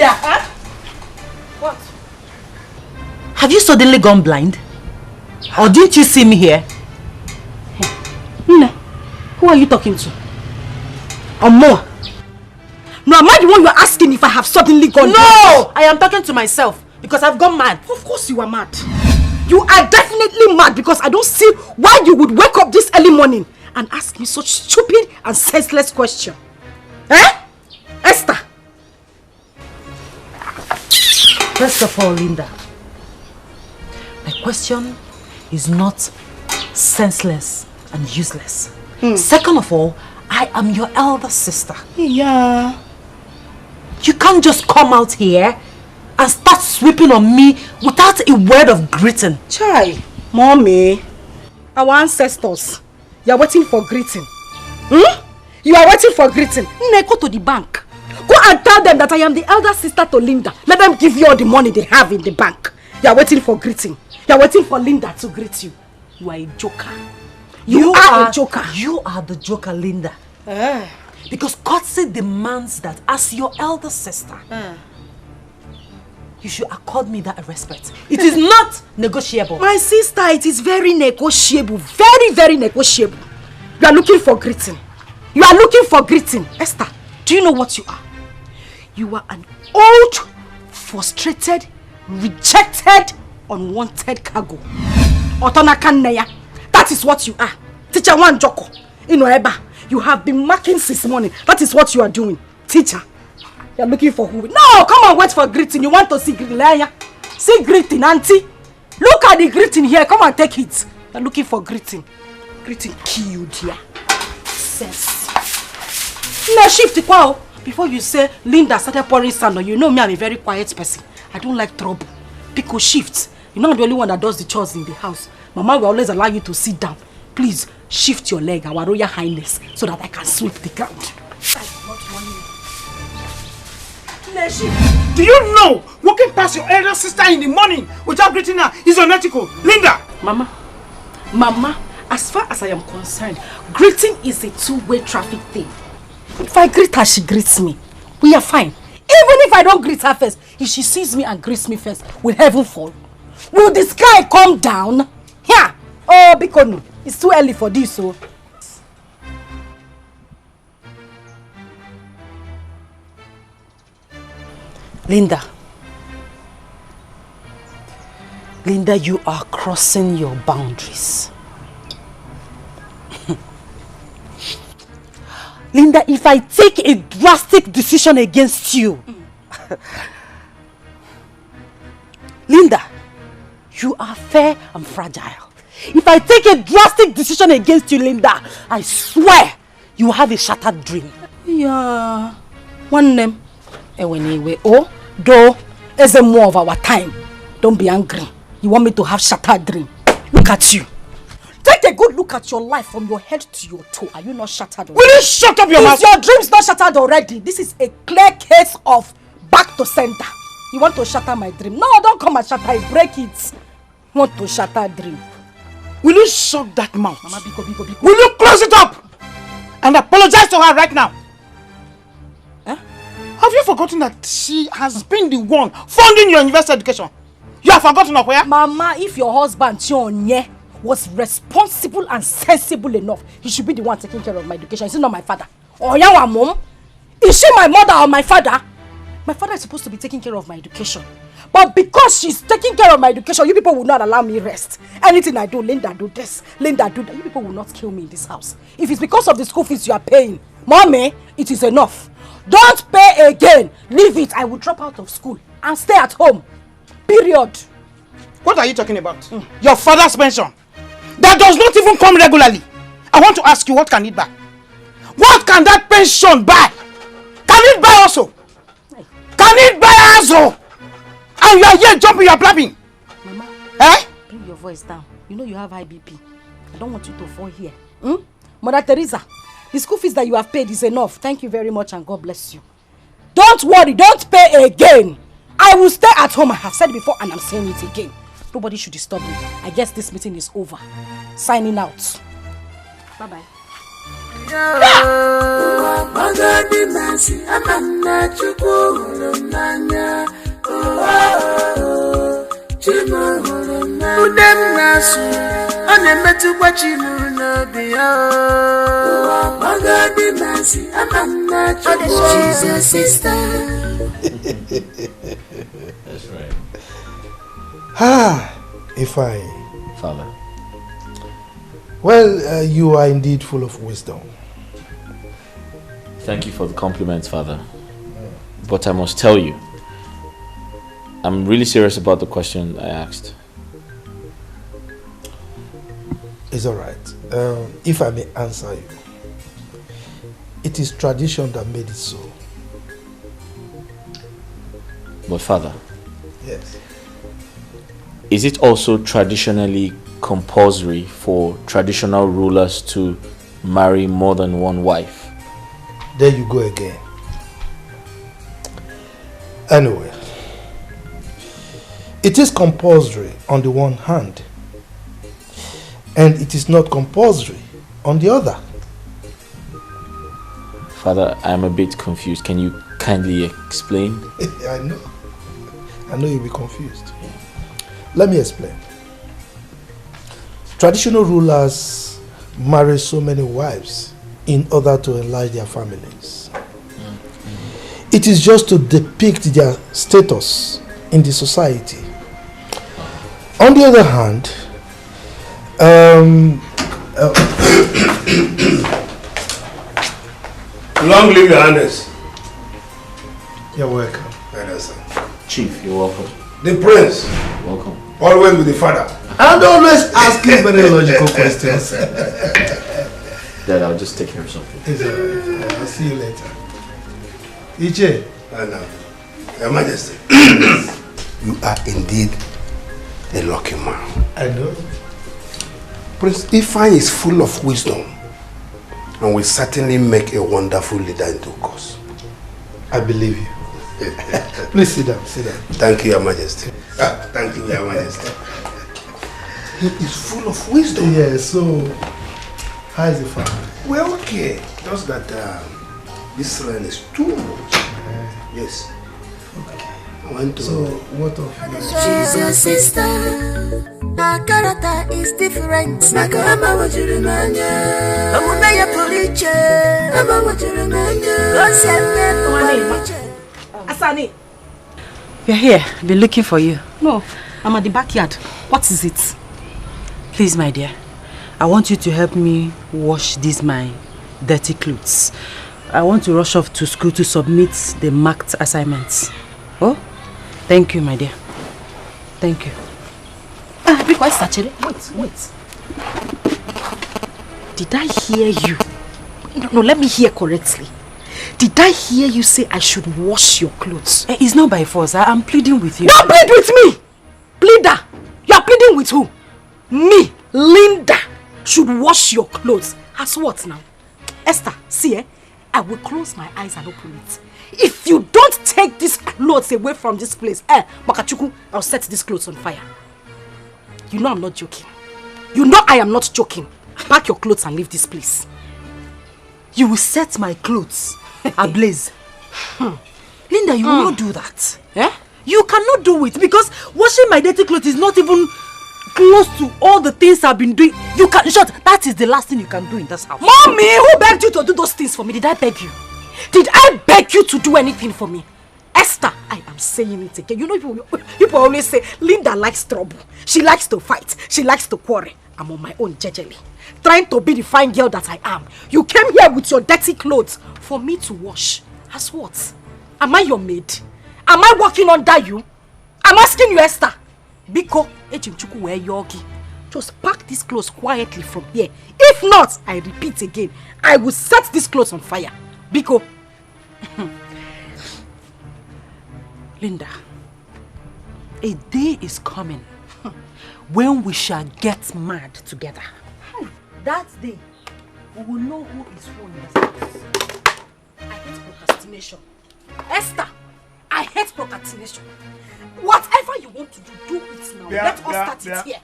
Linda! Huh? What? Have you suddenly gone blind? Or didn't you see me here? Nne, who are you talking to? Omo. No, am I the one you're asking if I have suddenly gone blind? No! I am talking to myself because I've gone mad. Of course you are mad. You are definitely mad because I don't see why you would wake up this early morning and ask me such stupid and senseless question. Eh? Esther? First of all, Linda, my question is not senseless and useless. Second of all, I am your elder sister. Yeah. You can't just come out here and start sweeping on me without a word of greeting. Chai, Mommy, our ancestors, you are waiting for greeting. You are waiting for greeting. Nne, go to the bank. Go and tell them that I am the elder sister to Linda. Let them give you all the money they have in the bank. You are waiting for greeting. You are waiting for Linda to greet you. You are a joker. You are a joker. You are the joker, Linda. Because courtesy demands that as your elder sister, you should accord me that respect. It is not negotiable. My sister, it is very negotiable. Very, very negotiable. You are looking for greeting. You are looking for greeting. Esther, do you know what you are? You are an old, frustrated, rejected, unwanted cargo. Otonakanneya. That is what you are. Teacher One Joko. Eba. You have been marking since morning. That is what you are doing. Teacher. You are looking for who? No, come on, wait for greeting. You want to see greeting. See greeting, auntie. Look at the greeting here. Come and take it. You are looking for greeting. Greeting killed here. Sense. No, shift it. Wow. Before you say Linda started pouring sand on you, know me, I'm a very quiet person. I don't like trouble. Pico shift. You're not the only one that does the chores in the house. Mama will always allow you to sit down. Please shift your leg, our Royal Highness, so that I can sweep the ground. Do you know walking past your elder sister in the morning without greeting her is unethical? Linda! Mama, as far as I am concerned, greeting is a two-way traffic thing. If I greet her, she greets me. We are fine. Even if I don't greet her first, if she sees me and greets me first, will heaven fall? Will the sky come down? Here! Oh, because no. It's too early for this, so. Linda, you are crossing your boundaries. Linda, if I take a drastic decision against you, Linda, you are fair and fragile. If I take a drastic decision against you, Linda, I swear you have a shattered dream. Yeah. One name. Anyway, oh, though, it's a more of our time. Don't be angry. You want me to have shattered dream? Look at you. Take a good look at your life from your head to your toe. Are you not shattered already? Will you shut up your mouth? Is your dreams not shattered already? This is a clear case of back to center. You want to shatter my dream? No, don't come and shatter it. Break it. You want to shatter dream? Will you shut that mouth? Mama, biko. Will you close it up? And apologize to her right now. Huh? Have you forgotten that she has been the one funding your university education? You have forgotten of where? Mama, if your husband, Chionye, was responsible and sensible enough, he should be the one taking care of my education. Is he not my father? Or your mom? Is she my mother or my father? My father is supposed to be taking care of my education. But because she's taking care of my education, you people will not allow me rest. Anything I do, Linda do this, Linda do that. You people will not kill me in this house. If it's because of the school fees you are paying, Mommy, it is enough. Don't pay again. Leave it. I will drop out of school and stay at home. Period. What are you talking about? Your father's pension. That does not even come regularly. I want to ask you, what can it buy? What can that pension buy? Can it buy also? Can it buy also? And you are here jumping, you are blabbing. Mama, bring your voice down. You know you have high BP. I don't want you to fall here. Mother Teresa, the school fees that you have paid is enough. Thank you very much and God bless you. Don't worry, don't pay again. I will stay at home. I have said before and I'm saying it again. Nobody should disturb me. I guess this meeting is over. Signing out. Bye-bye. Jesus sister. That's right. If I... Father. Well, you are indeed full of wisdom. Thank you for the compliments, Father. But I must tell you, I'm really serious about the question I asked. It's alright. If I may answer you, it is tradition that made it so. But Father, yes, is it also traditionally compulsory for traditional rulers to marry more than one wife? There you go again. Anyway, it is compulsory on the one hand, and it is not compulsory on the other. Father, I'm a bit confused. Can you kindly explain? I know you'll be confused. Let me explain. Traditional rulers marry so many wives in order to enlarge their families. It is just to depict their status in the society. On the other hand, long live your highness. You're welcome. Chief, you're welcome. The prince. Welcome. Always with the father. And always asking very logical questions. Dad, I'll just take care of something. It's alright. I'll see you later. Iche. I know. Your Majesty. You are indeed a lucky man. I know. Prince Ifeanyi is full of wisdom and will certainly make a wonderful leader in due course. I believe you. Please sit down, sit down. Thank you, Your Majesty. Thank you, Your Majesty. He is full of wisdom. Yeah, so how is the family? We're okay. Just that this rain is too much. Yes. Okay. I want to... So, what of you? She's your sister. Her character is different. Nakama wajirimanya. Amuna ya police. Ama wajirimanya. Asani. We're here. Been looking for you. No, I'm at the backyard. What is it? Please, my dear, I want you to help me wash these my dirty clothes. I want to rush off to school to submit the marked assignments. Oh, thank you, my dear. Thank you. Because actually, wait. Did I hear you? No, let me hear correctly. Did I hear you say I should wash your clothes? It's not by force. I'm pleading with you. Don't plead with me! Pleader! You are pleading with who? Me, Linda, should wash your clothes. As what now? Esther, see, I will close my eyes and open it. If you don't take these clothes away from this place, Makachuku, I'll set these clothes on fire. You know I'm not joking. You know I am not joking. Pack your clothes and leave this place. You will set my clothes ablaze. Linda, you will not do that. You cannot do it because washing my dirty clothes is not even close to all the things I've been doing. You can, in short, that is the last thing you can do in this house. Mommy, who begged you to do those things for me? Did I beg you? Did I beg you to do anything for me? Esther, I am saying it again. You know, people always say, Linda likes trouble. She likes to fight. She likes to quarrel. I'm on my own, jejely. Trying to be the fine girl that I am. You came here with your dirty clothes for me to wash. As what? Am I your maid? Am I working under you? I'm asking you, Esther. Biko, echimchuku we yogi. Just pack these clothes quietly from here. If not, I repeat again, I will set these clothes on fire. Biko. Linda, a day is coming when we shall get mad together. That day, we will know who is who in this house. I hate procrastination. Esther, I hate procrastination. Whatever you want to do it now. Let us start it here.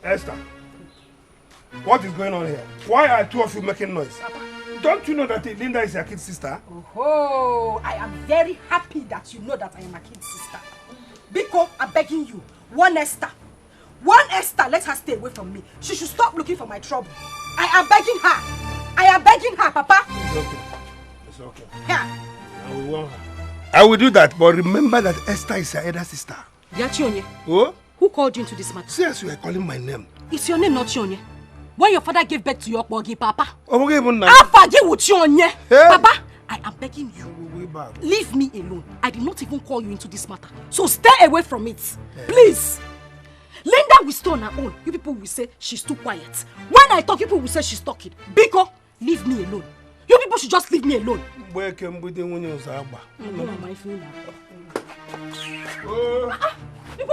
Esther, what is going on here? Why are two of you making noise? Papa, Don't you know that Linda is your kid sister? Oh, I am very happy that you know that I am a kid sister. Biko, I'm begging you. One Esther, let her stay away from me. She should stop looking for my trouble. I am begging her, Papa. It's okay. Yeah. I will warn her. I will do that, but remember that Esther is your elder sister. Yachionye. Oh? Who called you into this matter? See, as you are calling my name. It's your name, not Chionye. When your father gave birth to your bogi, Papa. Okay, I'll forgive with Chionye. Hey. Papa, I am begging you. Leave me alone. I did not even call you into this matter. So stay away from it. Hey. Please. Linda will stay on her own. You people will say she's too quiet. When I talk, people will say she's talking. Biko, leave me alone. You people should just leave me alone. People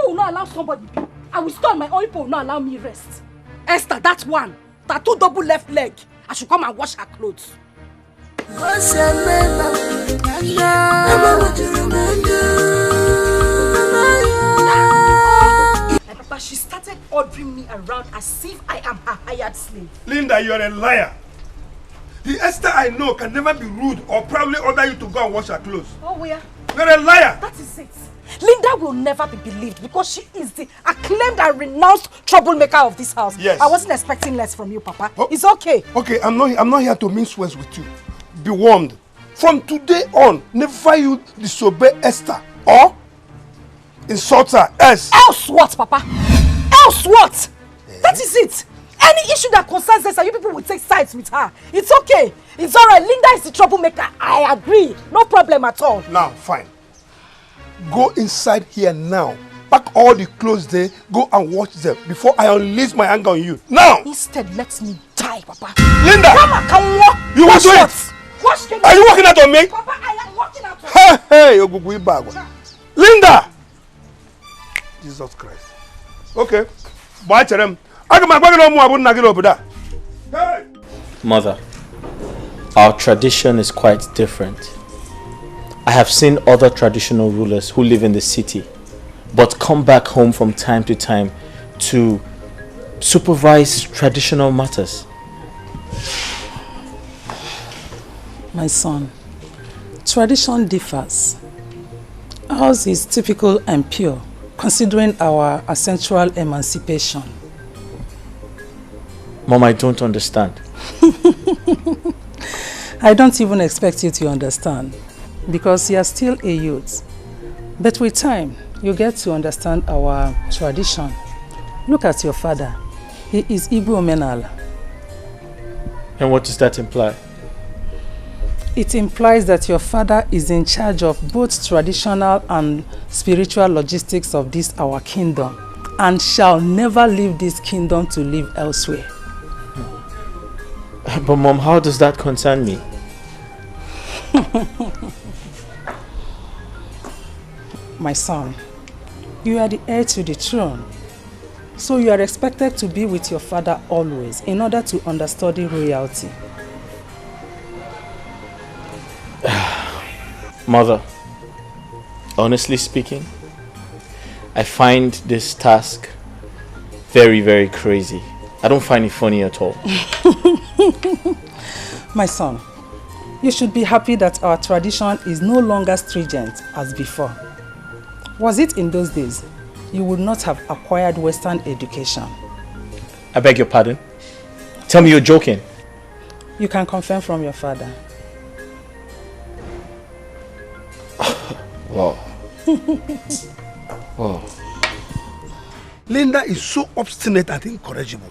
will not allow somebody. I will stone my own. People will not allow me rest. Esther, that one. Tattoo double left leg. I should come and wash her clothes. Papa, she started ordering me around as if I am her hired slave. Linda, you're a liar. The Esther I know can never be rude or probably order you to go and wash her clothes. Oh, where? You're a liar. That is it. Linda will never be believed because she is the acclaimed and renounced troublemaker of this house. Yes. I wasn't expecting less from you, Papa. Oh. It's okay. Okay, I'm not here to mince words with you. Be warned. From today on, never you disobey Esther or insult her. Else what, Papa? Else what? That is it. Any issue that concerns Esther, you people will take sides with her. It's okay. It's alright. Linda is the troublemaker. I agree. No problem at all. Now, fine. Go inside here now. Pack all the clothes there. Go and wash them before I unleash my anger on you. Now! Instead, let me die, Papa. Linda! Come on, come on. You want to it? Are you working out on me? Papa, I am working out on you. Hey, Linda! Jesus Christ. Okay. Bye, Cherem. Mother, our tradition is quite different. I have seen other traditional rulers who live in the city but come back home from time to time to supervise traditional matters. My son, tradition differs. Ours is typical and pure, considering our essential emancipation. Mom, I don't understand. I don't even expect you to understand, because you are still a youth. But with time, you get to understand our tradition. Look at your father. He is Igbo Menala. And what does that imply? It implies that your father is in charge of both traditional and spiritual logistics of this our kingdom, and shall never leave this kingdom to live elsewhere. But Mom, how does that concern me? My son, you are the heir to the throne, so you are expected to be with your father always in order to understudy royalty. Mother, honestly speaking, I find this task very, very crazy. I don't find it funny at all. My son, you should be happy that our tradition is no longer stringent as before. Was it in those days, you would not have acquired Western education. I beg your pardon? Tell me you're joking. You can confirm from your father. Wow. Wow. Linda is so obstinate and incorrigible.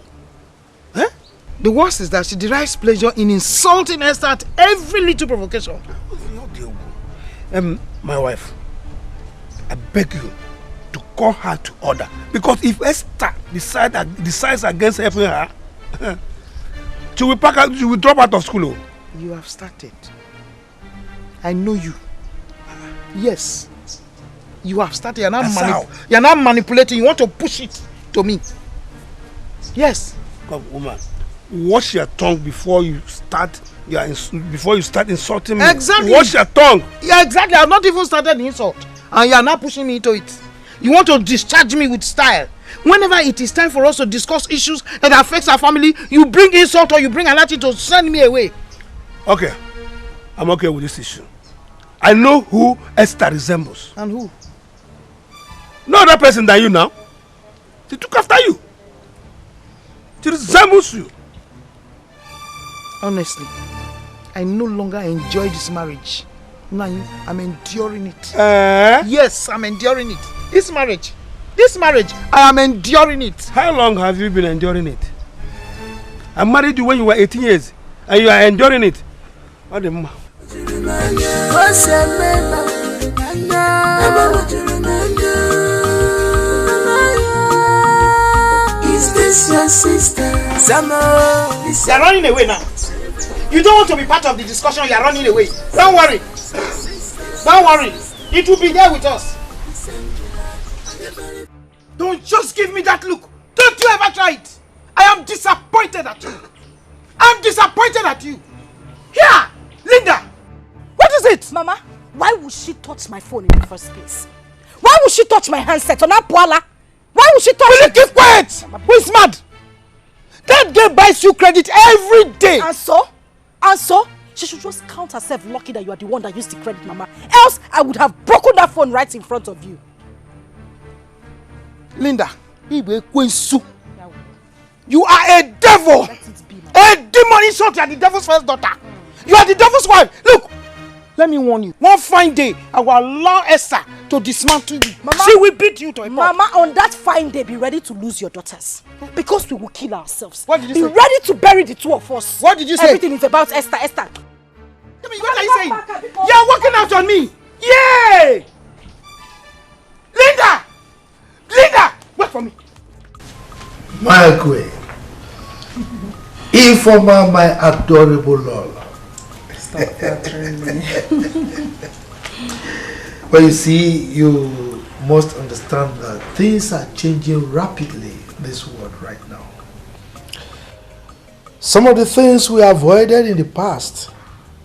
Eh? The worst is that she derives pleasure in insulting Esther at every little provocation. My wife, I beg you to call her to order. Because if Esther decides against helping her, she will drop out of school. You have started. I know you. Yes. You have started. You're not manipulating. You want to push it to me. Yes. Come, woman. Wash your tongue before you start. Before you start insulting me. Exactly. Wash your tongue. Yeah, exactly. I've not even started the insult, and you are not pushing me into it. You want to discharge me with style. Whenever it is time for us to discuss issues that affects our family, you bring insult or you bring another to send me away. Okay, I'm okay with this issue. I know who Esther resembles. And who? No other person than you now. She took after you. She resembles you. Honestly, I no longer enjoy this marriage. Now I'm enduring it. Yes, I'm enduring it. This marriage, I am enduring it. How long have you been enduring it? I married you when you were 18 years and you are enduring it. What the Is this your sister? You're running away now. You don't want to be part of the discussion, you're running away. Don't worry. Don't worry. It will be there with us. Don't just give me that look. Don't you ever try it. I am disappointed at you. I'm disappointed at you. Here, Linda. What is it? Mama, why would she touch my phone in the first place? Why would she touch my handset on Apuala? Why would she touch Will it? you keep quiet? Who is mad? That girl buys you credit every day. And so? And so? She should just count herself lucky that you are the one that used the credit, Mama. Else, I would have broken that phone right in front of you. Linda, you are a devil. A demon in short, you are the devil's first daughter. You are the devil's wife. Look, let me warn you. One fine day, I will allow Esther to dismantle you. Mama, she will beat you to a pulp. Mama, on that fine day, be ready to lose your daughters. Because we will kill ourselves. What did you say? Be ready to bury the two of us. What did you say? Everything is about Esther. Esther. What are you saying? You are working out on me. Yay! Linda! Linda! Wait for me. My queen. Informa, my adorable Lola. Stop flattering me. Well, you see, you must understand that things are changing rapidly in this world right now. Some of the things we avoided in the past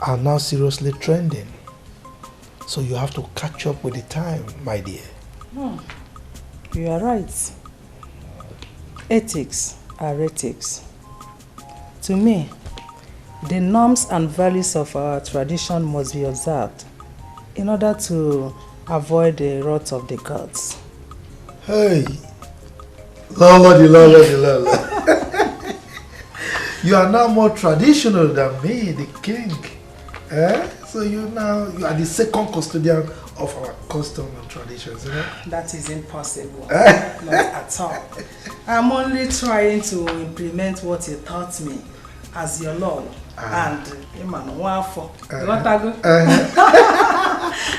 are now seriously trending. So you have to catch up with the time, my dear. You are right. Ethics are ethics. To me, the norms and values of our tradition must be observed in order to avoid the wrath of the gods. Hey, Lola. You are now more traditional than me, the king. So you are the second custodian of our custom and traditions, you know? That is impossible. Not at all. I'm only trying to implement what you taught me as your lord. And Emmanuel. You want to go?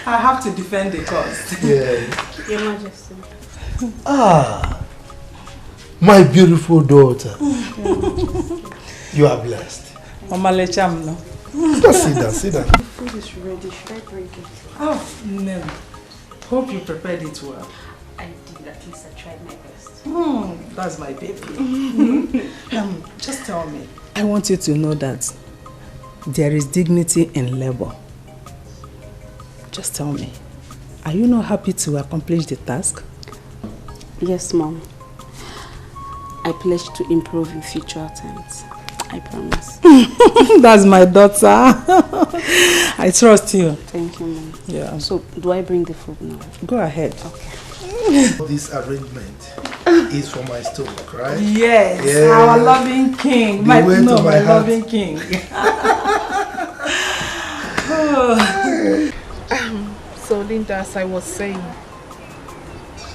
I have to defend the cause. Yes. Your Majesty. My beautiful daughter. You are blessed. Mama Lecham, no? Just sit down. The food is ready. Should I bring it? Oh, no. Hope you prepared it well. I did. At least I tried my best. That's my baby. Just tell me. I want you to know that there is dignity in labor. Just tell me. Are you not happy to accomplish the task? Yes, Mom. I pledge to improve in future attempts. I promise. That's my daughter. I trust you. Thank you, Mom. Yeah. So, do I bring the food now? Go ahead. Okay. This arrangement is for my stomach, right? Yes, yeah. Our loving king. My loving king. So, Linda, as I was saying,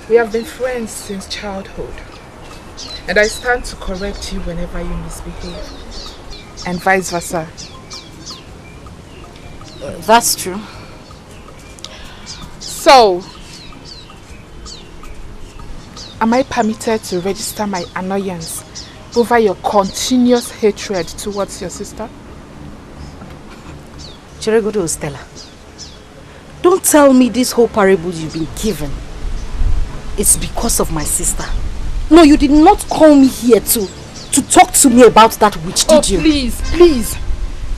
we have been friends since childhood. And I stand to correct you whenever you misbehave. And vice versa. That's true. So, am I permitted to register my annoyance over your continuous hatred towards your sister? Chiregodo Stella, don't tell me this whole parable you've been given. It's because of my sister. No, you did not call me here to talk to me about that witch, did you? Please.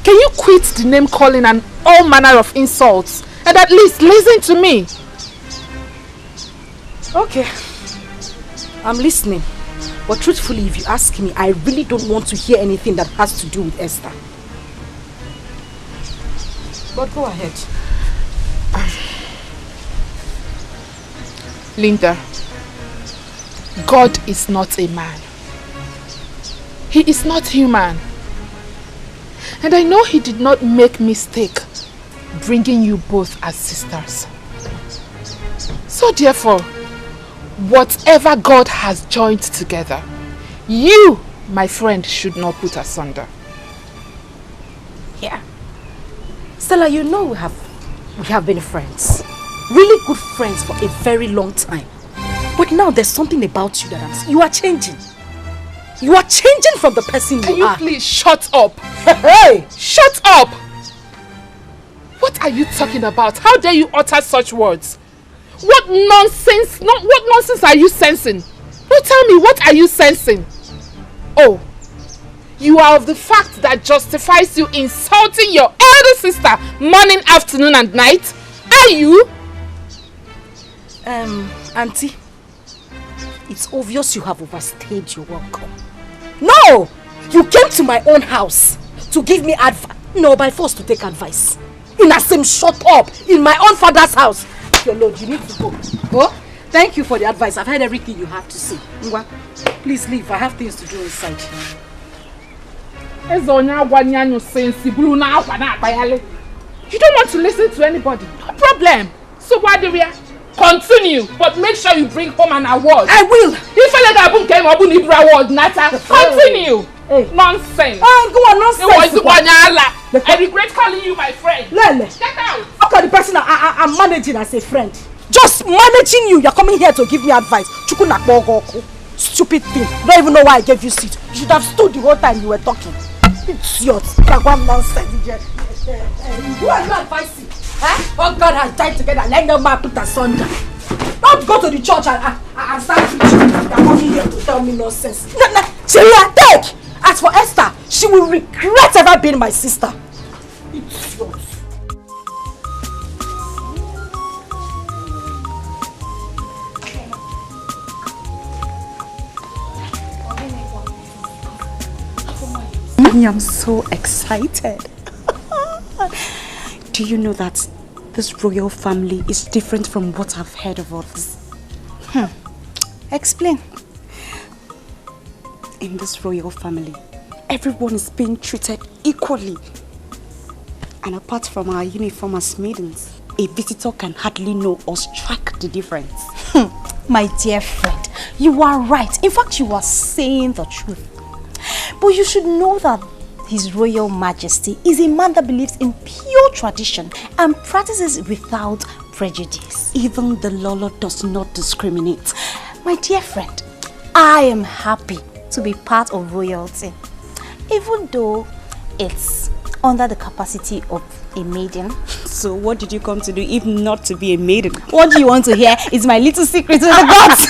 Can you quit the name calling and all manner of insults and at least listen to me? Okay. I'm listening. But truthfully, if you ask me, I really don't want to hear anything that has to do with Esther. But go ahead. Linda, God is not a man. He is not human. And I know he did not make mistake bringing you both as sisters. So therefore, whatever God has joined together, you, my friend, should not put asunder. Yeah. Stella, you know we have been friends. Really good friends for a very long time. But now there's something about you that you are changing. You are changing from the person Can you are. Can you please shut up? Hey! Shut up! What are you talking about? How dare you utter such words? What nonsense? What nonsense are you sensing? No, tell me, what are you sensing? Oh, you are of the fact that justifies you insulting your elder sister morning, afternoon and night? Are you? Auntie, it's obvious you have overstayed your welcome. No! You came to my own house to give me advice. No, by force to take advice. Inasim, shut up! In my own father's house. Your lord, you need to go. Oh, thank you for the advice. I've heard everything you have to say. Ngwa, please leave. I have things to do inside. You don't want to listen to anybody. No problem. So what do we continue? But make sure you bring home an award. I will. Continue. Hey. Nonsense. Go on, nonsense. I regret calling you my friend. Lele. Get out. Look at the person I'm managing as a friend. Just managing you. You're coming here to give me advice. Stupid thing. Don't even know why I gave you seat. You should have stood the whole time you were talking. It's yours. Nonsense. Who are you advising? Oh, God has died together. Let no man put asunder. Don't go to the church and start preaching. You're coming here to tell me nonsense. Cheria, take! As for Esther, she will regret ever being my sister. It's yours. I am so excited. Do you know that this royal family is different from what I've heard of others? Explain. In this royal family, everyone is being treated equally. And apart from our uniform as maidens, a visitor can hardly know or strike the difference. My dear friend, you are right. In fact, you are saying the truth. But you should know that His Royal Majesty is a man that believes in pure tradition and practices without prejudice. Even the Lolo does not discriminate. My dear friend, I am happy to be part of royalty, even though it's under the capacity of a maiden. So what did you come to do if not to be a maiden? What do you want to hear? It's my little secret to the gods.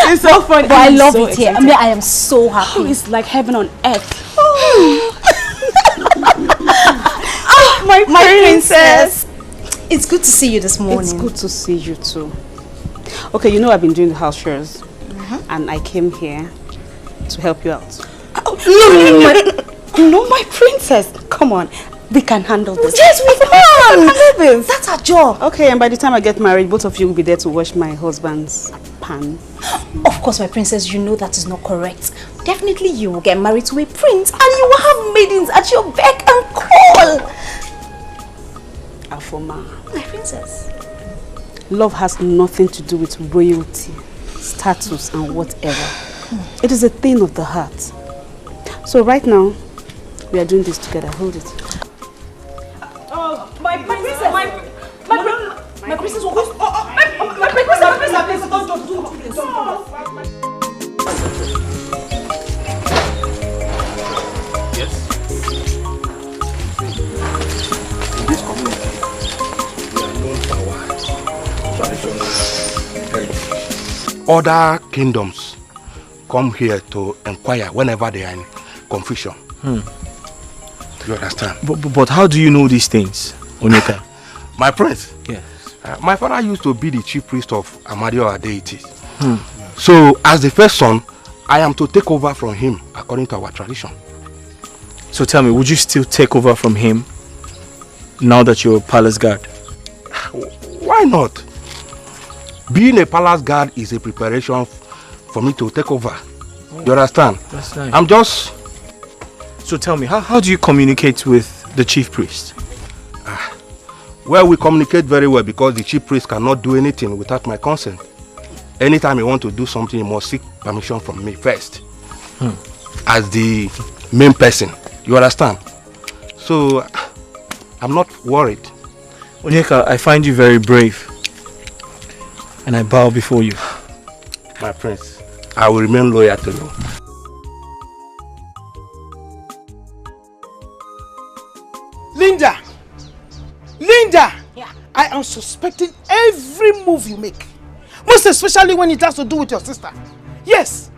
It's so funny. But I love it here. I mean, I am so happy. It's like heaven on earth. My princess. It's good to see you this morning. It's good to see you too. Okay, you know I've been doing the house chores, and I came here to help you out. No, my princess. Come on, we can handle this. Yes, we can handle this. That's our job. Okay, and by the time I get married, both of you will be there to wash my husband's pan. Of course, my princess, you know that is not correct. Definitely you will get married to a prince and you will have maidens at your beck and call. Afoma, my princess. Love has nothing to do with royalty, status and whatever. It is a thing of the heart. So right now, we are doing this together. Hold it. Oh, my princess, my princess, don't do this. Yes. In this community, we are known for our traditional heritage. Other kingdoms come here to inquire whenever they are in confusion. You understand? But how do you know these things, Onyeka? My prince? Yes. My father used to be the chief priest of Amadio deities. So, as the first son, I am to take over from him according to our tradition. So tell me, would you still take over from him now that you're a palace guard? Why not? Being a palace guard is a preparation for me to take over. You understand? That's nice. I'm just... So tell me, how do you communicate with the chief priest? Well, we communicate very well because the chief priest cannot do anything without my consent. Anytime he wants to do something, he must seek permission from me first. As the main person. You understand? So, I'm not worried. Onyeka, I find you very brave. And I bow before you. My prince, I will remain loyal to you. Linda! Linda! Yeah. I am suspecting every move you make. Most especially when it has to do with your sister. Yes!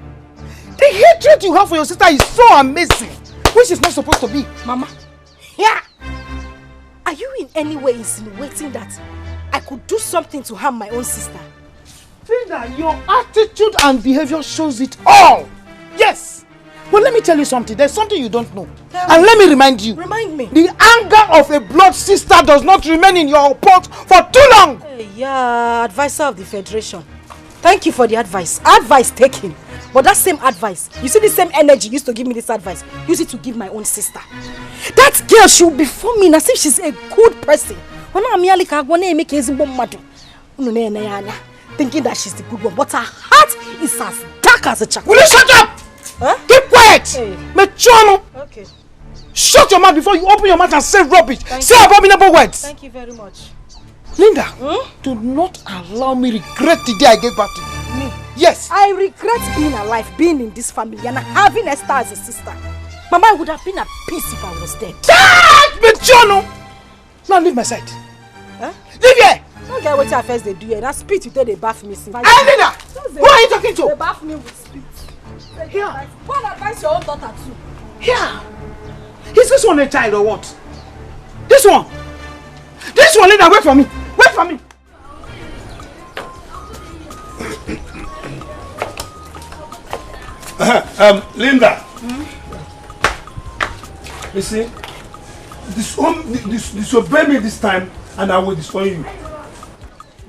The hatred you have for your sister is so amazing. Which is not supposed to be. Mama. Yeah! Are you in any way insinuating that I could do something to harm my own sister? Linda, your attitude and behavior shows it all. Yes! But let me tell you something. There's something you don't know. And let me remind you. Remind me. The anger of a blood sister does not remain in your pot for too long. Yeah, advisor of the Federation. Thank you for the advice. Advice taken. But that same advice, you see the same energy you used to give me this advice, use it to give my own sister. That girl should be forming as if she's a good person. Thinking that she's the good one, but her heart is as dark as a charcoal. Will you shut up? Huh? Keep quiet! Hey. Okay. Shut your mouth before you open your mouth and say rubbish. Say abominable words. Thank you very much. Linda, do not allow me regret the day I gave birth to you. Me? Yes. I regret being alive, being in this family, and having Esther as a sister. Mama, I would have been at peace if I was dead. Now leave my side. Huh? Leave here! Don't get what your first they do here. That spit you tell they bath me. Hey, Linda! Who are you talking to? They bath me with spit. Here. Go and advise your own daughter too. Here. Is this one a child or what? This one. This one, Linda, wait for me. Wait for me. Linda. You see, disobey me this time and I will disown you.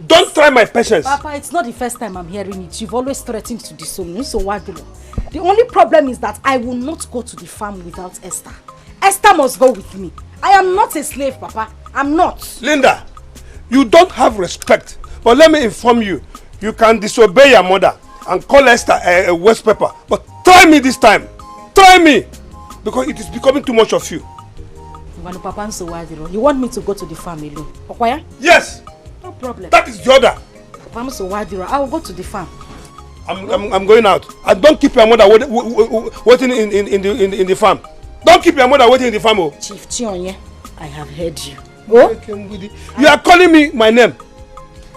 Don't try my patience. Papa, it's not the first time I'm hearing it. You've always threatened to disown me, so why do you? The only problem is that I will not go to the farm without Esther. Esther must go with me. I am not a slave, Papa. I'm not. Linda, you don't have respect. But let me inform you, you can disobey your mother and call Esther a waste paper. But try me this time. Try me. Because it is becoming too much of you. You want me to go to the farm alone? Okay? Yes. No problem. That is the order. I will go to the farm. I'm going out. And don't keep your mother waiting in the farm. Don't keep your mother waiting in the farm. Oh. Chief Chionye, I have heard you. Oh? You are calling me my name.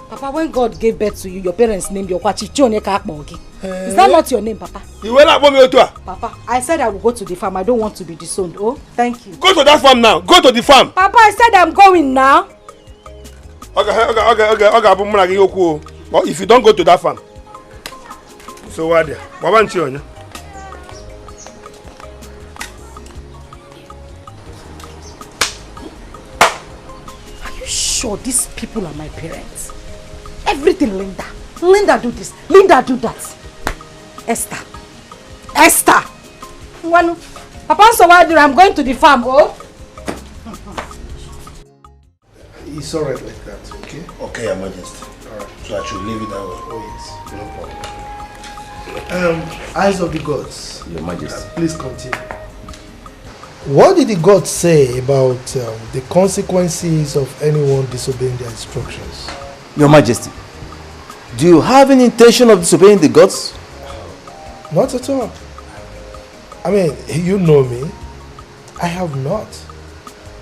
Papa, when God gave birth to you, your parents named you Chief Chionye Kakmogi. Is that not your name, Papa? You will not want me to. Papa, I said I will go to the farm. I don't want to be disowned. Oh, thank you. Go to that farm now. Go to the farm. Papa, I said I'm going now. Okay. But if you don't go to that farm, so what there? What want you? Are you sure these people are my parents? Everything, Linda. Linda do this. Linda do that. Esther. Papa, so why do I'm going to the farm? Oh. It's alright like that, okay? Okay, Your Majesty. Alright. So I should leave it that way. Oh yes, no problem. Eyes of the gods. Your Majesty. Please continue. What did the gods say about the consequences of anyone disobeying their instructions? Your Majesty, do you have any intention of disobeying the gods? Not at all. I mean, you know me. I have not.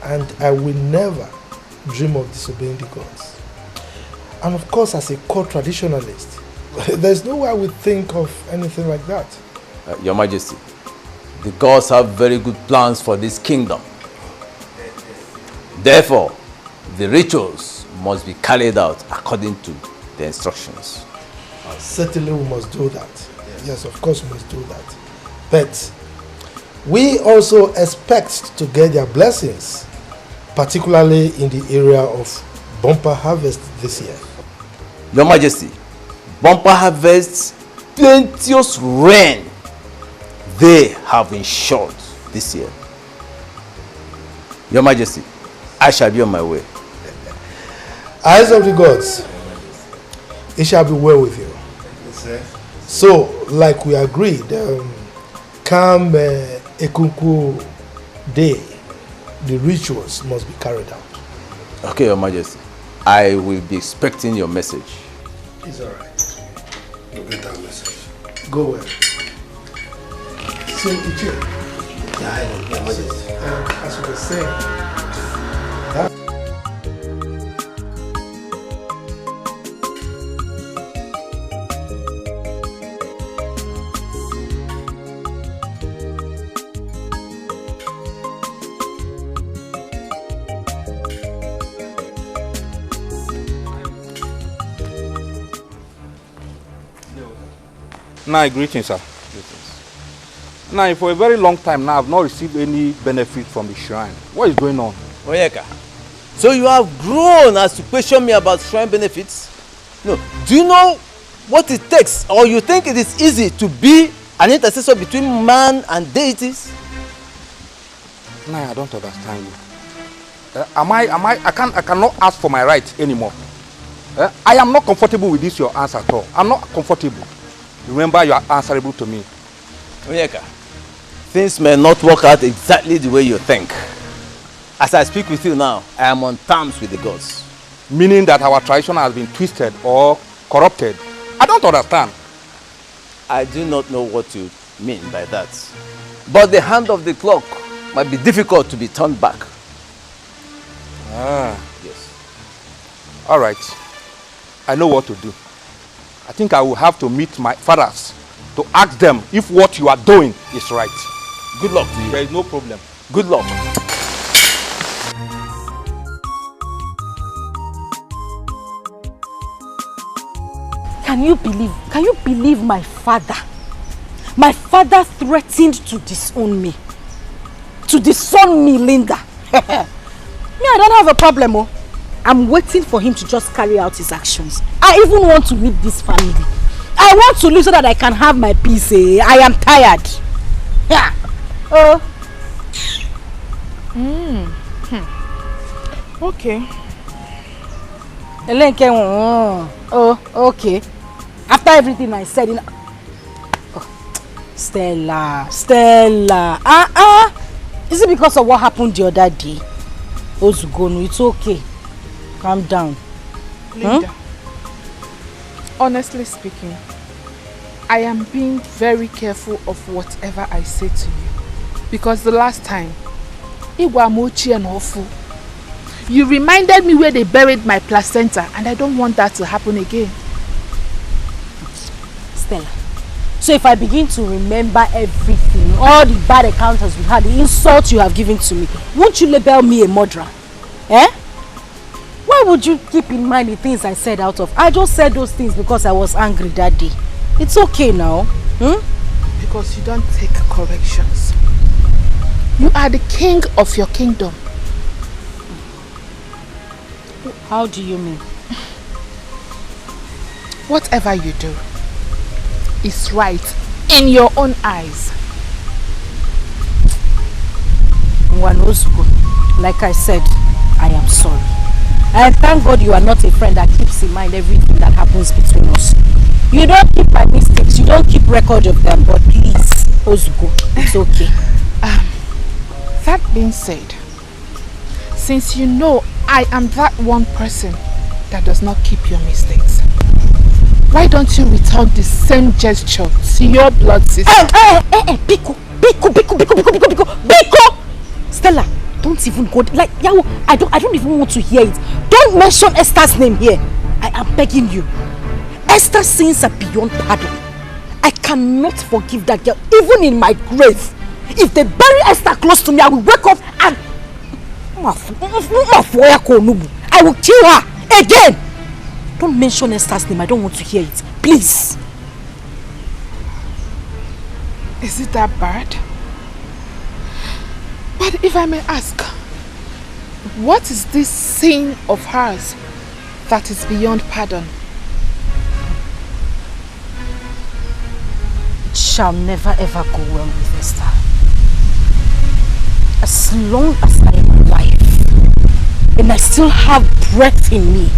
And I will never dream of disobeying the gods. And of course, as a core traditionalist, there's no way I would think of anything like that. Your Majesty, the gods have very good plans for this kingdom. Therefore, the rituals must be carried out according to the instructions. Certainly we must do that. Yes, of course we must do that. But We also expect to get their blessings, particularly in the area of bumper harvest this year. Your Majesty, bumper harvests, plenteous rain, they have ensured this year. Your Majesty, I shall be on my way. Eyes of the gods, it shall be well with you. Yes, sir. So, like we agreed, come Ekunku Day, the rituals must be carried out. Okay, Your Majesty. I will be expecting your message. It's alright. You'll get that message. Go well. So, Iche, as you were saying, Now, greetings, sir. Greetings. Now, for a very long time now, I've not received any benefit from the shrine. What is going on? Onyeka, so you have grown as to question me about shrine benefits? No. Do you know what it takes, or you think it is easy to be an intercessor between man and deities? No, I don't understand you. I cannot ask for my rights anymore. I am not comfortable with this your answer at all. I'm not comfortable. Remember, you are answerable to me. Onyeka, things may not work out exactly the way you think. As I speak with you now, I am on terms with the gods. Meaning that our tradition has been twisted or corrupted. I don't understand. I do not know what you mean by that. But the hand of the clock might be difficult to be turned back. Ah, yes. All right. I know what to do. I think I will have to meet my fathers to ask them if what you are doing is right. Good luck to you. There is no problem. Good luck. Can you believe my father? My father threatened to disown me. To disown me, Linda. Me, I don't have a problem, oh. I'm waiting for him to just carry out his actions. I even want to leave this family. I want to leave so that I can have my peace. Eh? I am tired. Yeah. Oh. Okay. Oh, okay. After everything I said, Stella. Is it because of what happened the other day? Ozugonu, it's okay. Calm down. Linda, honestly speaking, I am being very careful of whatever I say to you. Because the last time, Iwamochi and Ofu, you reminded me where they buried my placenta, and I don't want that to happen again. Stella, so if I begin to remember everything, all the bad encounters we had, the insults you have given to me, won't you label me a murderer? Eh? Why would you keep in mind the things I said out of? I just said those things because I was angry that day. It's okay now. Because you don't take corrections. You are the king of your kingdom. How do you mean? Whatever you do is right in your own eyes. Like I said, I am sorry. And thank God you are not a friend that keeps in mind everything that happens between us. You don't keep my mistakes, you don't keep record of them, but please, Ozugo, it's okay. That being said, since you know I am that one person that does not keep your mistakes, why don't you return the same gesture to your blood sister? Biko! Stella, don't even go, like, Yawo, I don't even want to hear it. Don't mention Esther's name here. I am begging you. Esther's sins are beyond pardon. I cannot forgive that girl, even in my grave. If they bury Esther close to me, I will wake up and I will kill her again. Don't mention Esther's name. I don't want to hear it. Please. Is it that bad? But if I may ask, what is this sin of hers that is beyond pardon? It shall never ever go well with Esther. As long as I am alive and I still have breath in me,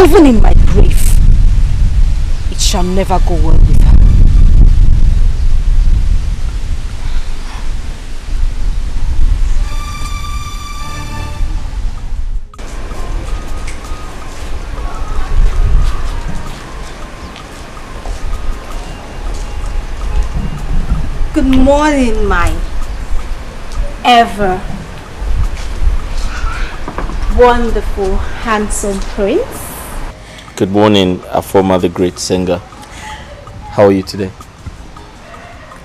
even in my grave, it shall never go well with her. Good morning, my ever wonderful, handsome prince. Good morning, Afoma, the great singer. How are you today?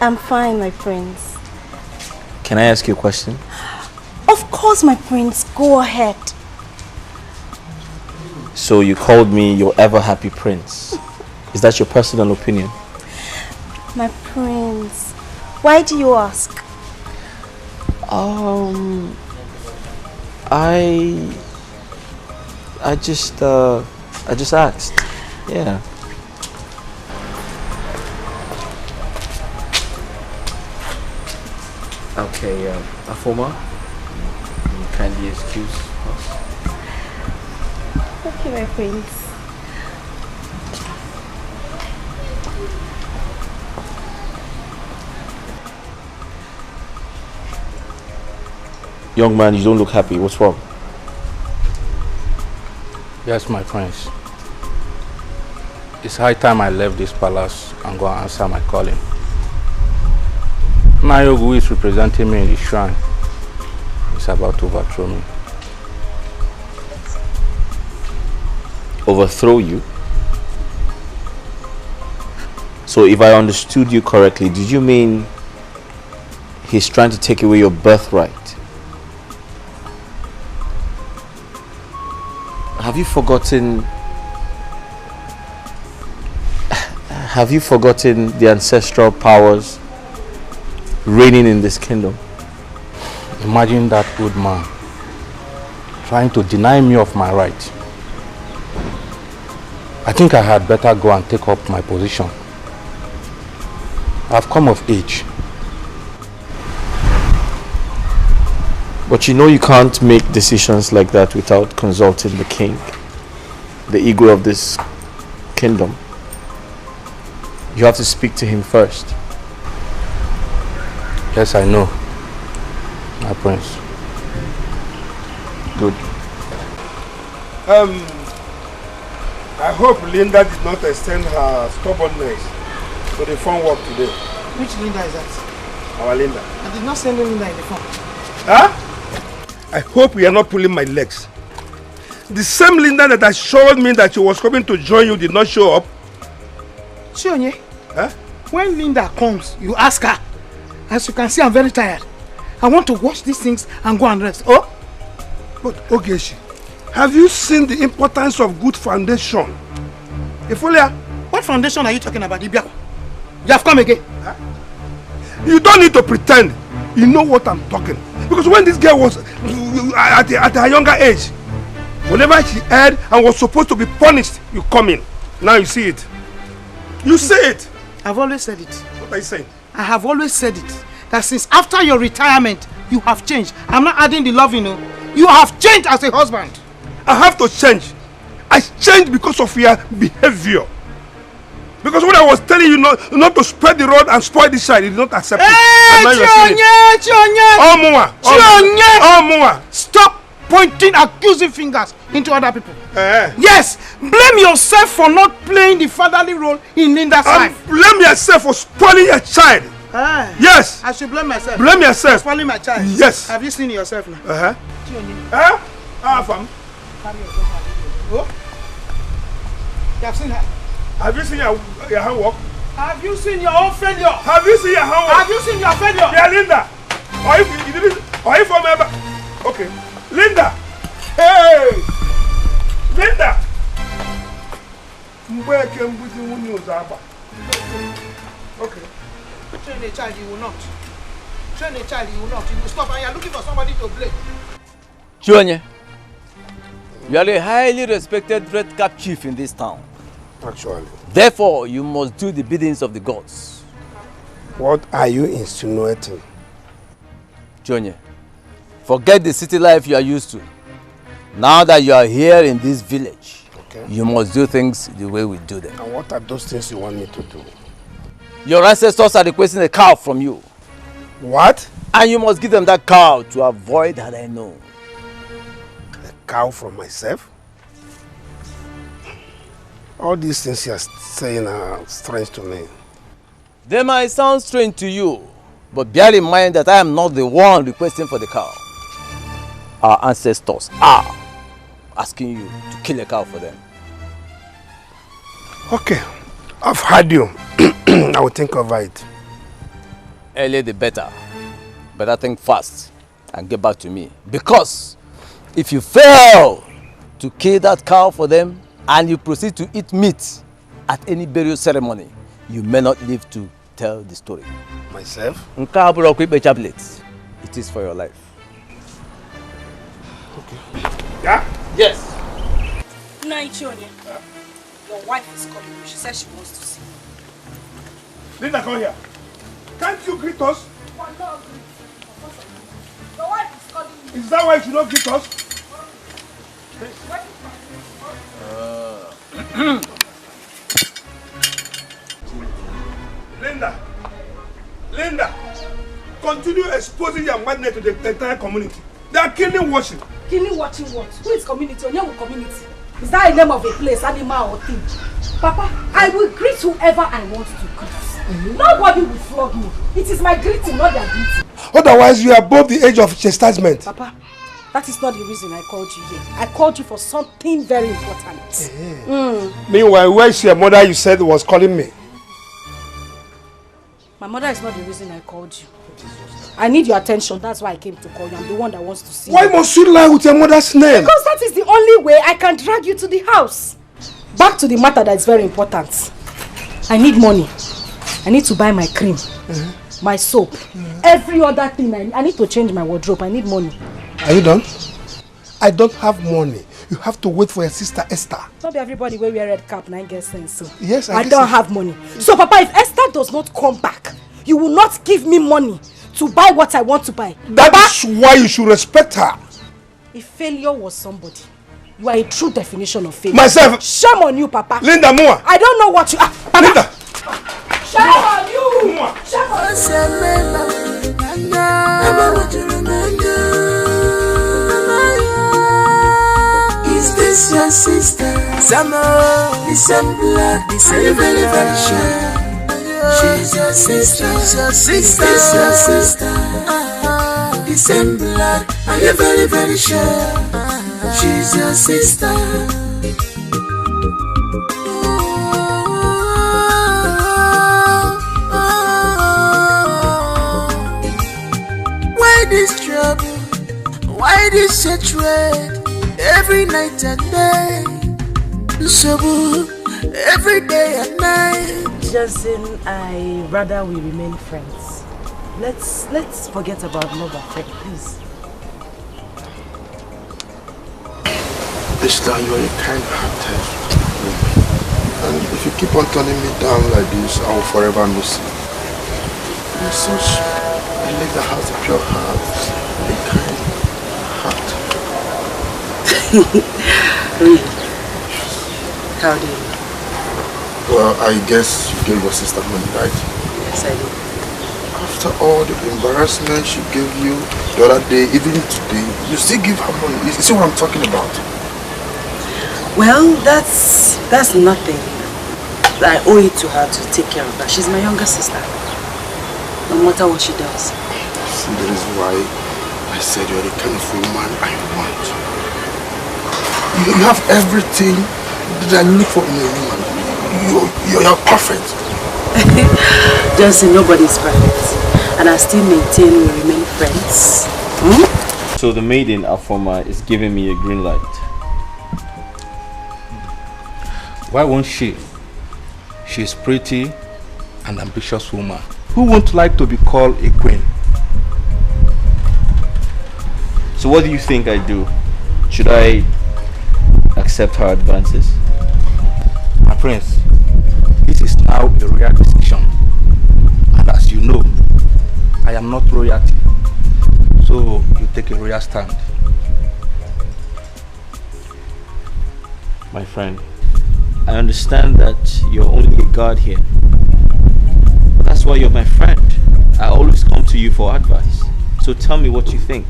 I'm fine, my prince. Can I ask you a question? Of course, my prince. Go ahead. So you called me your ever happy prince. Is that your personal opinion? My prince. Why do you ask? I just asked. Yeah. Okay, Afoma, you kindly excuse us. Okay, my prince. Young man, you don't look happy. What's wrong? Yes, my friends. It's high time I left this palace and go and answer my calling. Nayo, who is representing me in the shrine, is about to overthrow me. Overthrow you? So if I understood you correctly, did you mean he's trying to take away your birthright? Have you forgotten the ancestral powers reigning in this kingdom? Imagine that good man trying to deny me of my right. I think I had better go and take up my position. I've come of age. But you know you can't make decisions like that without consulting the king, the ego of this kingdom. You have to speak to him first. Yes, I know, my prince. Good. I hope Linda did not extend her stubbornness to the phone work today. Which Linda is that? Our Linda. I did not send Linda in the phone. Huh? I hope you are not pulling my legs. The same Linda that assured me that she was coming to join you did not show up. Shionye, huh? When Linda comes, you ask her. As you can see, I'm very tired. I want to wash these things and go and rest. Oh? But Ogeshi, have you seen the importance of good foundation? Ifolia, what foundation are you talking about, Ibiako? You have come again. Huh? You don't need to pretend. You know what I'm talking. Because when this girl was at her younger age, whenever she erred and was supposed to be punished, you come in. Now you see it. You say it. I've always said it. What are you saying? I have always said it. That since after your retirement, you have changed. I'm not adding the love, you know. You have changed as a husband. I have to change. I changed because of your behavior. Because when I was telling you not to spread the rod and spoil the child, you did not accept it. Stop pointing accusing fingers into other people. Yes, blame yourself for not playing the fatherly role in Linda's life. Blame yourself for spoiling your child. Yes. I should blame myself. Blame yourself. For spoiling my child. Yes. Have you seen yourself now? Fam? Oh? You have seen her? Have you seen your handwork? Have you seen your own failure? Have you seen your handwork? Have you seen your failure? Yeah, Linda. Are you from ever? Okay. Linda. Hey. Linda. Okay. Train a child, you will not. train a child, you will not. You will stop and you are looking for somebody to blame. Chionye, you are a highly respected red cap chief in this town. Actually. Therefore, you must do the biddings of the gods. What are you insinuating? Chionye, forget the city life you are used to. Now that you are here in this village, you must do things the way we do them. And what are those things you want me to do? Your ancestors are requesting a cow from you. What? And you must give them that cow to avoid had I known. A cow from myself? All these things you are saying are strange to me. They might sound strange to you, but bear in mind that I am not the one requesting for the cow. Our ancestors are asking you to kill a cow for them. Okay, I've heard you. I will think over it. Earlier the better. Better think fast and get back to me. Because if you fail to kill that cow for them and you proceed to eat meat at any burial ceremony, you may not live to tell the story. Myself? It is for your life. Okay. Yeah? Yes. Chionye, your wife is calling you. She says she wants to see you. Linda, come here. Can't you greet us? Your wife is calling you. Is that why you should not greet us? Linda, continue exposing your madness to the entire community. They are killing watching. Killing watching what? Who is community? Onyewu community. Is that a name of a place, animal or thing? Papa, I will greet whoever I want to greet. Nobody will flog me. It is my greeting, not their greeting. Otherwise, you are above the age of chastisement. Papa, that is not the reason I called you here. I called you for something very important. Meanwhile, where is your mother you said was calling me? My mother is not the reason I called you. I need your attention. That's why I came to call you. I'm the one that wants to see you. Why must you lie with your mother's name? Because that is the only way I can drag you to the house. Back to the matter that is very important. I need money. I need to buy my cream, my soap, every other thing. I need to change my wardrobe. I need money. Are you done? I don't have money. You have to wait for your sister Esther. Not everybody will wear red cap and I get sense. So. Yes, I don't have money. So Papa, if Esther does not come back, you will not give me money to buy what I want to buy. That is why you should respect her. If failure was somebody, you are a true definition of failure. Myself. Shame on you, Papa. Linda, Mua. I don't know what you are. Papa. Linda. Shame on you. Shame on you. Is this your sister? The same blood, the same very, very sure. She's your sister, your sister, is your sister. The same blood, are you very, very sure? She's your sister. Why this trouble? Why this hatred? Every night and day. Trouble, every day and night. Johnson, I rather we remain friends. Let's forget about love and friend, please. Esther, you are a kind-hearted woman. And if you keep on turning me down like this, I will forever miss you. You're such a lady that has a pure heart, a kind heart. Really? How do you know? Well, I guess you gave your sister money, right? Yes, I did. After all the embarrassment she gave you the other day, even today, you still give her money. You see what I'm talking about? Well, that's nothing. I owe it to her to take care of her. She's my younger sister. No matter what she does. See, that is why I said you're the kind of woman I want. You have everything that I look for in a woman. You're perfect. Johnson, nobody's perfect. And I still maintain we remain friends. So the maiden Afoma is giving me a green light. Why won't she? She's pretty and ambitious woman. Who won't like to be called a queen? So what do you think I do? Should I accept her advances? My friends, this is now a royal decision. And as you know, I am not royalty. So you take a royal stand. My friend, I understand that you're only a guard here. But that's why you're my friend. I always come to you for advice. So tell me what you think.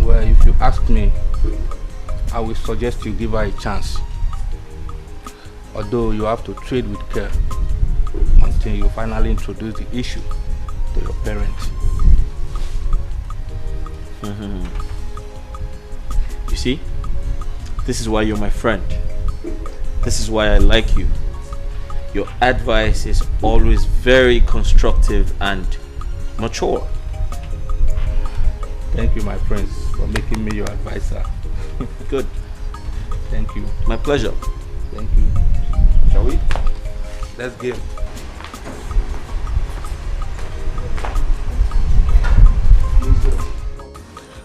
Well, if you ask me, I will suggest you give her a chance. Although you have to tread with care until you finally introduce the issue to your parents. You see? This is why you're my friend. This is why I like you. Your advice is always very constructive and mature. Thank you, my friends, for making me your advisor. Good. Thank you. My pleasure. Thank you. Shall we? Let's game.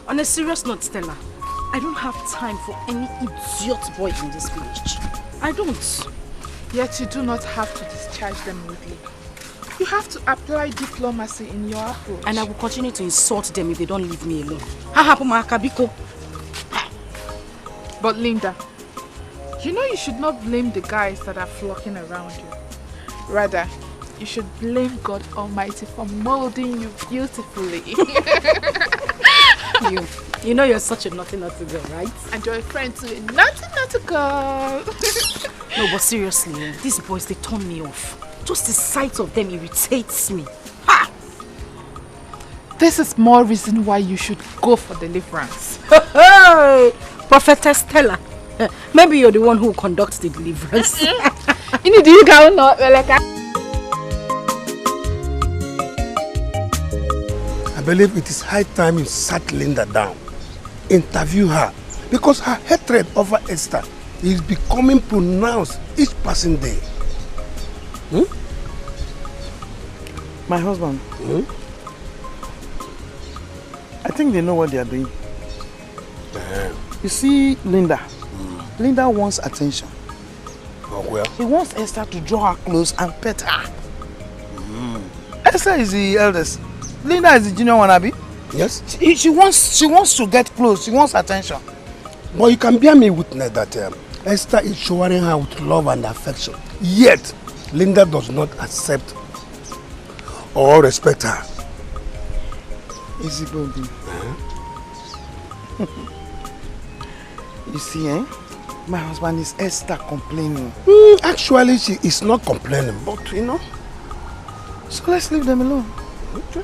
On a serious note, Stella, I don't have time for any idiot boy in this village. I don't. Yet you do not have to discharge them rudely. You have to apply diplomacy in your approach. And I will continue to insult them if they don't leave me alone. But Linda, you know you should not blame the guys that are flocking around you. Rather, you should blame God Almighty for molding you beautifully. You know you're such a naughty girl, right? And you're a friend to a naughty girl. No, but seriously, these boys, they turn me off. Just the sight of them irritates me. Ha! This is more reason why you should go for deliverance. Hey, Prophetess Stella, maybe you're the one who conducts the deliverance. Ini do you go not I believe it is high time you sat Linda down, interview her, because her hatred over Esther is becoming pronounced each passing day. My husband, I think they know what they are doing. You see, Linda. Linda wants attention. Oh, well. He wants Esther to draw her close and pet her. Esther is the eldest. Linda is the junior one, Abi. Yes. She wants to get close. She wants attention. But you can bear me witness that Esther is showering her with love and affection. Yet, Linda does not accept or respect her. Is it going to be? You see, my husband is Esther complaining. Actually, she is not complaining, but you know. So let's leave them alone. Okay.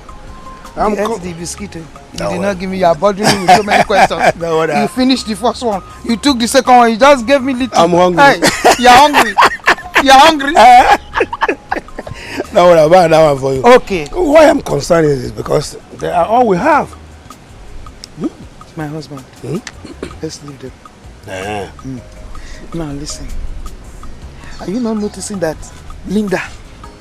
I'm the biscuit. You did not give me your bothering me with so many questions. You finished the first one. You took the second one. You just gave me little. I'm hungry. Hey, you're hungry. You're hungry. Now what about that one for you? Okay. Why I'm concerned is because they are all we have. My husband. Let's leave them. Now listen. Are you not noticing that Linda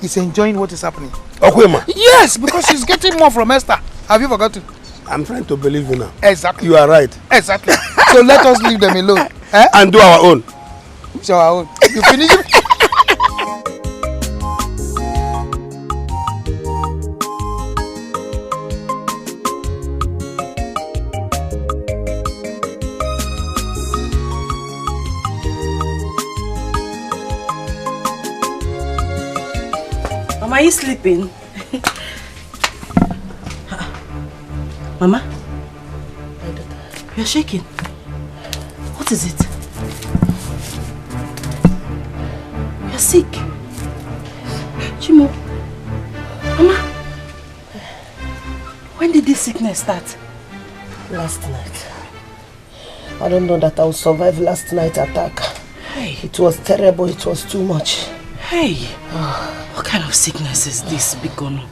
is enjoying what is happening? Okwema. Yes, because she's getting more from Esther. Have you forgotten? I'm trying to believe you now. Exactly. You are right. Exactly. So let us leave them alone. And do our own. So our own. You finish it? Are you sleeping? Mama? You're shaking. What is it? You're sick. Chimo. Mama? When did this sickness start? Last night. I don't know that I will survive last night's attack. Hey. It was terrible. It was too much. Hey. What kind of sickness is this, Bikono?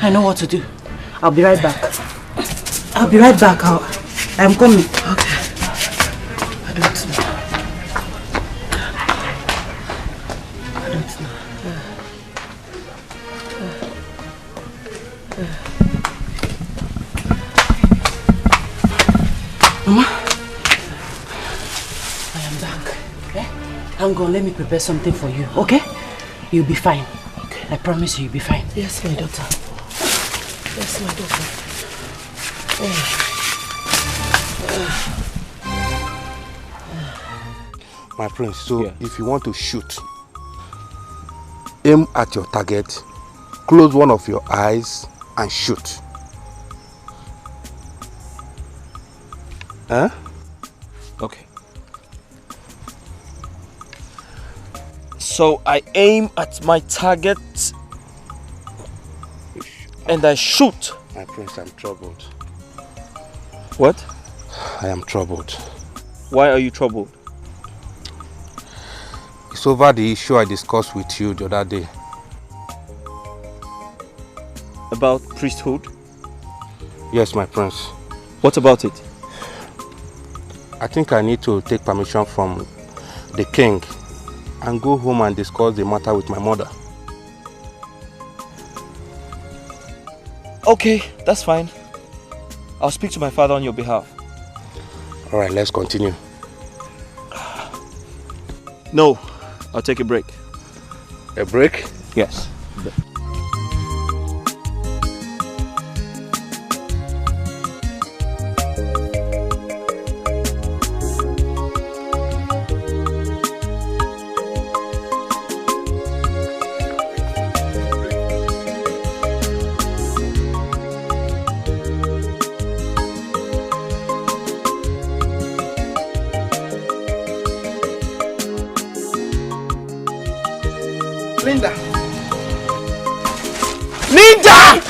I know what to do. I'll be right back. I'm coming. Okay. I don't know. Mama, I am back. Okay? Hang on, let me prepare something for you, okay? You'll be fine. Okay. I promise you'll be fine. Yes, my daughter. Yes, my daughter. My prince, so if you want to shoot, aim at your target, close one of your eyes and shoot. Huh? Okay. So I aim at my target and I shoot. My prince, I'm troubled. What? I am troubled. Why are you troubled? It's over the issue I discussed with you the other day. About priesthood? Yes, my prince. What about it? I think I need to take permission from the king and go home and discuss the matter with my mother. Okay, that's fine. I'll speak to my father on your behalf. Alright, let's continue. No, I'll take a break. A break? Yes.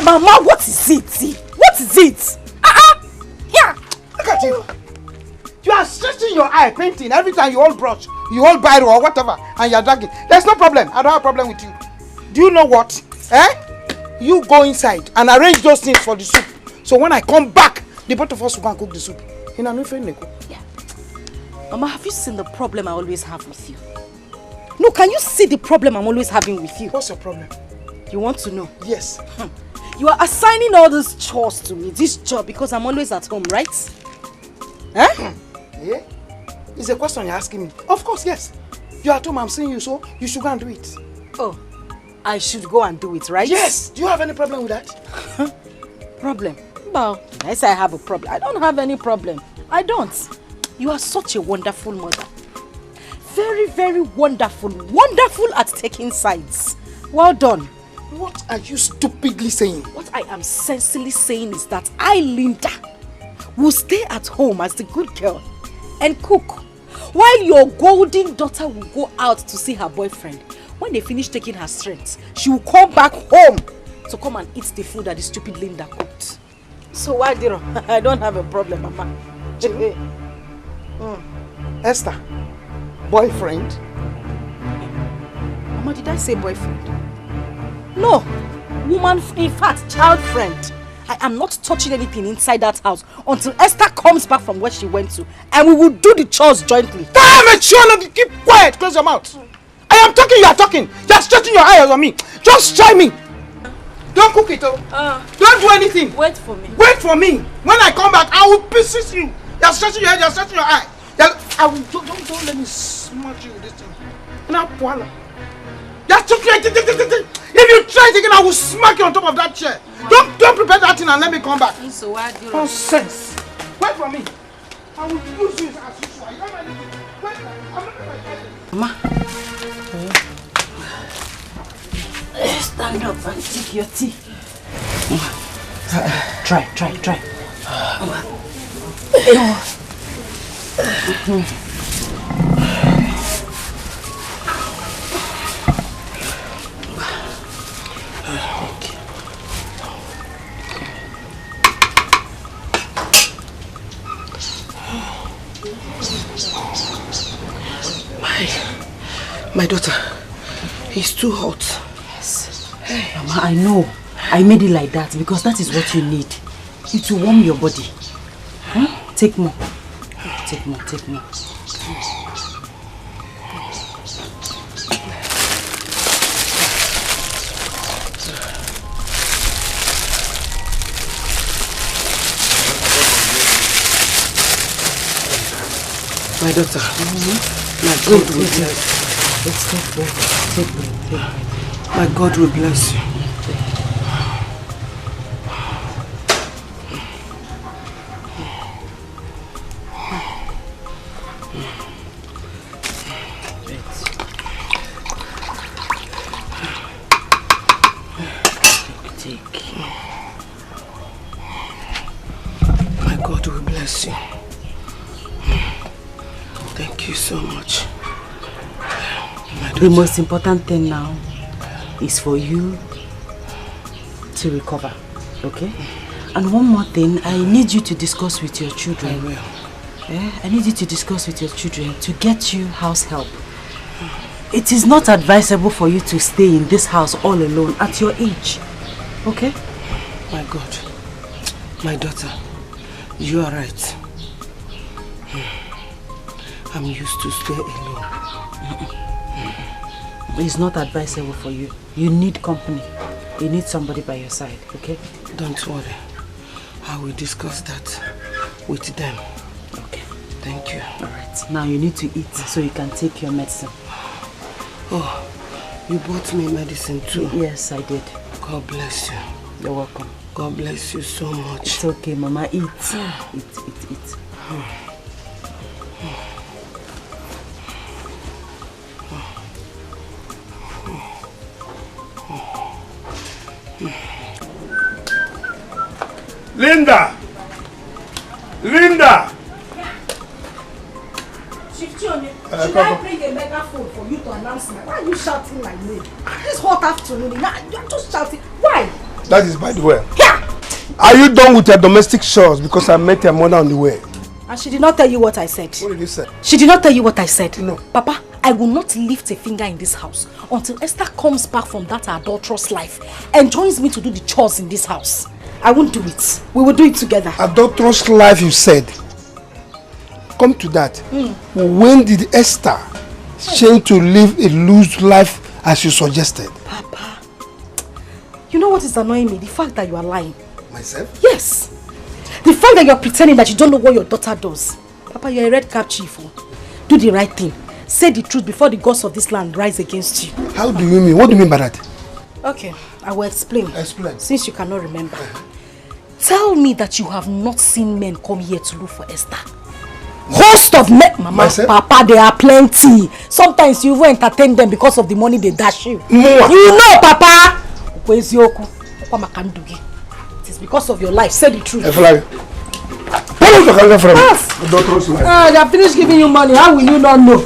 Mama, what is it? What is it? Here! Look at you! You are stretching your eye, painting. Every time you hold brush, you hold biro or whatever, and you are dragging. There's no problem. I don't have a problem with you. Do you know what? You go inside and arrange those things for the soup. So when I come back, the both of us will go and cook the soup. Yeah. Mama, have you seen the problem I always have with you? No, can you see the problem I'm always having with you? What's your problem? You want to know? Yes. You are assigning all these chores to me, this job, because I'm always at home, right? Yeah? It's a question you're asking me. Of course, yes. You're at home, I'm seeing you, so you should go and do it. Oh, I should go and do it, right? Yes. Do you have any problem with that? Problem? Well, I say I have a problem. I don't have any problem. I don't. You are such a wonderful mother. Very, very wonderful. Wonderful at taking sides. Well done. What are you stupidly saying? What I am sensibly saying is that I, Linda, will stay at home as the good girl and cook, while your golden daughter will go out to see her boyfriend. When they finish taking her strength, she will come back home to come and eat the food that the stupid Linda cooked. So why, Diro? I don't have a problem, Mama. Esther, boyfriend? Mama, did I say boyfriend? No, woman, in fact, child friend. I am not touching anything inside that house until Esther comes back from where she went to, and we will do the chores jointly. Damn it, Shona, keep quiet, close your mouth. I am talking, you are talking. You're stretching your eyes on me. Just try me. Don't cook it, don't do anything. Wait for me. Wait for me. When I come back, I will pieces you. You're stretching your head, you're stretching your eye. I will, don't let me smash you with this thing. Now, voila. Just if you try it again, I will smack you on top of that chair. Don't prepare that thing and let me come back. So why do you? Nonsense. Wait for me. I will use you as usual. You don't mind it. Wait, I'm not going to Mama. Stand up and take your tea. Try. My daughter, it's too hot. Yes. Mama, I know. I made it like that because that is what you need. It will warm your body. Take more. Take more. My daughter. My God will bless you. Let's take breath. My God will bless you. My God will bless you. Thank you so much. The most important thing now is for you to recover, okay? And one more thing, I need you to discuss with your children. I will. Yeah? I need you to discuss with your children to get you house help. It is not advisable for you to stay in this house all alone at your age, okay? My God, my daughter, you are right. I'm used to stay alone. It's not advisable for you. You need company. You need somebody by your side, okay? Don't worry. I will discuss that with them. Okay. Thank you. Alright. Now you need to eat so you can take your medicine. Oh, you bought me medicine too? Yes, I did. God bless you. You're welcome. God bless you so much. It's okay, Mama. Eat. Eat. Linda! Linda! Should I bring a megaphone for you to announce me? Why are you shouting my name? This hot afternoon, you're just shouting. Why? That is by the way. Yeah! Are you done with your domestic chores? Because I met your mother on the way. And she did not tell you what I said. What did you say? She did not tell you what I said. No. Papa, I will not lift a finger in this house until Esther comes back from that adulterous life and joins me to do the chores in this house. I won't do it. We will do it together. Adulterous life, you said. Come to that. When did Esther change to live a loose life as you suggested? Papa, you know what is annoying me? The fact that you are lying. Myself? Yes. The fact that you are pretending that you don't know what your daughter does. Papa, you are a red cap chief. Do the right thing. Say the truth before the gods of this land rise against you. How do you mean? What do you mean by that? Okay, I will explain. Explain. Since you cannot remember. Tell me that you have not seen men come here to look for Esther. Host of men, Mama, Myself? Papa, there are plenty. Sometimes you even entertain them because of the money they dash you. Mwah. You know, Papa. It is because of your life. Say the truth. They have finished giving you money. How will you not know?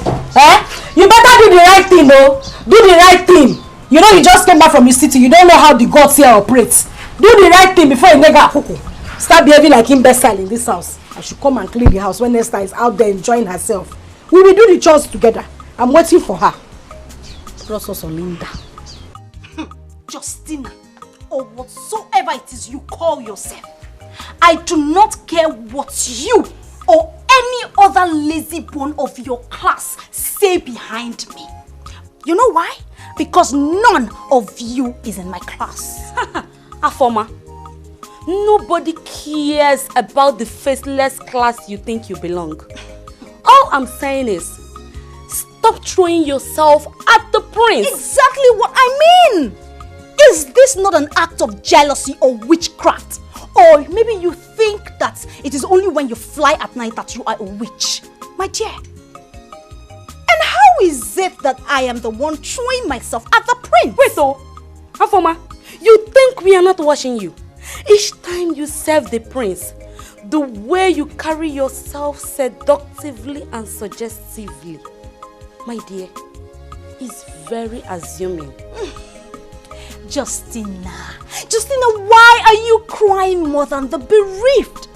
You better do the right thing, though. Do the right thing. You know you just came back from the city. You don't know how the gods here operates. Do the right thing before you nega kuku. Start behaving like imbecile in this house. I should come and clean the house when Esther is out there enjoying herself. We will do the chores together. I'm waiting for her. Process on Linda. Justina, or whatsoever it is you call yourself, I do not care what you or any other lazy bone of your class say behind me. You know why? Because none of you is in my class. Afoma, nobody cares about the faceless class you think you belong. All I'm saying is, stop throwing yourself at the prince. Exactly what I mean. Is this not an act of jealousy or witchcraft? Or maybe you think that it is only when you fly at night that you are a witch. My dear. And how is it that I am the one throwing myself at the prince? Wait, so, Afoma, you think we are not watching you? Each time you serve the prince, the way you carry yourself seductively and suggestively, my dear, is very assuming. Justina, why are you crying more than the bereaved?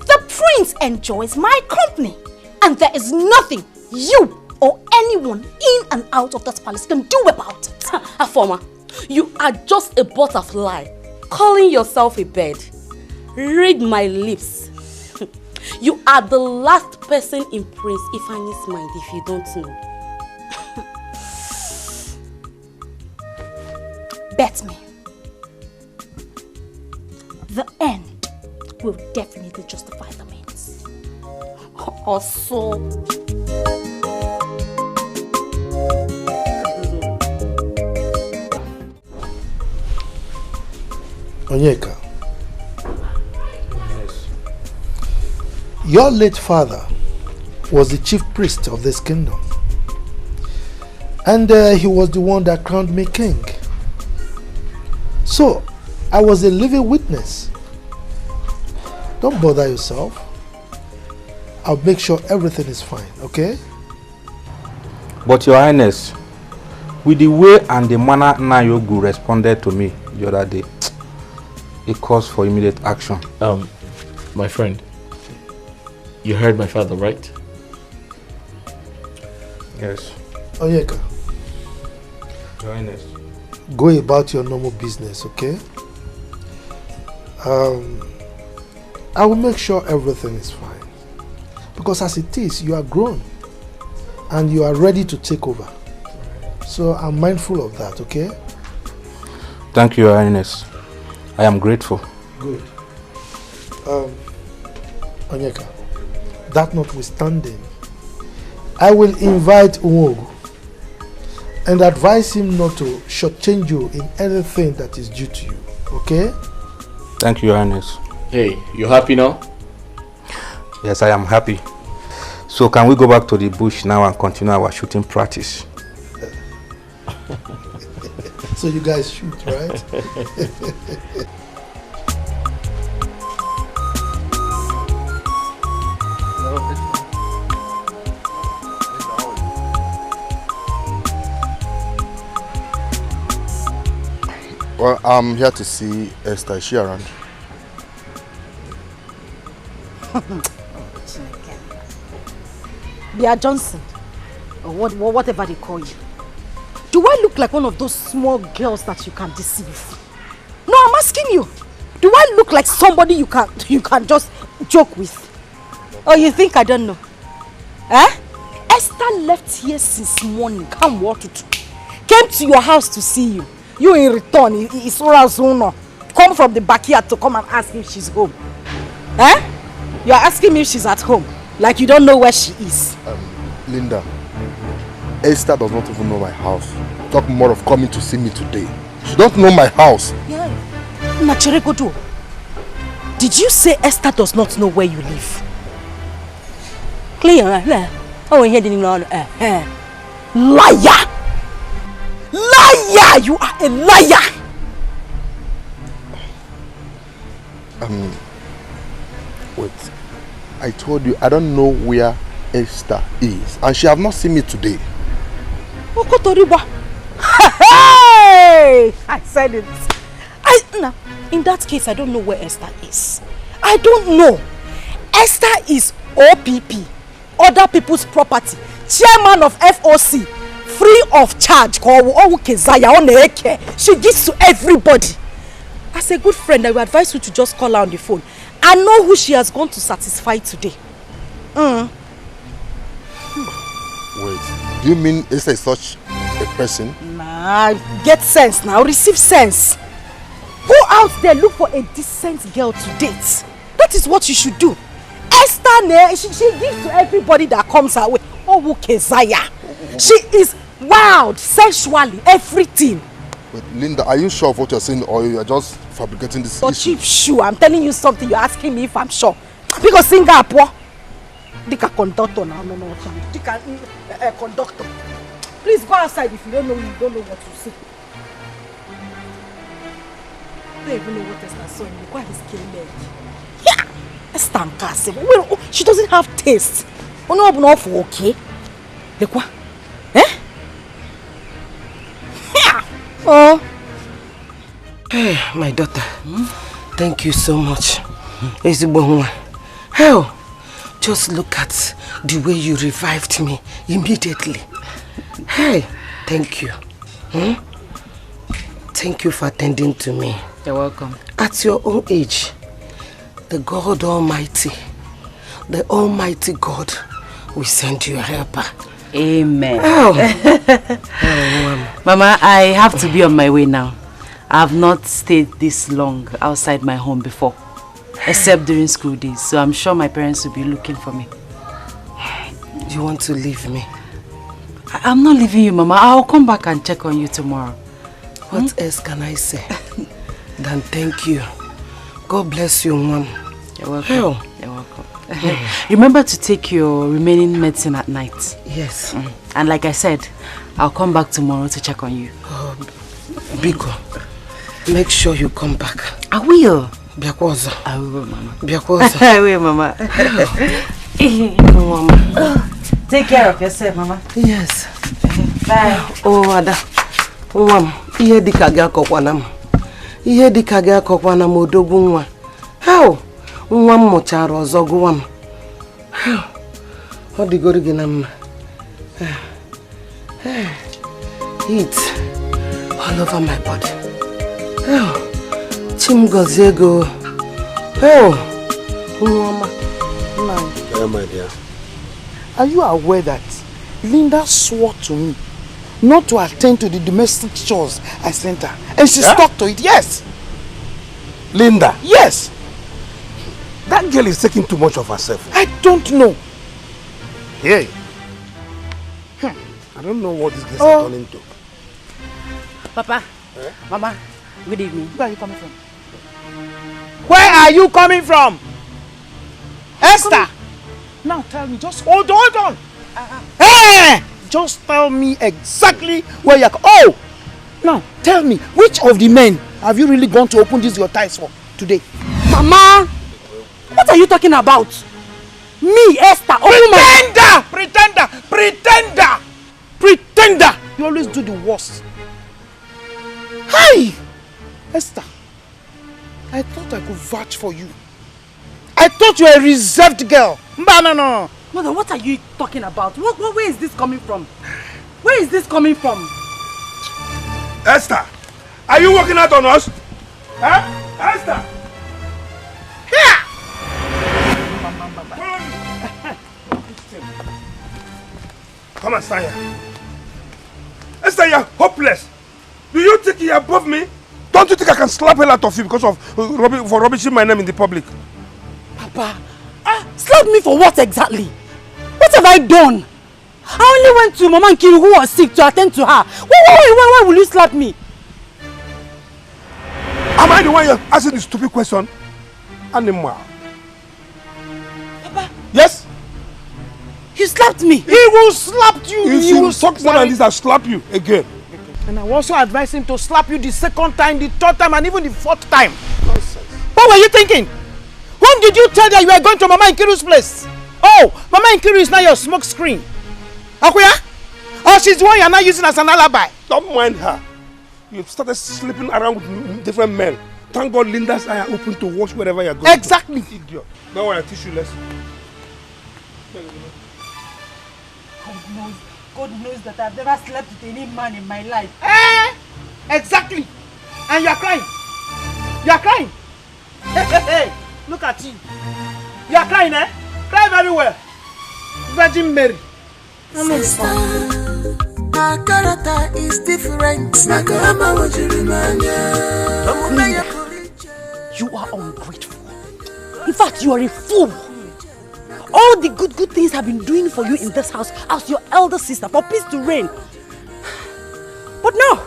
The prince enjoys my company, and there is nothing you or anyone in and out of that palace can do about it. Afoma, you are just a butterfly, calling yourself a bird. Read my lips. You are the last person in Prince Ifani's mind if you don't know. Bet me. The end will definitely justify the means. Also. Onyeka. Yes. Your late father was the chief priest of this kingdom. And he was the one that crowned me king. So, I was a living witness. Don't bother yourself. I'll make sure everything is fine, okay? But Your Highness, with the way and the manner Nayogu responded to me the other day, it calls for immediate action. My friend, you heard my father, right? Yes. Onyeka. Your Highness. Go about your normal business, okay? I will make sure everything is fine. Because as it is, you are grown and you are ready to take over. So I'm mindful of that, okay? Thank you, Your Highness. I am grateful. Good. Onyeka, that notwithstanding, I will invite Uwogu and advise him not to shortchange you in anything that is due to you, okay? Thank you, Your Highness. Hey, you happy now? Yes, I am happy. So can we go back to the bush now and continue our shooting practice? So you guys shoot, right? Well, I'm here to see Esther. Is she around? Bia Johnson, or whatever they call you. Do I look like one of those small girls that you can deceive? No, I'm asking you. Do I look like somebody you can just joke with? Or you think I don't know? Eh? Esther left here since morning. Come what to came to your house to see you. You in return, come from the backyard to come and ask if she's home. Eh? You are asking me if she's at home, like you don't know where she is. Linda, Esther does not even know my house. Talk more of coming to see me today. She don't know my house. Yeah. Nachirekodo, did you say Esther does not know where you live? Clear, oh, he didn't know. Liar! Liar! You are a liar! Wait. I told you I don't know where Esther is, and she have not seen me today. Hey! I said it. Now, in that case, I don't know where Esther is. I don't know. Esther is OPP, other people's property, chairman of FOC, free of charge. She gives to everybody. As a good friend, I will advise you to just call her on the phone. I know who she has gone to satisfy today. Wait, do you mean Esther is such a person? Nah, get sense now, receive sense. Go out there, look for a decent girl to date. That is what you should do. Esther, she gives to everybody that comes her way. Oh, Kezaya. She is wild, sexually, everything. But Linda, are you sure of what you're saying, or you are just fabricating this issue? Cheap shoe, I'm telling you something, you're asking me if I'm sure. Because Singapore, Dikeh conductor now, no, Dikeh conductor. Please go outside if you don't know what to say. I don't even know what Esther saw in me. Why is killing leg? Yeah! Esther Nkase. Well, she doesn't have taste. Oh no, okay. Like what? Eh? Yeah! Oh. Hey, my daughter. Thank you so much. Hell, just look at the way you revived me immediately. Hey, thank you. Thank you for attending to me. You're welcome. At your own age, the God Almighty, the Almighty God will send you a helper. Amen. Oh. Mama, I have to be on my way now. I have not stayed this long outside my home before, except during school days. So I'm sure my parents will be looking for me. You want to leave me? I'm not leaving you, Mama. I'll come back and check on you tomorrow. What else can I say than thank you? God bless you, Mom. You're welcome. Hell. You're welcome. Remember to take your remaining medicine at night. Yes. And like I said, I'll come back tomorrow to check on you. Biko, make sure you come back. I will. Biakwaza. I will, Mama. Biakwaza. I will, Mama. Mama. Take care of yourself, Mama. Yes. Bye. Oh, Ada. Mama, ihe dika ga akokwana m. Ihe dika ga akokwana m odogwu nwa. How? Nwa m mụchara ọzọ gụwa m. Ọ dịgoro gị na mma. Heat all over my body. Chim gozie go. Nwa My dear, are you aware that Linda swore to me not to attend to the domestic chores I sent her, and she stuck to it? Yes. Linda? Yes. That girl is taking too much of herself. I don't know. Hey. I don't know what this girl is turning to. Papa, Mama, good evening. Where are you coming from? Where are you coming from? Esther! Now tell me, just hold on. Hey! Just tell me exactly where you're... Oh! Now, tell me, which of the men have you really gone to open this your ties for today? Mama! What are you talking about? Me, Esther, Pretender! You always do the worst. Hi! Esther, I thought I could vouch for you. I thought you were a reserved girl. No. Mother, what are you talking about? Where is this coming from? Where is this coming from? Esther, are you working out on us? Huh? Esther! Here! Come and stand here. Esther, you're hopeless. Do you think you're above me? Don't you think I can slap hell out of you because of for rubbishing my name in the public? Papa, slap me for what exactly? What have I done? I only went to Mama Nkiru who was sick to attend to her. Why will you slap me? Am I the one you're asking this stupid question? Animal. Papa. Yes? You slapped me. He will slap you. If you talk more than this, I'll slap you again. And I will also advise him to slap you the second time, the third time, and even the fourth time. Nonsense. What were you thinking? Whom did you tell that you were going to Mama Nkiru's place? Oh, Mama Nkiru is now your smoke screen. Akuya? Oh, she's the one you're not using as an alibi. Don't mind her. You've started sleeping around with different men. Thank God Linda's eye are open to watch wherever you're going. Exactly. Idiot. Now I teach you lesson. God knows that I've never slept with any man in my life. Exactly. And you're crying. You're crying. Hey. Look at you. You're crying, eh? Cry very well. Virgin Mary. Sister, our character is different. You are ungrateful. In fact, you are a fool. All the good things I've been doing for you in this house as your elder sister for peace to reign. But now,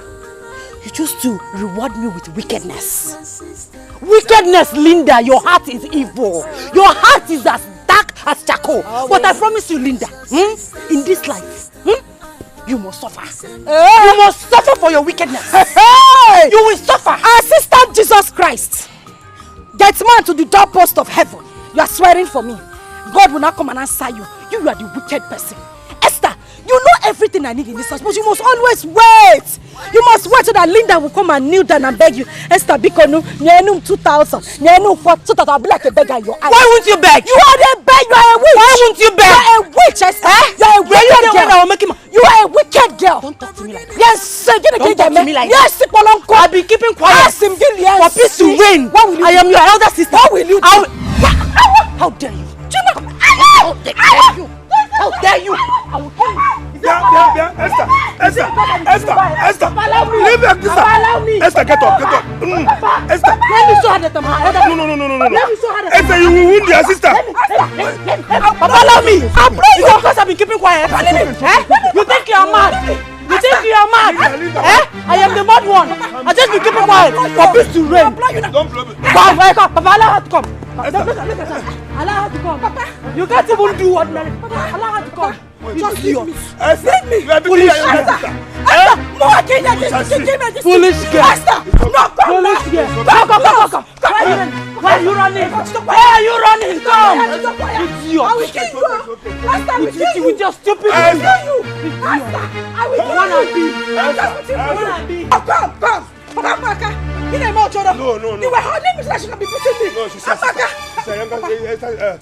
you choose to reward me with wickedness. Wickedness, Linda, your heart is evil. Your heart is as dark as charcoal. But I promise you, Linda, in this life, you must suffer. You must suffer for your wickedness. You will suffer. Assistant Jesus Christ, get man to the doorpost of heaven. You are swearing for me. God will not come and answer you. You are the wicked person. Esther, you know everything I need in this house, but you must always wait. You must wait so that Linda will come and kneel down and beg you. Esther, because no, 2,000, so that I'll be like a beggar in your eyes. Why won't you beg? You are a beggar. You are a witch. Why won't you beg? You are a witch, Esther. You are a wicked girl. You are a wicked girl. Don't talk to me like that. Yes, don't talk to me like that. Yes, I'll be keeping quiet. Ask him, yes. For peace to reign. I am your elder sister. What will you do? How dare you? How dare you? How dare you? I will kill you. Yeah. Esther. Leave her, sister. Esther, get up. Esther. Let me show her that I'm her elder. No. Let me show her that Esther, you will wound your sister. Papa, allow me. I'll pray you because I've been keeping quiet. You think you are mad? You think you are mad? I am the mad one. I just be keeping quiet for peace to reign. Don't blow me. Come, Papa, allow her to come. Look at her. Allow her to come. Papa, you can't even do ordinary. Allow her to come. Just leave me. Leave me. Foolish girl. Foolish girl. No, come. Come. Why are you running? Why are you running? Come. I will kill you. Esther, will kill you with your stupid. I will kill you. Esther, I will kill you. Come. Papa, you know more children. No. You were holding me so she can be pushing me. No, she's a sister.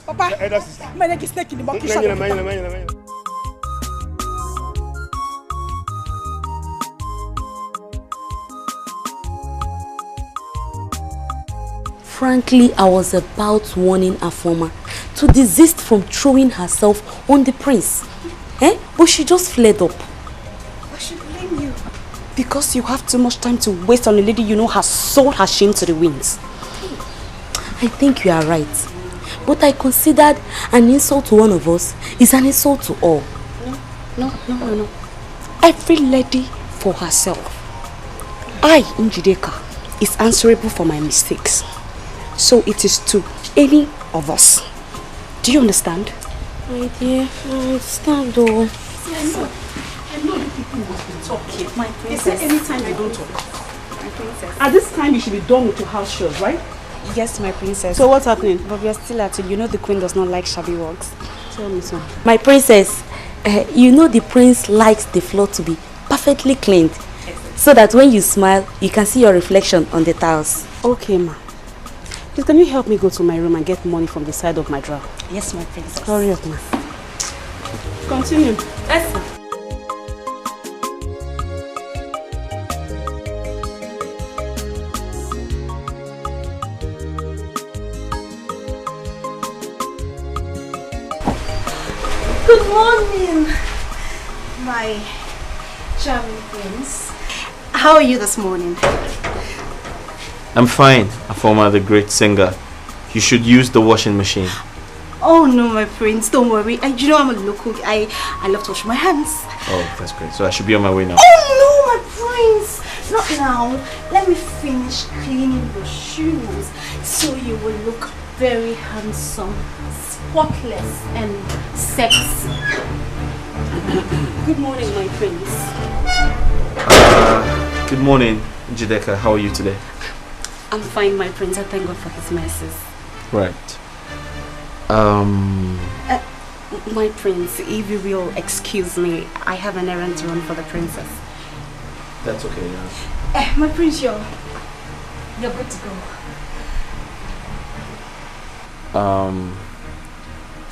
Papa, elder sister. My leg is snake in the monkey shop. Frankly, I was about warning Afoma to desist from throwing herself on the prince. But she just fled up. I should blame you. Because you have too much time to waste on a lady you know has sold her shame to the winds. I think you are right. But I considered an insult to one of us is an insult to all. No. Every lady for herself. I, Njideka, is answerable for my mistakes. So it is to any of us. Do you understand? My dear, I understand though. I know the people must be talking. My princess. Is there any time you don't talk? My princess. At this time you should be done with your house chores, right? Yes, my princess. So what's happening? But we are still at it. You know the queen does not like shabby works. Tell me so. My princess, you know the prince likes the floor to be perfectly cleaned. So that when you smile, you can see your reflection on the tiles. Okay, ma. Please, can you help me go to my room and get money from the side of my drawer? Yes, my princess. Hurry up, ma. Continue. Yes. Good morning, my charming prince. How are you this morning? I'm fine, Afoma, the great singer. You should use the washing machine. Oh no, my prince, don't worry. You know I'm a local. I love to wash my hands. Oh, that's great. So I should be on my way now. Oh no, my prince! Not now. Let me finish cleaning your shoes so you will look very handsome, spotless and sexy. Good morning, my prince. Good morning, Dikeh. How are you today? I'm fine, my prince. I thank God for his mercies. Right. My prince, if you will excuse me, I have an errand to run for the princess. That's okay, yeah. My prince, you're good to go.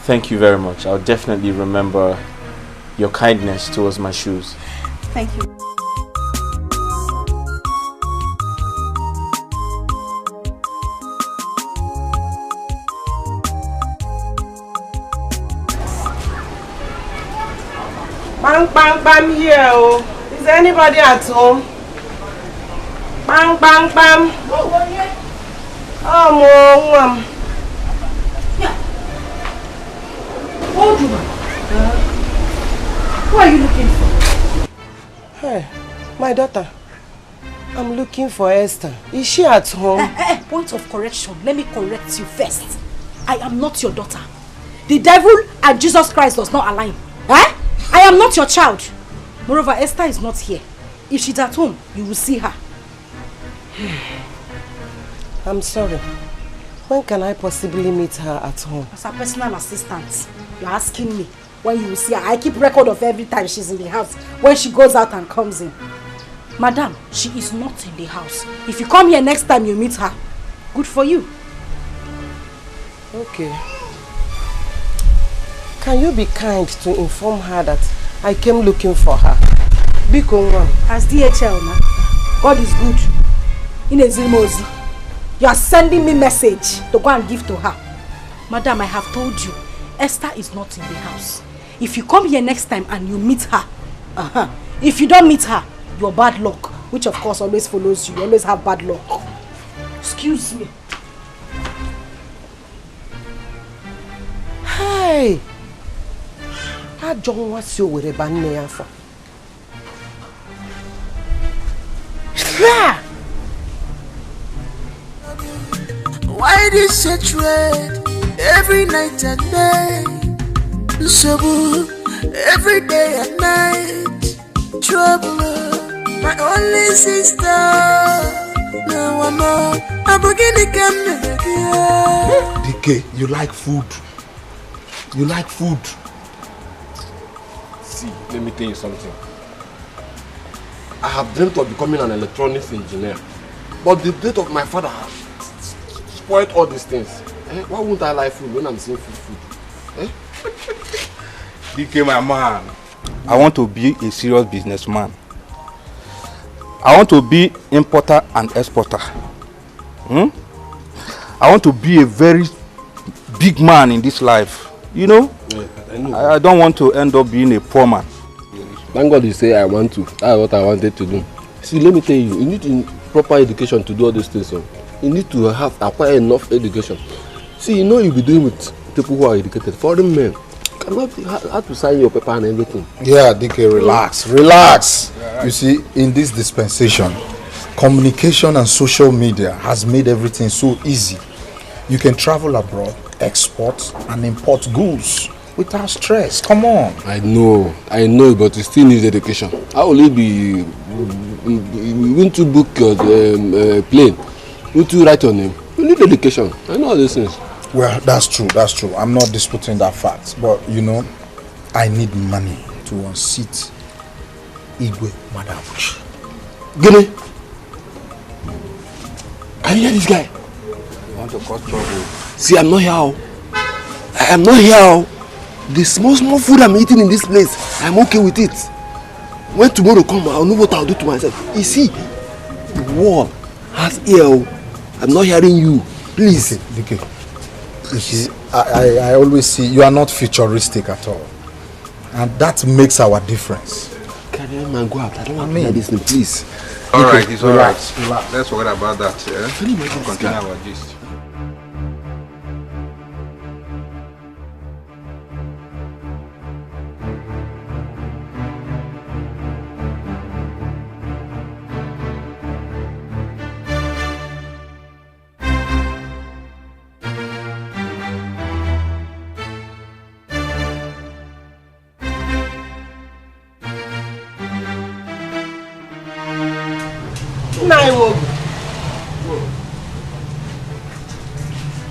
Thank you very much. I'll definitely remember your kindness towards my shoes. Thank you. Bang here. Oh. Is anybody at home? Bang. Oh, Mom. Yeah. Hold you, man. Who are you looking for? Hey, my daughter. I'm looking for Esther. Is she at home? Point of correction. Let me correct you first. I am not your daughter. The devil and Jesus Christ does not align. I am not your child. Moreover, Esther is not here. If she's at home, you will see her. I'm sorry. When can I possibly meet her at home? As a personal assistant, you're asking me when you will see her. I keep record of every time she's in the house, when she goes out and comes in. Madam, she is not in the house. If you come here next time you meet her, good for you. Okay. Can you be kind to inform her that I came looking for her? As DHL, man, God is good. Inezimozi, you are sending me message to go and give to her. Madam, I have told you, Esther is not in the house. If you come here next time and you meet her, if you don't meet her, your bad luck, which of course always follows you, you always have bad luck. Excuse me. Hey! How John was you with a banner for? Why this hatred every night and day? Trouble every day and night. Trouble, my only sister. No, I'm beginning to come again. Dikeh, you like food. You like food. See, let me tell you something. I have dreamt of becoming an electronics engineer. But the death of my father has spoiled all these things. Why won't I like food when I'm seeing food? Dikeh, my man. I want to be a serious businessman. I want to be importer and exporter. I want to be a very big man in this life. You know? Yeah, I know. I don't want to end up being a poor man. Thank God you say I want to. That's what I wanted to do. See, let me tell you, you need proper education to do all these things. So you need to acquire enough education. See, you know you'll be doing with people who are educated. Foreign men cannot have to sign your paper and everything. Yeah, Dikeh, relax. Yeah, you see, in this dispensation, communication and social media has made everything so easy. You can travel abroad, export and import goods without stress. Come on. I know, but you still need education. How will it be? When to book your plane, when to write your name, you need education. I know all these things. Well, that's true. I'm not disputing that fact. But, you know, I need money to unseat Igwe Madabuchi. Gini! Can you hear this guy? You want to cause trouble? See, I'm not here. I am not here. The small food I'm eating in this place, I'm okay with it. When tomorrow comes, I'll know what I'll do to myself. You see, the world has ear. I'm not hearing you. Please. Dikeh. You see, I always see you are not futuristic at all. And that makes our difference. Carry on and go out. I don't want to hear this thing, please. Alright, it's alright. Relax. Let's forget about that. Yeah? Continue our gist.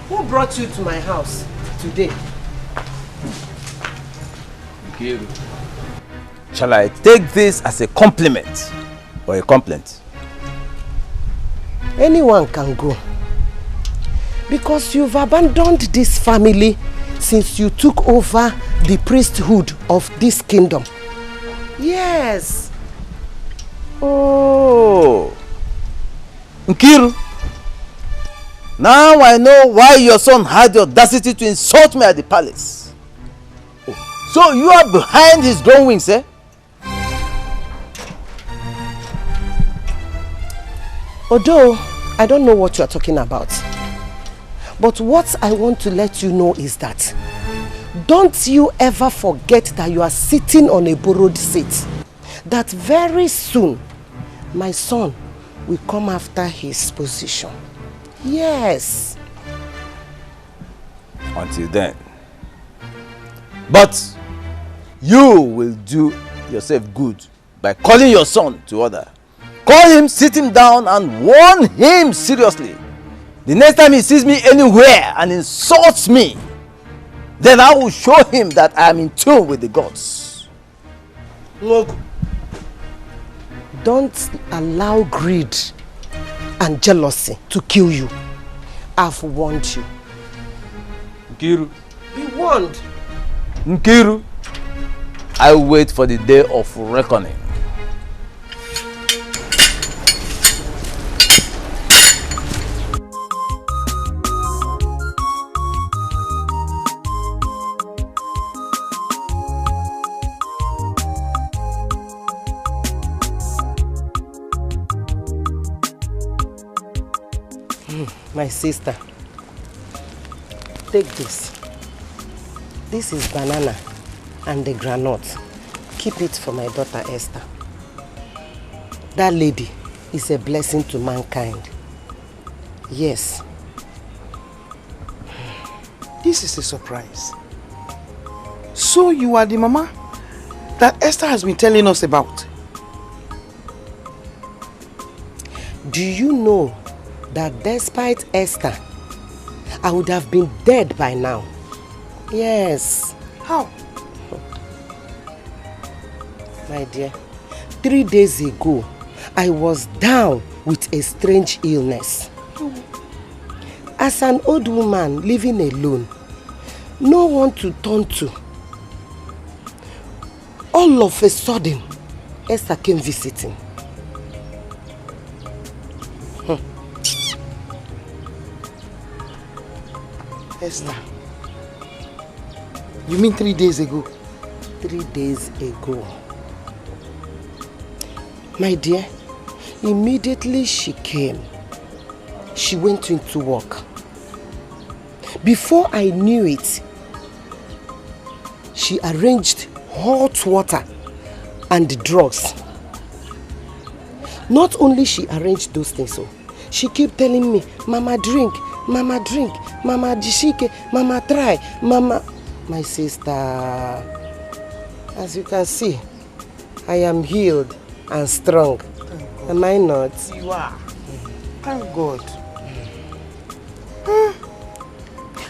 Who brought you to my house today? Shall I take this as a compliment or a complaint? Anyone can go. Because you've abandoned this family since you took over the priesthood of this kingdom. Yes. Oh. Nkiru. Now I know why your son had the audacity to insult me at the palace. So you are behind his goings, eh? Although I don't know what you are talking about. But what I want to let you know is that don't you ever forget that you are sitting on a borrowed seat. That very soon my son will come after his position. Yes. Until then. But you will do yourself good by calling your son to order. Call him, sit him down and warn him seriously. The next time he sees me anywhere and insults me, then I will show him that I am in tune with the gods. Look, don't allow greed and jealousy to kill you. I've warned you. Nkiru. Be warned. Nkiru, I wait for the day of reckoning. My sister, take this. This is banana and the granite. Keep it for my daughter Esther. That lady is a blessing to mankind. Yes. This is a surprise. So you are the mama that Esther has been telling us about? Do you know that despite Esther, I would have been dead by now? Yes. How? My dear, 3 days ago, I was down with a strange illness. As an old woman living alone, no one to turn to. All of a sudden, Esther came visiting. Esther, you mean 3 days ago? 3 days ago. My dear, immediately she came, she went into work. Before I knew it, she arranged hot water and drugs. Not only she arranged those things, so she kept telling me, Mama drink, Mama drink, Mama jishike, Mama try, Mama. My sister, as you can see, I am healed and strong. Am I not? You are. Thank God.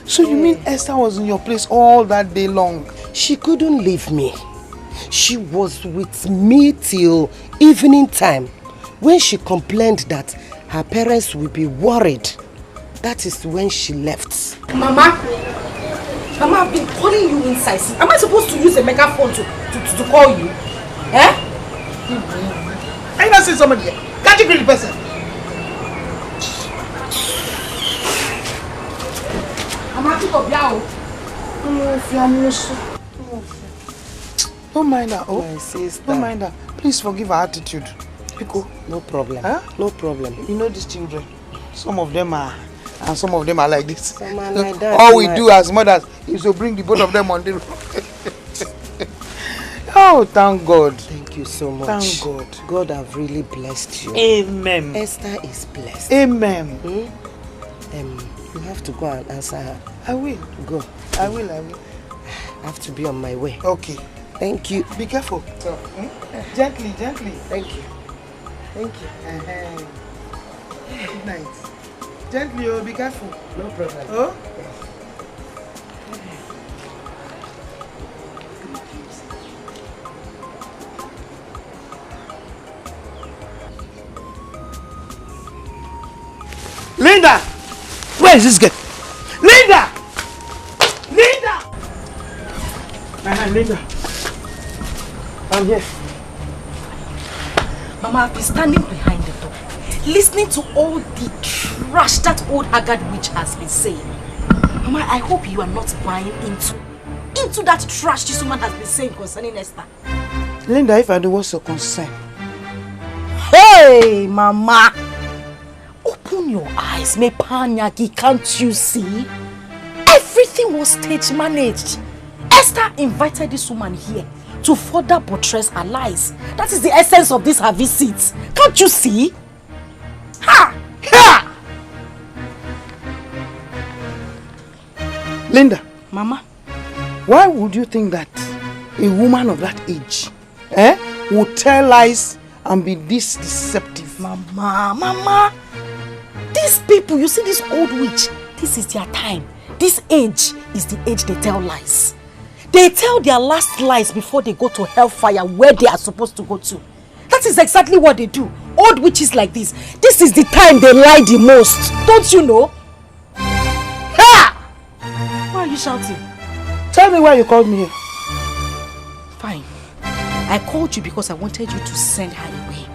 So you mean Esther was in your place all that day long? She couldn't leave me. She was with me till evening time, when she complained that her parents will be worried. That is when she left. Mama, I've been calling you inside. Am I supposed to use a megaphone to call you? Eh? Are you not seeing somebody here? Can't you greet the person? Mama, keep up now. Don't mind her. Oh, my sister. Don't mind her. Please forgive her attitude. Pico. No problem. Huh? No problem. You know these children. Some of them are, and some of them are like this. Some are like that. All we do as mothers is to bring the both of them on the road. Oh, thank God. Thank you so much. Thank God. God have really blessed you. Amen. Esther is blessed. Amen. You have to go and answer her. I will. Go. I will. I have to be on my way. Okay. Thank you. Be careful. Gently, gently. Thank you. Thank you. Good night. Gently, oh, be careful. No problem. Oh? Linda! Where is this girl? Linda! Linda! Linda. I'm here. Mama, I've been standing behind the door, listening to all the trash that old haggard witch has been saying. Mama, I hope you are not buying into that trash this woman has been saying concerning Esther. Linda, if I do, what's your concern? Hey, Mama! Open your eyes, me panyaki, can't you see? Everything was stage managed. Esther invited this woman here to further buttress her lies. That is the essence of this her visit. Can't you see? Ha! Ha! Linda. Mama. Why would you think that a woman of that age would tell lies and be this deceptive? Mama. These people, you see this old witch, this is their time. This age is the age they tell lies. They tell their last lies before they go to hellfire where they are supposed to go to. That is exactly what they do. Old witches like this is the time they lie the most. Don't you know? Ha! Why are you shouting? Tell me why you called me here. Fine. I called you because I wanted you to send her away.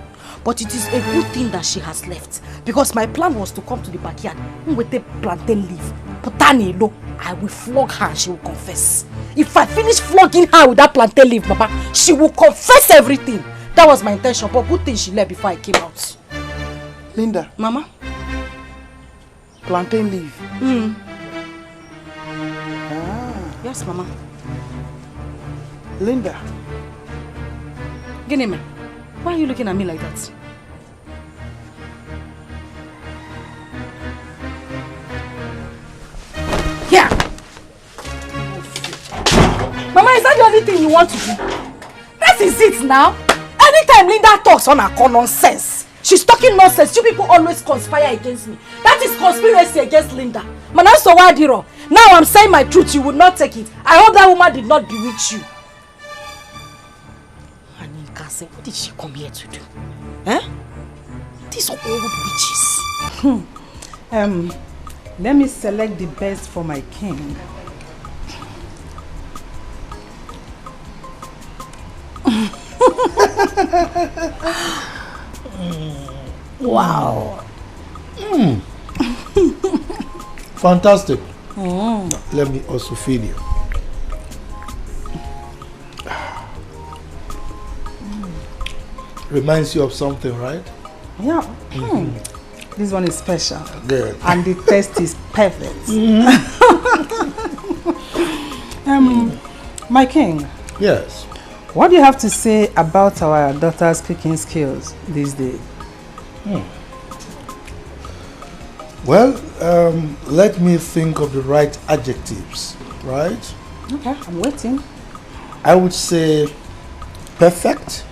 But it is a good thing that she has left. Because my plan was to come to the backyard with the plantain leaf. Putani low. I will flog her and she will confess. If I finish flogging her with that plantain leaf, Papa, she will confess everything. That was my intention, but good thing she left before I came out. Linda. Mama? Plantain leaf. Ah. Yes, Mama. Linda. Gineme, why are you looking at me like that? Here! Mama, is that the only thing you want to do? That is it now. Anytime Linda talks on her nonsense, she's talking nonsense. You people always conspire against me. That is conspiracy against Linda. Mana so wadiro. Now I'm saying my truth, you would not take it. I hope that woman did not bewitch you. Anika said, what did she come here to do? Eh? These are old witches. Let me select the best for my king. Wow. Fantastic. Let me also feed you. Reminds you of something, right? Yeah. This one is special. Good. And the taste is perfect. My king. Yes. What do you have to say about our daughter's cooking skills these days? Well, let me think of the right adjectives, right? Okay, I'm waiting. I would say perfect,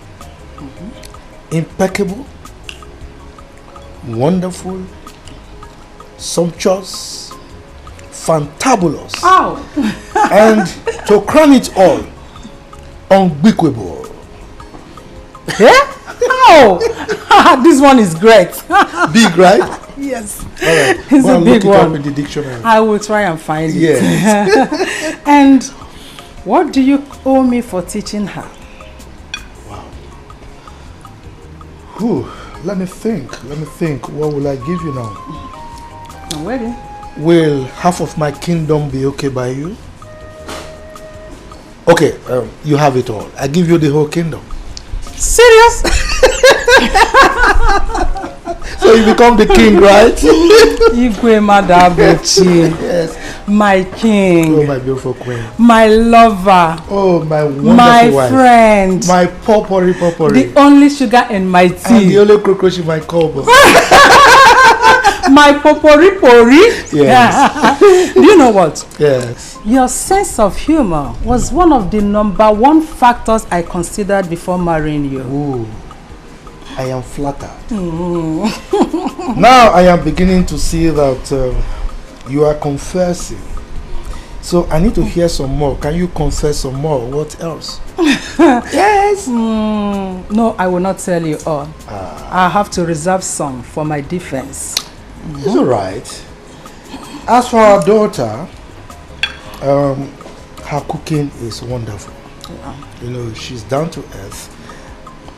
impeccable, wonderful, sumptuous, fantabulous, and to crown it all, unbeatable. Yeah? Oh, this one is great. Big, right? Yes. All right. It's Well, a big look it one. up in the dictionary. I will try and find Yes. it. And what do you owe me for teaching her? Whew, let me think. What will I give you now? I'm ready. Will half of my kingdom be okay by you? Okay, you have it all. I give you the whole kingdom. Serious? So you become the king, right? Igwe Madabuchi. Yes. My king. Oh, my beautiful queen. My lover. Oh, my wonderful my wife. friend. My potpourri. The only sugar in my tea. And the only cockroach in my cupboard. My potpourri. Yes. Do you know what? Yes. Your sense of humor was one of the #1 factors I considered before marrying you. Ooh, I am flattered. Now I am beginning to see that you are confessing. So I need to hear some more. Can you confess some more? What else? Yes. No, I will not tell you all. I have to reserve some for my defense. It's all right. As for our daughter, her cooking is wonderful. You know, she's down to earth.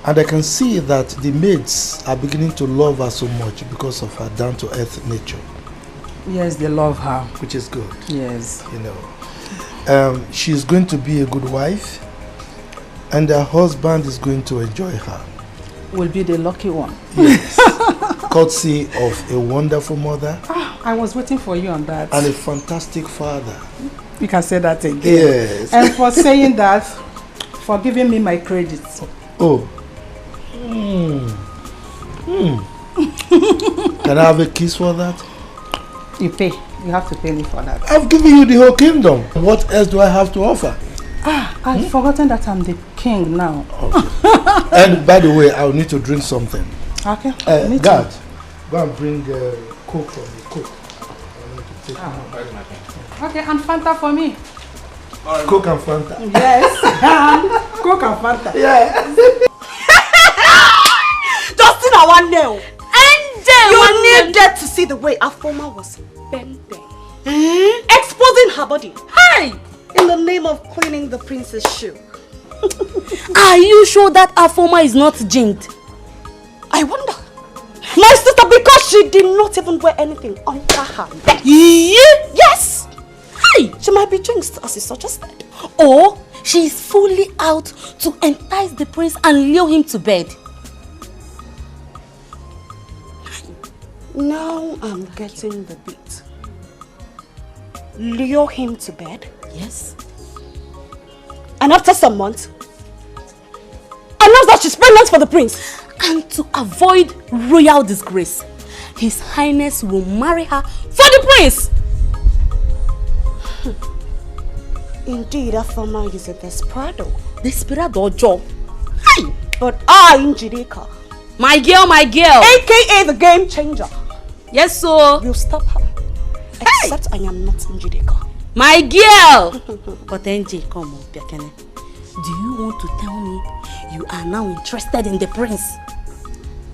And I can see that the maids are beginning to love her so much because of her down to earth nature. Yes, they love her. Which is good. Yes. You know, she's going to be a good wife, and her husband is going to enjoy her. Will be the lucky one. Yes. Courtesy of a wonderful mother. I was waiting for you on that. And a fantastic father. You can say that again. Yes. And for saying that, for giving me my credits. Oh. Can I have a kiss for that? You pay. You have to pay me for that. I've given you the whole kingdom. What else do I have to offer? I've forgotten that I'm the king now. Okay. And by the way, I'll need to drink something. Okay. Dad, go and bring Coke for me. Coke. Okay, and Fanta for me. Coke and Fanta. Yes. Coke and Fanta. Yeah. Justin, I want nail. You needed to see the way Afoma was bending, exposing her body. Hey! In the name of cleaning the prince's shoe. Are you sure that Afoma is not jinxed? I wonder. My sister, because she did not even wear anything under her neck. Yes! Hey! She might be jinxed, as you suggested. Or she is fully out to entice the prince and lure him to bed. Now I'm getting the beat. Lure him to bed? Yes. And after some months, announced that she's pregnant for the prince. And to avoid royal disgrace, His Highness will marry her for the prince. Indeed, Afoma is a desperado. Desperado job. Hey! But I, Njideka, my girl, aka the game changer. Yes, sir. Will stop her. Except I am not Njideka. My girl! But NJ, come on, Biakene. Do you want to tell me you are now interested in the prince?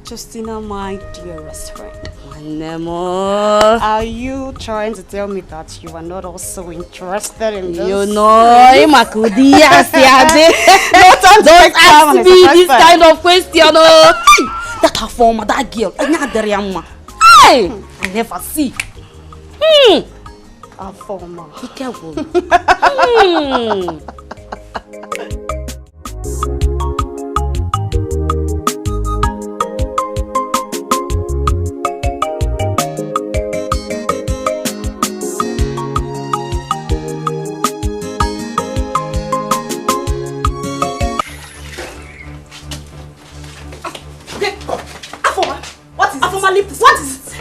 Justina, my dearest friend. Nemo. Are you trying to tell me that you are not also interested in this? You know, don't ask me this kind of question. That her former, that girl, hey, I never see. Our former. Be careful.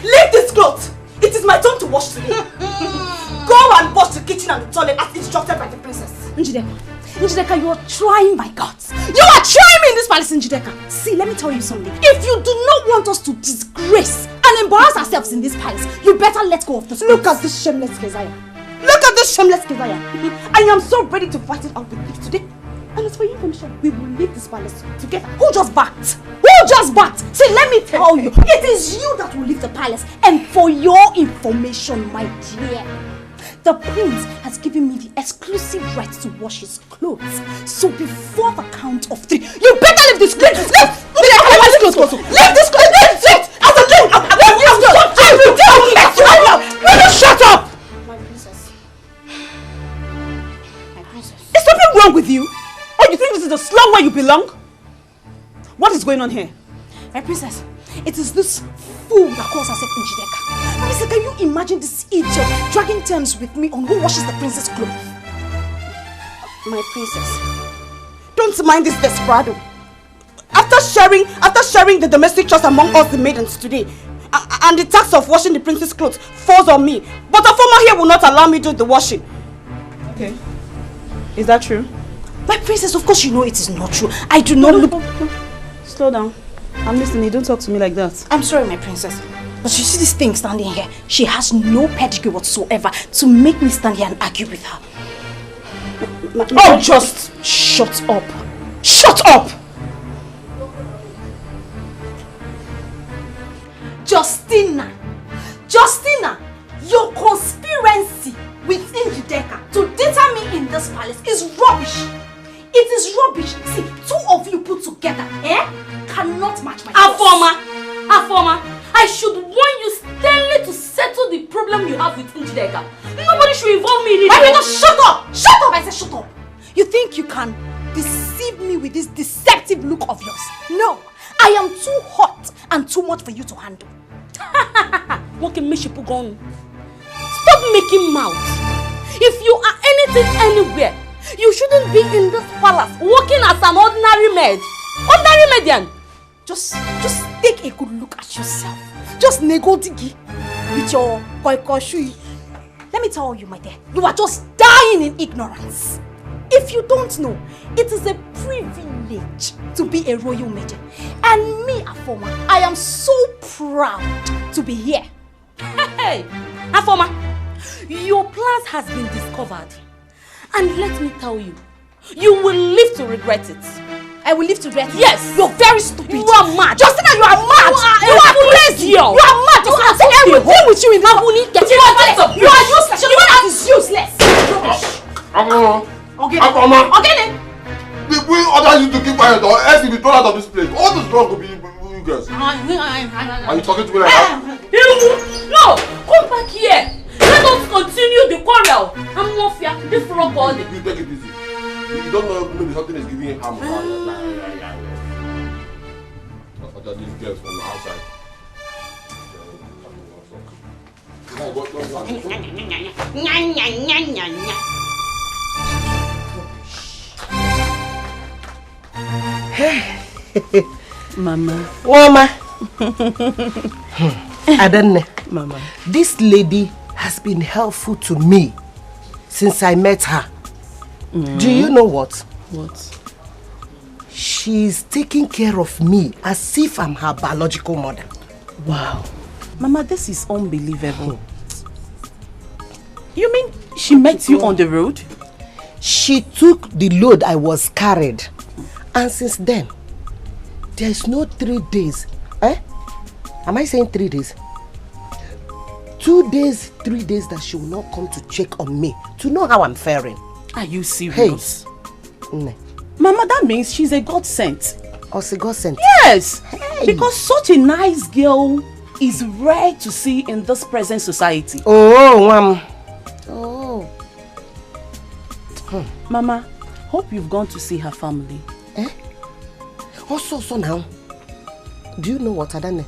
Leave this cloth. It is my turn to wash today. Go and wash the kitchen and the toilet as instructed by the princess. Njideka, you are trying my guts. You are trying me in this palace, Njideka. See, let me tell you something. If you do not want us to disgrace and embarrass ourselves in this palace, you better let go of this. Look at this shameless Keziah. Look at this shameless Keziah. I am so ready to fight it out with you today. And as for your information, we will leave this palace together. Who just backed? Who just backed? See, let me tell you, it is you that will leave the palace. And for your information, my dear, the prince has given me the exclusive right to wash his clothes. So before the count of 3, you better leave this clothes. Leave this clothes. Leave this clothes. As a king, I will tell you that you will you shut up. My princess. My princess. Is something wrong with you? Oh, you think this is the slum where you belong? What is going on here? My princess, it is this fool that calls herself Njideka. Marisa, can you imagine this idiot dragging terms with me on who washes the princess' clothes? My princess, don't mind this desperado. After sharing the domestic chores among us the maidens today, and the task of washing the princess' clothes falls on me, but a former here will not allow me to do the washing. Okay. Is that true? My princess, of course you know it is not true. I do not look... Slow down. I'm listening. Don't talk to me like that. I'm sorry, my princess. But you see this thing standing here? She has no pedigree whatsoever to make me stand here and argue with her. Oh, just shut up. Shut up! Justina, your conspiracy with Njideka to deter me in this palace is rubbish. It is rubbish. See, 2 of you put together, cannot match my Afoma, I should warn you sternly to settle the problem you have with Njideka. Nobody should involve me in it. I mean, just shut up! Shut up! I said shut up. You think you can deceive me with this deceptive look of yours? No, I am too hot and too much for you to handle. What can make you put on? Stop making mouth. If you are anything anywhere, you shouldn't be in this palace working as an ordinary maid. Ordinary median. Just take a good look at yourself. Just negodigi with your koikoshui. Let me tell you, my dear, you are just dying in ignorance. If you don't know, it is a privilege to be a royal maiden. And me, Afoma, I am so proud to be here. Hey, Afoma, your plans has been discovered. And let me tell you, you will live to regret it. I will live to regret it? Yes. You're very stupid. You are mad. Justina, you are mad. You are crazy. You are mad. I will deal with you in this. You are useless. Your mother is useless. Okay. We order you to keep quiet or else you'll be thrown out of this place. All this wrong will be you guys. Are you talking to me like that? No, come back here. Let us continue the quarrel. I'm not fear. This frog body. You take it easy. You don't know maybe something is giving you harm. These girls from the outside. Mama. Mama. Adanne. Mama. This lady has been helpful to me since I met her. Do you know what? What? She's taking care of me as if I'm her biological mother. Wow. Mama, this is unbelievable. You mean she met you on the road? She took the load I was carried. And since then, there's no 3 days. Am I saying 3 days? 2 days, 3 days that she will not come to check on me to know how I'm faring. Are you serious? Hey. Mama, that means she's a God sent. Oh, a God sent? Yes. Hey. Because such a nice girl is rare to see in this present society. Oh, Mom. Oh. Mama, hope you've gone to see her family. Also, now, do you know what, Adane?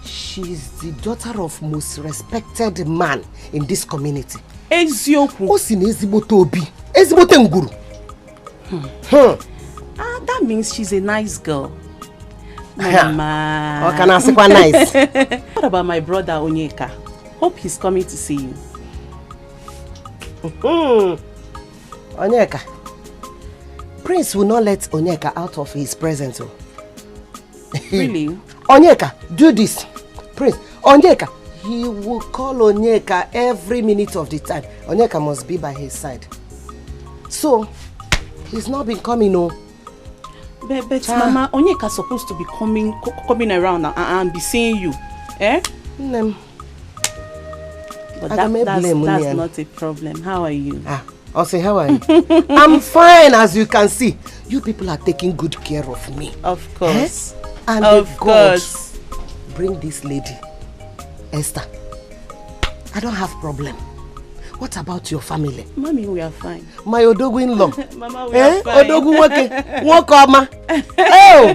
She's the daughter of most respected man in this community. Ezioku. Osin ezigbote obi. Ezigbote nguru. That means she's a nice girl. Mama. How can I say quite nice? What about my brother Onyeka? Hope he's coming to see you. Onyeka. Prince will not let Onyeka out of his presence. Really? Onyeka, do this. Prince, Onyeka, he will call Onyeka every minute of the time. Onyeka must be by his side. So, he's not been coming, no. But Mama, Onyeka's supposed to be coming around and be seeing you. Eh? But that's not a problem. How are you? I'll say, how are you? I'm fine, as you can see. You people are taking good care of me. Of course. And of course. Bring this lady, Esther. I don't have problem. What about your family? Mommy, we are fine. My Odogu-in-law. Mama, we are fine. Odogu-wake. Oh!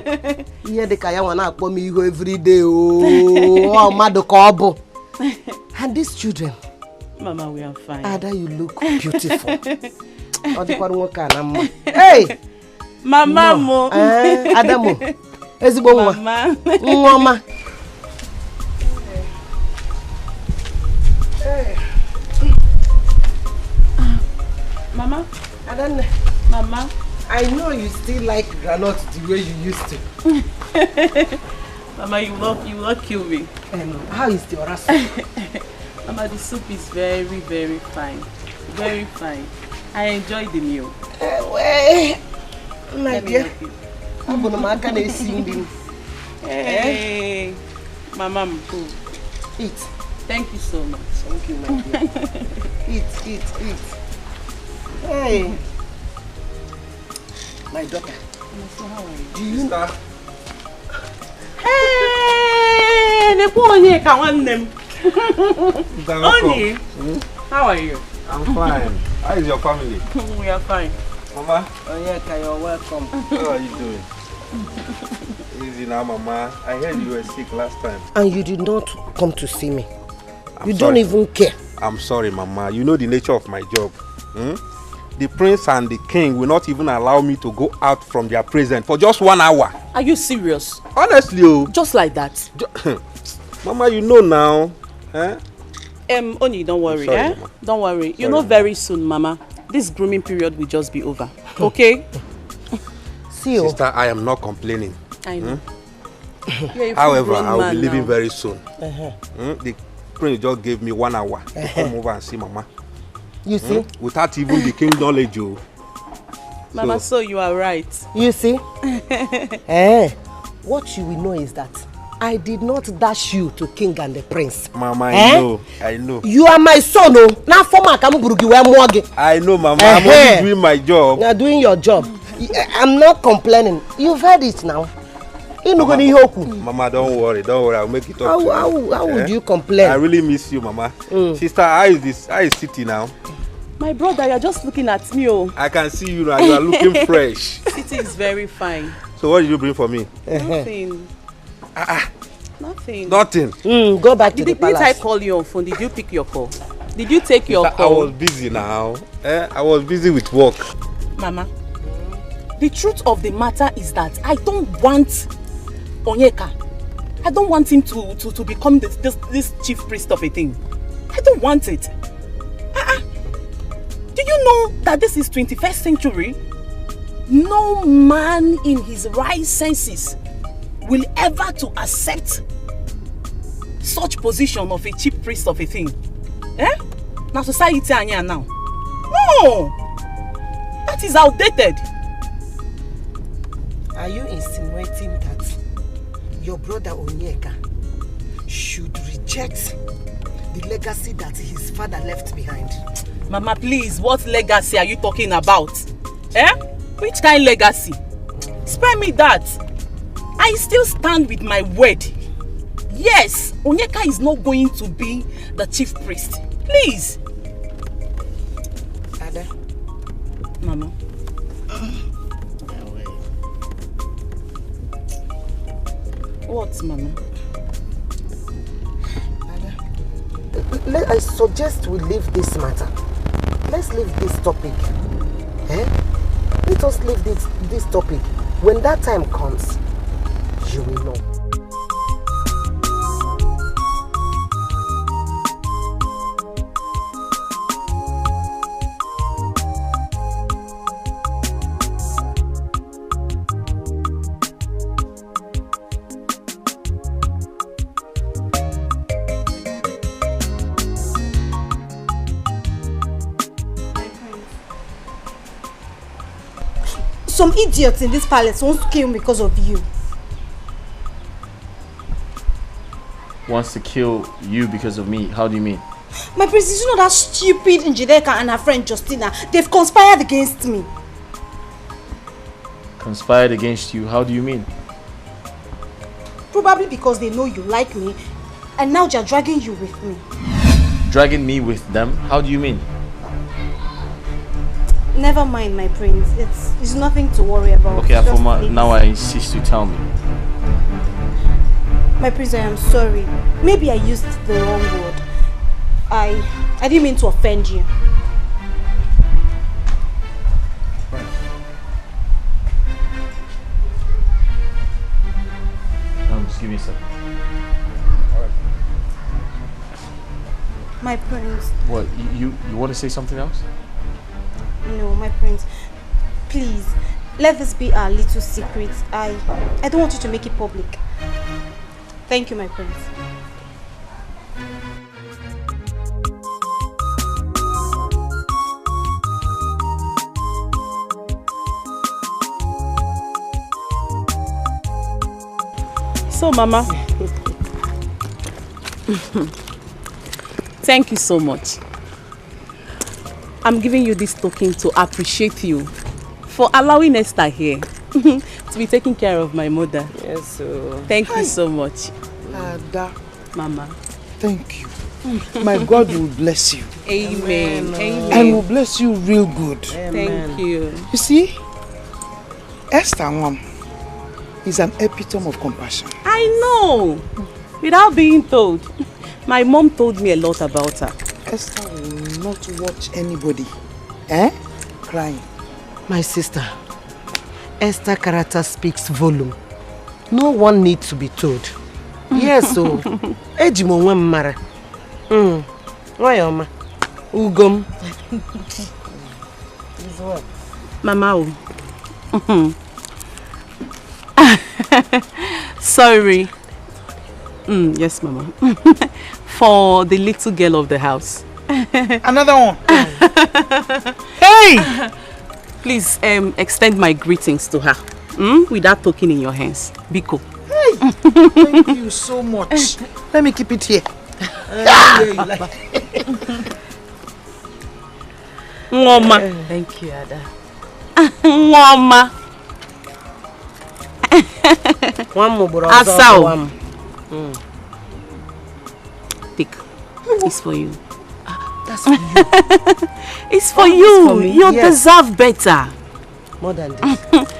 Yeah, the kaya wana akpo mi iho every day. Oh, madokobo. And these children. Mama, we are fine. Ada, you look beautiful. Hey! Mama, mo. Adamo. Ezibo nwa. Mama. Mama. Hey. Mama. Adanne. Mama. I know you still like granite the way you used to. Mama, you will not kill me. How is your soup? Mama, the soup is very, very fine. Very fine. I enjoy the meal. My dear. I'm going to sing. Hey. Mama, I'm cool. Eat. Thank you so much. Thank you, my dear. Eat. Hey. My daughter. How are you? Do you know? Hey, the boy can want them. Oni, how are you? I'm fine. How is your family? We are fine. Mama? Onyeka, you're welcome. How are you doing? Easy now, Mama. I heard you were sick last time. And you did not come to see me. You sorry. Don't even care. I'm sorry, Mama. You know the nature of my job. The prince and the king will not even allow me to go out from their presence for just 1 hour. Are you serious? Honestly, oh. Just like that? Mama, you know now. Oni, don't worry, sorry, Mama. Don't worry. Sorry, you know, very soon, Mama, this grooming period will just be over. Okay? See you. Sister, I am not complaining. I know. However, I will be leaving very soon. The prince just gave me 1 hour to come over and see Mama. You see? Without even the king's knowledge, oh. Mama, so you are right. You see? What you will know is that I did not dash you to king and the prince. Mama, I know. You are my son, oh. Now for my I know, Mama. I'm only doing my job. You are doing your job. I'm not complaining. You've heard it now. Mama, don't worry. I'll make it up. How would you complain? I really miss you, Mama. Sister, how is City now? My brother, you're just looking at me, oh. I can see you now. You are looking fresh. City is very fine. So what did you bring for me? Nothing. Nothing. Nothing. Go back to the palace. Did I call you on phone? Did you pick your call? Did you take your call? I was busy now. I was busy with work. Mama, The truth of the matter is that I don't want Onyeka. I don't want him to become this chief priest of a thing. I don't want it. Do you know that this is 21st century? No man in his right senses will ever to accept such position of a chief priest of a thing. Eh? Now society anya now. No! That is outdated. Are you insinuating that your brother Onyeka should reject the legacy that his father left behind? Mama, please, what legacy are you talking about? Eh? Which kind of legacy? Spare me that. I still stand with my word. Yes, Onyeka is not going to be the chief priest. Please. Ada. Mama. What, Mama? I suggest we leave this matter. Let's leave this topic. Eh? Let us leave this topic. When that time comes, you will know. Some idiots in this palace wants to kill me because of you. Wants to kill you because of me? How do you mean? My prince, you know that stupid Njideka and her friend Justina, they've conspired against me. Conspired against you? How do you mean? Probably because they know you like me and now they're dragging you with me. Dragging me with them? How do you mean? Never mind, my prince. It's nothing to worry about. Okay, Afoma, now I insist you tell me. My prince, I am sorry. Maybe I used the wrong word. I didn't mean to offend you. Just give me a second. My prince. What, you want to say something else? No, my prince. Please, let this be our little secret. I don't want you to make it public. Thank you, my prince. So, Mama, thank you so much. I'm giving you this token to appreciate you for allowing Esther here to be taking care of my mother. Yes, sir. Thank you so much. Ada. Mama. Thank you. My God will bless you. Amen. Amen. And will bless you real good. Thank you. You see, Esther, Mom, is an epitome of compassion. I know. Without being told. My mom told me a lot about her. Esther will not watch anybody crying. My sister, Esther's character speaks volume. No one needs to be told. Yes, so ejimo nwe mmara. Nwayoma. Ugom. Mama. Sorry. Yes, Mama. For the little girl of the house. Another one. Hey! Please extend my greetings to her. With that token in your hands. Biko. Hey! Thank you so much. Let me keep it here. Mama. Thank you, Ada. Mama. Asao. Take. It's for you. That's for you. It's for you. For me, you deserve better. More than this.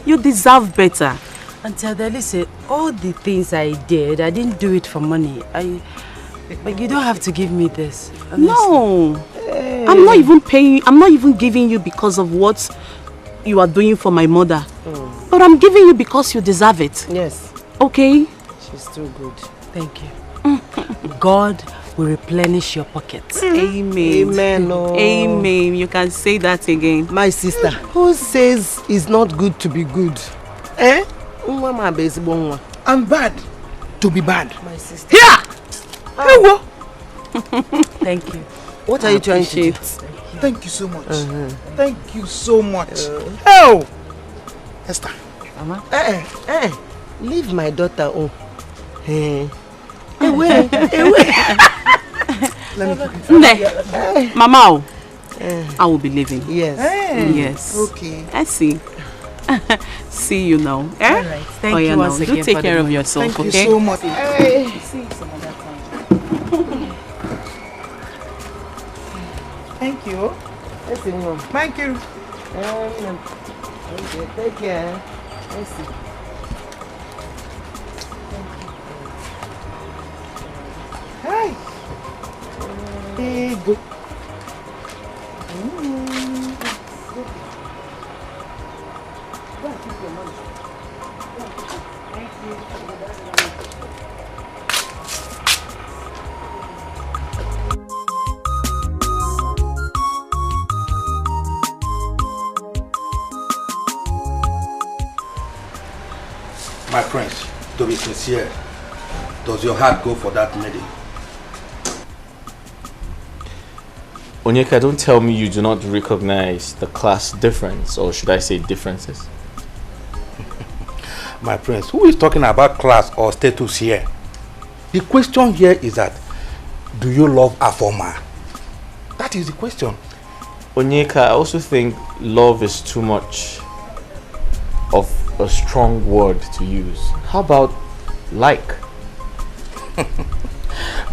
You deserve better. Auntie Adele said, all the things I did, I didn't do it for money. But you don't have to give me this. Honestly. No. Hey. I'm not even paying. I'm not even giving you because of what you are doing for my mother. But I'm giving you because you deserve it. Yes. Okay? She's too good. Thank you. God will replenish your pockets. Amen. Amen. Oh. Amen. You can say that again. My sister, who says it's not good to be good? Eh? I'm bad to be bad. My sister. Here! Oh. Thank you. What are you trying to do? Thank you so much. Thank you so much. Oh! Esther. Mama? Leave my daughter. Oh. Away. Mama, I will be leaving. Yes. Yes. Okay. I see. See you now. Eh? All right. Thank you once again. Do take care of yourself, Thank okay? you so much. See you some other time. Thank you. Thank you. Okay, take care. Let's see. Hi. Go. My prince, to be sincere, does your heart go for that lady? Onyeka, don't tell me you do not recognize the class difference, or should I say differences? My prince, who is talking about class or status here? The question here is that, do you love Afoma? That is the question. Onyeka, I also think love is too much of a strong word to use. How about like?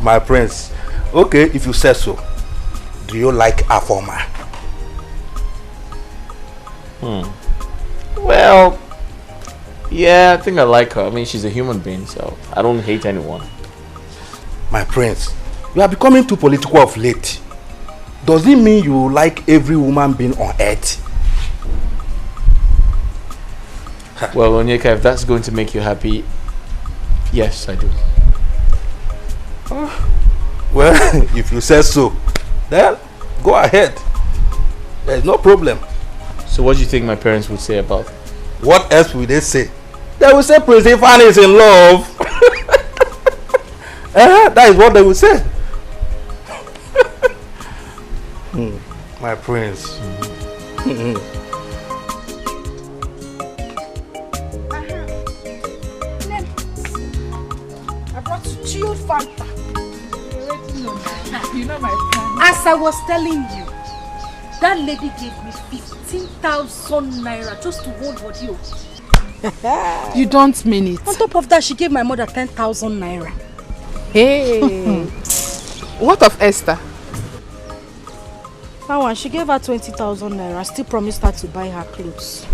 My prince, okay, if you say so, do you like Afoma? Well, yeah, I think I like her. I mean, she's a human being, so I don't hate anyone. My prince, you are becoming too political of late. Does it mean you like every woman being on earth? Well, Onyeka, if that's going to make you happy, yes, I do. Well, if you say so, then go ahead. There's no problem. So what do you think my parents would say about it? What else will they say? They will say Prince Ifan is in love. That is what they will say. My prince. I brought you chilled Fanta. You know my plan. As I was telling you, that lady gave me 15,000 naira just to hold Wodio. You don't mean it. On top of that, she gave my mother 10,000 naira. Hey. What of Esther? That one, she gave her 20,000 naira. I still promised her to buy her clothes.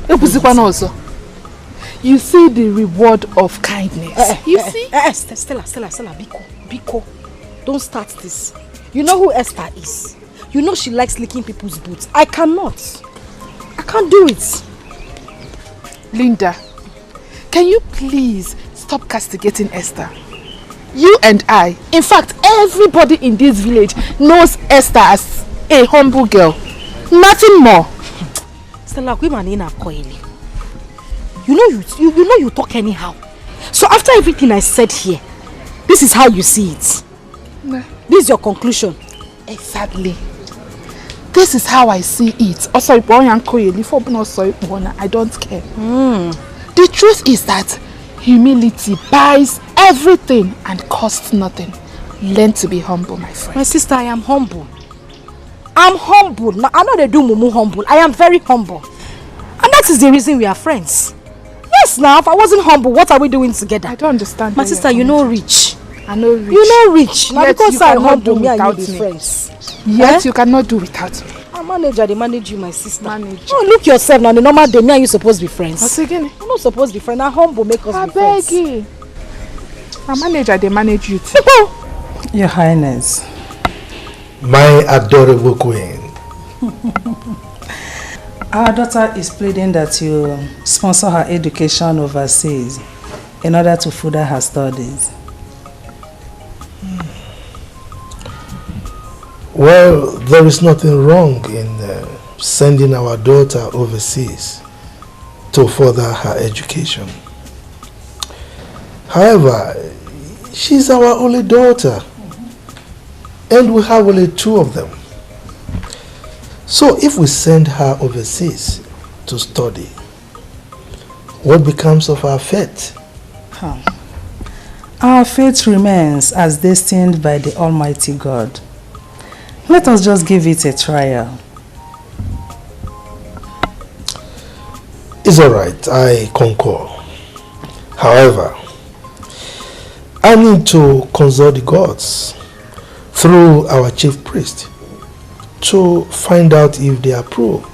Also. You see the reward of kindness. You see? Stella, Biko. Don't start this. You know who Esther is? You know she likes licking people's boots. I cannot. I can't do it. Linda, can you please stop castigating Esther? You and I, in fact, everybody in this village knows Esther as a humble girl. Nothing more. Stella, you know you talk anyhow. So after everything I said here, this is how you see it. Nah. This is your conclusion. Exactly. This is how I see it. I don't care. The truth is that humility buys everything and costs nothing. Learn to be humble, my friend. My sister, I am humble. I'm humble. Now, I know they do mumu humble. I am very humble. And that is the reason we are friends. Yes, now, if I wasn't humble, what are we doing together? I don't understand. My sister, you know rich. I know rich. You know rich. Now, because I'm humble, me and you be me. friends. Yes, you cannot do without me. I'm manager, they manage you, my sister. Manager. Oh, look yourself now. The normal day, me and you supposed to be friends. What's again? You're not supposed to be friends. Now, humble make us be friends. I beg you. My manager, they manage you too. Your Highness. My adorable queen. Our daughter is pleading that you sponsor her education overseas in order to further her studies. Well, there is nothing wrong in sending our daughter overseas to further her education. However, she's our only daughter, and we have only 2 of them. So if we send her overseas to study, what becomes of our fate? Our fate remains as destined by the Almighty God. Let us just give it a trial. It's all right, I concur. However, I need to consult the gods through our chief priest to find out if they approve.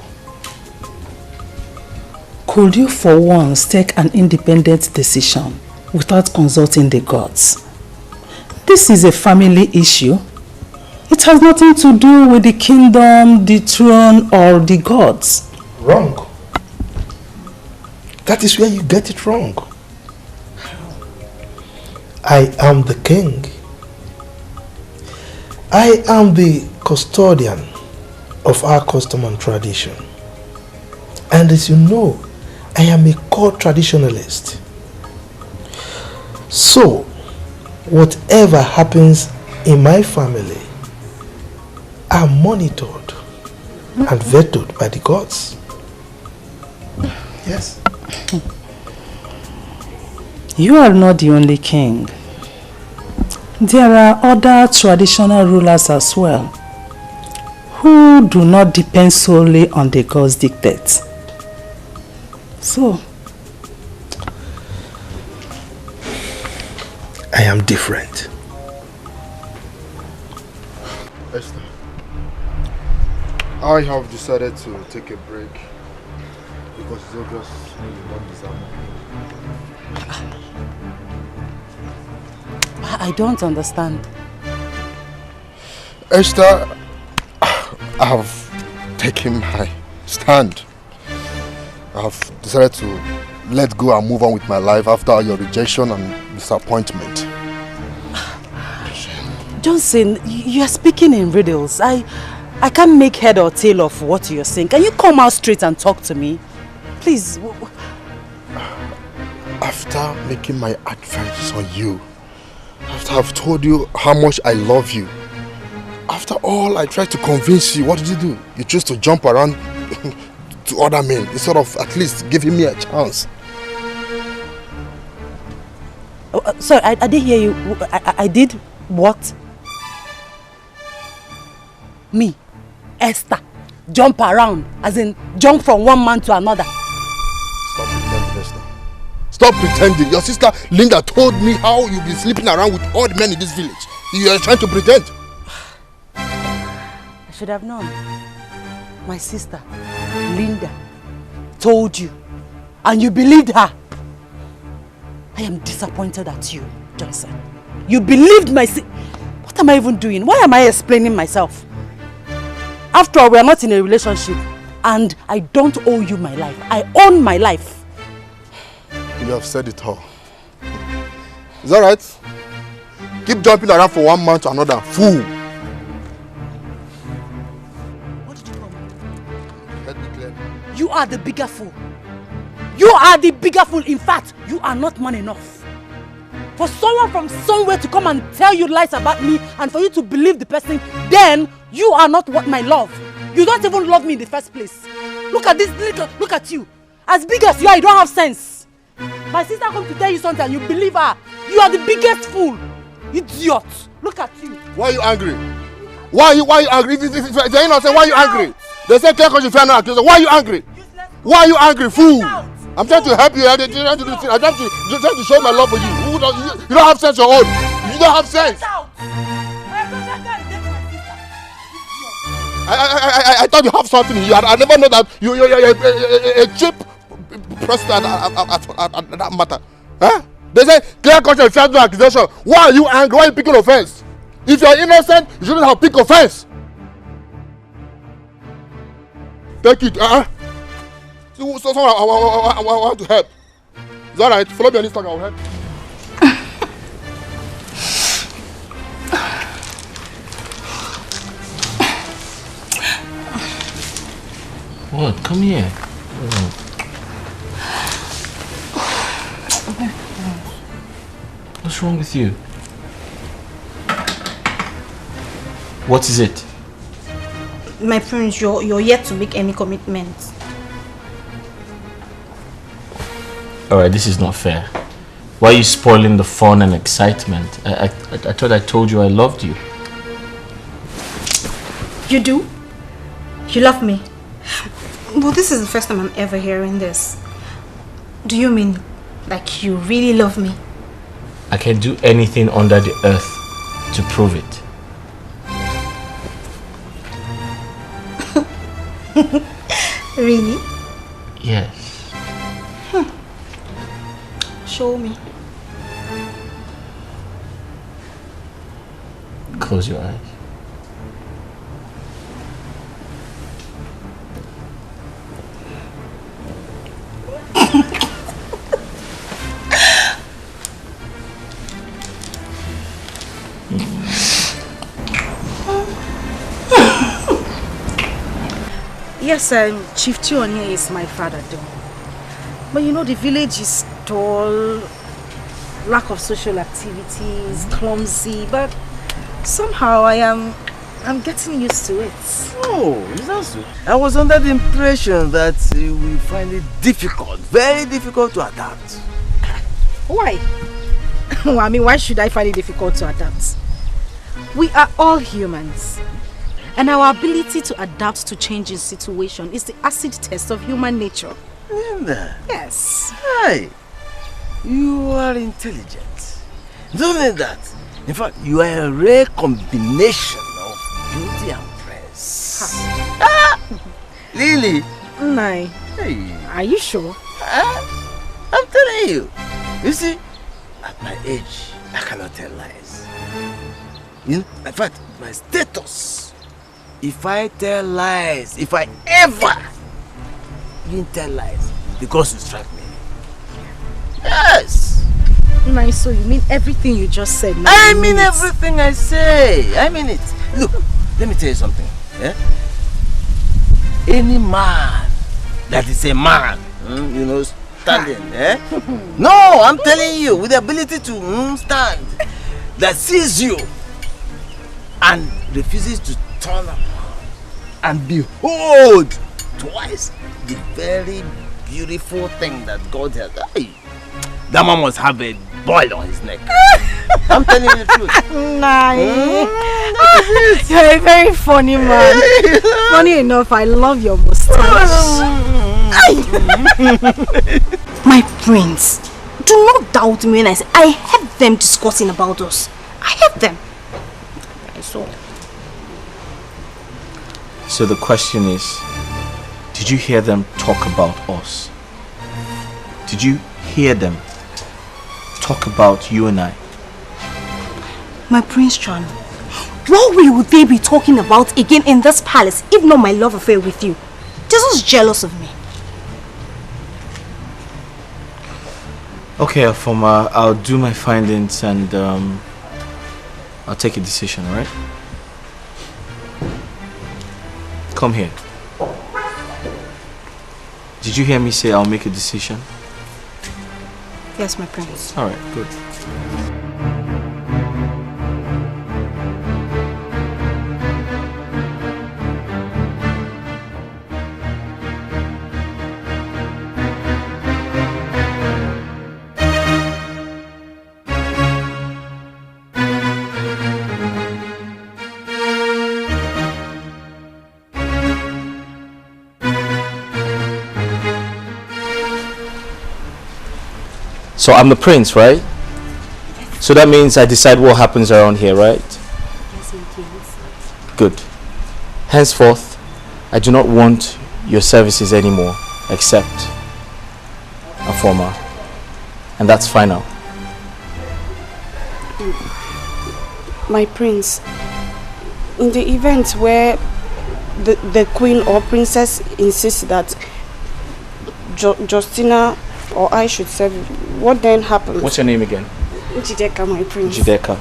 Could you for once take an independent decision without consulting the gods? This is a family issue. It has nothing to do with the kingdom, the throne, or the gods. Wrong. That is where you get it wrong. I am the king. I am the custodian of our custom and tradition. And as you know, I am a core traditionalist. So, whatever happens in my family are monitored and vetoed by the gods. Yes. You are not the only king. There are other traditional rulers as well who do not depend solely on the gods' dictates. So, I am different. Esther, I have decided to take a break because it's obvious you don't deserve me. I don't understand. Esther, I have taken my stand. I have decided to let go and move on with my life after your rejection and disappointment. Johnson, you are speaking in riddles. I can't make head or tail of what you're saying. Can you come out straight and talk to me? Please. After making my advances on you, after I've told you how much I love you, after all I tried to convince you, what did you do? You chose to jump around to other men instead of at least giving me a chance. Sorry, I didn't hear you. I did what? Me, Esther, jump around, as in jump from one man to another. Stop pretending, Esther. Stop pretending. Your sister Linda told me how you've been sleeping around with all the men in this village. You are trying to pretend. I should have known. My sister, Linda, told you, and you believed her. I am disappointed at you, Johnson. You believed my What am I even doing? Why am I explaining myself? After all, we are not in a relationship, and I don't owe you my life. I own my life. You have said it all. Is that right? Keep jumping around from one man to another. Fool! What did you call me? Let me clear. You are the bigger fool. You are the bigger fool. In fact, you are not man enough. For someone from somewhere to come and tell you lies about me and for you to believe the person, then you are not what my love. You don't even love me in the first place. Look at this, look at you. As big as you are, you don't have sense. My sister comes to tell you something and you believe her. You are the biggest fool. Idiot. Look at you. Why are you angry? Why are you angry? If you're innocent, why are you angry? They say clear conscience, fair no accusation. Why are you angry? Why are you angry, fool? I'm trying to help you. I'm trying to show my love for you. You don't have sense your own. You don't have sense. I thought you have something in you. I never know that you're a cheap person at that matter. Huh? They say clear conscience, fair no accusation. Why are you angry? Why are you picking offense? If you're innocent, you shouldn't have picked offense. Take it. So someone I want to help. Is that right? Follow me on Instagram, I'll help. What? Come here. What's wrong with you? What is it? My friends, you're yet to make any commitment. Alright, this is not fair. Why are you spoiling the fun and excitement? I thought I told you I loved you. You do? You love me? Well, this is the first time I'm ever hearing this. Do you mean like you really love me? I can do anything under the earth to prove it. Really? Yes. Show me. Close your eyes. Yes, Chief Tionia is my father though. But you know the village is dull, lack of social activities, clumsy, but somehow I'm getting used to it. Oh, is that so? I was under the impression that we find it difficult, very difficult to adapt. Why? Well, I mean, why should I find it difficult to adapt? We are all humans. And our ability to adapt to changing situation is the acid test of human nature. Linda. Yes. Hi. You are intelligent. Not only that, in fact, you are a rare combination of beauty and brains. Lily. Nai. Hey. Are you sure? I'm telling you. You see, at my age, I cannot tell lies. You know, in fact, my status. If I tell lies, if I ever didn't tell lies, because you strike me. Yes. Nice, so you mean everything you just said? I mean everything I say. I mean it. Look, let me tell you something. Eh? Any man that is a man, you know, standing, eh? No, I'm telling you, with the ability to stand, that sees you and refuses to turn around and behold twice the very beautiful thing that God has. Hey, that man must have a boil on his neck. I'm telling you the truth. Nice. You're a very funny man. Funny enough, I love your mustache. My prince, do not doubt me when I say I heard them discussing about us. I heard them. I saw. So the question is, did you hear them talk about us? Did you hear them talk about you and I? My Prince John, what will they be talking about again in this palace if not my love affair with you? They're just jealous of me. Okay, Afoma, I'll do my findings and I'll take a decision, alright? Come here. Did you hear me say I'll make a decision? Yes, my prince. Alright, good. So I'm the prince, right? So that means I decide what happens around here, right? Yes, yes. Good. Henceforth, I do not want your services anymore, except a former. And that's final. My prince, in the event where the queen or princess insists that Justina or I should serve you, what then happens? What's your name again? Jideka, my prince. Jideka.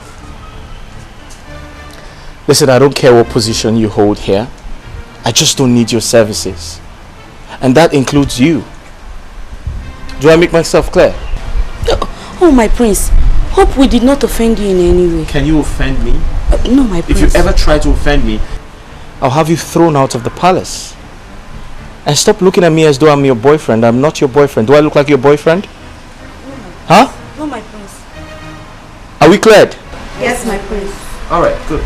Listen, I don't care what position you hold here. I just don't need your services. And that includes you. Do I make myself clear? Oh, my prince. Hope we did not offend you in any way. Can you offend me? No, my prince. If you ever try to offend me, I'll have you thrown out of the palace. And stop looking at me as though I'm your boyfriend. I'm not your boyfriend. Do I look like your boyfriend? Huh? No, my prince. Are we cleared? Yes, my prince. Alright, good.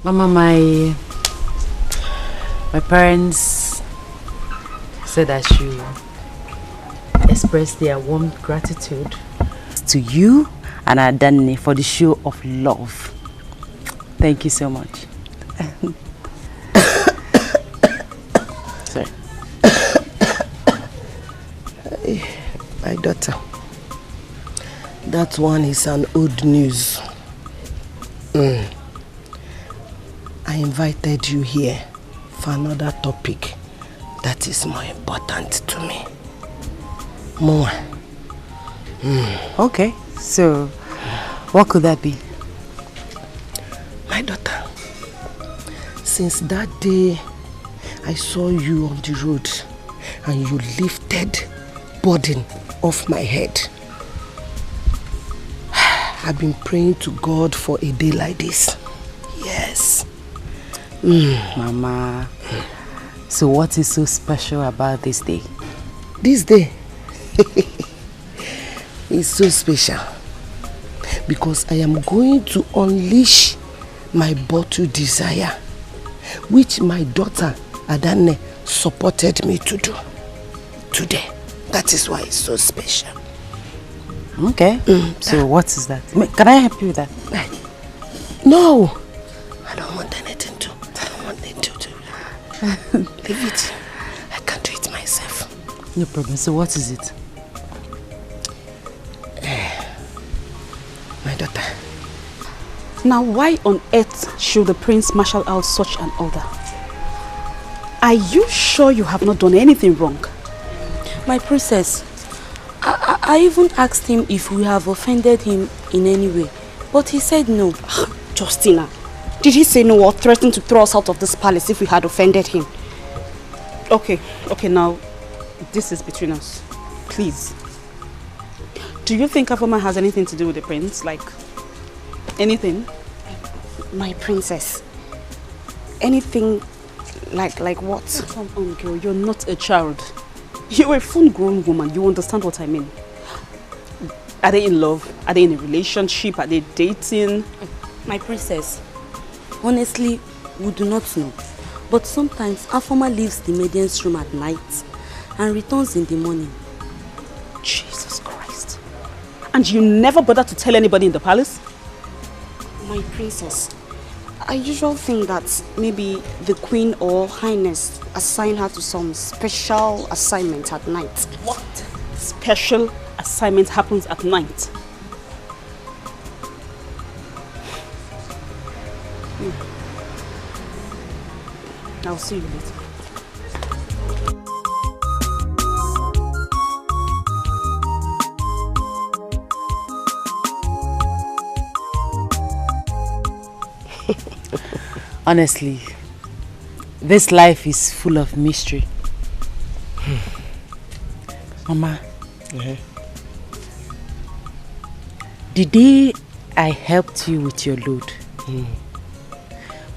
Mama, my parents said I should express their warm gratitude to you and Adani for the show of love. Thank you so much. Sorry. My daughter, that one is an old news. I invited you here for another topic that is more important to me. More. Okay, so what could that be? My daughter, since that day I saw you on the road and you lifted burden off my head, I've been praying to God for a day like this. Yes. Mama, so what is so special about this day? This day is so special because I am going to unleash my bottled desire, which my daughter Adane supported me to do today. That is why it's so special. Okay. So what is that? Can I help you with that? No. I don't want anything to. I don't want it to do. Leave it. I can do it myself. No problem. So what is it? My daughter. Now, why on earth should the prince marshal out such an order? Are you sure you have not done anything wrong? My princess, I even asked him if we have offended him in any way, but he said no. Justina, did he say no or threaten to throw us out of this palace if we had offended him? Okay, now, this is between us. Please. Do you think Afoma has anything to do with the prince? Like, anything? My princess, anything like what? Come on, girl, you're not a child. You're a full-grown woman. You understand what I mean. Are they in love? Are they in a relationship? Are they dating? My princess, honestly, we do not know. But sometimes Afoma leaves the maiden's room at night and returns in the morning. Jesus Christ. And you never bother to tell anybody in the palace? My princess, I usually think that maybe the queen or highness assign her to some special assignment at night. What? Special assignment happens at night? I'll see you later. Honestly, this life is full of mystery. Mama, the day I helped you with your load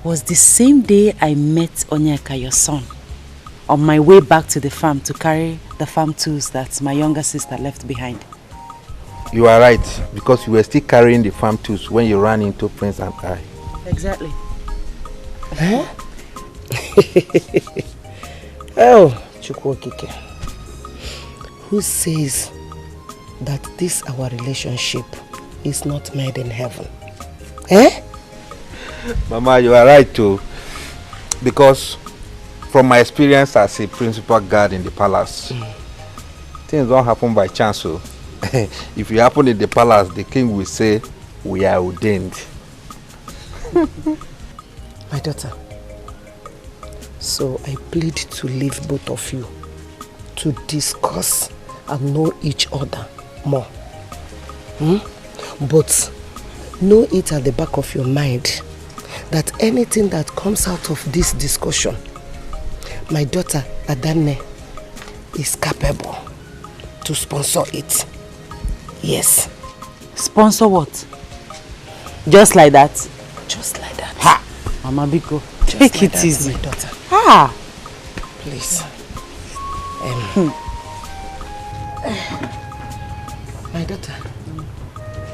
was the same day I met Onyeka, your son, on my way back to the farm to carry the farm tools that my younger sister left behind. You are right, because you were still carrying the farm tools when you ran into Prince and I. Exactly. Huh? Oh, Chukwokike. Who says that this our relationship is not made in heaven? Eh? Mama, you are right too. Because from my experience as a principal guard in the palace, things don't happen by chance. So if you happen in the palace, the king will say, we are ordained. My daughter, so I plead to leave both of you to discuss and know each other more. But know it at the back of your mind that anything that comes out of this discussion, my daughter Adane is capable to sponsor it. Yes. Sponsor what? Just like that? Just like that. Ha! Mama Biko, take it easy. My daughter. Ah! Please. My daughter,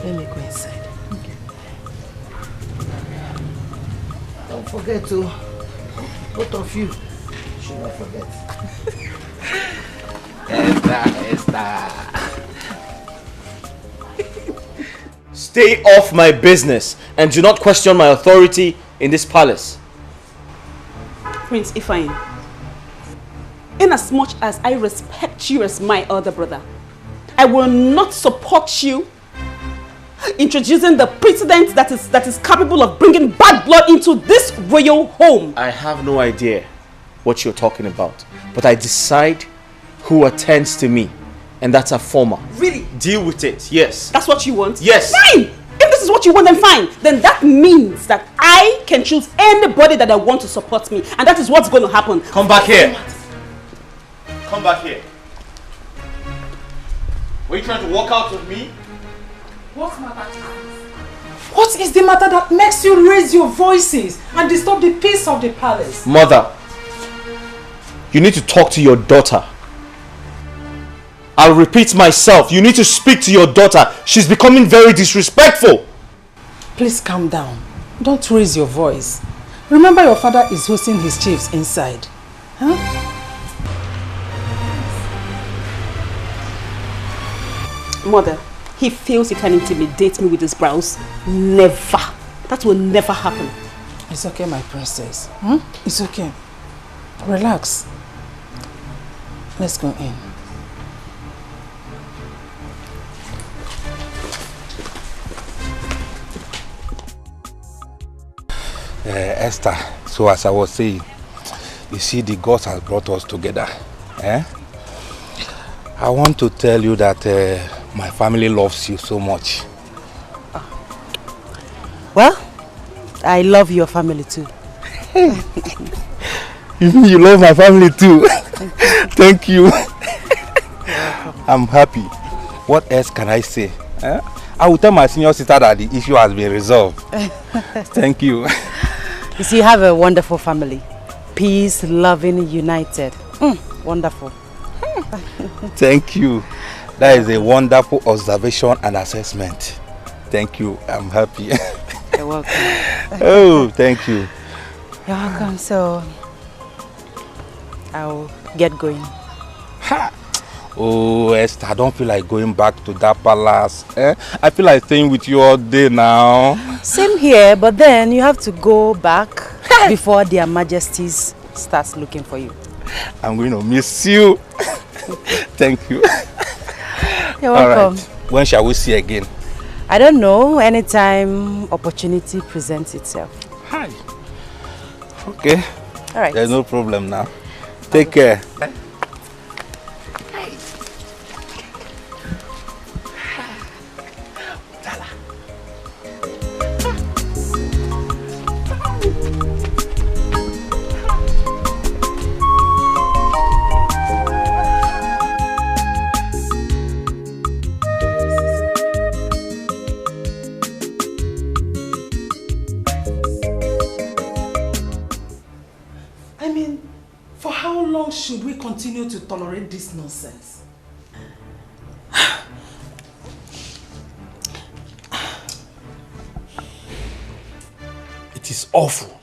let me go inside. Okay. Don't forget to, both of you, should not forget. Esther. Stay off my business and do not question my authority in this palace. Prince Ifeanyi, inasmuch as I respect you as my elder brother, I will not support you introducing the precedent that is capable of bringing bad blood into this royal home. I have no idea what you're talking about, but I decide who attends to me, and that's a former. Really? Deal with it, yes. That's what you want? Yes. Fine! If this is what you want, then fine. Then that means that I can choose anybody that I want to support me, and that is what's going to happen. Come back here. Come back here. Were you trying to walk out with me? What matter? What is the matter that makes you raise your voices and disturb the peace of the palace? Mother, you need to talk to your daughter. I'll repeat myself. You need to speak to your daughter. She's becoming very disrespectful. Please calm down. Don't raise your voice. Remember your father is hosting his chiefs inside. Huh? Mother, he feels he can intimidate me with his brows. Never. That will never happen. It's okay, my princess. It's okay. Relax. Let's go in. Esther, so as I was saying, you see, the gods has brought us together. I want to tell you that my family loves you so much. Well, I love your family too. You love my family too. Thank you. I'm happy. What else can I say? I will tell my senior sister that the issue has been resolved. Thank you. You see, you have a wonderful family. Peace, loving, united. Wonderful. Thank you. That is a wonderful observation and assessment. Thank you. I'm happy. You're welcome. Oh, thank you. You're welcome. So, I'll get going. Ha! Oh, Esther, I don't feel like going back to that palace. I feel like staying with you all day now. Same here, but then you have to go back before their majesties starts looking for you. I'm going to miss you. Thank you. You're welcome. All right. When shall we see again? I don't know. Anytime opportunity presents itself. Hi. Okay. All right. There's no problem now. Take care. Should we continue to tolerate this nonsense? It is awful.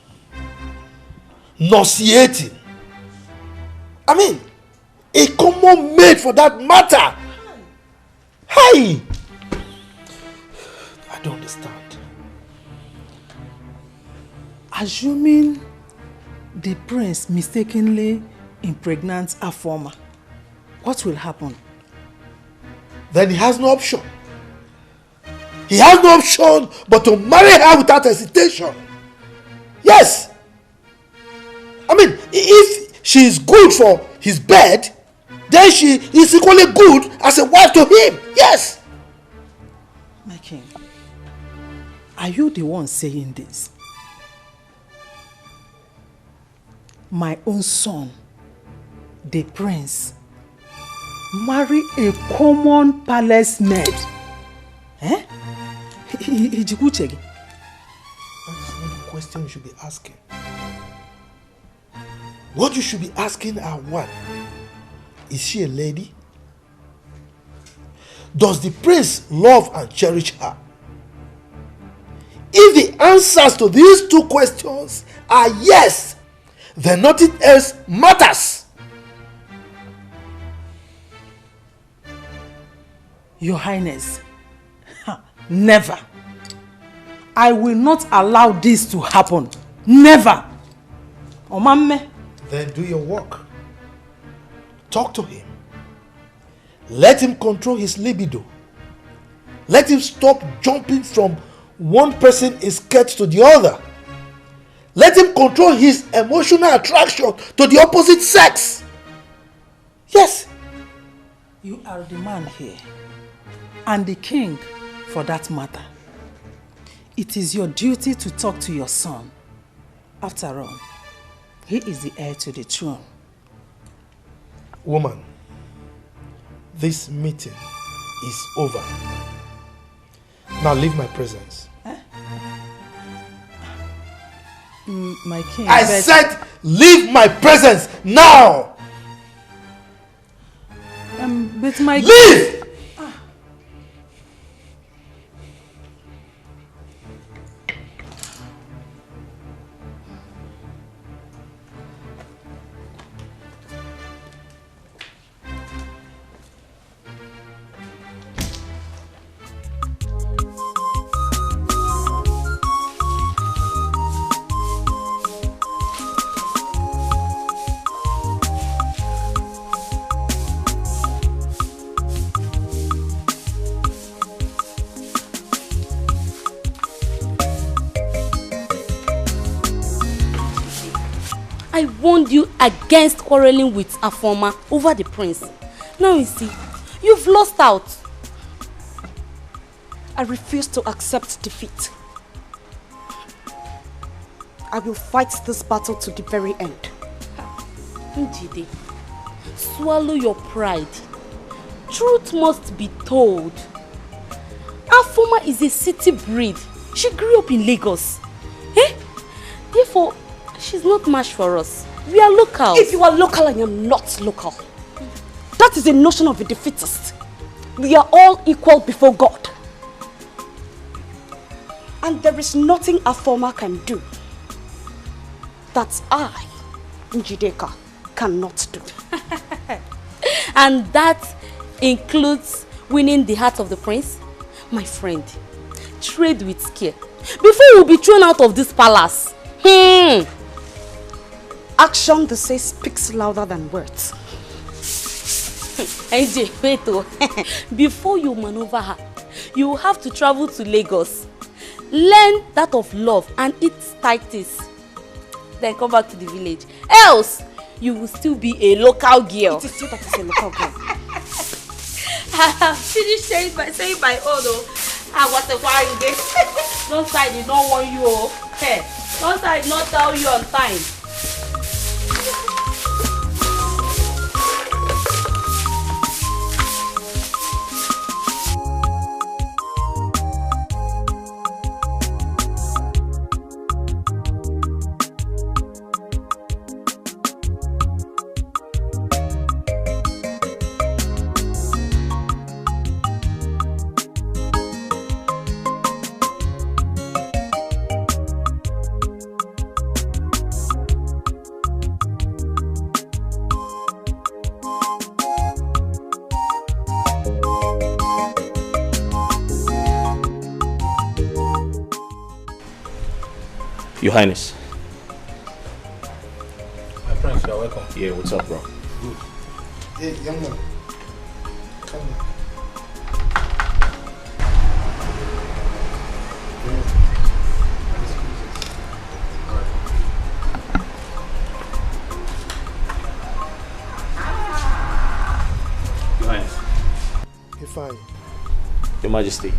Nauseating. I mean, a common maid for that matter. Hi! I don't understand. Assuming the prince mistakenly impregnants a former, what will happen? Then he has no option. He he has no option but to marry her without hesitation. Yes. I mean, if she is good for his bed, then she is equally good as a wife to him. Yes. My king, are you the one saying this? My own son, the prince, marry a common palace maid? Eh? That's not the question you should be asking. What you should be asking are one, is she a lady? Does the prince love and cherish her? If the answers to these two questions are yes, then nothing else matters. Your Highness, never. I will not allow this to happen. Never. Omamme. Then do your work. Talk to him. Let him control his libido. Let him stop jumping from one person in skirt to the other. Let him control his emotional attraction to the opposite sex. Yes. You are the man here, and the king for that matter. It is your duty to talk to your son. After all, he is the heir to the throne. Woman, this meeting is over. Now leave my presence. My king, I said leave my presence now! But my leave! I warned you against quarreling with Afoma over the prince. Now you see, you've lost out. I refuse to accept defeat. I will fight this battle to the very end. Njide, swallow your pride. Truth must be told. Afoma is a city breed. She grew up in Lagos. Therefore, she's not much for us. We are local. If you are local, I am not local. That is a notion of a defeatist. We are all equal before God. And there is nothing Afoma can do that I, Njideka, cannot do. And that includes winning the heart of the prince? My friend, trade with care before you'll be thrown out of this palace. Action, they say, speaks louder than words. AJ, wait oh. Before you maneuver her, you have to travel to Lagos. Learn that of love and its tactics. Then come back to the village. Else, you will still be a local girl. It is you that is a local girl. Finish saying my own oh. What a while you did. Don't side did not want you oh. Hey, don't side not tell you on time. Your Highness. My friends, you're welcome. Yeah, what's up, bro? Good. Hey, young man. Come Majesty.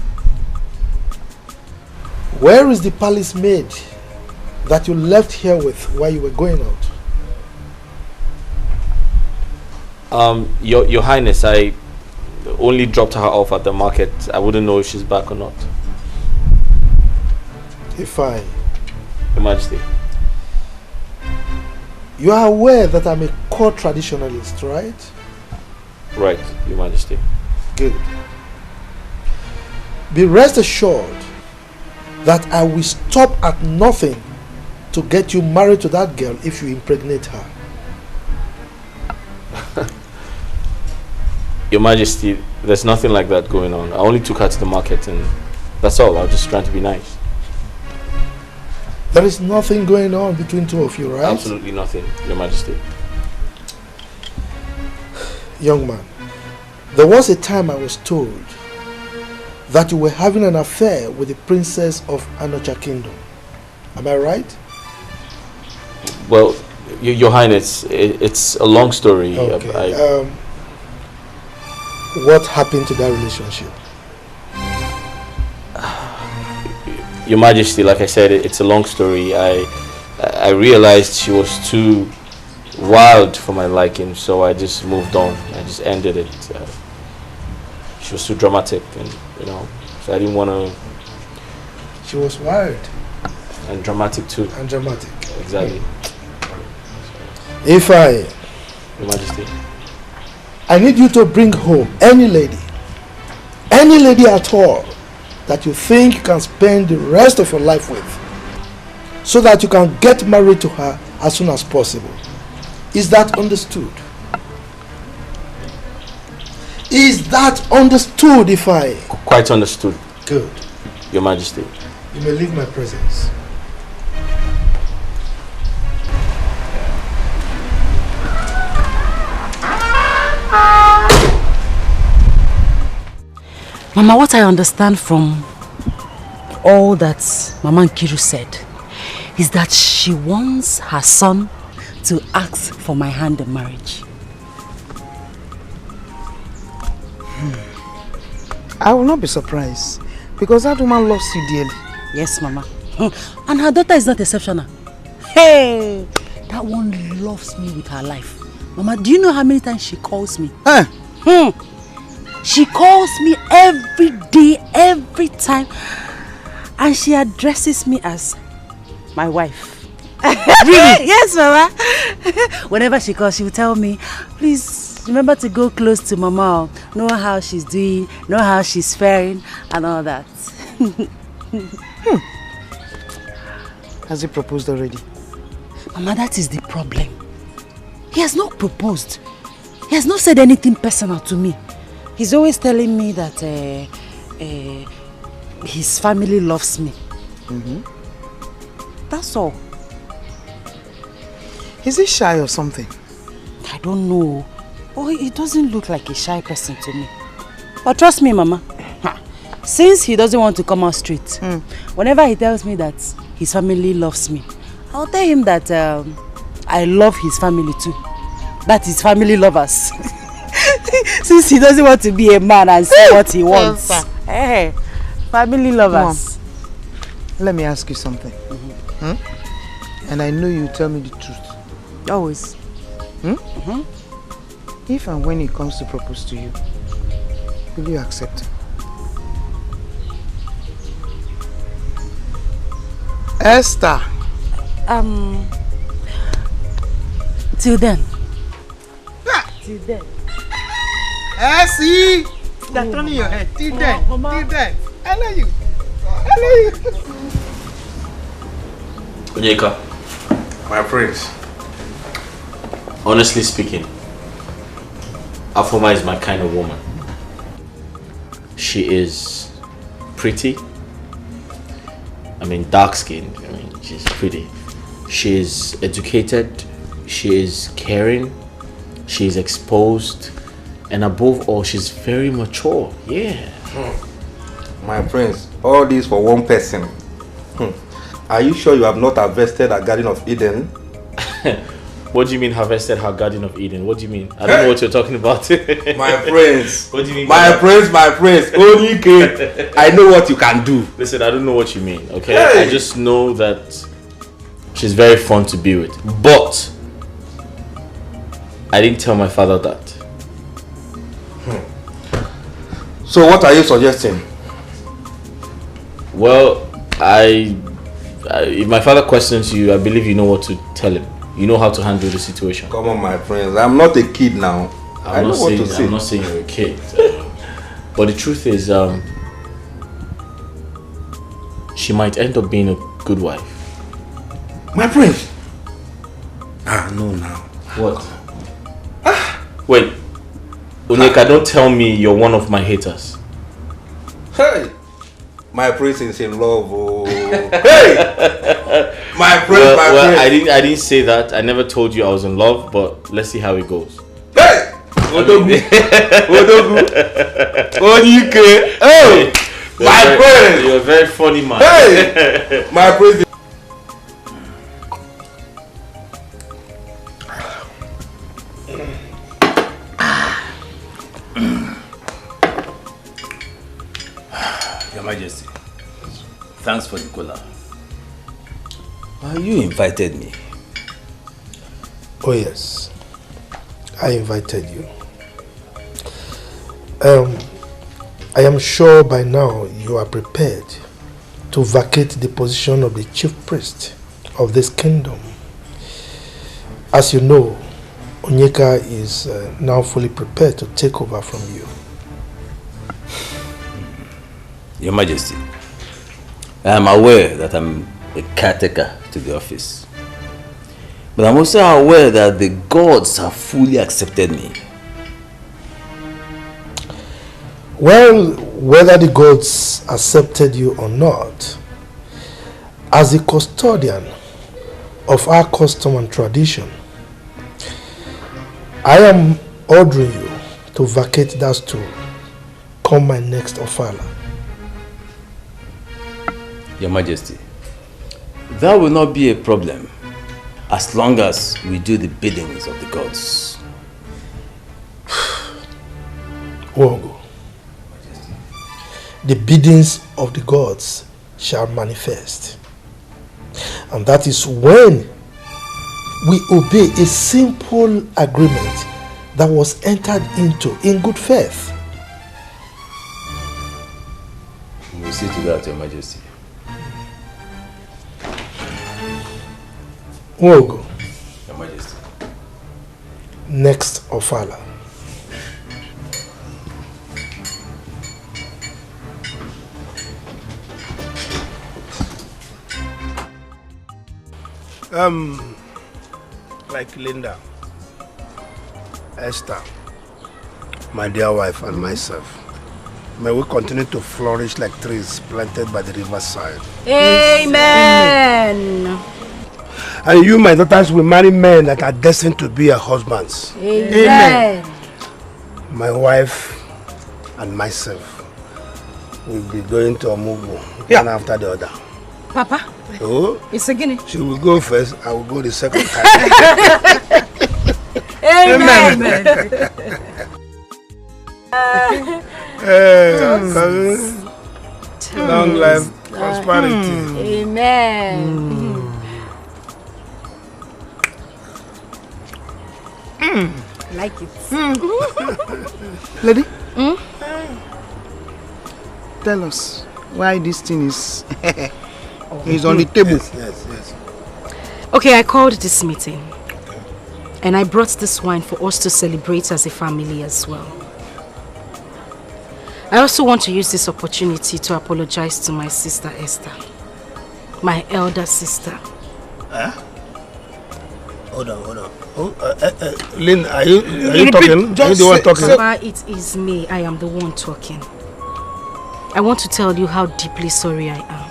Where is the palace maid that you left here with while you were going out? Your Highness, I only dropped her off at the market. I wouldn't know if she's back or not. Ifeanyi. Your Majesty. You are aware that I'm a core traditionalist, right? Right, Your Majesty. Good. Be rest assured that I will stop at nothing to get you married to that girl if you impregnate her. Your Majesty, there's nothing like that going on. I only took her to the market and that's all. I was just trying to be nice. There is nothing going on between two of you, right? Absolutely nothing, Your Majesty. Young man, there was a time I was told that you were having an affair with the princess of Anocha Kingdom. Am I right? Well, Your Highness, it's a long story. Okay. What happened to that relationship? Your Majesty, like I said, it's a long story. I realized she was too wild for my liking, so I just moved on. I just ended it. She was too dramatic, and so I didn't want to. She was wild and dramatic too. And dramatic. Exactly. Ifeanyi, Your Majesty, I need you to bring home any lady at all, that you think you can spend the rest of your life with, so that you can get married to her as soon as possible. Is that understood? Is that understood, Ifeanyi? Quite understood. Good. Your Majesty. You may leave my presence. Mama, what I understand from all that Mama Nkiru said is that she wants her son to ask for my hand in marriage. I will not be surprised because that woman loves you dearly. Yes, Mama. And her daughter is not exceptional. Hey, that one loves me with her life. Mama, do you know how many times she calls me? She calls me every day, every time, and she addresses me as my wife. Really? Yes, Mama. Whenever she calls, she will tell me, please remember to go close to Mama, know how she's doing, know how she's faring, and all that. Has he proposed already? Mama, that is the problem. He has not proposed. He has not said anything personal to me. He's always telling me that his family loves me. That's all. Is he shy or something? I don't know. Oh, he doesn't look like a shy person to me. But trust me, Mama. Since he doesn't want to come out straight, whenever he tells me that his family loves me, I'll tell him that I love his family too. That is family lovers. Since he doesn't want to be a man and say what he wants. Hey, family lovers. Mom, let me ask you something. And I know you tell me the truth. Always. If and when he comes to propose to you, will you accept him? Esther. Till then. Till then. See? They're turning your head. Till then. Till then. I love you. I love you. Onyeka. My prince. Honestly speaking, Afoma is my kind of woman. She is pretty. I mean, dark-skinned. I mean, she's pretty. She is educated. She is caring. She is exposed. And above all, she's very mature. Yeah. My prince, all this for one person. Are you sure you have not harvested a Garden of Eden? What do you mean harvested her Garden of Eden? What do you mean? I don't know what you're talking about. My friends. What do you mean? My friends. Only I know what you can do. Listen, I don't know what you mean, okay? Hey. I just know that she's very fun to be with. But I didn't tell my father that. So what are you suggesting? Well, if my father questions you, I believe you know what to tell him. You know how to handle the situation. Come on, my friends. I'm not a kid now. I know what to say. I'm not saying you're a kid. But the truth is, she might end up being a good wife. My friends. No, now. What? Wait. Onyeka, don't tell me you're one of my haters. Hey! My prince is in love. Oh. Hey! My prince, my prince. I didn't say that. I never told you I was in love, but let's see how it goes. Hey! Odogu. Onyike. Oh! My prince! You're a very funny man. Hey! My prince. Your Majesty, thanks for the cola. You invited me. Oh yes, I invited you. I am sure by now you are prepared to vacate the position of the chief priest of this kingdom. As you know, Onyeka is now fully prepared to take over from you. Your Majesty, I am aware that I'm a caretaker to the office. But I'm also aware that the gods have fully accepted me. Well, whether the gods accepted you or not, as the custodian of our custom and tradition, I am ordering you to vacate that stool come my next ofala. Your Majesty, that will not be a problem as long as we do the biddings of the gods. Wogo, the biddings of the gods shall manifest. And that is when we obey a simple agreement that was entered into in good faith. We'll see to that, Your Majesty. Wogo, Your Majesty. Next ofala. Like Linda, Esther, my dear wife, and myself, may we continue to flourish like trees planted by the riverside. Amen. And you, my daughters, will marry men that are destined to be your husbands. Amen. My wife and myself will be going to Omugu, one after the other. Papa, oh, it's a guinea. She will go first, I will go the second time. Amen. Long life, prosperity. Amen. Like it. Lady, tell us why this thing is on the table. Yes. Okay, I called this meeting. And I brought this wine for us to celebrate as a family as well. I also want to use this opportunity to apologize to my sister Esther. My elder sister. Hold on. Lynn, are you talking? Are you the one talking? Papa, it is me. I am the one talking. I want to tell you how deeply sorry I am.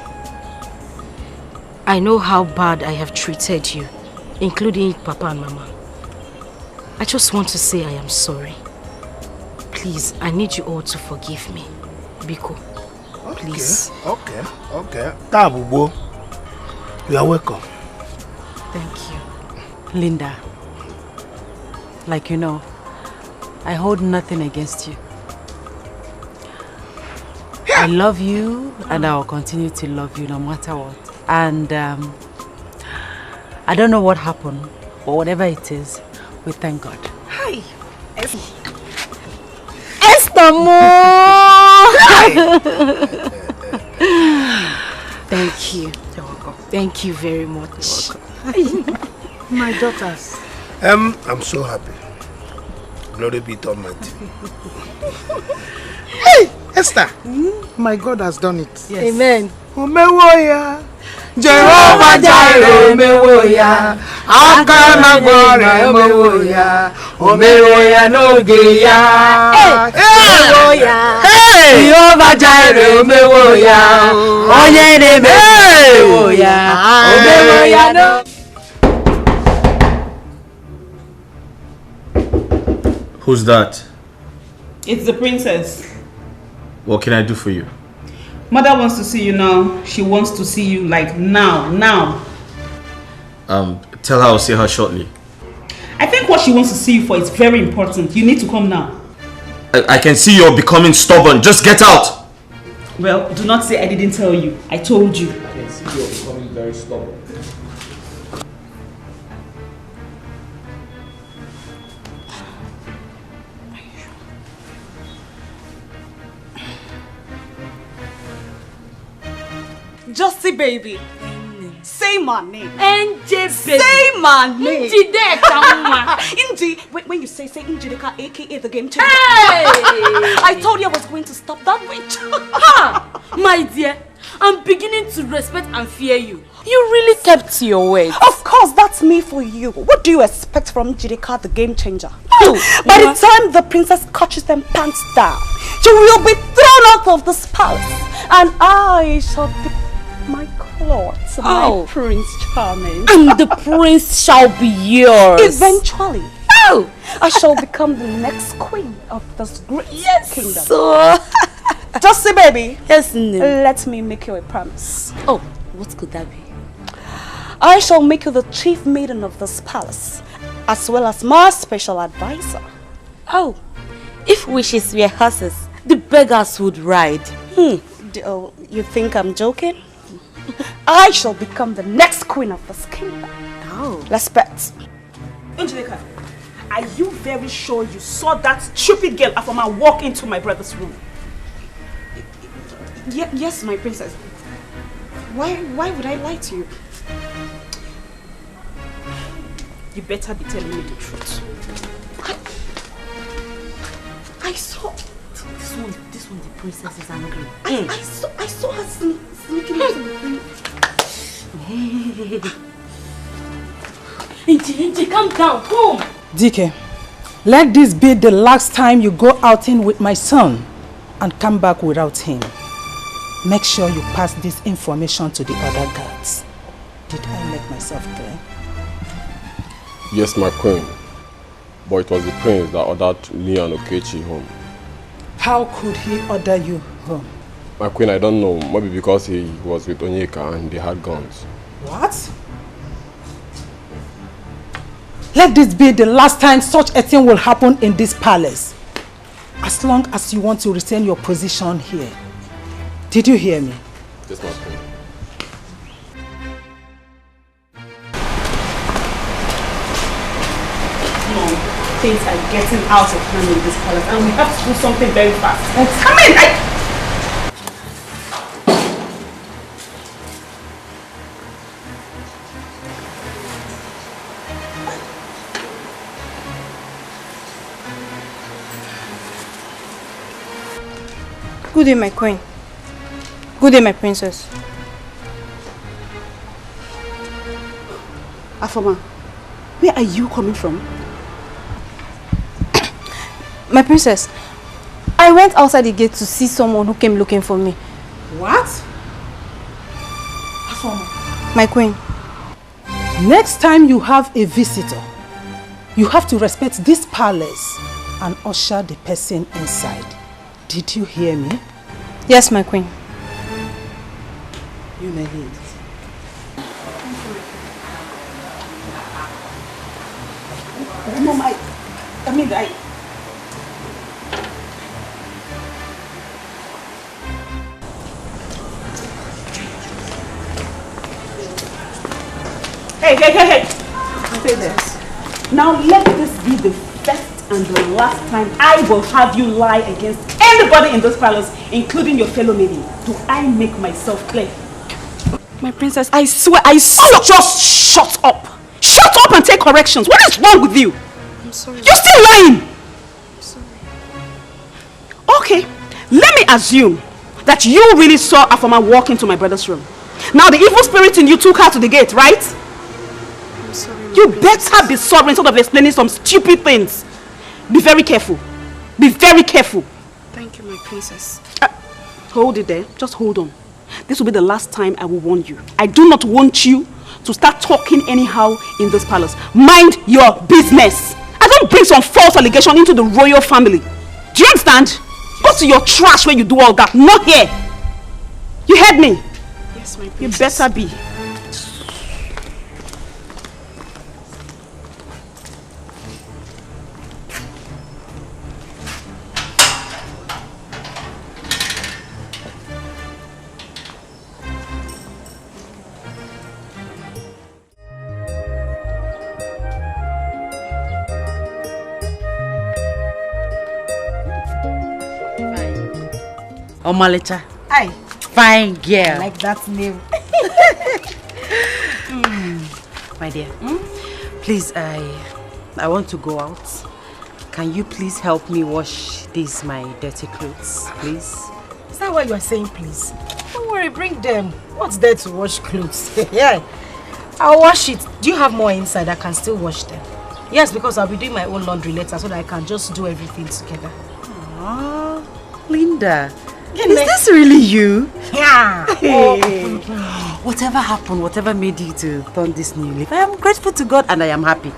I know how bad I have treated you, including Papa and Mama. I just want to say I am sorry. Please, I need you all to forgive me. Biko, please. Okay. Tabubo, you are welcome. Thank you. Linda, like you know, I hold nothing against you. I love you and I will continue to love you no matter what. And I don't know what happened, but whatever it is, we thank God. Hi. Esther Mo! Thank you. You're welcome. Thank you very much. My daughters. I'm so happy. Glory be to Almighty. Hey, Esther. My God has done it. Yes. Amen. Umewoya. Jehovah Jireh, umewoya. Akana gore, umewoya. Umewoya no geya. Umewoya. Hey, Jehovah Jireh, umewoya. Onye neme, umewoya. Umewoya no. Who's that? It's the princess. What can I do for you? Mother wants to see you now. She wants to see you like now. Tell her I'll see her shortly. I think what she wants to see you for is very important. You need to come now. I can see you're becoming stubborn. Just get out! Well, do not say I didn't tell you. I told you. I can see you're becoming very stubborn. Justy baby. Say my name. NJ baby. Say my name. Inji there, Kama. Inji. When you say Inji Deka, aka the game changer. Hey! I told you I was going to stop that witch. Ha! My dear, I'm beginning to respect and fear you. You really kept to your word. Of course, that's me for you. What do you expect from Njideka, the game changer? Oh, by the time the princess catches them pants down, she will be thrown out of this palace, and I shall be my clothes, my Prince Charming. And the prince shall be yours. Eventually. Oh! I shall become the next queen of this great kingdom. So, just say, baby. Yes, no. Let me make you a promise. Oh, what could that be? I shall make you the chief maiden of this palace, as well as my special advisor. Oh, if wishes were horses, the beggars would ride. You think I'm joking? I shall become the next queen of this kingdom. Oh. Let's bet. Angelica, are you very sure you saw that stupid girl Afoma walk into my brother's room? Yes, my princess. Why would I lie to you? You better be telling me the truth. I saw this one, the princess is angry. I saw her sneaking into the room. Inji, calm down, come. Dikeh, let this be the last time you go outing with my son and come back without him. Make sure you pass this information to the other guards. Did I make myself clear? Yes, my queen. But it was the prince that ordered me and Okechi home. How could he order you home? My queen, I don't know. Maybe because he was with Onyeka and they had guns. What? Let this be the last time such a thing will happen in this palace. As long as you want to retain your position here. Did you hear me? Yes, my queen. Things are getting out of hand in this palace and we have to do something very fast. Come in! Good day, my queen. Good day, my princess. Afoma, where are you coming from? My princess, I went outside the gate to see someone who came looking for me. What? Afoma. My queen. Next time you have a visitor, you have to respect this palace and usher the person inside. Did you hear me? Yes, my queen. You may leave. Mom, mean, Hey! Say this. Now let this be the first and the last time I will have you lie against anybody in this palace, including your fellow maiden. Do I make myself clear? My princess, I swear. Oh, just shut up! Shut up and take corrections. What is wrong with you? I'm sorry. You're still lying! I'm sorry. Okay, let me assume that you really saw Afoma walk into my brother's room. Now the evil spirit in you took her to the gate, right? I'm sorry. You better be sorry instead of explaining some stupid things. Be very careful. Be very careful. Thank you, my princess. Hold it there. Just hold on. This will be the last time I will warn you. I do not want you to start talking anyhow in this palace. Mind your business. I don't bring some false allegation into the royal family. Do you understand? Go to your trash where you do all that. Not here. You heard me? Yes, my princess. You better be. Omalicha. Hi. Fine girl. I like that name. My dear, please, I want to go out. Can you please help me wash these my dirty clothes, please? Is that why you are saying please? Don't worry, bring them. What's there to wash clothes? Yeah, I'll wash it. Do you have more inside? I can still wash them. Yes, because I'll be doing my own laundry later so that I can just do everything together. Aww, Linda. Is this really you? Yeah. Hey. Whatever happened, whatever made you to turn this new leaf, I am grateful to God and I am happy.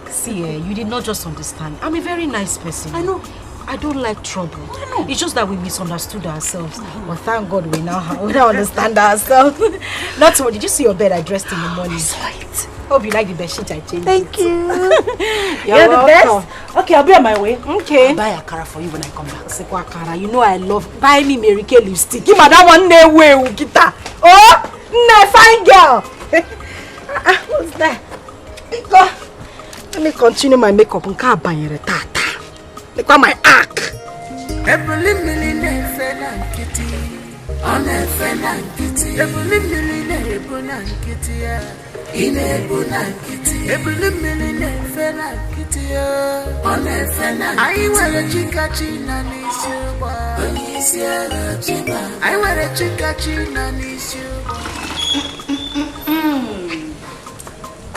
See, you did not just understand. I'm a very nice person. I know. I don't like trouble. I know. It's just that we misunderstood ourselves. But thank God we now understand ourselves. Not so. Did you see your bed I dressed in the morning? Sweet. Hope you like the bed sheet I changed. Thank you. You're the best. Okay, I'll be on my way. Okay. I'll buy a cara for you when I come back. Sekwa cara, you know I love. Buy me Mary Kay lipstick. Give me that one way, Ukita. Oh, no, fine girl. What's that? Go. Let me continue my makeup. Look at my arc.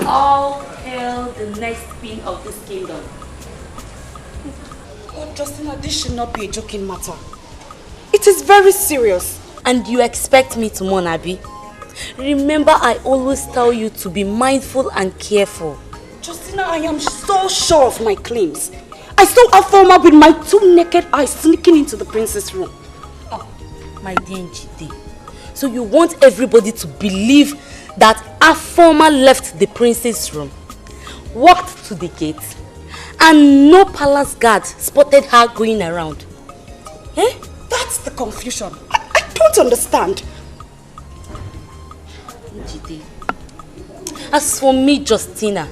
All hail the next queen of this kingdom. Oh, Justina, this should not be a joking matter. It is very serious. And you expect me to mourn, Abby? Remember, I always tell you to be mindful and careful. Justina, I am so sure of my claims. I saw Afoma with my 2 naked eyes sneaking into the princess' room. Oh, my dear Njide. So you want everybody to believe that Afoma left the princess' room, walked to the gate, and no palace guard spotted her going around? Eh? That's the confusion. I don't understand. Njide. As for me, Justina,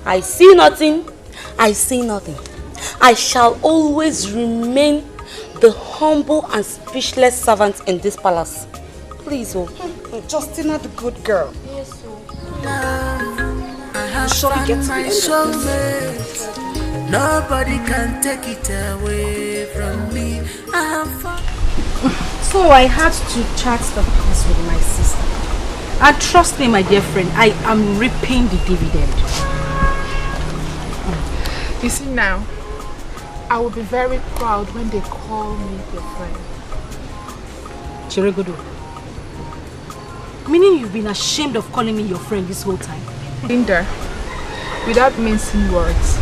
I see nothing, I see nothing. I shall always remain the humble and speechless servant in this palace. Please, oh. Justina, the good girl. Yes, oh. I have found my soulmate. Nobody can take it away from me. I have found. So I had to chat the past with my sister. And trust me, my dear friend, I am reaping the dividend. You see now, I will be very proud when they call me their friend. Chiregodo. Meaning you've been ashamed of calling me your friend this whole time? Linda, without mincing words,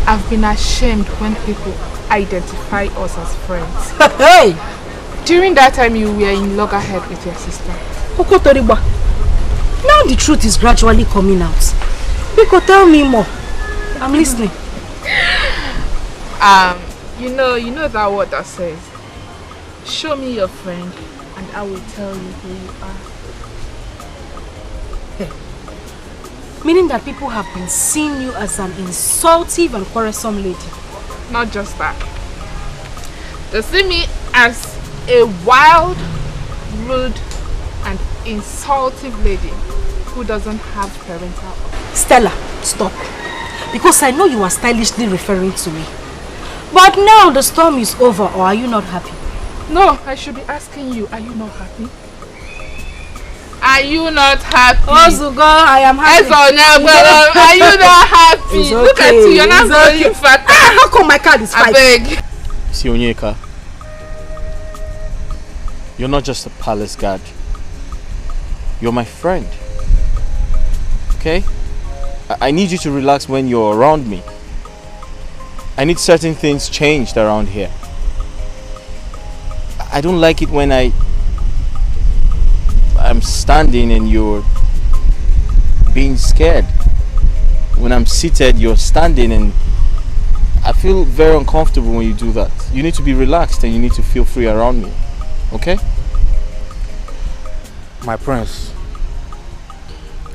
I've been ashamed when people identify us as friends. Hey! During that time you were in loggerhead with your sister. Now the truth is gradually coming out. Biko, tell me more. I'm listening. You know that word that says, show me your friend and I will tell you who you are. Meaning that people have been seeing you as an insultive and quarrelsome lady. Not just that. They see me as a wild, rude and insultive lady who doesn't have parental. Stella, stop. Because I know you are stylishly referring to me. But now the storm is over, or are you not happy? No, I should be asking you, are you not happy? Are you not happy? Ozugo, I am happy. Are you not happy? It's okay. Look at you, you're not going fat. How come my card is 5? I beg. See, Onyeka, you're not just a palace guard. You're my friend. Okay? I need you to relax when you're around me. I need certain things changed around here. I don't like it when I'm standing and you're being scared. When I'm seated, you're standing, and I feel very uncomfortable when you do that. You need to be relaxed and you need to feel free around me. Okay? My prince,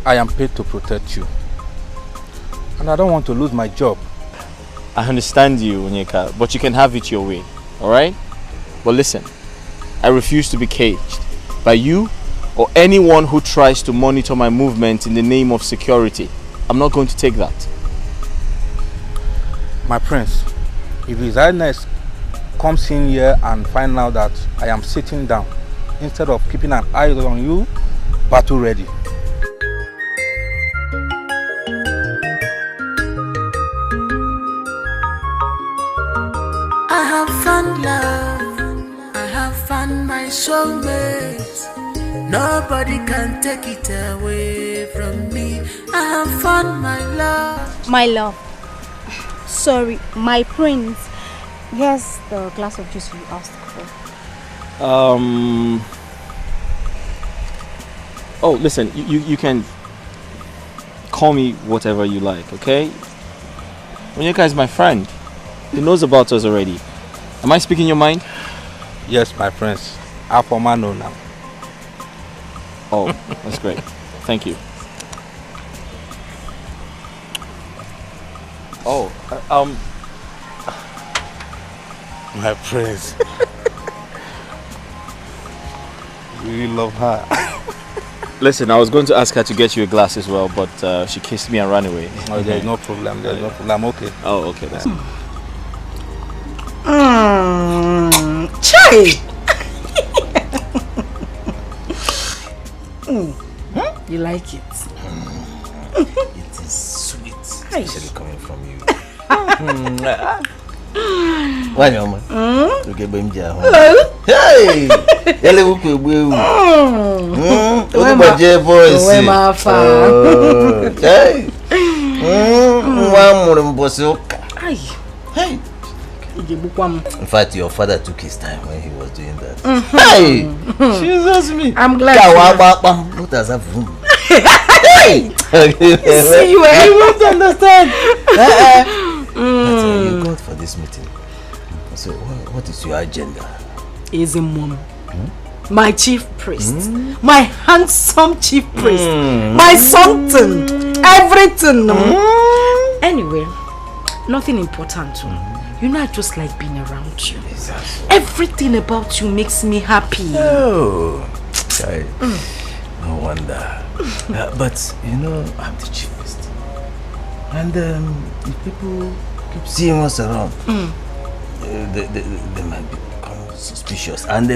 I am paid to protect you. And I don't want to lose my job. I understand you, Onyeka, but you can have it your way. Alright? But listen, I refuse to be caged by you or anyone who tries to monitor my movement in the name of security. I'm not going to take that. My prince, if His Highness comes in here and finds out that I am sitting down, instead of keeping an eye on you, battle ready. I have found love, I have found my soulmate. Nobody can take it away from me. I have found my love. My love. Sorry, my prince. Here's the glass of juice you asked for. Oh, listen, you can call me whatever you like, okay? Onyeka is my friend. He knows about us already. Am I speaking your mind? Yes, my prince. I know now. Oh, that's great. Thank you. Oh, my prince. You really love her. Listen, I was going to ask her to get you a glass as well, but she kissed me and ran away. Oh, there's no problem. There's no problem. I'm okay. Oh, okay. That's Chai! You like it? It is sweet, especially coming from you. Why, Mama? Okay, baby. Hey! Hello, voice. Hey! Hey! In fact, your father took his time when he was doing that. Hey! Jesus me! I'm glad. What does that mean? Hey! See you, I won't understand. You got for this meeting. So, what is your agenda? Easy, Mom. My chief priest. My handsome chief priest. My something. Everything. Anyway, nothing important. You know, I just like being around you. Exactly. Everything about you makes me happy. Oh, no wonder. But you know, I'm the chief priest, and if people keep seeing us around, they might become suspicious, and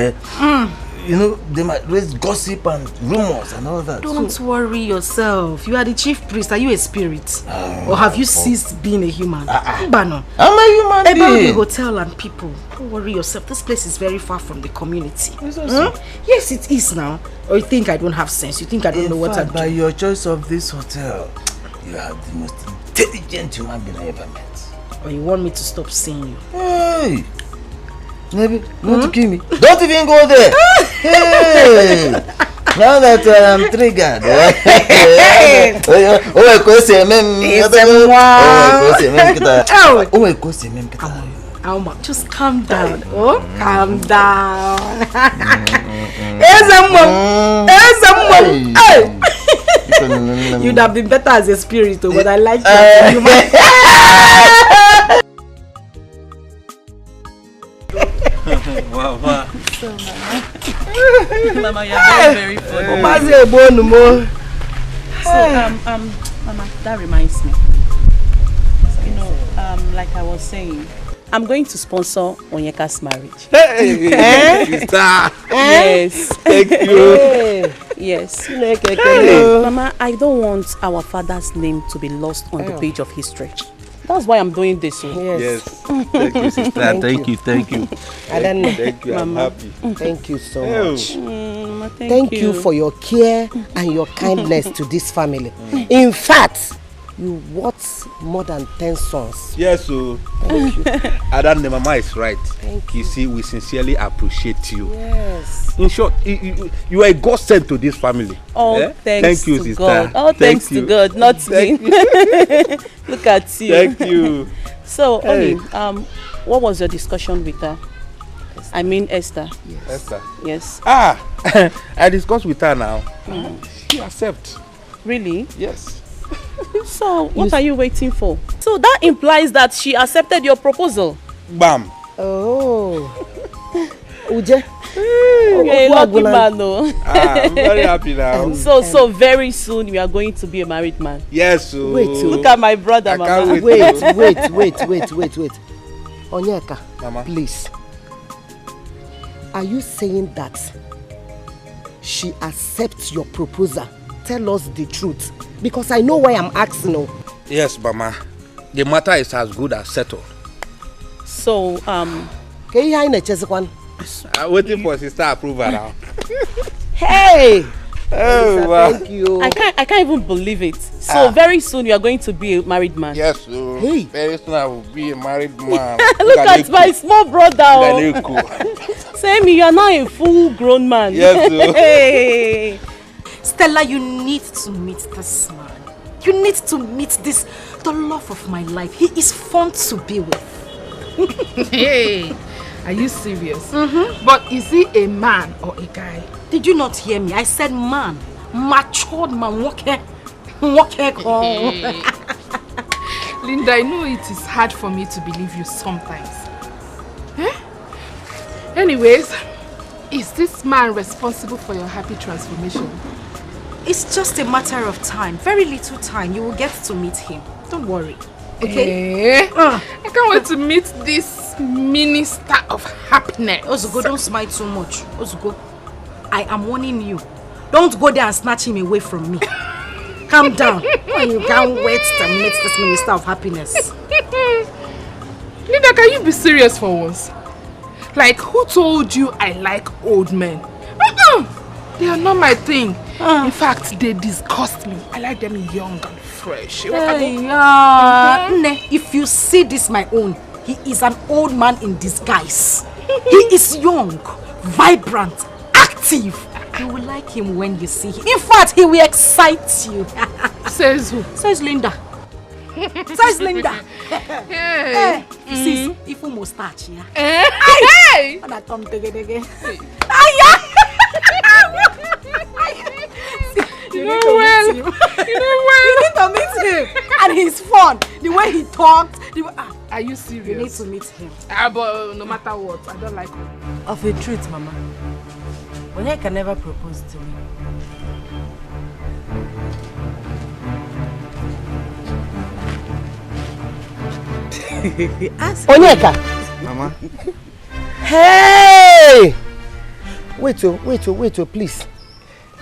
you know, they might raise gossip and rumors and all that. Don't worry yourself. You are the chief priest. Are you a spirit? Or have you ceased being a human? Bano. I'm a human being. About the hotel and people. Don't worry yourself. This place is very far from the community. Yes, it is now. Or you think I don't have sense? You think I don't know what I'm doing? By your choice of this hotel, you are the most intelligent human being I ever met. Or you want me to stop seeing you? Hey! Maybe you want to kill me? Don't even go there! Hey! Now that I'm triggered. Just calm down. Oh, calm down. You'd have been better as a spirit, but I like that. Wow. So, Mama, you're very funny. So, Mama, that reminds me. You know, like I was saying, I'm going to sponsor Onyeka's marriage. Hey, sister. Yes. Thank you. Yes. Mama, I don't want our father's name to be lost on the page of history. That's why I'm doing this. Yes. Thank you, sister. Thank you. Thank you. Thank you. I'm happy. Thank you so much. Thank you for your care and your kindness to this family. In fact, you worth more than 10 sons. Yes, so thank you. Adam, the mama is right. Thank you. See, we sincerely appreciate you. Yes. In short, you are a godsend to this family. Oh, thanks Thank you, to sister. God. Oh, thanks to God, not me. Look at you. Thank you. So, Hey. Oni, what was your discussion with her? I mean Esther. Yes. Esther. Yes. I discussed with her now. She accepts. Really? Yes. So, what are you waiting for? So that implies that she accepted your proposal. Bam. Oh. Uje. You're a lucky man, though. I'm very happy now. So very soon you are going to be a married man. Yes. So Wait. Look at my brother, Mama. Wait. Onyeka, Mama. Please. Are you saying that she accepts your proposal? Tell us the truth. Because I know why I'm asking. Yes, Mama. The matter is as good as settled. So, I'm waiting for sister approval now. Hey! Oh, wow. Thank you. I can't even believe it. So very soon you are going to be a married man. Yes, so very soon I will be a married man. Look at my small brother. Same, you are now a full-grown man. Yes, Hey. Stella, you need to meet this man. You need to meet the love of my life. He is fun to be with. Hey, are you serious? But is he a man or a guy? Did you not hear me? I said man. Matured man. Linda, I know it is hard for me to believe you sometimes. Anyways, is this man responsible for your happy transformation? It's just a matter of time. Very little time. You will get to meet him. Don't worry. Okay? I can't wait to meet this minister of happiness. Ozugo, don't smile too much. Ozugo, I am warning you. Don't go there and snatch him away from me. Calm down. You can't wait to meet this minister of happiness. Linda, can you be serious for once? Like, who told you I like old men? They are not my thing. In fact, they disgust me. I like them young and fresh. If you see this, my own, he is an old man in disguise. He is young, vibrant, active. You will like him when you see him. In fact, he will excite you. Says who? Says Linda. Says Linda. Hey. See, if you mustache, yeah. Hey. When I come together. You know well. You need to meet him. And he's fun. The way he talks. Are you serious? You need to meet him. But no matter what, I don't like him. Of a truth, Mama. Onyeka can never propose to me. Onyeka! Mama. Hey! Wait, please.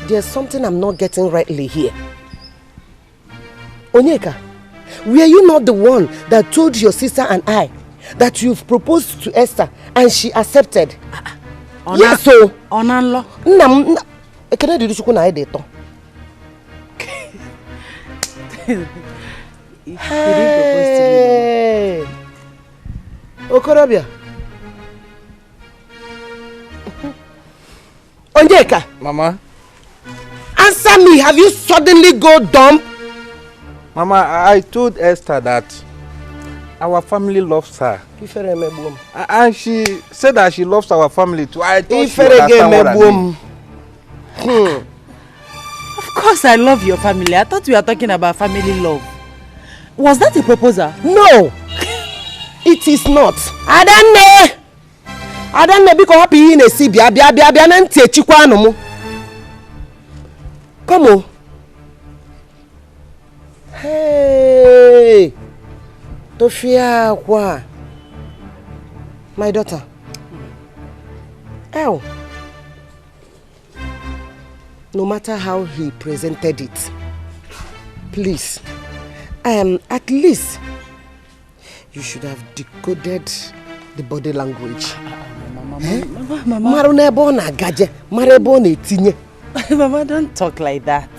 There's something I'm not getting rightly here. Onyeka, were you not the one that told your sister and I that you've proposed to Esther and she accepted? Yes, so. Onanlo. Ekene did you na edeto? Hey. Okorobia. Onyeka. Mama. After me, have you suddenly go dumb? Mama, I told Esther that our family loves her. And she said that she loves our family too. I thought she understand what I mean. Of course I love your family. I thought we were talking about family love. Was that a proposal? No! It is not. Adanne, because happy in a Sibia, come on. Hey, Tofia, what? My daughter. Ow. No matter how he presented it, please, at least you should have decoded the body language. Mama, don't talk like that.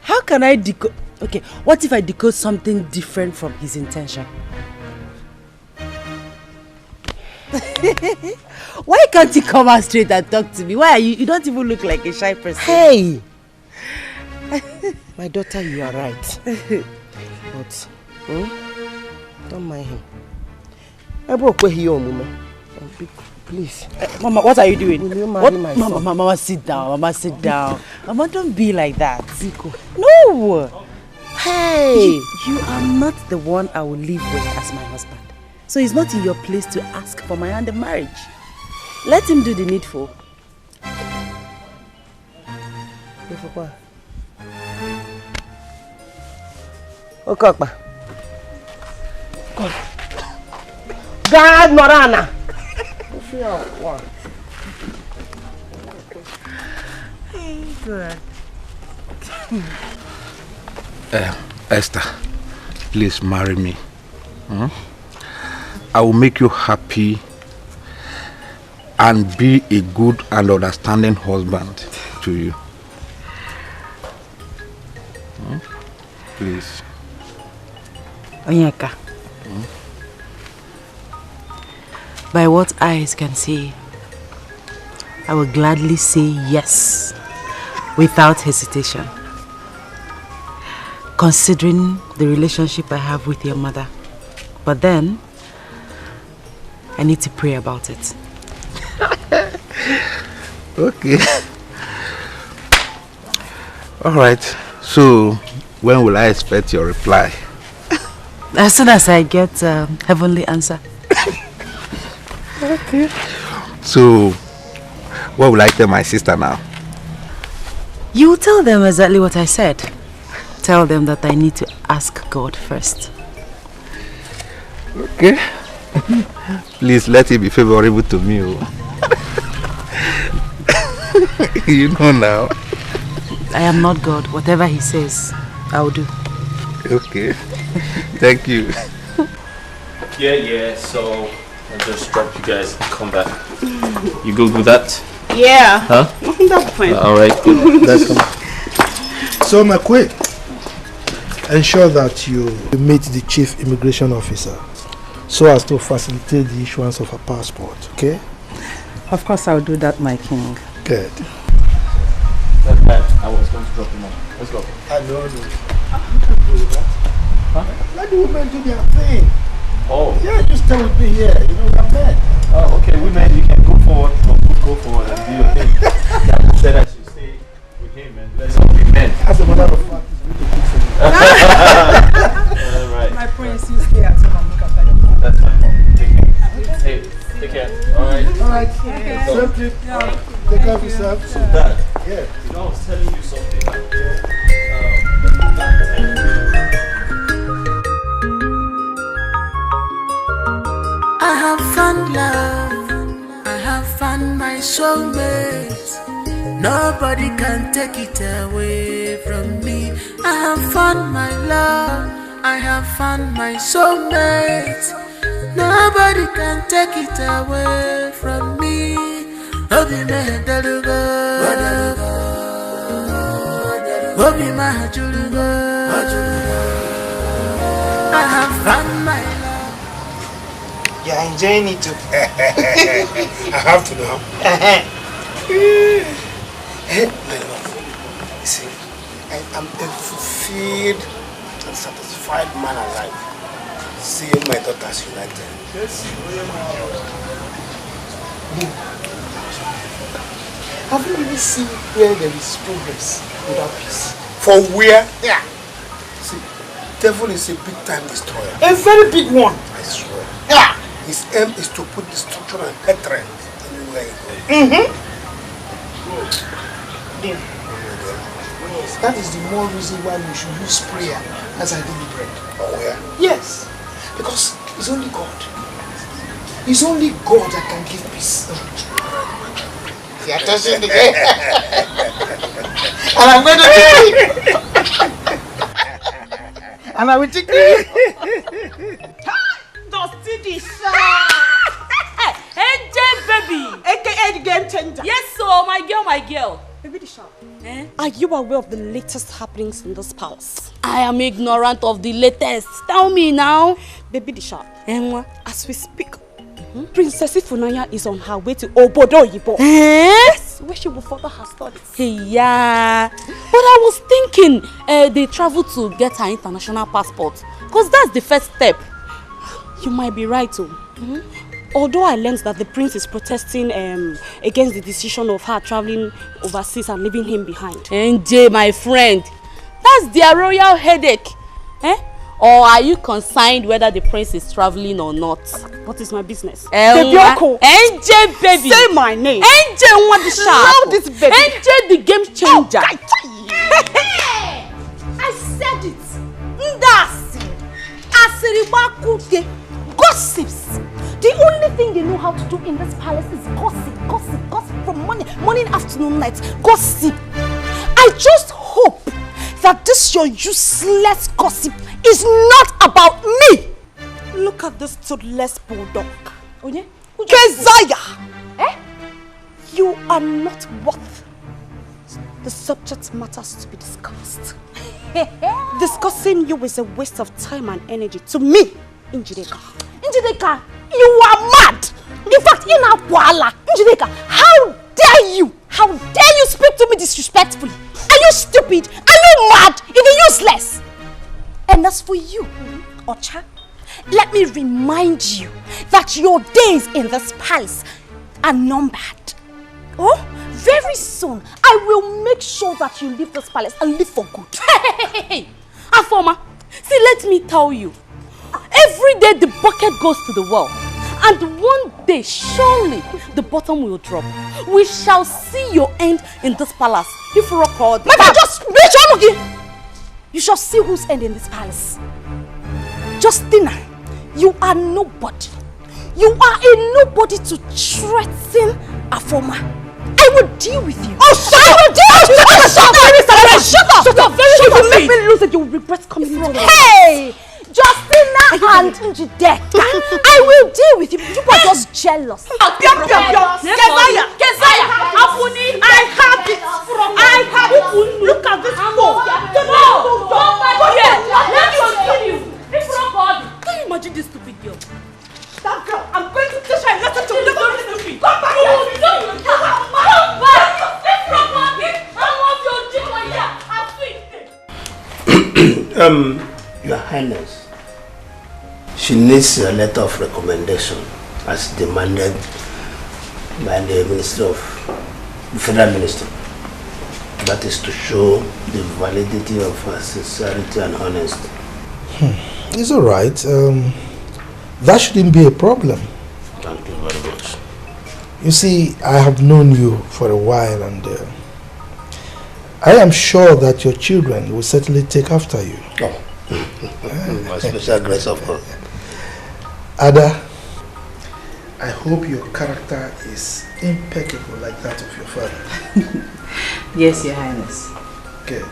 How can I decode? Okay, what if I decode something different from his intention? Why can't you come out straight and talk to me? Why are you don't even look like a shy person. Hey! My daughter, you are right. But, don't mind him. Please. Mama, what are you doing? Will you marry my son? Mama, sit down. Mama, sit down. Mama, don't be like that. No! Hey! You are not the one I will live with as my husband. So it's not in your place to ask for my hand in marriage. Let him do the needful. Okokpa. God, Morana. Good. Esther, please marry me. I will make you happy and be a good and understanding husband to you. Please. Onyeka. By what eyes can see, I will gladly say yes, without hesitation. Considering the relationship I have with your mother. But then, I need to pray about it. Okay. Alright. So, when will I expect your reply? As soon as I get a heavenly answer. Okay. So, what will I tell my sister now? You will tell them exactly what I said. Tell them that I need to ask God first. Okay. Please let it be favorable to me. You know now. I am not God. Whatever he says, I will do. Okay. Thank you. Yeah, so I'll just drop you guys and come back. You good with that? Yeah. Huh? That's fine. Alright, good. Let's come. So, my queen, ensure that you meet the chief immigration officer so as to facilitate the issuance of a passport, okay? Of course, I'll do that, my king. Good. I was going to drop him off. Let's go. I know. Huh? Let the women do their thing. Oh. Yeah, just stay with me here. You know, we're men. Oh, okay. Women, you can go forward. Go forward and do your thing. That said I should stay with him and let's all be men. As a matter of fact, it's really good for me. Alright. My prince, you stay at home and look after your family. That's fine. Take care. Hey, take care. Alright. Alright. Okay. Same trip. Take care of yourself. So, Dad. Yeah. You know, I was telling you something. I have found love, I have found my soulmate. Nobody can take it away from me. I have found my love, I have found my soulmate. Nobody can take it away from me. Obi mehedalugo, Obi mahajurugo. I have found my love. You're enjoying it too. I have to know. I am a fulfilled and satisfied man alive, seeing my daughters united. Yes. Have you really seen where there is progress without peace? For where? Yeah. See, devil is a big-time destroyer. A very big one. I swear. Yeah. His aim is to put destruction and hatred anywhere he goes. That is the more reason why we should use prayer as our daily bread. Oh yeah? Yes. Because it's only God. It's only God that can give peace. You are touching the game. And I'm going to take it. And I will take it. Dusty the AJ baby. AKA the game changer. Yes, so my girl. Baby the sharp. Are you aware of the latest happenings in this palace? I am ignorant of the latest. Tell me now. Baby the sharp. As we speak, Princess Ifunanya is on her way to Obodo Yibo. Yes, where she will further her studies. Yeah, but I was thinking they travel to get her international passport, because that's the first step. You might be right too. Although I learned that the prince is protesting against the decision of her traveling overseas and leaving him behind. NJ, my friend, that's their royal headache. Or are you concerned whether the prince is traveling or not? What is my business? NJ baby. Say my name. NJ want the sharp. This baby. NJ the game changer. I said it. Ndasi. Asiribakuke. Gossips. The only thing they know how to do in this palace is gossip from morning, afternoon, night. Gossip. I just hope that this your useless gossip is not about me. Look at this toothless bulldog. Keziah! You are not worth the subject matters to be discussed. Discussing you is a waste of time and energy to me, Njideka. Njideka, you are mad! In fact, in Akwala, Njideka, how dare you? How dare you speak to me disrespectfully? Are you stupid? Are you mad? Even useless? And as for you, Ocha, let me remind you that your days in this palace are numbered. Oh, very soon, I will make sure that you leave this palace and live for good. Hey, Afoma, see, let me tell you. Every day the bucket goes to the well. And one day, surely, the bottom will drop. We shall see your end in this palace. If you record, just bitch on. You shall see whose end in this palace. Justina, you are nobody. You are a nobody to threaten Afoma. I will deal with you. Oh, shut up! I will deal with you! Shut up! Shut up! If you make me lose it, you will regret coming into the Hey! Justina and Njideka, I will deal with you. You are just jealous. Kezaya, Afuni, I have it. I have it. Look at this phone. Let me you. Can you imagine this stupid girl? That girl, I'm going to teach her a lesson to be stupid. Come back. Your Highness, she needs a letter of recommendation as demanded by the Federal Minister. That is to show the validity of her sincerity and honesty. It's all right. That shouldn't be a problem. Thank you very much. You see, I have known you for a while, and I am sure that your children will certainly take after you. Oh. My special grace of God. Ada, I hope your character is impeccable like that of your father. Yes, Your Highness. Good.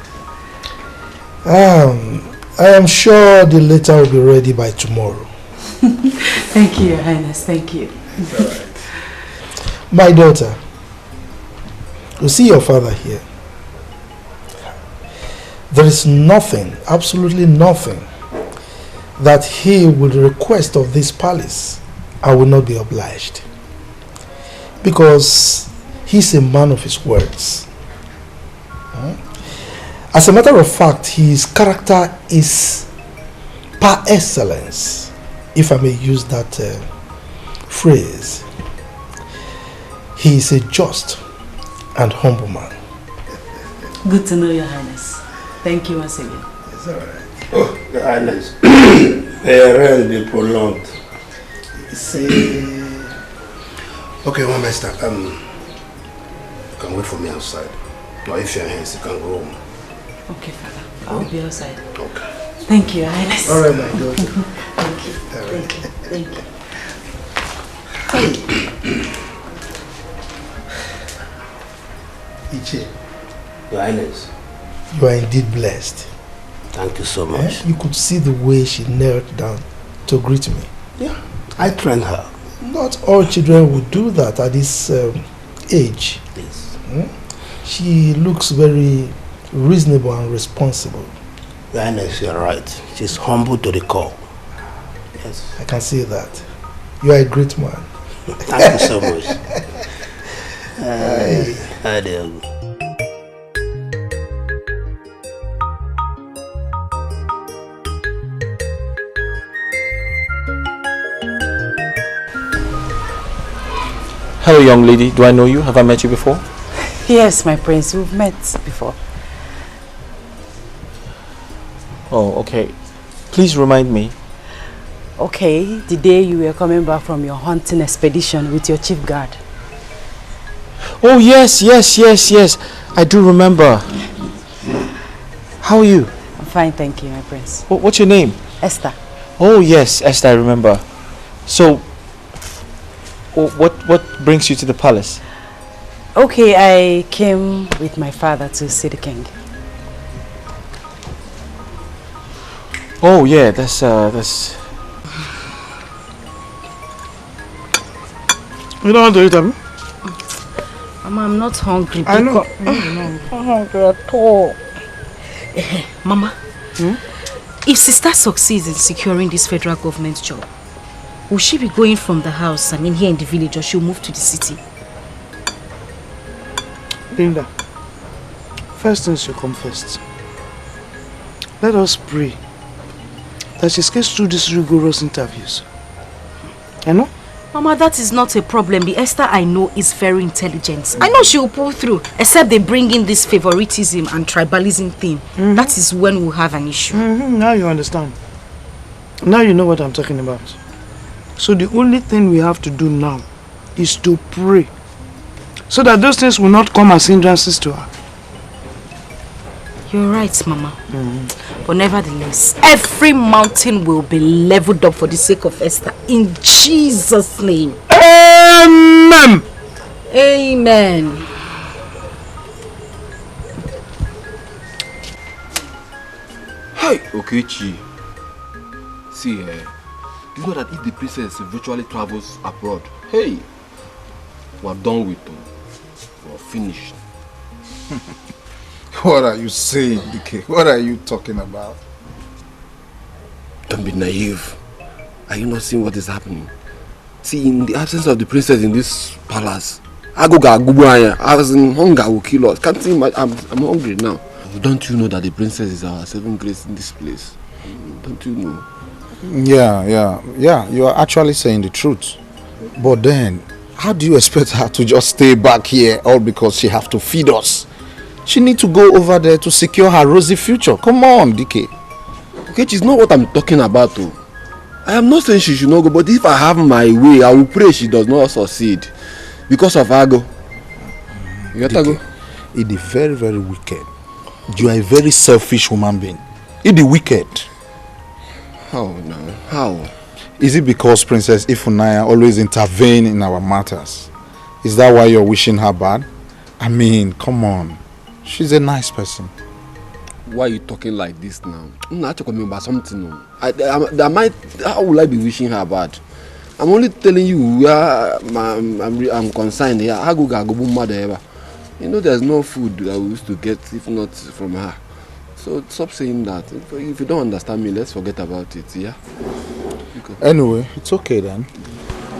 I am sure the letter will be ready by tomorrow. Thank you, Your Highness. Thank you. All right. My daughter, you see your father here. There is nothing, absolutely nothing, that he would request of this palace. I will not be obliged. Because he's a man of his words. As a matter of fact, his character is par excellence, if I may use that phrase. He is a just and humble man. Good to know, Your Highness. Thank you once again. It's all right. Oh, Your Highness. The prolonged. See. Okay, one master. You can wait for me outside. Or if you're here, you can go home. Okay, Father. I'll be outside. Okay. Thank you, Your Highness. All right, my daughter. Thank you. All right. Thank you. Thank you. Iche, Your Highness. you are indeed blessed. Thank you so much. You could see the way she knelt down to greet me. Yeah, I trained her. Not all children would do that at this age. Yes. She looks very reasonable and responsible. Your Highness, you're right. She's humble to the core. Yes. I can see that. You are a great man. Thank you so much. Hi there. Hello, young lady. Do I know you? Have I met you before? Yes, my prince. We've met before. Oh, okay. Please remind me. Okay, the day you were coming back from your hunting expedition with your chief guard. Oh, yes. I do remember. How are you? I'm fine, thank you, my prince. What's your name? Esther. Oh, yes, Esther, I remember. So, what brings you to the palace? Okay, I came with my father to see the king. Oh, yeah, that's... You don't want to eat them? Mama, I'm not hungry. I know. I'm not hungry at all. Mama, if sister succeeds in securing this federal government job, will she be going from the house, here in the village, or she'll move to the city? Linda, first things should come first. Let us pray that she gets through these rigorous interviews. You know? Mama, that is not a problem. The Esther I know is very intelligent. I know she will pull through, except they bring in this favoritism and tribalism thing. That is when we'll have an issue. Now you understand. Now you know what I'm talking about. So the only thing we have to do now is to pray, so that those things will not come as hindrances to her. You're right, Mama. But nevertheless, every mountain will be leveled up for the sake of Esther. In Jesus' name. Amen. Amen. Hi, Okechi. See, do you know that if the princess virtually travels abroad, hey, we're done with them. We're finished. What are you saying, Dikeh? What are you talking about? Don't be naive. Are you not seeing what is happening? See, in the absence of the princess in this palace, as in hunger will kill us. Can't see I'm hungry now. Don't you know that the princess is our saving grace in this place? Don't you know? Yeah, you are actually saying the truth. But then, how do you expect her to just stay back here all because she have to feed us? She need to go over there to secure her rosy future. Come on, Dikeh. Okay, it's not what I'm talking about though. I am not saying she should not go, but if I have my way, I will pray she does not succeed. Because of Ago. You got to go? It is very, very wicked. You are a very selfish human being. It is wicked. How now? How? Is it because Princess Ifunanya always intervene in our matters? Is that why you're wishing her bad? I mean, come on. She's a nice person. Why are you talking like this now? I'm not talking about something. How will I be wishing her bad? I'm only telling you where I'm concerned here. You know there's no food that we used to get if not from her. So stop saying that. If you don't understand me, let's forget about it, yeah? Anyway, it's okay then.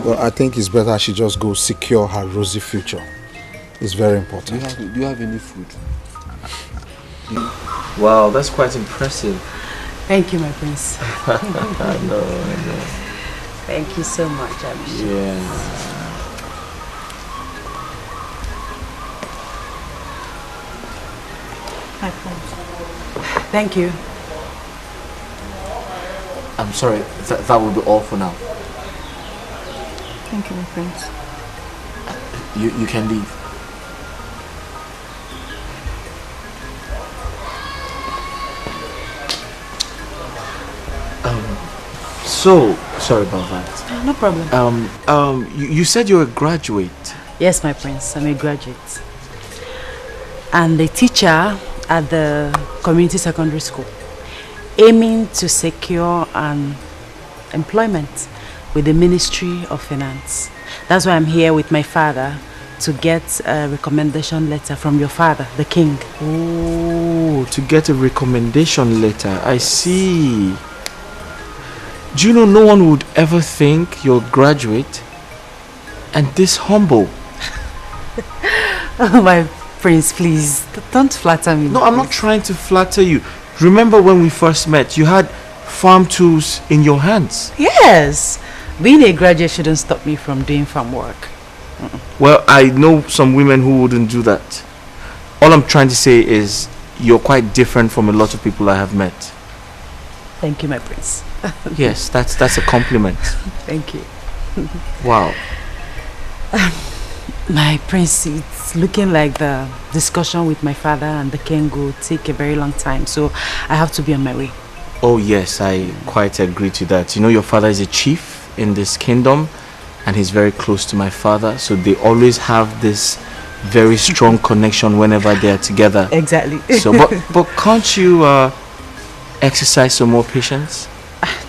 Well, I think it's better she just go secure her rosy future. It's very important. Do you have any food? Wow, that's quite impressive. Thank you, my prince. I know. Thank you so much, I'm sure. Yeah. Thank you. I'm sorry, that will be all for now. Thank you, my prince. You can leave. So sorry about that. No problem. You said you're a graduate. Yes, my prince, I'm a graduate. And a teacher at the community secondary school, aiming to secure an employment with the Ministry of Finance. That's why I'm here with my father to get a recommendation letter from your father, the king. Oh, to get a recommendation letter. I see. Do you know no one would ever think you're a graduate and this humble? Oh, my prince, please, don't flatter me. No, I'm not trying to flatter you. Remember when we first met, you had farm tools in your hands. Yes, being a graduate shouldn't stop me from doing farm work. Well, I know some women who wouldn't do that. All I'm trying to say is you're quite different from a lot of people I have met. Thank you, my prince. Yes, that's a compliment. Thank you. Wow. My prince, it's looking like the discussion with my father and the king will take a very long time, so I have to be on my way. Oh yes, I quite agree to that. You know, your father is a chief in this kingdom and he's very close to my father, so they always have this very strong connection whenever they are together. Exactly. So but can't you exercise some more patience?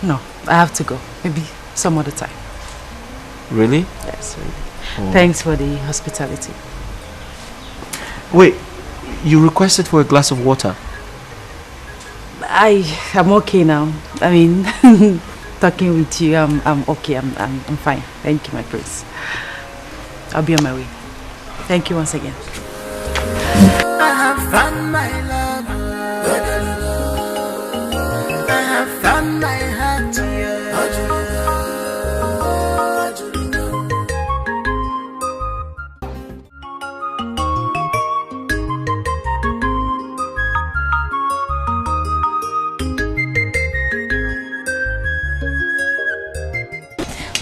No, I have to go. Maybe some other time. Really? Yes, really. Oh. Thanks for the hospitality. Wait, you requested for a glass of water? I'm okay now. I mean, talking with you, I'm okay. I'm fine. Thank you, my prince. I'll be on my way. Thank you once again. I have found my love. I have found my heart.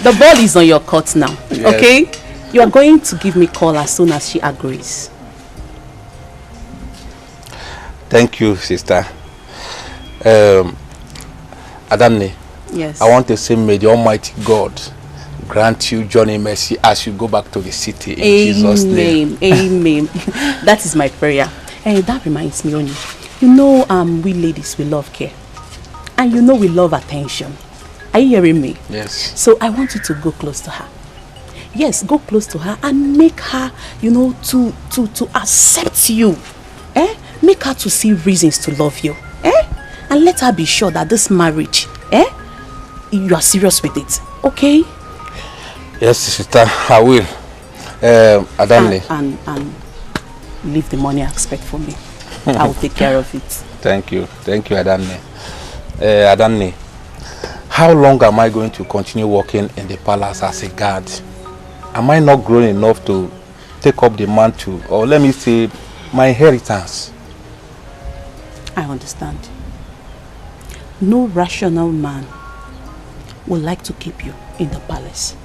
The ball is on your court now, Yes. okay? You are going to give me a call as soon as she agrees. Thank you, sister. Adamne. Yes. I want to say, may the Almighty God grant you journey mercy as you go back to the city in Jesus' name. Amen. That is my prayer. And that reminds me, Oni. You know, we ladies, we love care. And you know we love attention. Are you hearing me? Yes. So I want you to go close to her. Yes, go close to her and make her, you know, to accept you. Make her to see reasons to love you. And let her be sure that this marriage, you are serious with it. Okay? Yes, sister, I will. Adamne. And leave the money aspect for me. I will take care of it. Thank you, Adamne. Adamne, how long am I going to continue working in the palace as a guard? Am I not grown enough to take up the mantle, or let me say, my inheritance? I understand. No rational man would like to keep you in the palace.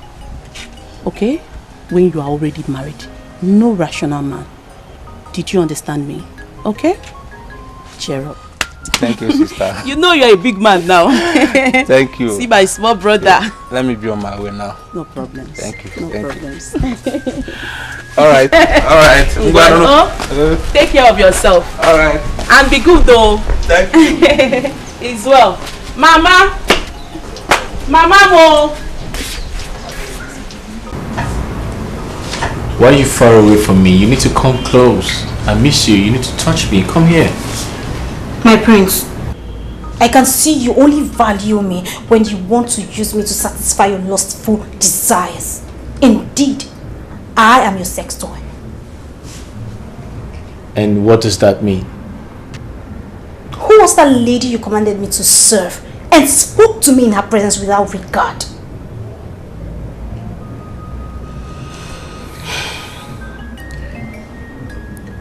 Okay? When you are already married. No rational man. Did you understand me? Okay? Cheer up. Thank you, sister. You know you're a big man now. Thank you. See my small brother. Yeah. Let me be on my way now. No problems. Thank you. No problems. All right. Take care of yourself. All right. And be good though. Thank you. It's well. Mama Mo. Why are you far away from me? You need to come close. I miss you. You need to touch me. Come here. My prince, I can see you only value me when you want to use me to satisfy your lustful desires. Indeed, I am your sex toy. And what does that mean? was that lady you commanded me to serve and spoke to me in her presence without regard?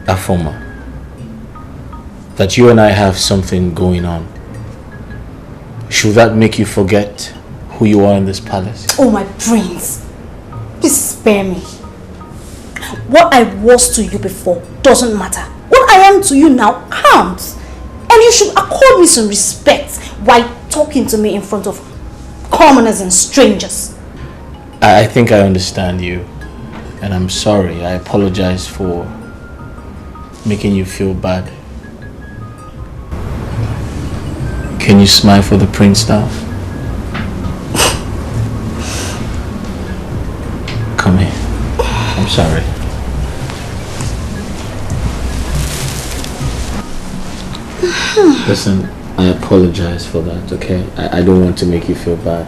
Afoma, that you and I have something going on. Should that make you forget who you are in this palace? Oh, my prince, please spare me. What I was to you before doesn't matter. What I am to you now counts. And you should accord me some respect while talking to me in front of commoners and strangers. I think I understand you. And I'm sorry. I apologize for making you feel bad. Can you smile for the prince now? Come here. I'm sorry. Listen, I apologize for that, okay? I don't want to make you feel bad.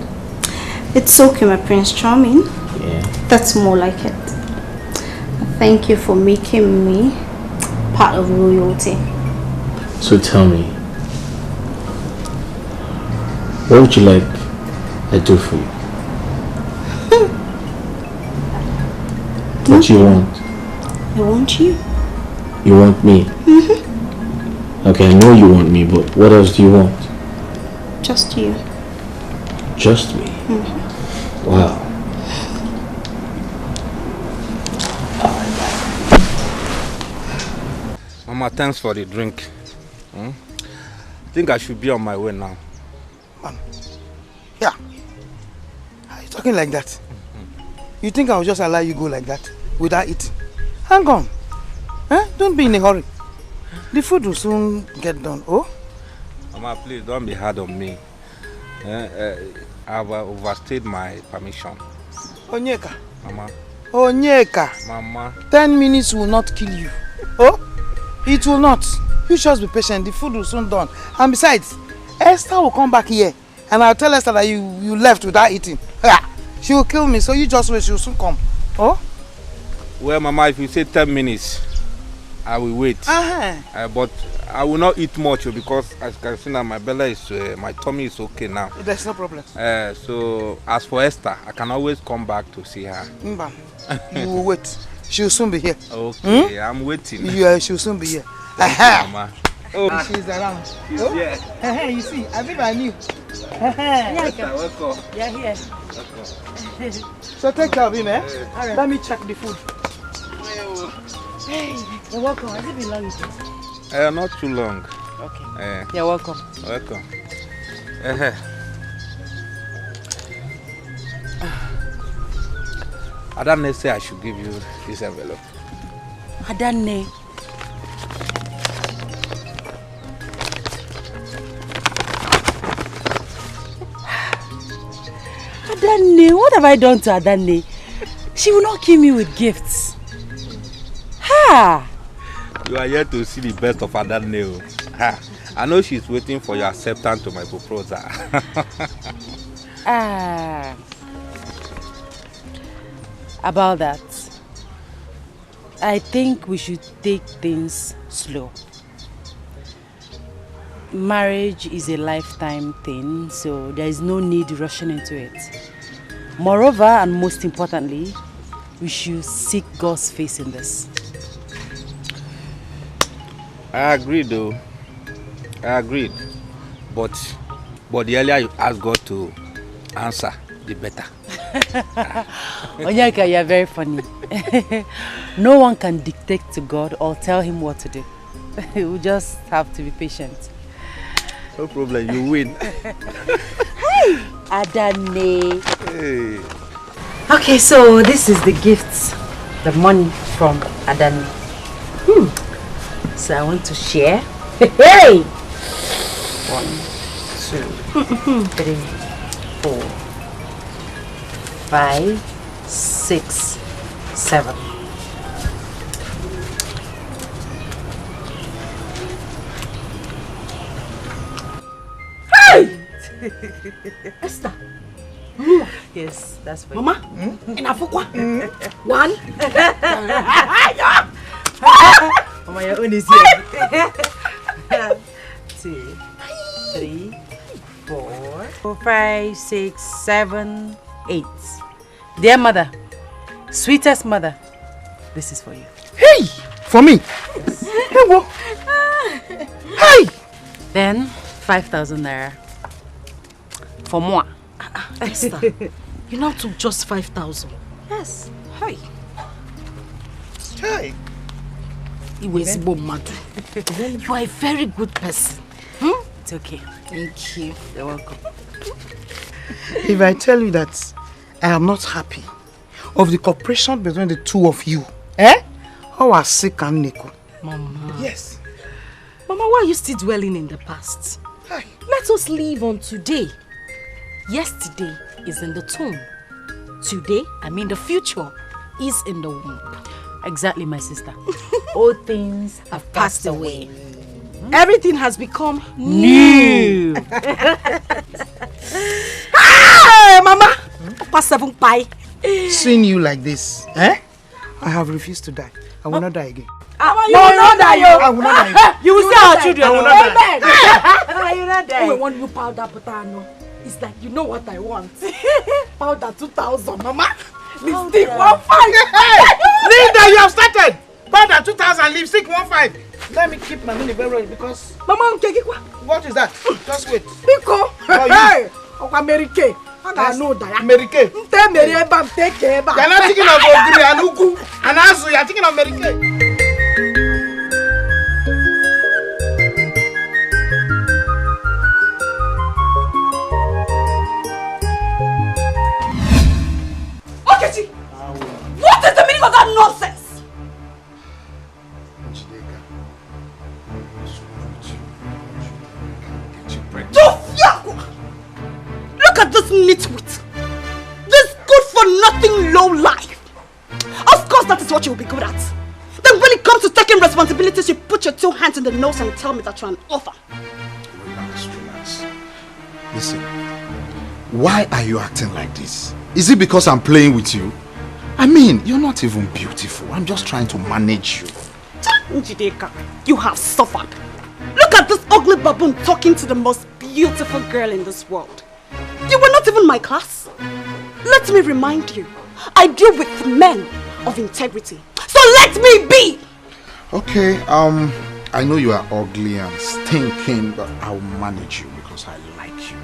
It's okay, my Prince Charming. Yeah. That's more like it. Thank you for making me part of royalty. So tell me, what would you like I do for you? What do you want? I want you. You want me? Okay, I know you want me, but what else do you want? Just you. Just me? Wow. Mama, thanks for the drink. I think I should be on my way now. Yeah. Are you talking like that? You think I'll just allow you go like that without eating? Hang on. Don't be in a hurry. The food will soon get done. Oh? Mama, please don't be hard on me. I've overstayed my permission. Onyeka. Mama. Onyeka. Mama. 10 minutes will not kill you. Oh? It will not. You just be patient. The food will soon done. And besides, Esther will come back here. And I'll tell Esther that you left without eating. She will kill me. So you just wait. She will soon come. Oh? Well, Mama, if you say 10 minutes, I will wait. But I will not eat much because as you can see now, my belly is, my tummy is okay now. There's no problem. So as for Esther, I can always come back to see her. Mba, you will wait. She will soon be here. Okay, I'm waiting. Yeah, she will soon be here. Mama. Oh, she's around. She's here. You see, I think I knew. Esther, welcome. You're here. So take care of him, eh? Right. Let me check the food. Hey, you're welcome. Has it been long with you? Not too long. Okay. You're welcome. Welcome. Adane say I should give you this envelope. Adane. Adane, what have I done to Adane? She will not kill me with gifts. Ha! You are here to see the best of Adane. I know she's waiting for your acceptance to my proposal. About that, I think we should take things slow. Marriage is a lifetime thing, so there is no need rushing into it. Moreover, and most importantly, we should seek God's face in this. I agree though. I agreed. But the earlier you ask God to answer, the better. Onyeka, you are very funny. No one can dictate to God or tell him what to do. We just have to be patient. No problem, you win. Hey, Adane. Hey. Okay, so this is the gifts, the money from Adane. So I want to share. Hey! 1, 2, 3, 4, 5, 6, 7. Hey! Esther. Yes, that's for Mama, Inafukwa. 1. Mama, your own is here. 2. 3, 4, 5, 6, 7, 8. Dear mother, sweetest mother, this is for you. Hey! For me? Yes. Hey! Then 5,000 naira. For moi. Esther, you now took just 5,000. Yes. Hey. Hey. You are a very good person. It's okay. Thank you. You're welcome. If I tell you that I am not happy of the cooperation between the two of you, how are sick and Nico? Mama. Yes. Mama, why are you still dwelling in the past? Hi. Let us live on today. Yesterday is in the tomb. Today, I mean the future, is in the womb. Exactly, my sister. All things have passed away. Everything has become new. Hey, Mama! Past 7 pie. Seeing you like this, I have refused to die. I will not die again. You will not die, I will not die again. You will see our children. I will not die. You will not die. Want you powder potato? It's like, you know what I want. Powder 2,000, Mama. Lipstick 1,500. Linda, you have started. Powder 2,000, lipstick 1,500. Let me keep my money very well because... Mama, what is that? Just wait. Pico. Hey, American. I know that. American. You are not thinking of Ogri and Ugu and Azu. You are thinking of American. What is the meaning of that nonsense? Look at this nitwit. This good-for-nothing low-life. Of course that is what you will be good at. Then when it comes to taking responsibilities, you put your 2 hands in the nose and tell me that you're an author. Relax. Listen, why are you acting like this? Is it because I'm playing with you? I mean, you're not even beautiful. I'm just trying to manage you. Njideka, you have suffered. Look at this ugly baboon talking to the most beautiful girl in this world. You were not even my class. Let me remind you, I deal with men of integrity. So let me be! Okay, I know you are ugly and stinking, but I'll manage you because I like you.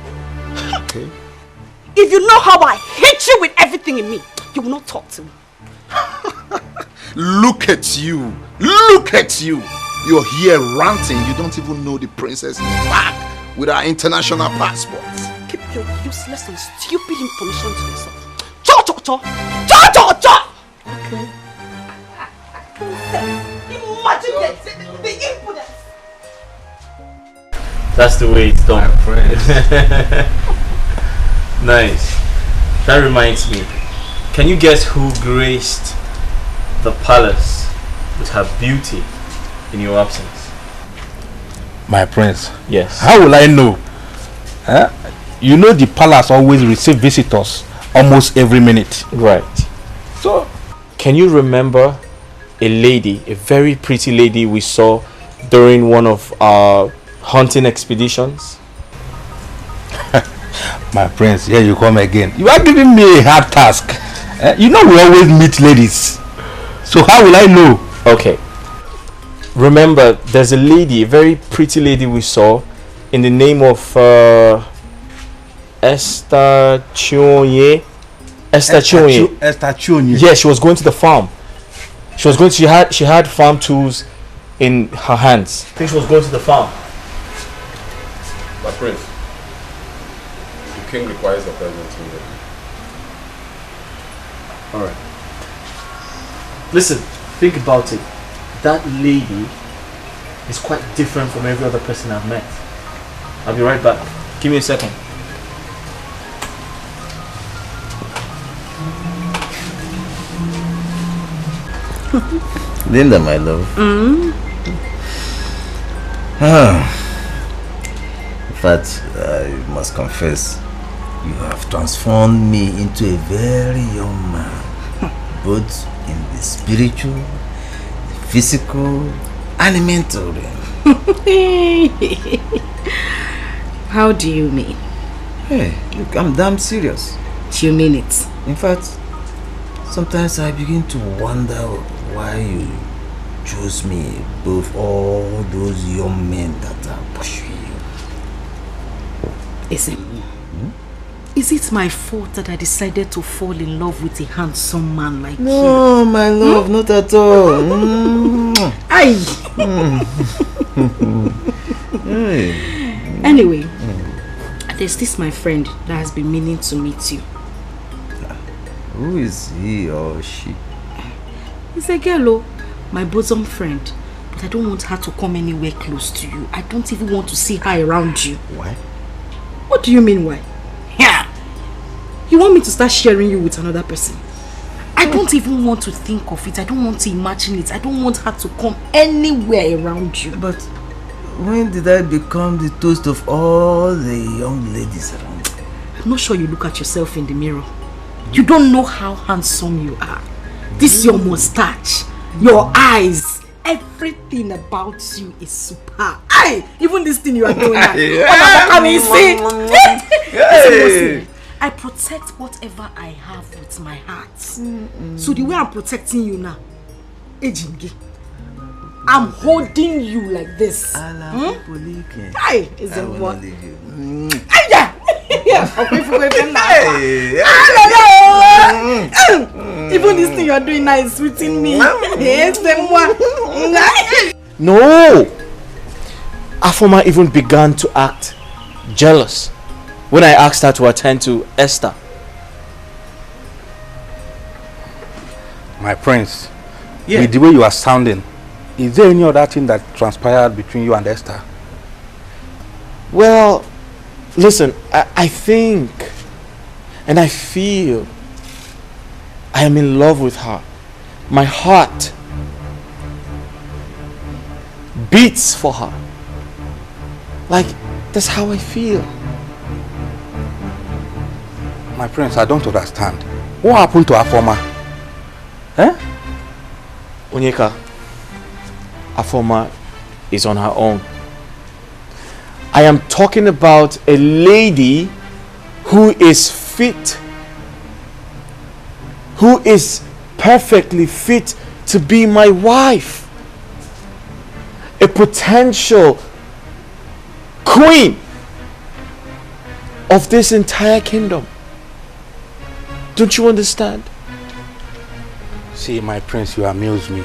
Okay? If you know how I hate you with everything in me, you will not talk to me. Look at you! Look at you! You're here ranting. You don't even know the princess is back with our international passports. Keep your useless and stupid information to yourself. Cha cha cha! Cha cha cha! Okay. Imagine the impudence! That's the way it's done. Nice. That reminds me. Can you guess who graced the palace with her beauty in your absence? My prince. Yes. How will I know? You know the palace always receive visitors almost every minute. Right. So, can you remember a lady, a very pretty lady we saw during one of our hunting expeditions? My prince, here you come again. You are giving me a hard task. You know we always meet ladies. So how will I know? Okay. Remember, there's a lady, a very pretty lady we saw in the name of Esther Chionye. Esther Chionye. Esther Chionye. Yeah, she was going to the farm. She had farm tools in her hands. I think she was going to the farm. My prince, the king requires a presence in there. Alright. Listen, think about it. That lady is quite different from every other person I've met. I'll be right back. Give me a second. Linda, my love. In fact, I must confess, you have transformed me into a very young man, both in the spiritual, the physical, and the mental realm. How do you mean? Hey, look, I'm damn serious. Do you mean it? In fact, sometimes I begin to wonder why you chose me above all those young men that are pursuing you. Is it my fault that I decided to fall in love with a handsome man like you? No, my love, not at all. Aye. Anyway, there's this my friend that has been meaning to meet you. Who is he or she? It's a girl, my bosom friend. But I don't want her to come anywhere close to you. I don't even want to see her around you. Why? What do you mean why? Yeah. You want me to start sharing you with another person? I don't even want to think of it. I don't want to imagine it. I don't want her to come anywhere around you. But when did I become the toast of all the young ladies around? I'm not sure you look at yourself in the mirror. You don't know how handsome you are. This your mustache, your eyes, everything about you is superb. Aye, even this thing you are doing now. I protect whatever I have with my heart. So the way I'm protecting you now, I'm holding you like this. Aye, is it what? Even this thing you're doing now is sweeting me. No! Afoma even began to act jealous when I asked her to attend to Esther. My prince, with the way you are sounding, is there any other thing that transpired between you and Esther? Well, listen, I think and I feel I am in love with her. My heart beats for her. Like, that's how I feel. My prince, I don't understand. What happened to Afoma? Onyeka, Afoma is on her own. I am talking about a lady who is fit, who is perfectly fit to be my wife, a potential queen of this entire kingdom. Don't you understand? See, my prince, you amuse me.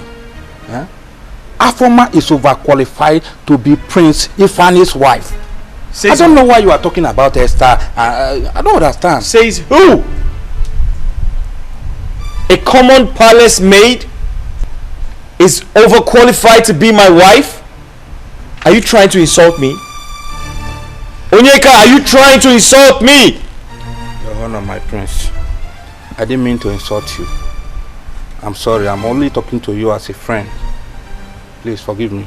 Afoma is overqualified to be Prince Ifani's wife. I don't know why you are talking about Esther. I don't understand. Says who? A common palace maid is overqualified to be my wife? Are you trying to insult me? Onyeka, are you trying to insult me? Your Honor, my prince, I didn't mean to insult you. I'm sorry, I'm only talking to you as a friend. Please forgive me.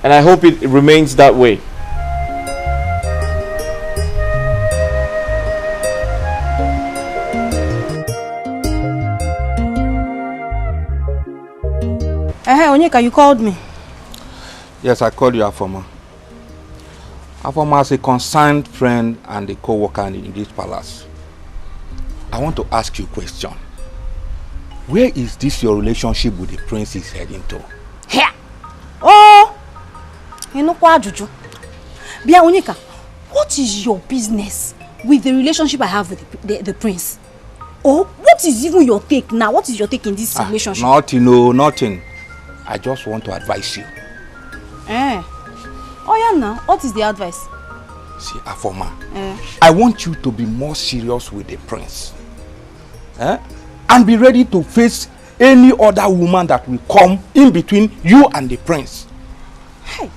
And I hope it remains that way. Hey, Onyeka, you called me. Yes, I called you Afoma. Afoma is a concerned friend and a co-worker in this palace. I want to ask you a question. Where is this your relationship with the prince is heading to? Here. Oh, you know what, Juju? Bia Onyeka, what is your business with the relationship I have with the prince? Oh, what is even your take now? What is your take in this relationship? Nothing, no, nothing. I just want to advise you. Oh yeah, now what is the advice? See, Afoma, I want you to be more serious with the prince. And be ready to face any other woman that will come in between you and the prince. Hey,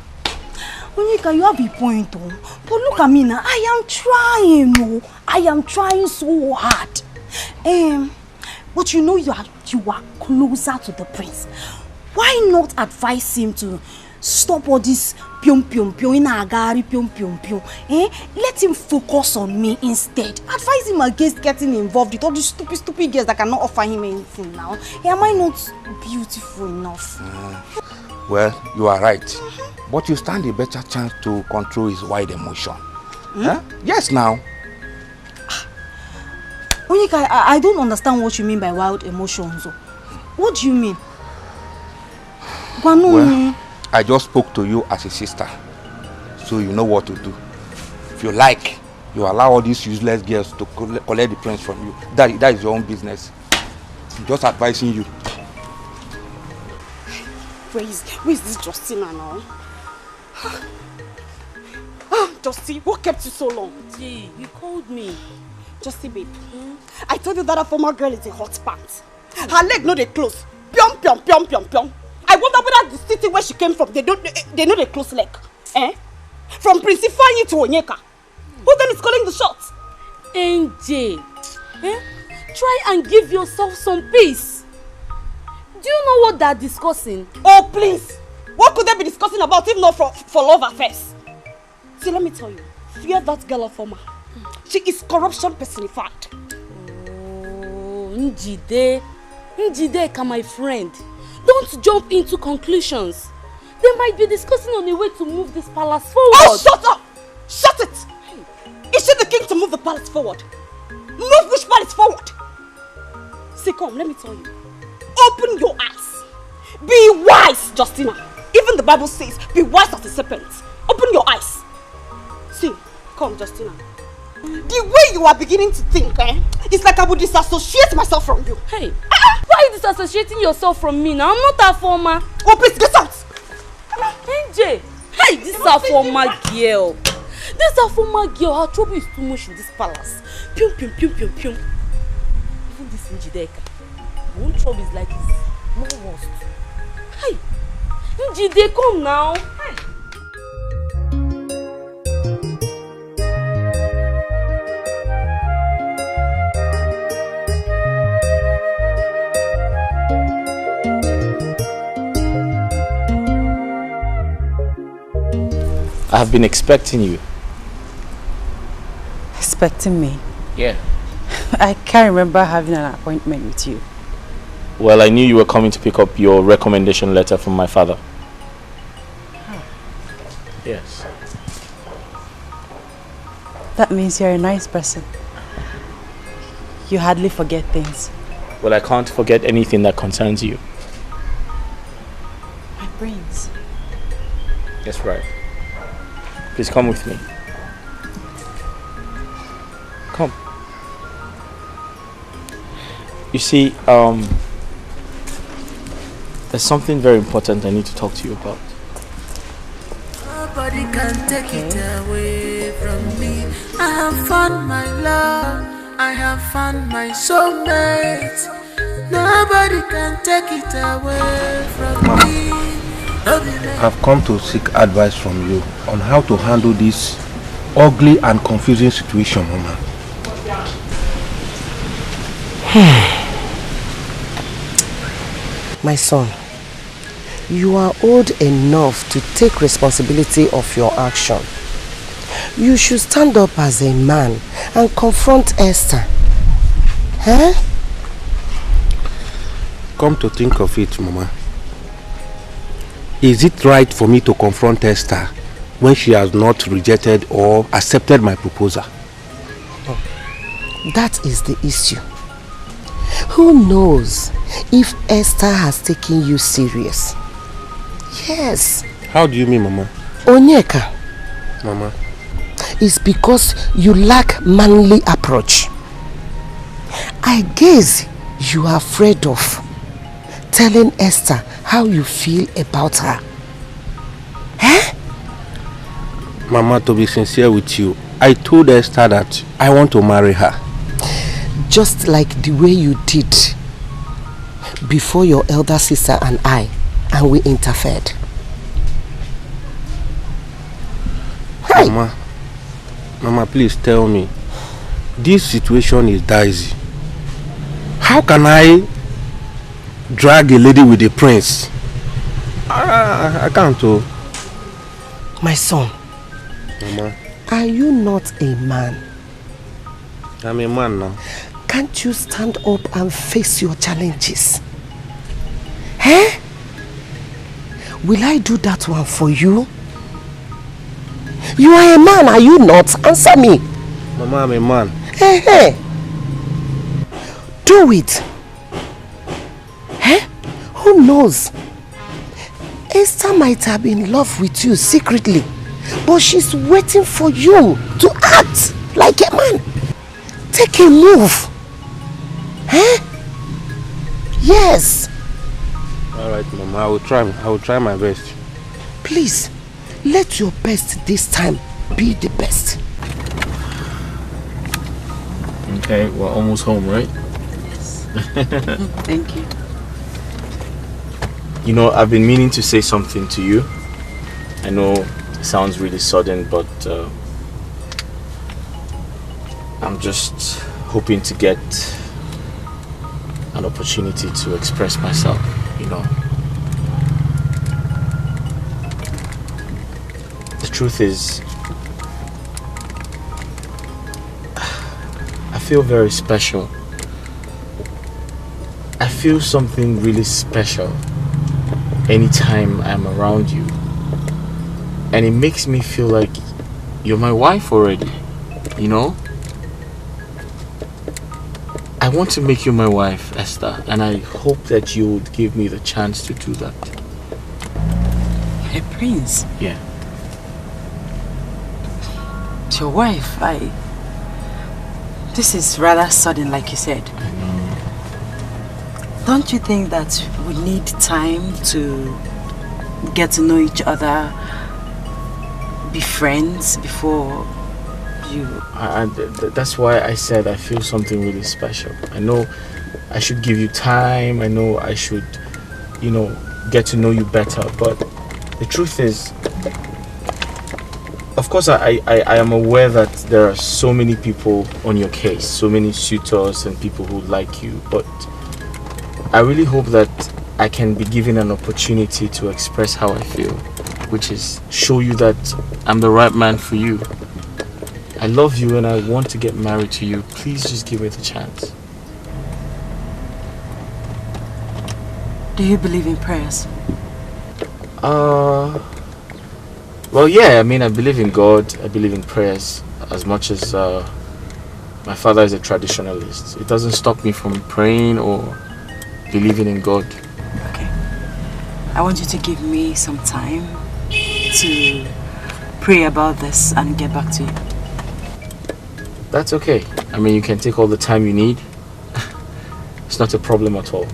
Onyeka, you have a point, oh. But look at me now. I am trying, oh. I am trying so hard. But you know you are closer to the prince. Why not advise him to stop all this pium pium pium in agari pium pium pium? Let him focus on me instead. Advise him against getting involved with all these stupid girls that cannot offer him anything now. Am I not beautiful enough? Well, you are right. But you stand a better chance to control his wild emotion. Huh? Yes, now. Onyeka, I don't understand what you mean by wild emotions. What do you mean? Well, I just spoke to you as a sister, so you know what to do. If you like, you allow all these useless girls to collect the prince from you. That is your own business. I'm just advising you. Where is this Justina now? Justy, what kept you so long? Gee, you called me. Justy, babe. I told you that former girl is a hot pants. Her leg no they close. Pyong, pyong, pyong, pyong, pyong. I wonder whether the city where she came from, they know they close leg. Eh? From Prince Ifeanyi to Onyeka. Who then is calling the shots? NJ, try and give yourself some peace. Do you know what they're discussing? Oh, please. What could they be discussing about if not for love affairs? See, let me tell you. Fear that girl of Oma. She is corruption personified. Oh, Njideka, my friend. Don't jump into conclusions. They might be discussing on a way to move this palace forward. Oh, shut up! Shut it! Is she the king to move the palace forward? Move which palace forward? See, come, let me tell you. Open your eyes. Be wise, Justina. Even the Bible says, be wise as a serpent. Open your eyes. See, come, Justina. The way you are beginning to think, it's like I would disassociate myself from you. Hey, why are you disassociating yourself from me now? I'm not a former. Oh, please, get out! NJ, hey, this is a former girl. This is a former girl. Her trouble is too much in this palace. Pium, pium, pium, pium, pium. Even this Njideka. My own trouble is like this. No worst. Hey, Njide, come now. Hey. I have been expecting you. Expecting me? Yeah. I can't remember having an appointment with you. Well, I knew you were coming to pick up your recommendation letter from my father. Huh. Yes. That means you're a nice person. You hardly forget things. Well, I can't forget anything that concerns you. My brains. That's right. Please come with me. Come. You see, there's something very important I need to talk to you about. Nobody can take it away from me. I have found my love. I have found my soulmate. Nobody can take it away from me. I've come to seek advice from you on how to handle this ugly and confusing situation, Mama. My son, you are old enough to take responsibility of your action. You should stand up as a man and confront Esther. Huh? Come to think of it, Mama. Is it right for me to confront Esther when she has not rejected or accepted my proposal? That is the issue. Who knows if Esther has taken you serious? Yes. How do you mean, Mama? Onyeka. Mama. It's because you lack manly approach. I guess you are afraid of telling Esther how you feel about her. Eh? Mama, to be sincere with you, I told Esther that I want to marry her. Just like the way you did before your elder sister and we interfered. Hey. Mama, please tell me. This situation is dicey. How can I drag a lady with a prince? I can't. Oh. My son. Mama. Are you not a man? I'm a man now. Can't you stand up and face your challenges? Eh? Will I do that one for you You are a man, are you not? Answer me. Mama, I'm a man. Hey, hey. Do it. Eh? Who knows? Esther might have been in love with you secretly, but she's waiting for you to act like a man. Take a move. Eh? Yes. Alright, Mama, I will try my best. Please, let your best this time be the best. Okay, we're almost home, right? Yes. Thank you. You know, I've been meaning to say something to you. I know it sounds really sudden, but I'm just hoping to get an opportunity to express myself, you know. The truth is, I feel very special. I feel something really special anytime I'm around you. And it makes me feel like you're my wife already, you know? I want to make you my wife, Esther, and I hope that you would give me the chance to do that. Hey, Prince. Yeah. It's your wife. This is rather sudden, like you said. I know. Don't you think that we need time to get to know each other, be friends before you... That's why I said I feel something really special. I know I should give you time. I know I should, you know, get to know you better. But the truth is, of course, I am aware that there are so many people on your case, so many suitors and people who like you. But I really hope that I can be given an opportunity to express how I feel, which is show you that I'm the right man for you. I love you and I want to get married to you. Please just give me the chance. Do you believe in prayers? Well, yeah, I mean, I believe in God. I believe in prayers as much as my father is a traditionalist. It doesn't stop me from praying or believing in God. Okay. I want you to give me some time to pray about this and get back to you. That's okay. I mean, you can take all the time you need. It's not a problem at all.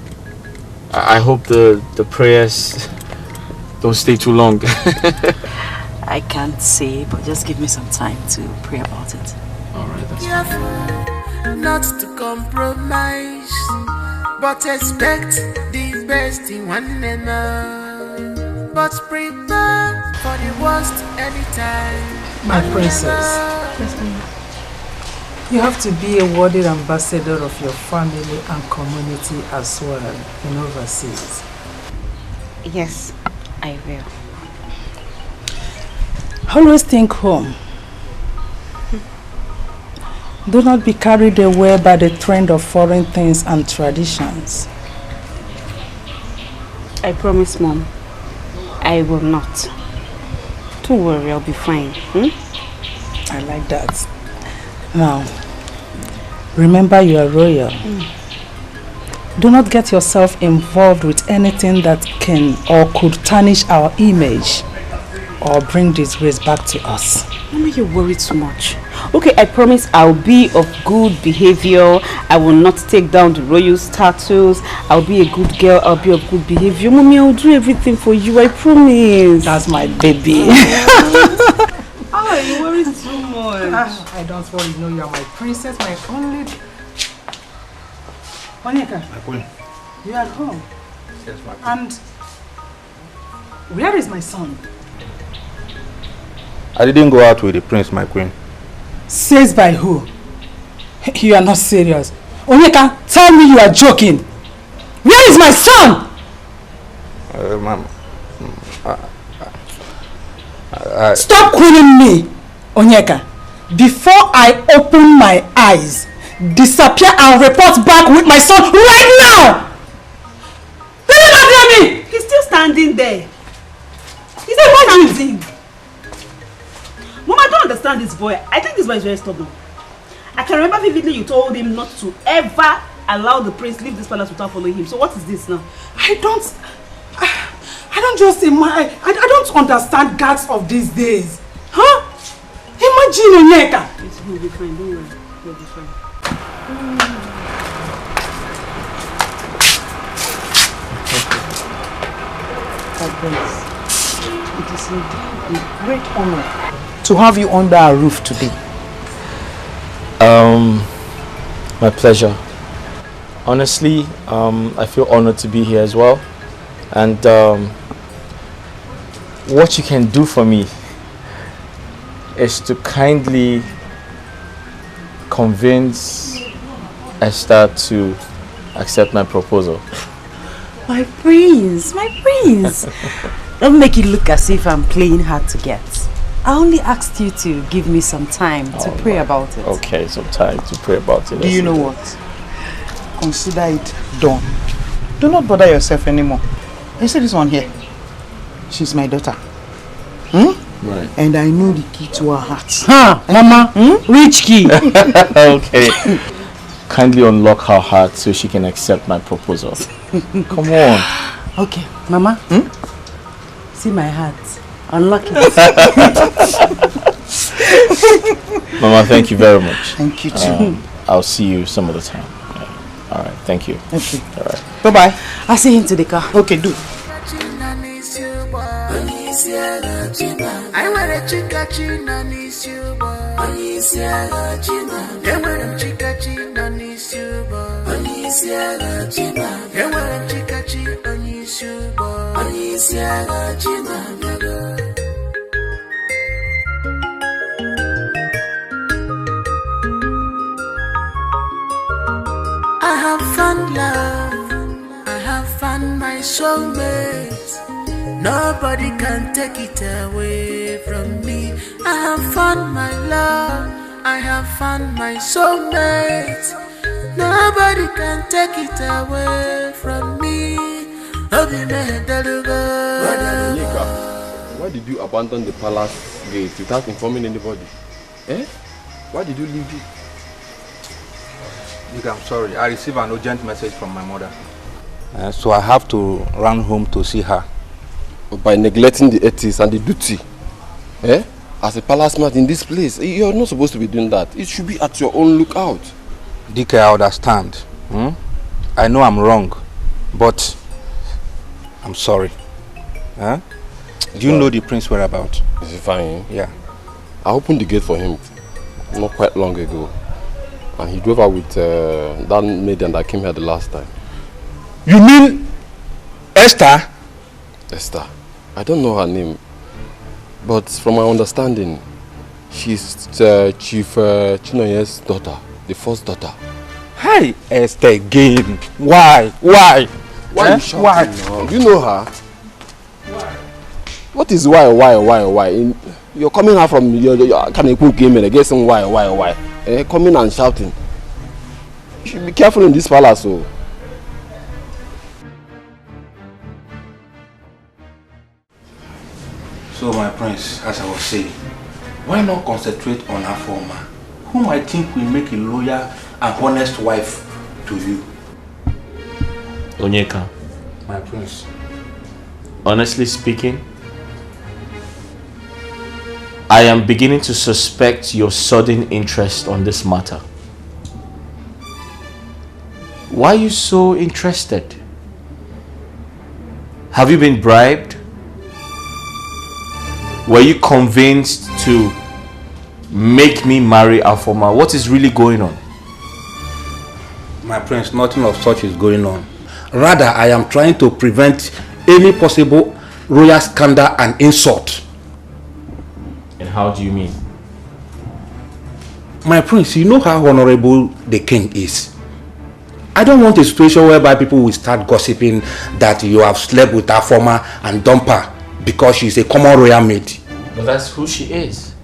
I hope the prayers don't stay too long. I can't say, but just give me some time to pray about it. Alright, that's fine. Not to compromise, but expect the best in one another. But prepare for the worst anytime. My princess. Yes, ma'am. You have to be a worthy ambassador of your family and community as well in overseas. Yes, I will. Always think home. Do not be carried away by the trend of foreign things and traditions. I promise, Mom. I will not. Don't worry, I'll be fine. I like that. Now, remember you are royal. Do not get yourself involved with anything that can or could tarnish our image or bring disgrace back to us. Mama, you worry too much. Okay, I promise I'll be of good behavior. I will not take down the royal status. I'll be a good girl. I'll be of good behavior. Mommy, I'll do everything for you. I promise. That's my baby. Oh, you worry too much. I don't worry. No, you are my princess, my only... Monica. My queen. You are at home. Yes, my queen. And where is my son? I didn't go out with the prince, my queen. Says by who? You are not serious. Onyeka, tell me you are joking. Where is my son? Ma'am. Stop calling me, Onyeka. Before I open my eyes, disappear and report back with my son right now! Did you not hear me? He's still standing there. He's standing. Mom, I don't understand this boy. I think this boy is very stubborn. I can remember vividly you told him not to ever allow the prince leave this palace without following him. So what is this now? I don't just I don't understand guards of these days. Huh? Imagine Onyeka. He'll be fine, don't worry. He'll be fine. It is a great honor to have you under our roof today. My pleasure. Honestly, I feel honored to be here as well. And what you can do for me is to kindly convince Esther to accept my proposal. My prince, my prince. Don't make it look as if I'm playing hard to get. I only asked you to give me some time to pray about it. Okay, some time to pray about it. Do you know what? Consider it done. Do not bother yourself anymore. You see this one here? She's my daughter. Right. And I know the key to her heart. Huh, Mama? Which key? Okay. Kindly unlock her heart so she can accept my proposal. Come on. Okay, Mama. See my heart. Unlock it. Mama, thank you very much. Thank you too. I'll see you some other time. All right, thank you. Okay. All right. Bye-bye. I'll see you into the car. Okay, do. I want a chica china niece you boy. Onisia china. I want a chica china niece you boy. Onisia china. I want a chica china niece you boy. Onisia china. I have found love. I have found my soulmate. Nobody can take it away from me. I have found my love. I have found my soulmate. Nobody can take it away from me. Why did you abandon the palace gate without informing anybody? Why did you leave it? I'm sorry. I received an urgent message from my mother. So I have to run home to see her. By neglecting the ethics and the duty. As a palace man in this place, you're not supposed to be doing that. It should be at your own lookout. Dikeh, I understand. I know I'm wrong, but I'm sorry. Do you know the prince whereabouts? Is he fine? Yeah. I opened the gate for him not quite long ago. And he drove out with that maid that came here the last time. You mean Esther? Esther. I don't know her name. But from my understanding, she's Chief Chinonye's daughter. The first daughter. Hey, Esther again. Why? Why? Why you shouting? Why? Do you know her? Why? What is why? You're coming out from your Kanekun game and guessing why? Coming and shouting. You should be careful in this palace. So my prince, as I was saying, why not concentrate on Afoma, whom I think will make a loyal and honest wife to you? Onyeka. My prince. Honestly speaking, I am beginning to suspect your sudden interest on this matter. Why are you so interested? Have you been bribed? Were you convinced to make me marry Afoma? What is really going on? My prince, nothing of such is going on. Rather, I am trying to prevent any possible royal scandal and insult. And how do you mean? My prince, you know how honorable the king is. I don't want a situation whereby people will start gossiping that you have slept with Afoma and dumped her because she's a common royal maid. But that's who she is.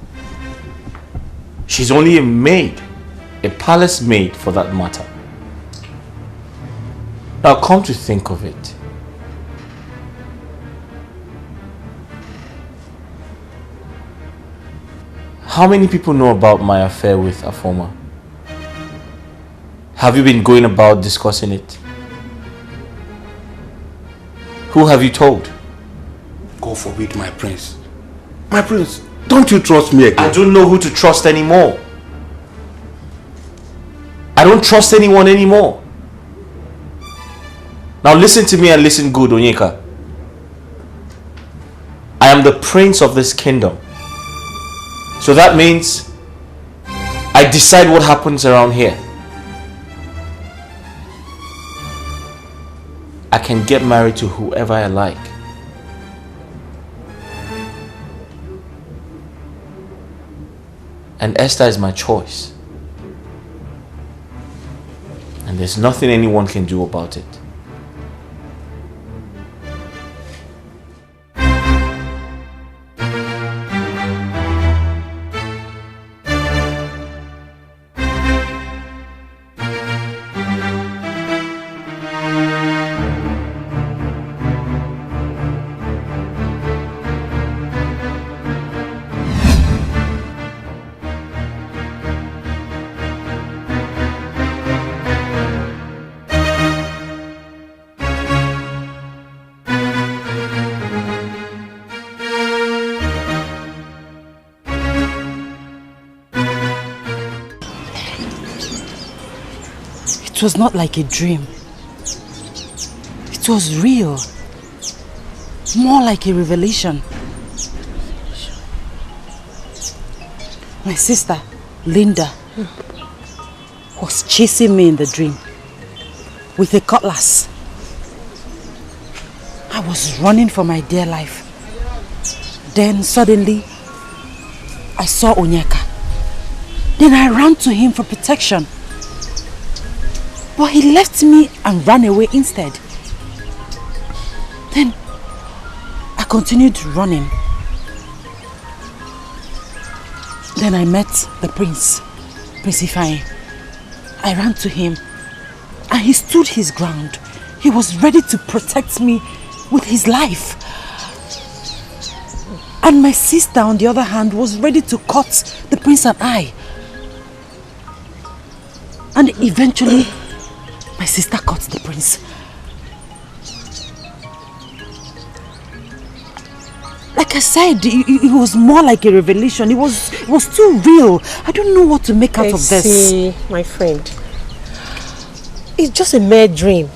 She's only a maid. A palace maid for that matter. Now come to think of it. How many people know about my affair with Afoma? Have you been going about discussing it? Who have you told? God forbid, my prince. My prince, don't you trust me again? I don't know who to trust anymore. I don't trust anyone anymore. Now listen to me and listen good, Onyeka. I am the prince of this kingdom. So that means I decide what happens around here. I can get married to whoever I like. And Esther is my choice. And there's nothing anyone can do about it. It was not like a dream. It was real. More like a revelation. My sister, Linda, was chasing me in the dream with a cutlass. I was running for my dear life. Then suddenly, I saw Onyeka. Then I ran to him for protection. But he left me and ran away instead. Then I continued running. Then I met the prince, Prince Ifeanyi. I ran to him and he stood his ground. He was ready to protect me with his life. And my sister, on the other hand, was ready to cut the prince and I. And eventually, my sister cut the prince. Like I said, it was more like a revelation. It was too real. I don't know what to make out of this. See, my friend, it's just a mere dream.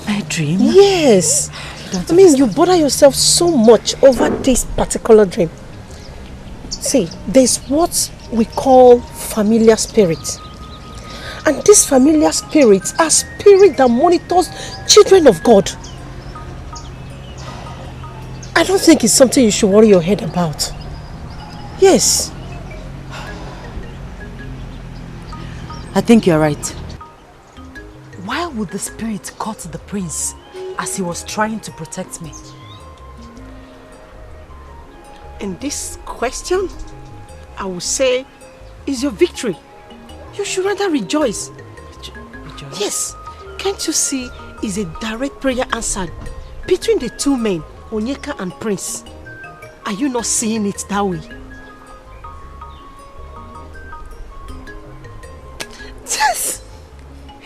Mere dream? Yes. I mean, you bother yourself so much over this particular dream. See, there's what we call familiar spirits. And these familiar spirits are spirits that monitors children of God. I don't think it's something you should worry your head about. Yes. I think you're right. Why would the spirit cut the prince as he was trying to protect me? And this question, I would say, is your victory. You should rather rejoice. Rejoice? Yes. Can't you see it's a direct prayer answered between the two men, Onyeka and Prince? Are you not seeing it that way? Yes.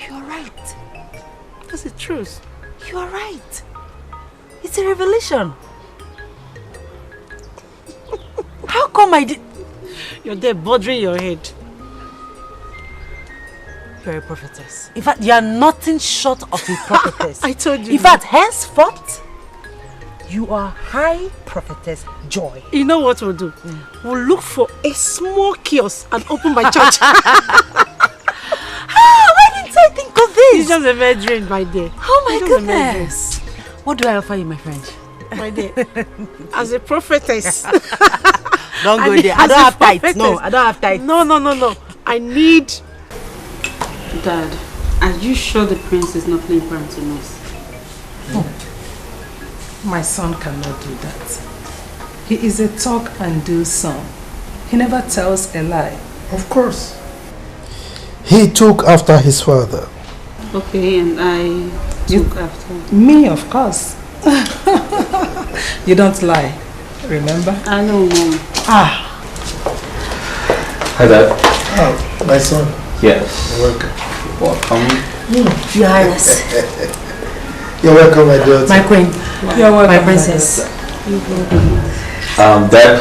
You're right. That's the truth. You are right. It's a revelation. How come I did... You're there bothering your head. You're a prophetess. In fact, you are nothing short of a prophetess. I told you. In fact, henceforth, you are high prophetess Joy. You know what we'll do? We'll look for a small kiosk and open my church. Why didn't I think of this? It's just a mere dream, my dear. Oh my goodness. What do I offer you, my friend? My dear, as a prophetess. Don't go there. I don't have tithes. No, I don't have tithes. No. I need... Dad, are you sure the prince is not playing pranks on us? My son cannot do that. He is a talk and do son. He never tells a lie. Of course. He took after his father. Okay, and I took after. Me, of course. You don't lie, remember? I know, Mom. Hi, Dad. Oh, my son. Yes. You're welcome. Welcome. Your Highness. You're welcome, my daughter. My queen. You're welcome, my princess. Dad.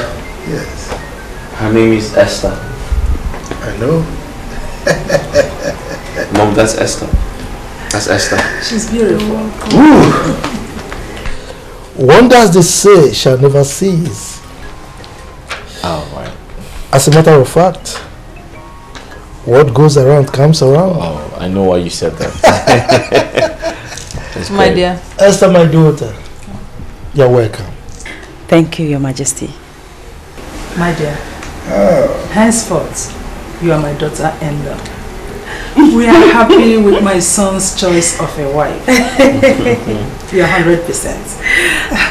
Yes. Her name is Esther. I know. Mom, that's Esther. That's Esther. She's beautiful. Wonders they say shall never cease. Oh, right. As a matter of fact, what goes around comes around. Oh, I know why you said that. My dear. Esther, my daughter, you're welcome. Thank you, Your Majesty. My dear, henceforth, you are my daughter-in-law. We are happy with my son's choice of a wife. You're 100%.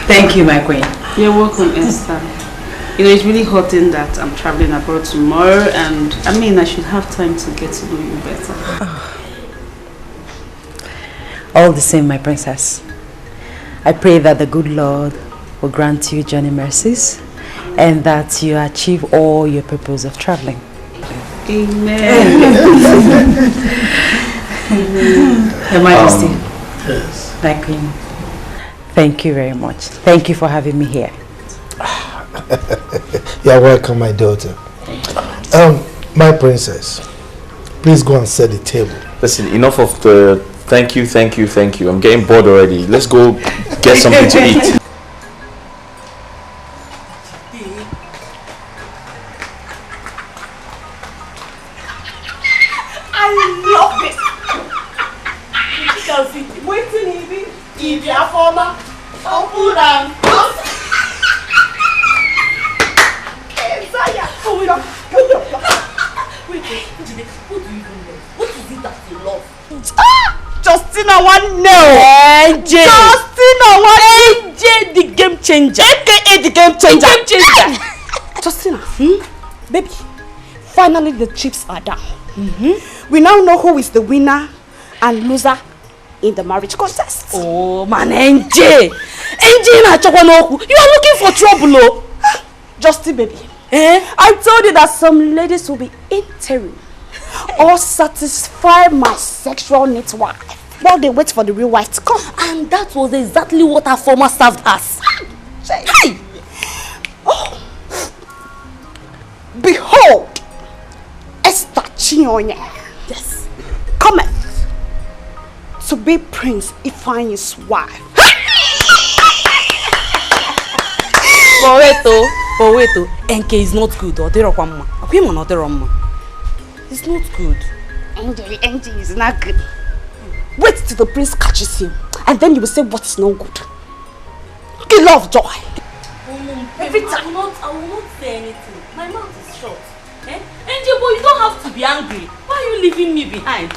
Thank you, my queen. You're welcome, Esther. You know, it's really hurting that I'm traveling abroad tomorrow, and I mean, I should have time to get to know you better. All the same, my princess. I pray that the good Lord will grant you journey mercies and that you achieve all your purpose of traveling. Amen. Your Majesty. Yes. My queen. Thank you very much. Thank you for having me here. You're welcome, my daughter. My princess, please go and set the table. Listen, enough of the thank you, thank you, thank you. I'm getting bored already. Let's go get something to eat. I love this. You can see waiting even if you are former. Open and what do you even know? What is it that you love? Justina one no. NJ. Justina one NJ the game changer. AKA the game changer. The game changer. Justina, baby, finally the chips are down. We now know who is the winner and loser in the marriage contest. Oh man, NJ. NJ na chokanoku. You are looking for trouble, oh. Justin, baby. I told you that some ladies will be interim or satisfy my sexual needs while they wait for the real wife to come. And that was exactly what our former served us. Hey! Oh. Behold, Esther Chinonye. Yes. Cometh to be Prince Ifeanyi's wife. But wait, NK is not good. It's not good. NJ is not good. Wait till the prince catches him, and then you will say what is not good. Kill love joy. Every time. I will not say anything. My mouth is shut. NJ, boy, you don't have to be angry. Why are you leaving me behind?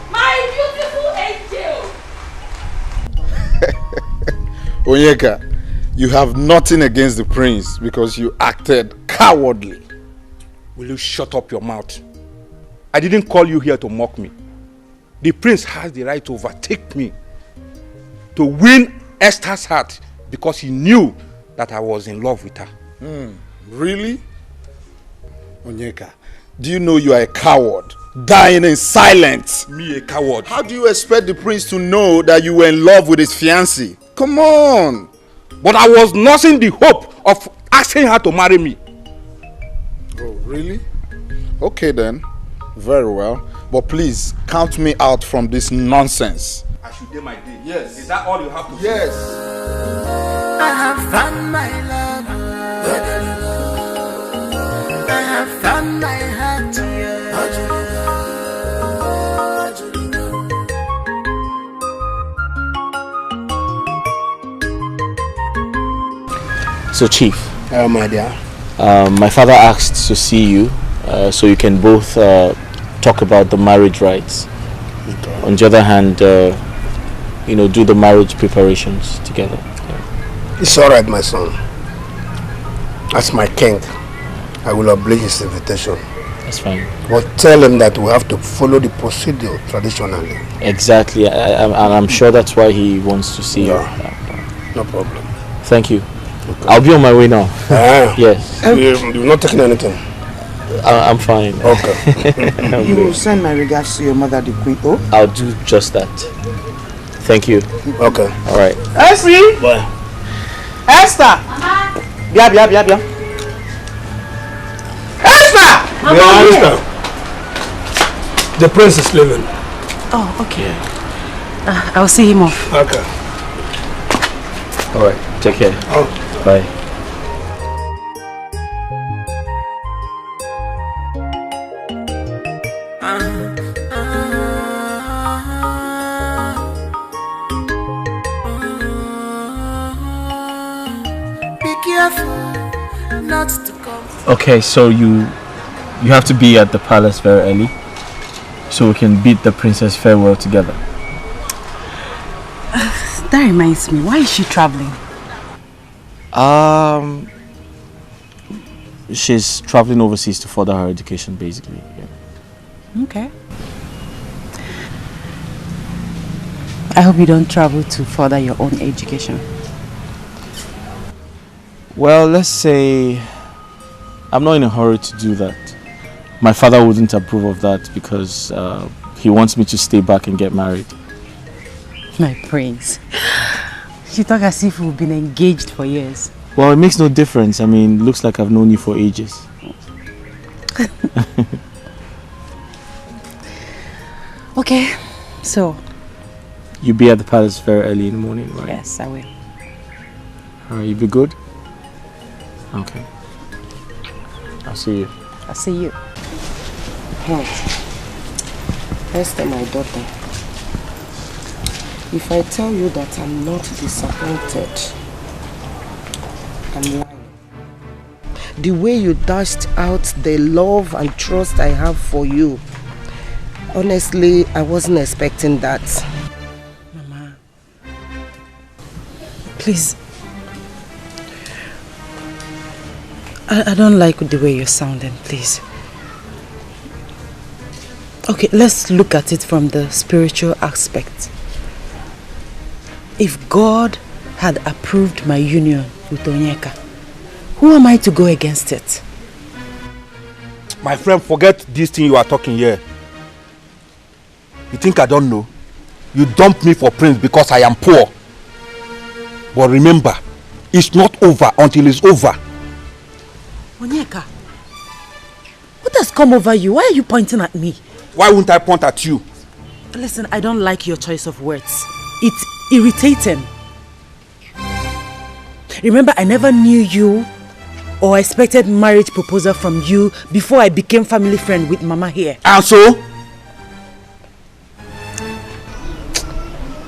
My beautiful angel. Onyeka, you have nothing against the prince because you acted cowardly. Will you shut up your mouth? I didn't call you here to mock me. The prince has the right to overtake me, to win Esther's heart because he knew that I was in love with her. Really? Onyeka, do you know you are a coward, dying in silence? Me a coward? How do you expect the prince to know that you were in love with his fiancée? Come on! But I was nursing the hope of asking her to marry me. Oh, really? Okay then. Very well. But please, count me out from this nonsense. I should do my day. Yes. Is that all you have to say? Yes. I have found my love. I have found my heart. So, Chief. My dear. My father asked to see you so you can both talk about the marriage rites. Okay. On the other hand, do the marriage preparations together. Yeah. It's all right, my son. As my king, I will obey his invitation. That's fine. But tell him that we have to follow the procedure traditionally. Exactly. I'm sure that's why he wants to see you. No problem. Thank you. Okay. I'll be on my way now. Yes. You're not taking anything? I'm fine. Okay. You will send my regards to your mother, the queen. Oh? I'll do just that. Thank you. Okay. All right. Esther! Bye. Esther! Bia. Esther! Esther. The prince is leaving. Oh, okay. I'll see him off. Okay. All right. Take care. Oh. Bye. Not to come. Okay, so you have to be at the palace very early so we can bid the princess farewell together. That reminds me, why is she traveling? She's traveling overseas to further her education, basically. Yeah. Okay. I hope you don't travel to further your own education. Well, let's say I'm not in a hurry to do that. My father wouldn't approve of that because he wants me to stay back and get married. My prince. You talk as if we've been engaged for years. Well, it makes no difference. I mean, looks like I've known you for ages. Okay, so... You'll be at the palace very early in the morning, right? Yes, I will. Alright, you be good? Okay. I'll see you. I'll see you. Esther, my daughter, if I tell you that I'm not disappointed, I'm lying. The way you dashed out the love and trust I have for you, honestly, I wasn't expecting that. Mama, please. I don't like the way you're sounding, please. Okay, let's look at it from the spiritual aspect. If God had approved my union with Onyeka, who am I to go against it? My friend, forget this thing you are talking here. You think I don't know? You dumped me for Prince because I am poor. But remember, it's not over until it's over. Onyeka, what has come over you? Why are you pointing at me? Why wouldn't I point at you? Listen, I don't like your choice of words. It's irritating. Remember, I never knew you or expected marriage proposal from you before I became family friend with Mama here. And so?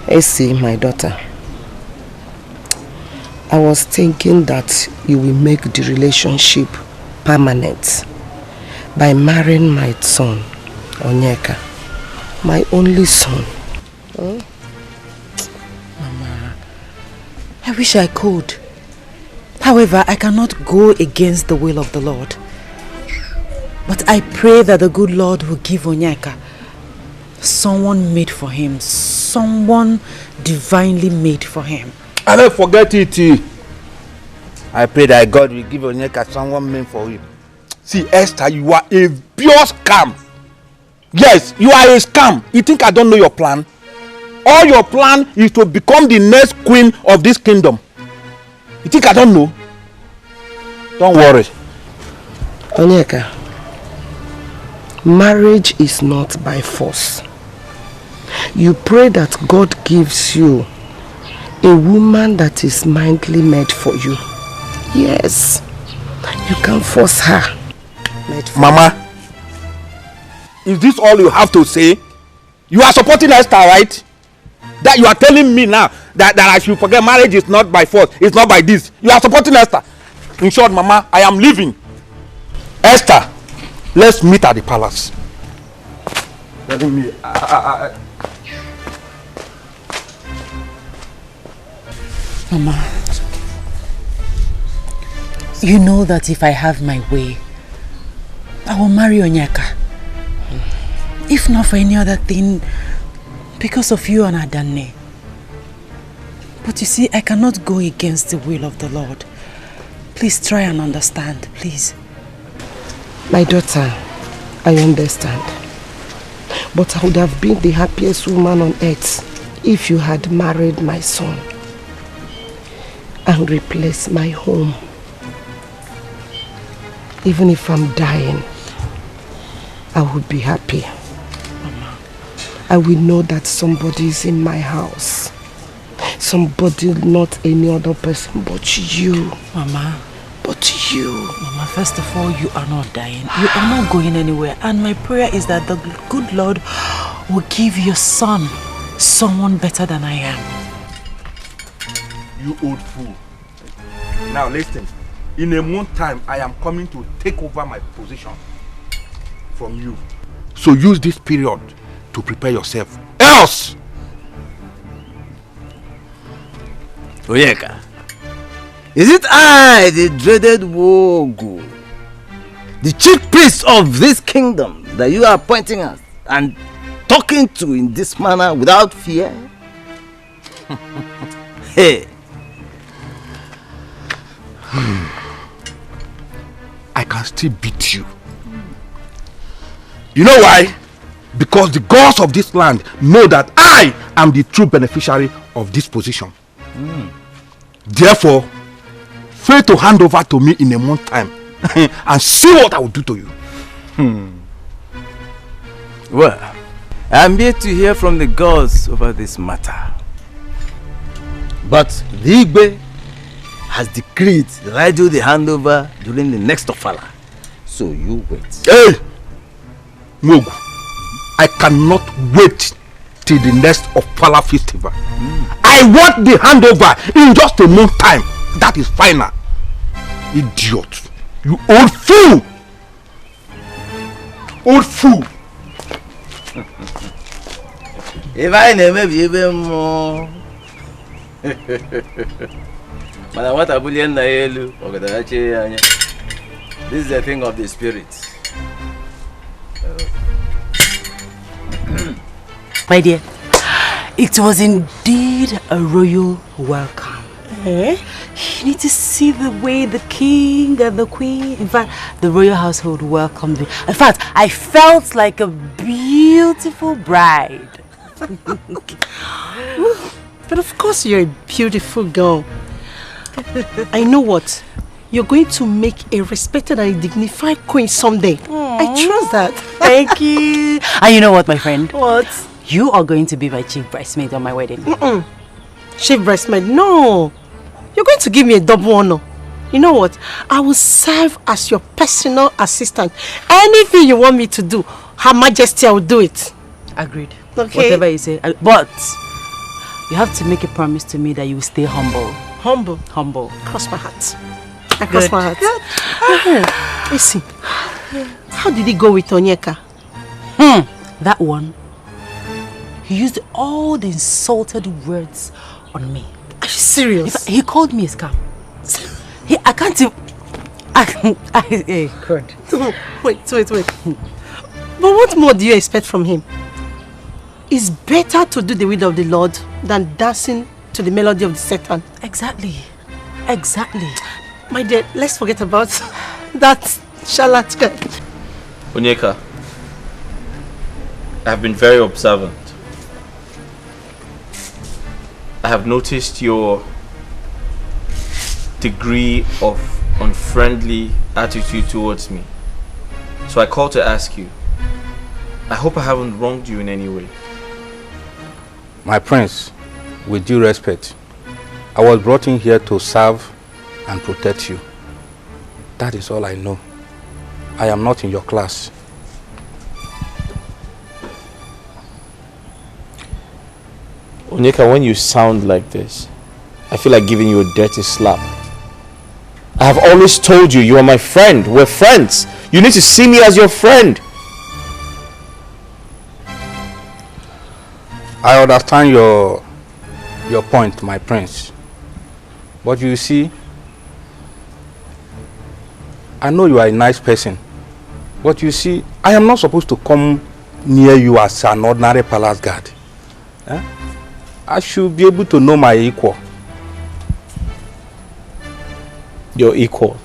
Essie, my daughter, I was thinking that you will make the relationship permanent by marrying my son, Onyeka, my only son. Mama, I wish I could. However, I cannot go against the will of the Lord. But I pray that the good Lord will give Onyeka someone made for him, someone divinely made for him. I don't forget it. I pray that God will give Onyeka someone made for him. See, Esther, you are a pure scam. Yes, you are a scam. You think I don't know your plan? All your plan is to become the next queen of this kingdom. You think I don't know? Don't worry. Onyeka, marriage is not by force. You pray that God gives you a woman that is mindly made for you. Yes, you can force her. Mama, is this all you have to say? You are supporting Esther, right? That you are telling me now that I should forget marriage is not by force, it's not by this. You are supporting Esther. In short, Mama, I am leaving. Esther, let's meet at the palace. Let me. Mama, you know that if I have my way, I will marry Onyeka. If not for any other thing, because of you and Adane. But you see, I cannot go against the will of the Lord. Please try and understand, please. My daughter, I understand. But I would have been the happiest woman on earth if you had married my son and replaced my home. Even if I'm dying, I would be happy. Mama. I will know that somebody is in my house. Somebody, not any other person but you. Mama. But you. Mama, first of all, you are not dying. You are not going anywhere. And my prayer is that the good Lord will give your son someone better than I am. You old fool. Now listen. In a month's time, I am coming to take over my position from you. So use this period to prepare yourself. Else! Oyeka, is it I, the dreaded Wogu, the chief priest of this kingdom, that you are pointing at and talking to in this manner without fear? Hey! I can still beat you. You know why? Because the gods of this land know that I am the true beneficiary of this position. Therefore, fail to hand over to me in a month's time and see what I will do to you. Well, I am yet to hear from the gods over this matter. But the Igwe has decreed that I do the handover during the next Ofala. So you wait. Hey! Mogu, I cannot wait till the next Ofala festival. I want the handover in just a month's time. That is final. Idiot. You old fool! Old fool! If I never be even more. What a bullion this is a thing of the spirit. My dear, it was indeed a royal welcome. You need to see the way the king and the queen, in fact, the royal household welcomed me. In fact, I felt like a beautiful bride. But of course you're a beautiful girl. I know what. You're going to make a respected and dignified queen someday. I trust that. Thank you. And you know what, my friend? What? You are going to be my chief bridesmaid on my wedding. Chief bridesmaid? No. You're going to give me a double honor. You know what? I will serve as your personal assistant. Anything you want me to do, Her Majesty, I will do it. Agreed. Okay. Whatever you say. But you have to make a promise to me that you will stay humble. Humble? Humble. Cross my heart. I cross my heart. Listen. How did he go with Onyeka? That one. He used all the insulted words on me. Are you serious? He called me a scam. I can't even... Hey, God. Wait. But what more do you expect from him? It's better to do the will of the Lord than dancing to the melody of the Satan. Exactly. My dear, let's forget about that charlatan. Onyeka, I have been very observant. I have noticed your degree of unfriendly attitude towards me. So I called to ask you. I hope I haven't wronged you in any way. My prince, with due respect, I was brought in here to serve and protect you. That is all I know. I am not in your class. Onyeka, when you sound like this, I feel like giving you a dirty slap. I have always told you, you are my friend. We're friends. You need to see me as your friend. I understand your point, my prince. But you see, I know you are a nice person. But you see, I am not supposed to come near you as an ordinary palace guard. I should be able to know my equal. Your equal?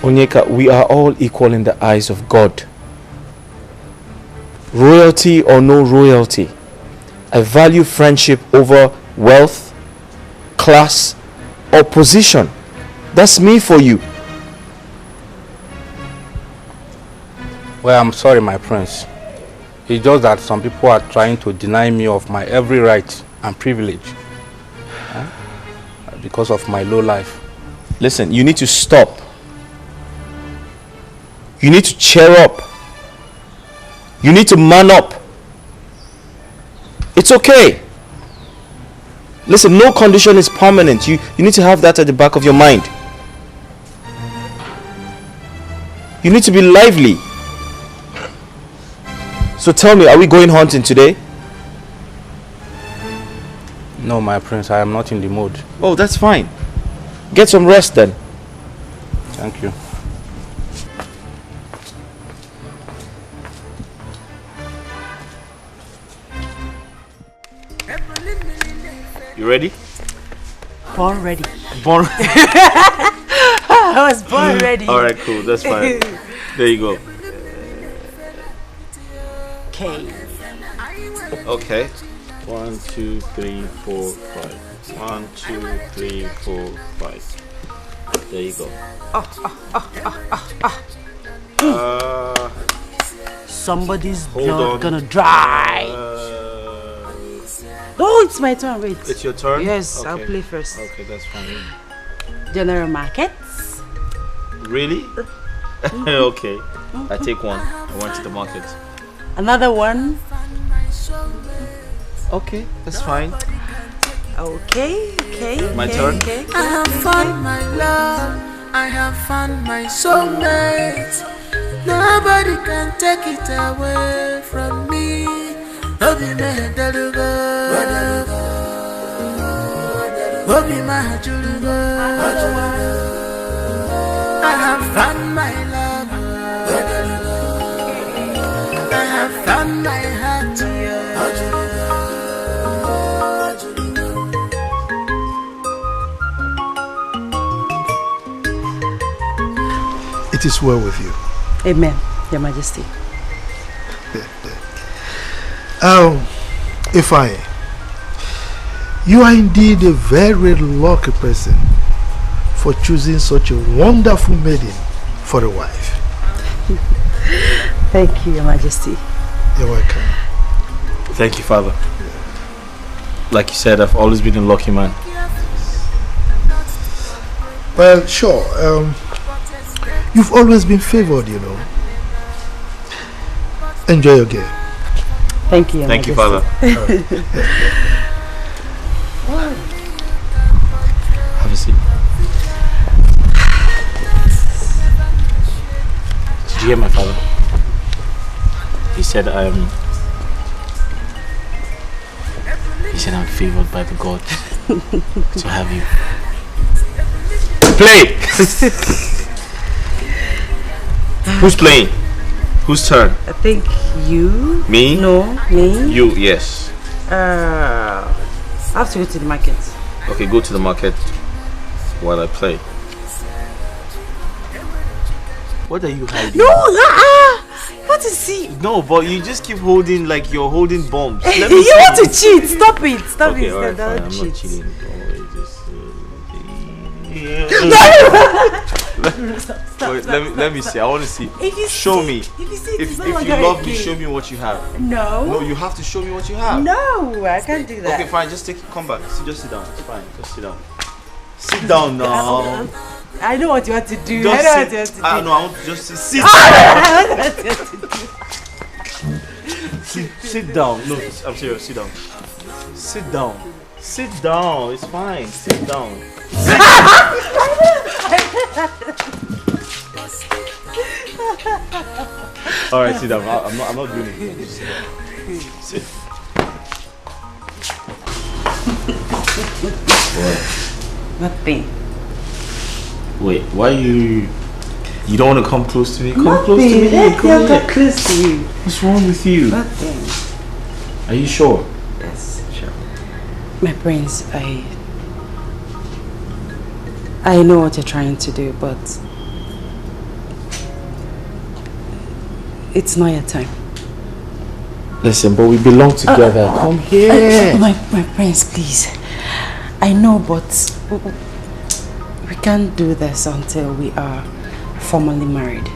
Onyeka, we are all equal in the eyes of God. Royalty or no royalty, I value friendship over wealth, class, or position. That's me for you. Well, I'm sorry, my prince. It's just that some people are trying to deny me of my every right and privilege because of my low life. Listen, you need to stop. You need to cheer up. You need to man up. It's okay. Listen, no condition is permanent. You need to have that at the back of your mind. You need to be lively. So tell me, are we going hunting today? No, my prince, I am not in the mood. Oh, that's fine. Get some rest then. Thank you. You ready? Born ready. Born. I was born ready. All right, cool. That's fine. There you go. Okay. Okay. 1, 2, 3, 4, 5. 1, 2, 3, 4, 5. There you go. Somebody's Hold blood on. gonna dry. Oh, it's my turn. Wait. It's your turn? Yes, Okay. I'll play first. Okay, that's fine. General markets. Really? Okay. I take one. I went to the market. Another one. Okay, that's fine. Okay. My turn. Okay. I have found my love. I have found my soulmate. Nobody can take it away from me. Obi me dalugo, Obi ma julugo. I have found my love. I have found my heart. It is well with you. Amen, Your Majesty. Ifeanyi, you are indeed a very lucky person for choosing such a wonderful maiden for a wife. Thank you, Your Majesty. You're welcome. Thank you, Father. Like you said, I've always been a lucky man. Well, sure. You've always been favored, you know. Enjoy your game. Thank you, Your Thank you, Majesty. Father. Have a seat. Did you hear my father? He said I'm favored by the gods to have you. Play! Who's playing? Whose turn? I think you. Me? No, me. You, yes. I have to go to the market. Okay, go to the market while I play. What are you hiding? No, what is he? No, but you just keep holding like you're holding bombs. You Let me see. want to cheat? Stop it! Stop Okay, it! alright, Don't fine. I'm cheat. not cheating. Don't worry, just, Wait, let me see. I want to see. Show me. If you love me, show me what you have. No. No, you have to show me what you have. No, I can't do that. Okay, fine. Just come back. Just sit down. It's fine. Just sit down. Sit down now. I know what you want to do. Just I know sit. what you want to do. I want to just sit. I know what you want to do. Sit down. No, I'm serious. Sit down. Sit down. Sit down. It's fine. Sit down. All right, sit down. I'm not doing it. Just sit down. Sit. Nothing. Wait, why you don't want to come close to me? Come Nothing. close to me. Let Come me here. come close to you. What's wrong with you? Nothing. Are you sure? Yes, sure. My prince, I know what you're trying to do, but It's not your time. Listen, but we belong together. Come here. My prince, please. I know, but we can't do this until we are formally married.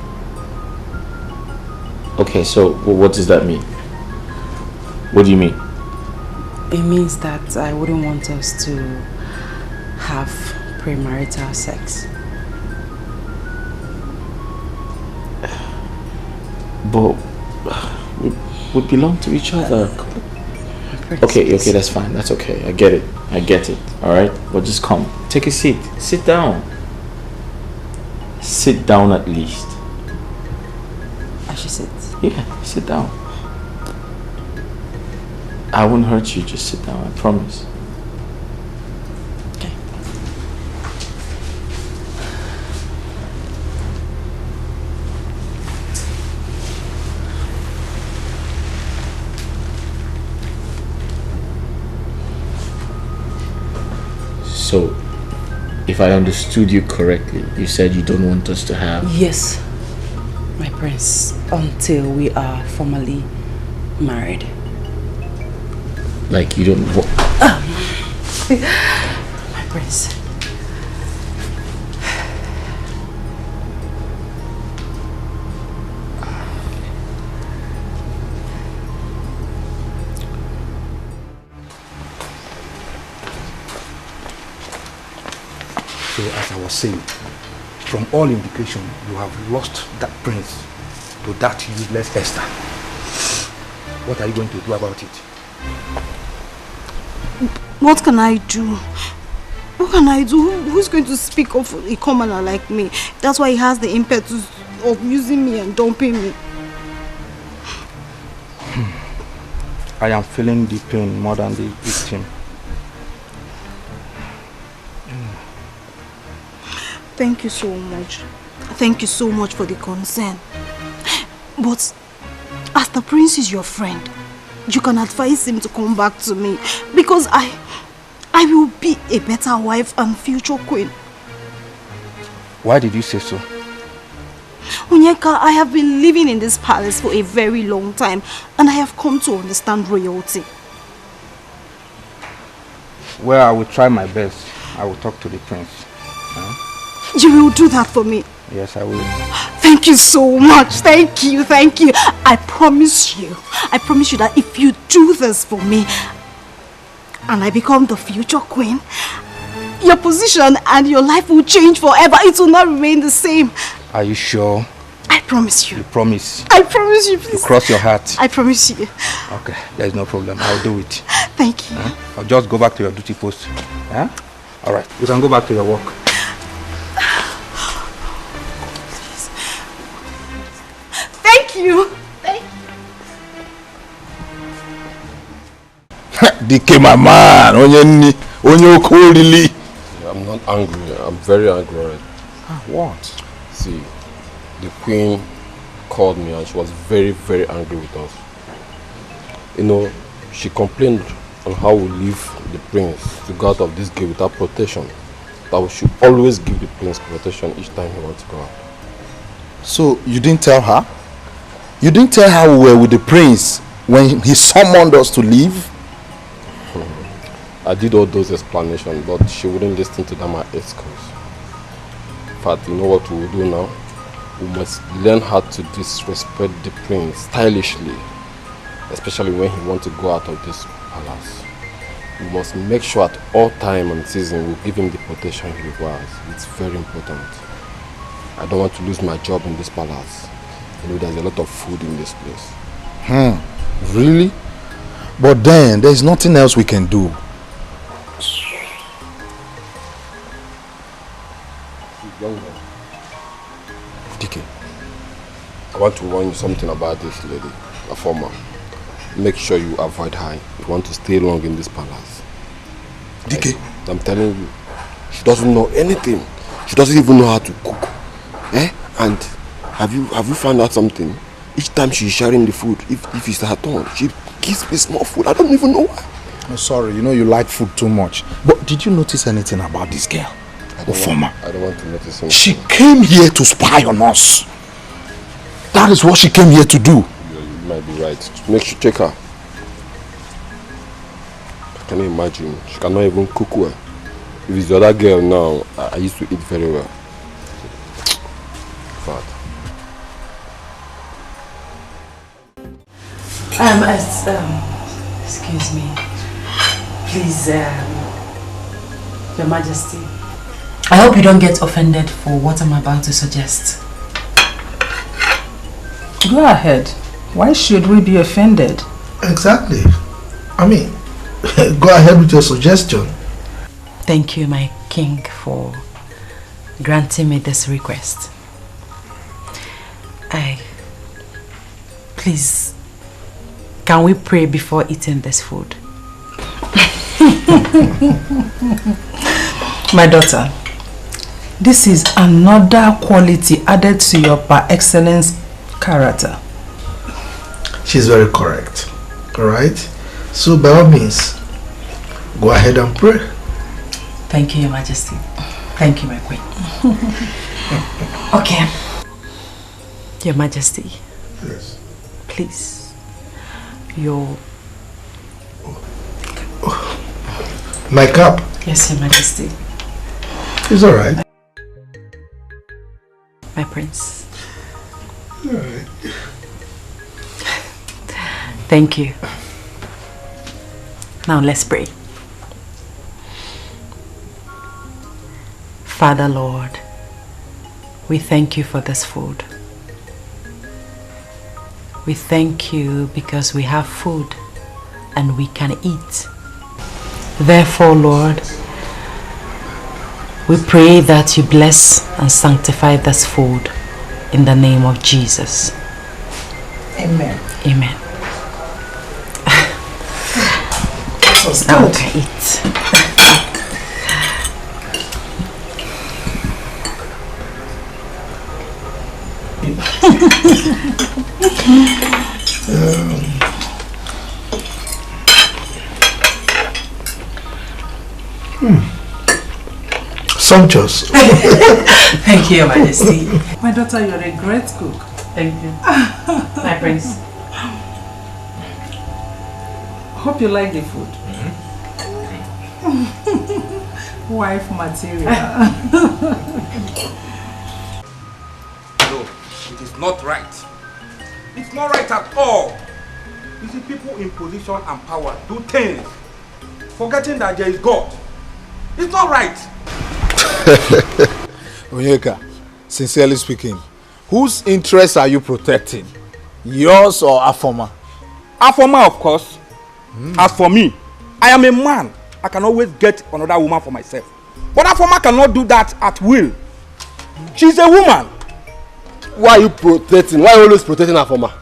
Okay, so what does that mean? What do you mean? It means that I wouldn't want us to have premarital sex. But we belong to each other. Okay, that's fine. That's okay. I get it. All right, but just come. Take a seat. Sit down. Sit down at least. I should sit. Yeah, sit down. I won't hurt you. Just sit down. I promise. Okay. So, if I understood you correctly, you said you don't want us to have... Yes, my prince, until we are formally married. Like you don't want... My prince. So as I was saying, from all indication, you have lost that prince to that useless Esther. What are you going to do about it? What can I do? What can I do? Who's going to speak of a commoner like me? That's why he has the impetus of using me and dumping me. I am feeling the pain more than the victim. Thank you so much. Thank you so much for the concern. But as the prince is your friend, you can advise him to come back to me, because I will be a better wife and future queen. Why did you say so? Onyeka, I have been living in this palace for a very long time, and I have come to understand royalty. Well, I will try my best. I will talk to the prince. Huh? You will do that for me? Yes, I will. Thank you so much. Thank you. I promise you that if you do this for me and I become the future queen, your position and your life will change forever. It will not remain the same. Are you sure? I promise you. You promise? I promise you, please. You cross your heart? I promise you. Okay, there is no problem. I'll do it. Thank you. I'll just go back to your duty post. Huh? All right, you can go back to your work. Thank you. Dikeh, my man, onye really. I'm not angry. I'm very angry already. What? See, the queen called me and she was very, very angry with us. You know, she complained on how we leave the prince to go out of this gate without protection. That we should always give the prince protection each time he wants to go out. So you didn't tell her? You didn't tell her we were with the prince when he summoned us to leave? I did all those explanations, but she wouldn't listen to them at excuse. In fact, you know what we will do now? We must learn how to disrespect the prince stylishly, especially when he wants to go out of this palace. We must make sure at all time and season we give him the protection he requires. It's very important. I don't want to lose my job in this palace. You know, there's a lot of food in this place. Really? But then, there's nothing else we can do. Dikeh, I want to warn you something about this lady, a former. Make sure you avoid her. You want to stay long in this palace. Dikeh? I'm telling you, she doesn't know anything. She doesn't even know how to cook. And have you found out something? Each time she's sharing the food, if it's her turn, she gives me small food. I don't even know why. I'm sorry, you know you like food too much. But did you notice anything about this girl? I don't want to notice anything. She came here to spy on us. That is what she came here to do. Yeah, you might be right. Make sure check her. Can you imagine? She cannot even cook well. If it's the other girl now, I used to eat very well. Bad. Excuse me. Please, Your Majesty. I hope you don't get offended for what I'm about to suggest. Go ahead. Why should we be offended? Exactly. I mean, go ahead with your suggestion. Thank you, my king, for granting me this request. Please, can we pray before eating this food? My daughter, this is another quality added to your par excellence character. She's very correct. Alright? So by all means, go ahead and pray. Thank you, Your Majesty. Thank you, my queen. Okay. Your Majesty. Yes. Please. Your... My cup? Yes, Your Majesty. It's alright. My prince. Alright. Thank you. Now let's pray. Father Lord, we thank you for this food. We thank you because we have food and we can eat. Therefore, Lord, we pray that you bless and sanctify this food in the name of Jesus. Amen. Amen. Now we can eat. Sumptuous. Thank you, Your Majesty. My daughter, you're a great cook. Thank you. My prince. Hope you like the food. Wife material. No, it is not right. It's not right at all. You see, people in position and power do things, forgetting that there is God. It's not right. Onyeka, sincerely speaking, whose interests are you protecting? Yours or Afoma? Afoma, of course. As for me, I am a man. I can always get another woman for myself. But Afoma cannot do that at will. She's a woman. Why are you protecting? Why are you always protecting Afoma?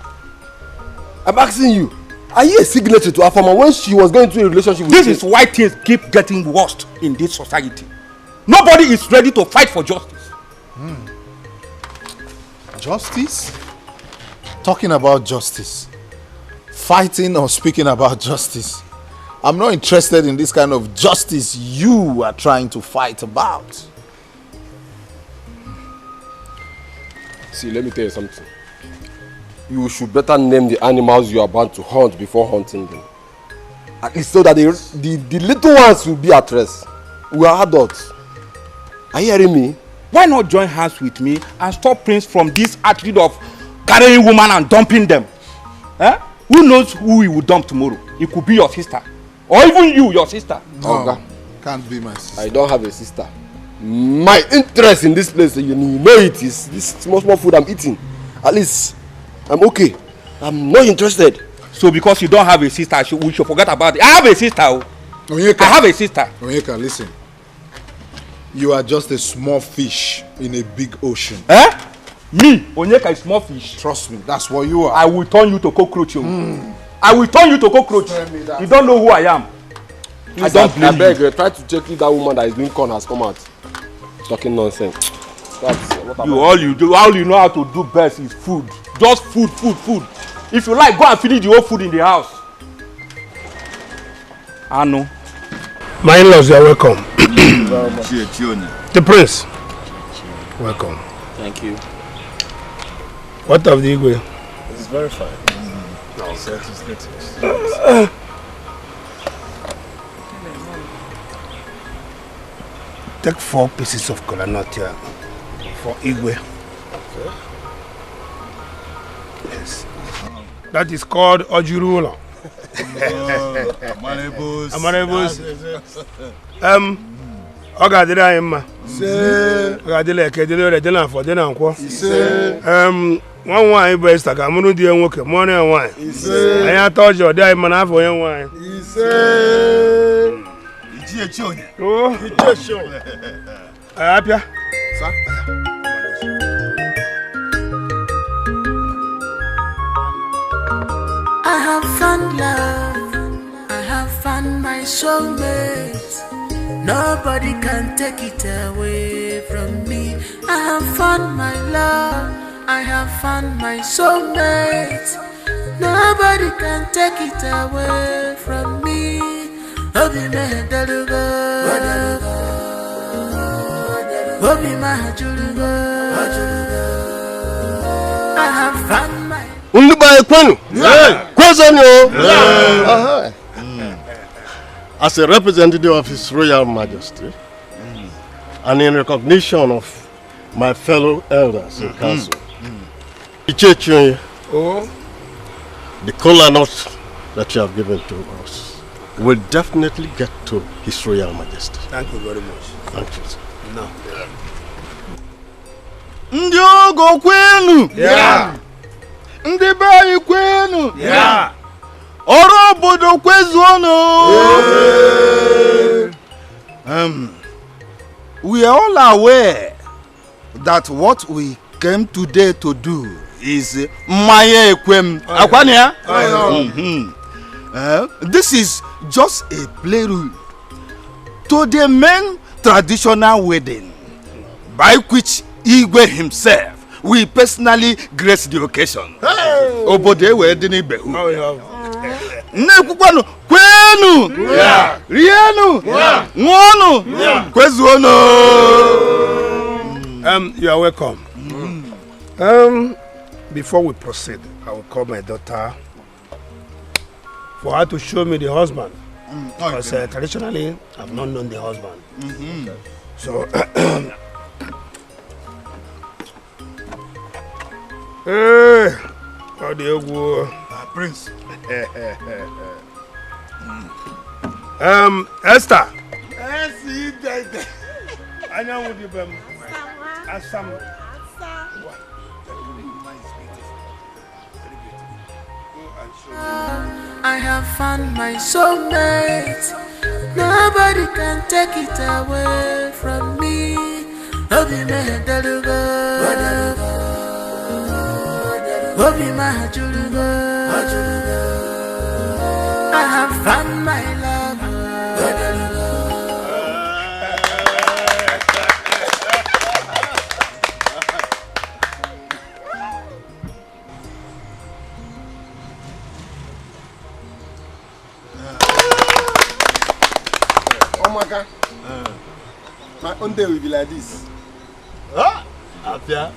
I'm asking you, are you a signatory to Afoma when she was going through a relationship with you? This is why things keep getting worse in this society. Nobody is ready to fight for justice. Justice? Talking about justice. Fighting or speaking about justice. I'm not interested in this kind of justice you are trying to fight about. See, let me tell you something. You should better name the animals you are about to hunt before hunting them. At least so that the little ones will be at rest. We are adults. Are you hearing me? Why not join hands with me and stop Prince from this attitude of carrying women and dumping them? Who knows who he will dump tomorrow? It could be your sister. Or even you, your sister. No, okay. Can't be my sister. I don't have a sister. My interest in this place, you know it is this small food I'm eating. At least, I'm okay. I'm not interested. So because you don't have a sister, we should forget about it. I have a sister. Onyeka, I have a sister. Onyeka, listen. You are just a small fish in a big ocean. Me, Onyeka, is small fish. Trust me, that's what you are. I will turn you to cockroach. I will turn you to cockroach. You don't know who I am. Please, I don't blame you. Try to check if that woman that is doing corn has come out. Talking nonsense. All you know how to do best is food. Just food. If you like, go and finish the whole food in the house. I know. My in-laws, you are welcome. The prince. Welcome. Thank you. What of the Igwe? It's very fine. No. Take 4 pieces of kola nut here for Igwe. Okay. Yes. That is called Ojurula. Amanebus. Ogadira Emma. Ogadile Kedile Dena for Dena Uncle. One wine by Esther, Munu dear worker, money and wine. I told you, die man for young wine. Oh, happy. I have found love, I have found my soulmate. Nobody can take it away from me. I have found my love, I have found my soulmate. Nobody can take it away from me. Obi Medalugo, Obi Mahajurugo. I have found my As a representative of His Royal Majesty, and in recognition of my fellow elders in council, the kola nut that you have given to us will definitely get to His Royal Majesty. Thank you very much. Thank you, sir. No. Ndiogo kwenu. Yeah. Ndibai kwenu. Yeah. Orobodo kwezuono. We are all aware that what we came today to do is Maye Ekwem. Akwanya? This is just a prelude to the main traditional wedding by which Igwe himself will personally grace the occasion. Obode wedding Ibehu. Nekwano kwenu. Rienu. Ngono. Kwezuono. You are welcome. Before we proceed, I will call my daughter for her to show me the husband. Because traditionally, I've not known the husband. So, how do you go? Prince. Esther. I know what you've been. I have found my soulmate. Nobody can take it away from me. Obi Medalugo, Obi Mahajurugo. I have found my love. Oh my God. My own day will be like this. Apia.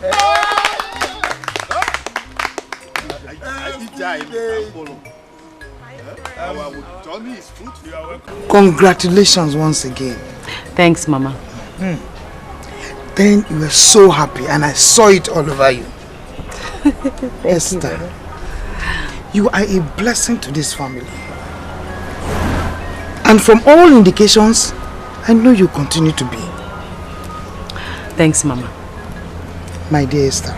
Congratulations once again. Thanks, Mama. Then you were so happy and I saw it all over you. Esther, you are a blessing to this family. And from all indications, I know you continue to be. Thanks, Mama. My dear Esther,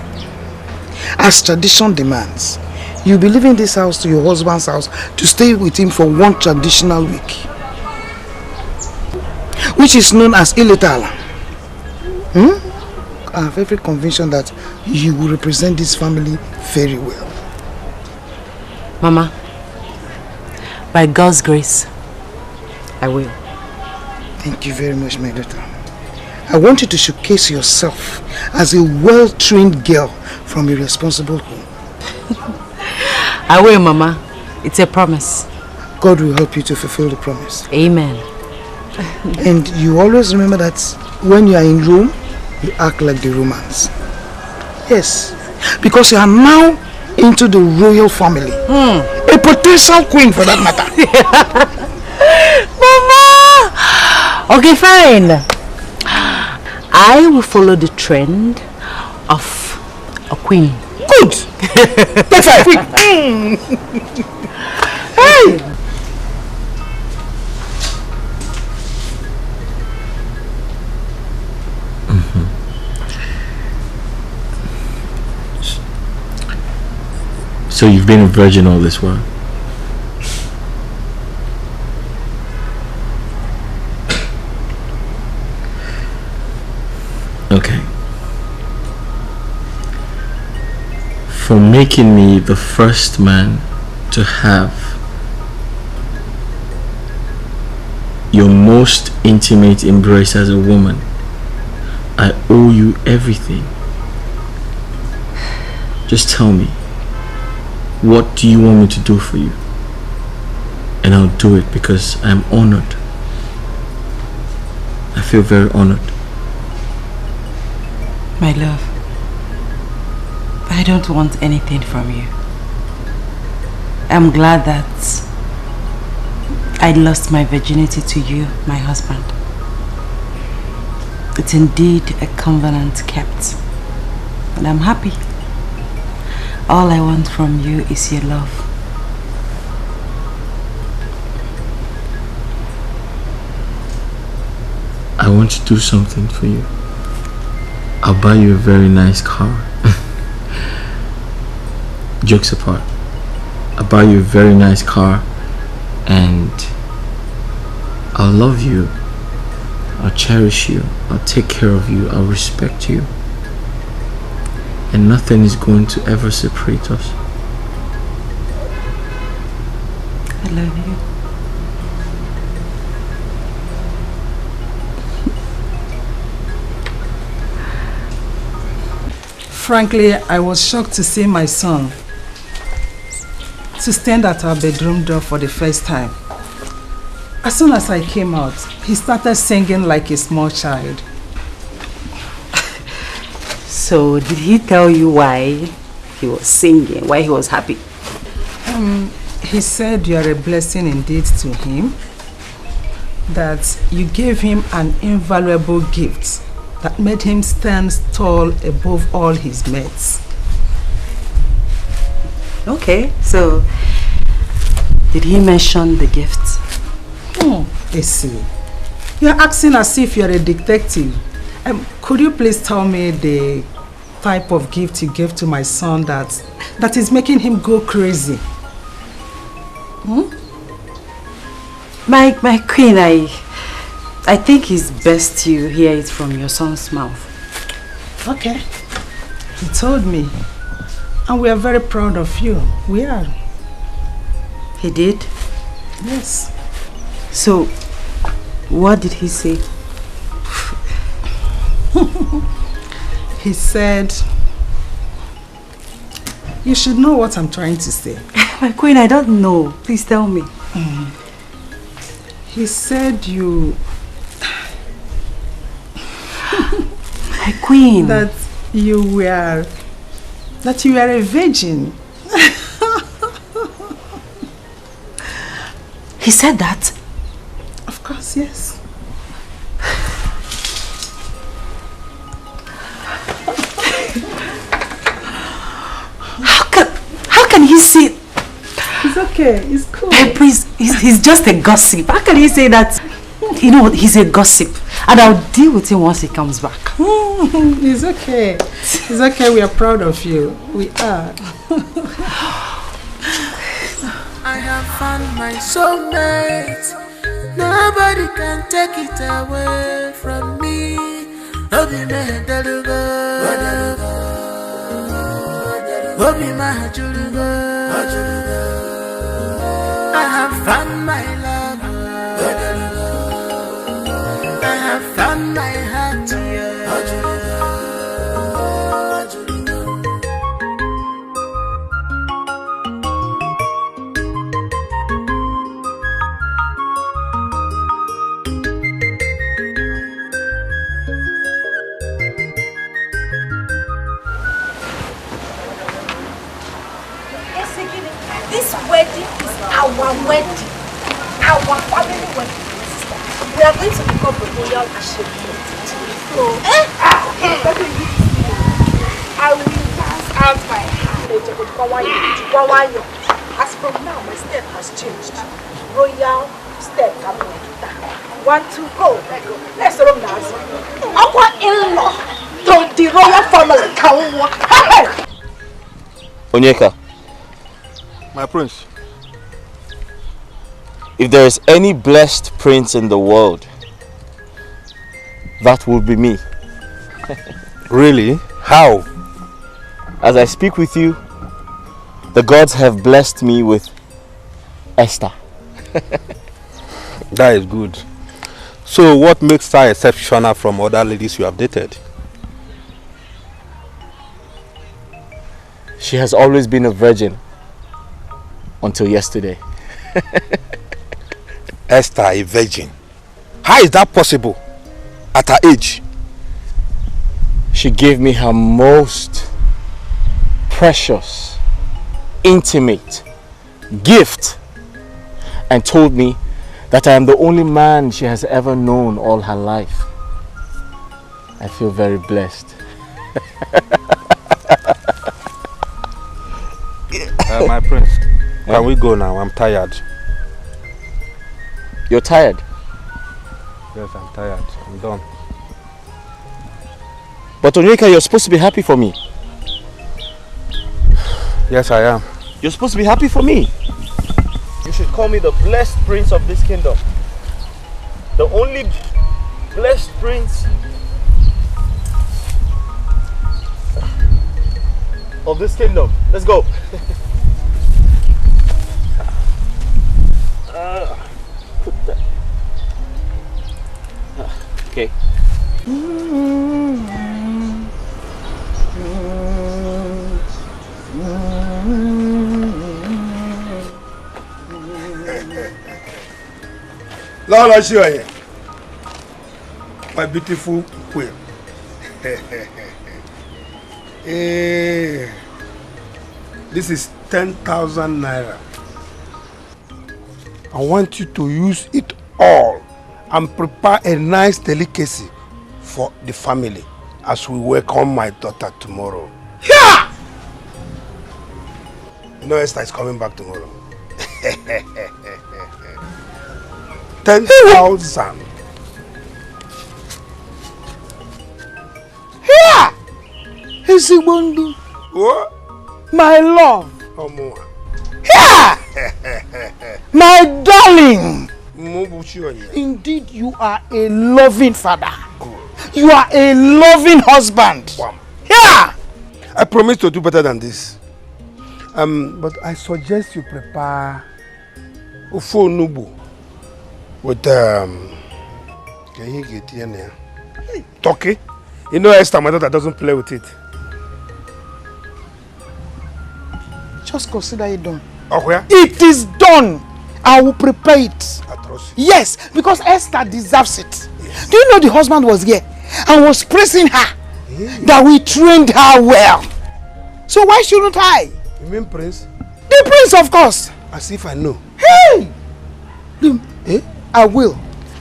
as tradition demands, you'll be leaving this house to your husband's house to stay with him for one traditional week, which is known as Iletala. I have every conviction that you will represent this family very well. Mama, by God's grace, I will. Thank you very much, my daughter. I want you to showcase yourself as a well-trained girl from a responsible home. I will, Mama. It's a promise. God will help you to fulfill the promise. Amen. And you always remember that when you are in Rome, you act like the Romans. Yes, Because you are now into the royal family. A potential queen for that matter. Mama! Okay, fine. I will follow the trend of a queen. Good! That's a queen! Hey! So you've been a virgin all this while? Okay. For making me the first man to have your most intimate embrace as a woman, I owe you everything. Just tell me, what do you want me to do for you? And I'll do it because I'm honored. I feel very honored. My love, I don't want anything from you. I'm glad that I lost my virginity to you, my husband. It's indeed a covenant kept, and I'm happy. All I want from you is your love. I want to do something for you. I'll buy you a very nice car. Jokes apart, I'll buy you a very nice car, and I'll love you. I'll cherish you. I'll take care of you. I'll respect you. And nothing is going to ever separate us. I love you. Frankly, I was shocked to see my son to stand at our bedroom door for the first time. As soon as I came out, he started singing like a small child. So, did he tell you why he was singing, why he was happy? He said you are a blessing indeed to him, that you gave him an invaluable gift that made him stand tall above all his mates. Okay, so did he mention the gift? Essie, you're acting as if you're a detective. Could you please tell me the type of gift you gave to my son that is making him go crazy? My queen, I think it's best you hear it from your son's mouth. Okay. He told me. And we are very proud of you. We are. He did? Yes. So, what did he say? He said, you should know what I'm trying to say. My queen, I don't know. Please tell me. He said you... My queen. That you were a virgin. He said that? Of course, yes. How can he say? It's okay, it's cool. Please, he's just a gossip. How can he say that? You know what, he's a gossip. And I'll deal with him once he comes back. It's okay. It's okay, we are proud of you. We are. I have found my soulmate. Nobody can take it away from me. Obi my dalugo. Obi my julugo. I have found my love. I have found my heart here. wedding is our wedding. Our family wedding. We are going to become the royal achievement. So, I will pass out my hand. As from now, my step has changed. Royal step. 1, 2, go. Let's run now. Our in-law to the royal family. Onyeka. My prince. If there is any blessed prince in the world, that would be me. Really? How? As I speak with you, the gods have blessed me with Esther. That is good. So what makes her exceptional from other ladies you have dated? She has always been a virgin until yesterday. Esther, a virgin? How is that possible at her age? She gave me her most precious, intimate gift and told me that I am the only man she has ever known all her life. I feel very blessed. My prince, can we go now? I'm tired. You're tired? Yes, I'm tired. I'm done. But Onyeka, you're supposed to be happy for me. Yes, I am. You're supposed to be happy for me. You should call me the blessed prince of this kingdom. The only blessed prince of this kingdom. Let's go. Put that. Okay. Lord, show you. My beautiful queen. This is 10,000 naira. I want you to use it all and prepare a nice delicacy for the family as we welcome my daughter tomorrow. Yeah! You know Esther is coming back tomorrow. 10,000. Here! Isigbondu. What? My love. Here! My darling. Indeed, you are a loving father. You are a loving husband. Here! I promise to do better than this. But I suggest you prepare Ofo Nubu with can you get here? Turkey. You know Esther, my daughter doesn't play with it. Just consider it done. Oh, where? It is done. I will prepare it. Yes, because Esther deserves it. Yes. Do you know the husband was here and was praising her that we trained her well? So why shouldn't I? You mean Prince? The Prince, of course. As if I know. Hey! I will.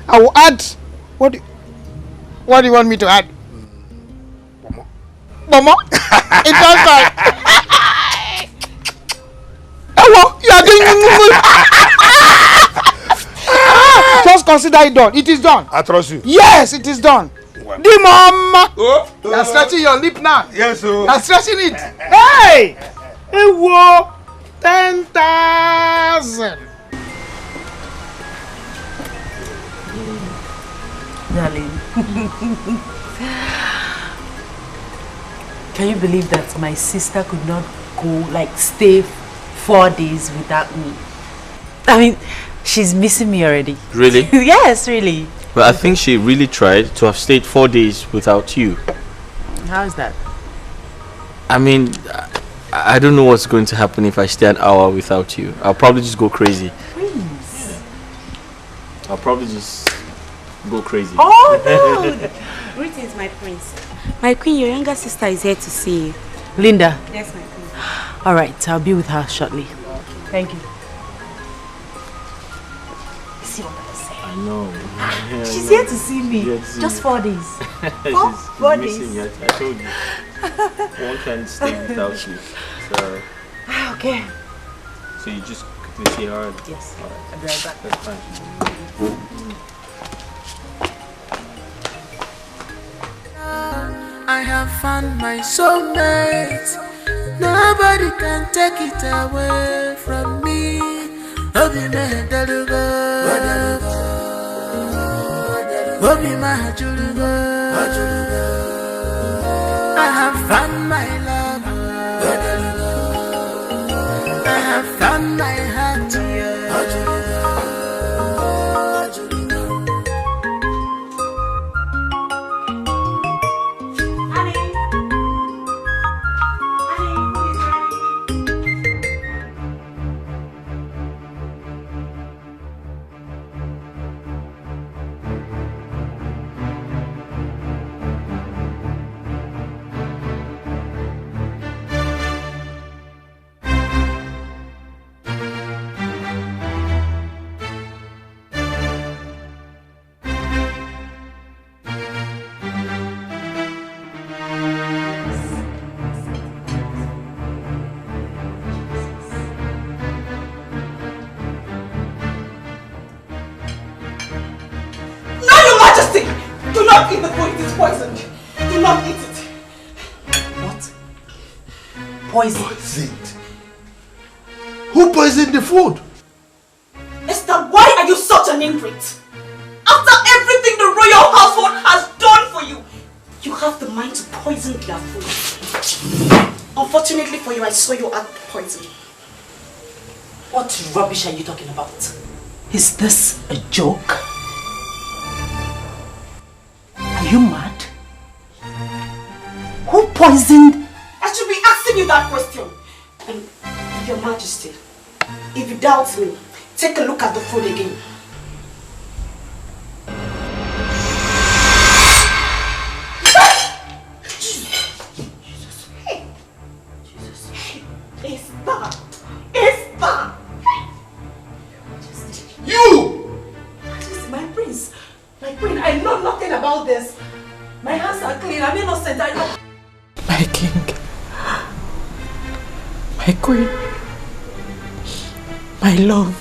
I will add. What do you want me to add? Mama? It does right. Hello, you are doing. Just consider it done. It is done. I trust you. Yes, it is done. The mama. You are stretching your lip now. Yes, sir. You are stretching it. Hey! Hey, whoa! 10,000. Darling. Can you believe that my sister could not go, stay 4 days without me? I mean, she's missing me already. Really? Yes, really. Well, I think she really tried to have stayed 4 days without you. How is that? I mean, I don't know what's going to happen if I stay an hour without you. I'll probably just go crazy. Prince. I'll probably just go crazy. Oh, no! Greetings, my prince. My queen, your younger sister is here to see you. Linda. Yes, my queen. All right, I'll be with her shortly. Thank you. see what I'm saying? I know. Yeah, She's I know. here to see me. Just 4 days. Four days. Missing you. I told you. One can't stay without you. So. Okay. So you just quickly see her? Yes. Alright. I'll be right back. That's fine. I have found my soulmate. Nobody can take it away from me. Obi me delugo, Obi my julugo. I have found my love. I have found my heart. Poisoned? Who poisoned the food? Esther, why are you such an ingrate? After everything the royal household has done for you, you have the mind to poison their food. Unfortunately for you, I saw you add poison. What rubbish are you talking about? Is this a joke? Are you mad? Who poisoned? I should be asking you that question. And Your Majesty, if you doubt me, take a look at the food again. Esther! You! My prince, my queen, I know nothing about this. My hands are clean, I'm innocent, I know. My king, my queen, my love,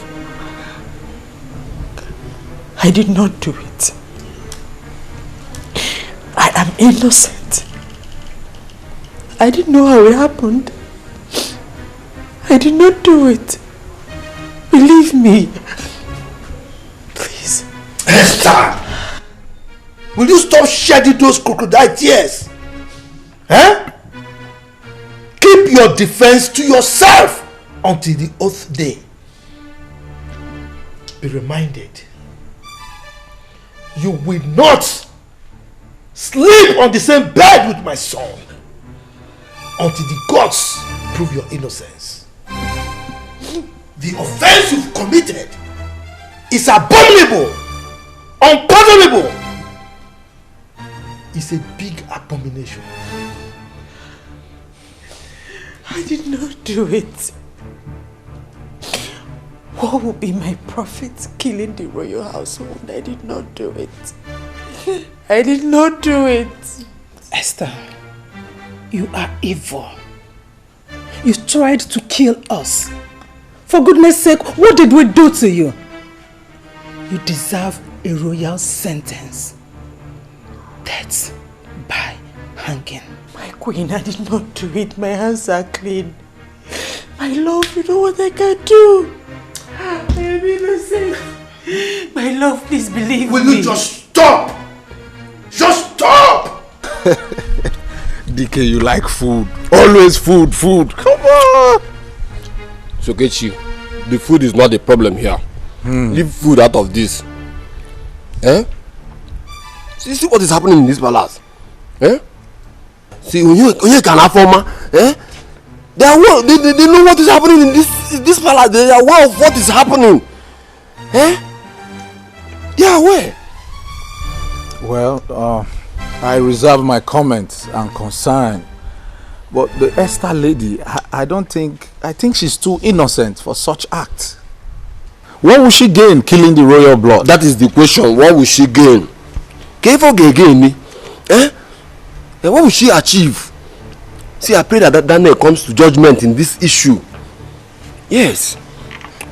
I did not do it. I am innocent. I didn't know how it happened. I did not do it. Believe me. Please. Esther! Will you stop shedding those crocodile tears? Huh? Keep your defense to yourself until the oath day. Be reminded, you will not sleep on the same bed with my son until the gods prove your innocence. The offense you've committed is abominable, unpardonable. It's a big abomination. I did not do it. What will be my profit killing the royal household? I did not do it. I did not do it. Esther, you are evil. You tried to kill us. For goodness sake, what did we do to you? You deserve a royal sentence. Death by hanging. My queen, I did not do it. My hands are clean. My love, you know what I can do. I am innocent. My love, please believe me. Will you just stop? Just stop! Dikeh, you like food. Always food. Come on! Sokechi, the food is not the problem here. Leave food out of this. Eh? See what is happening in this palace? Eh? See, when you can affirm, eh? They are well, they know what is happening in this palace. They are aware of what is happening. Eh? They are aware. Well, I reserve my comments and concern. But the Esther lady, I think she's too innocent for such acts. What will she gain killing the royal blood? That is the question. What will she gain? What will she achieve? See, I pray that Daniel comes to judgment in this issue. Yes.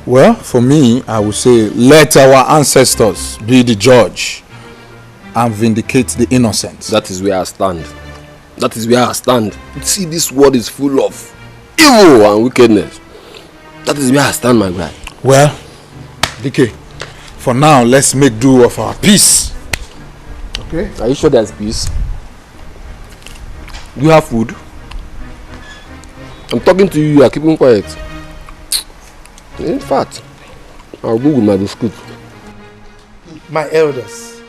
Well, for me, I would say let our ancestors be the judge and vindicate the innocent. That is where I stand. That is where I stand. See, this world is full of evil and wickedness. That is where I stand, my guy. Well, Dikeh, for now, let's make do of our peace. Okay. Are you sure there's peace? Do you have food? I'm talking to you, you are keeping quiet. In fact, I'll go with my biscuit. My elders,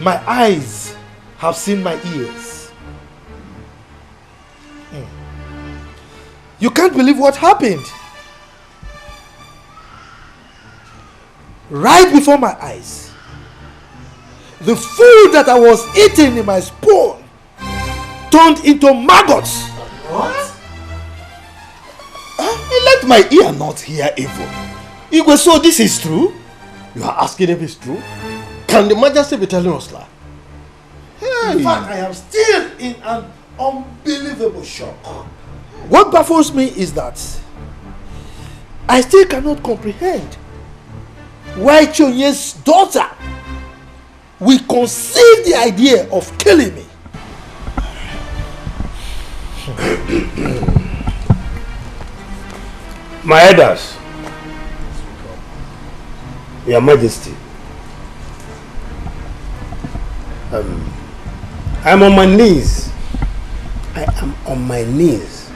my eyes have seen my ears. You can't believe what happened. Right before my eyes, the food that I was eating in my spoon turned into maggots. What? Let my ear not hear evil. Igwe, so this is true? You are asking if it's true? Can the Majesty be telling us that? Hey. In fact, I am still in an unbelievable shock. What baffles me is that I still cannot comprehend why Chonye's daughter will conceive the idea of killing me. My elders, Your Majesty, I'm on my knees. I am on my knees,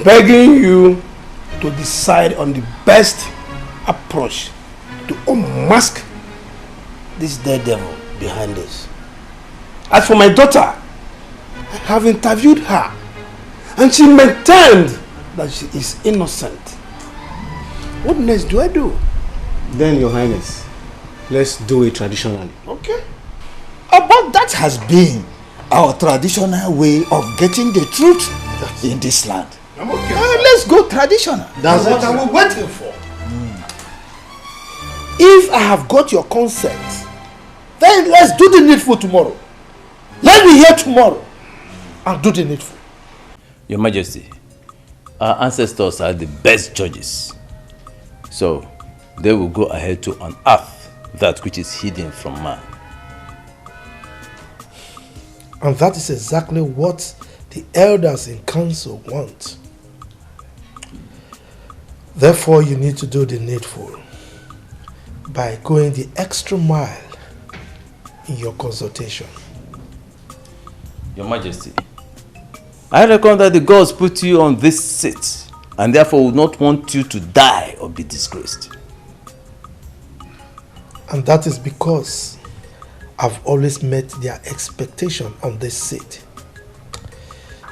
begging you to decide on the best approach to unmask this dead devil behind this. As for my daughter, I have interviewed her, and she maintained that she is innocent. What next do I do? Then, Your Highness, let's do it traditionally. Okay. But that has been our traditional way of getting the truth in this land. I'm okay. Let's go traditional. That's what I was waiting for. If I have got your consent, then let's do the needful tomorrow. Let me hear tomorrow and do the needful. Your Majesty, our ancestors are the best judges. So, they will go ahead to unearth that which is hidden from man. And that is exactly what the elders in council want. Therefore, you need to do the needful by going the extra mile in your consultation. Your Majesty, I reckon that the gods put you on this seat and therefore would not want you to die or be disgraced. And that is because I've always met their expectation on this seat.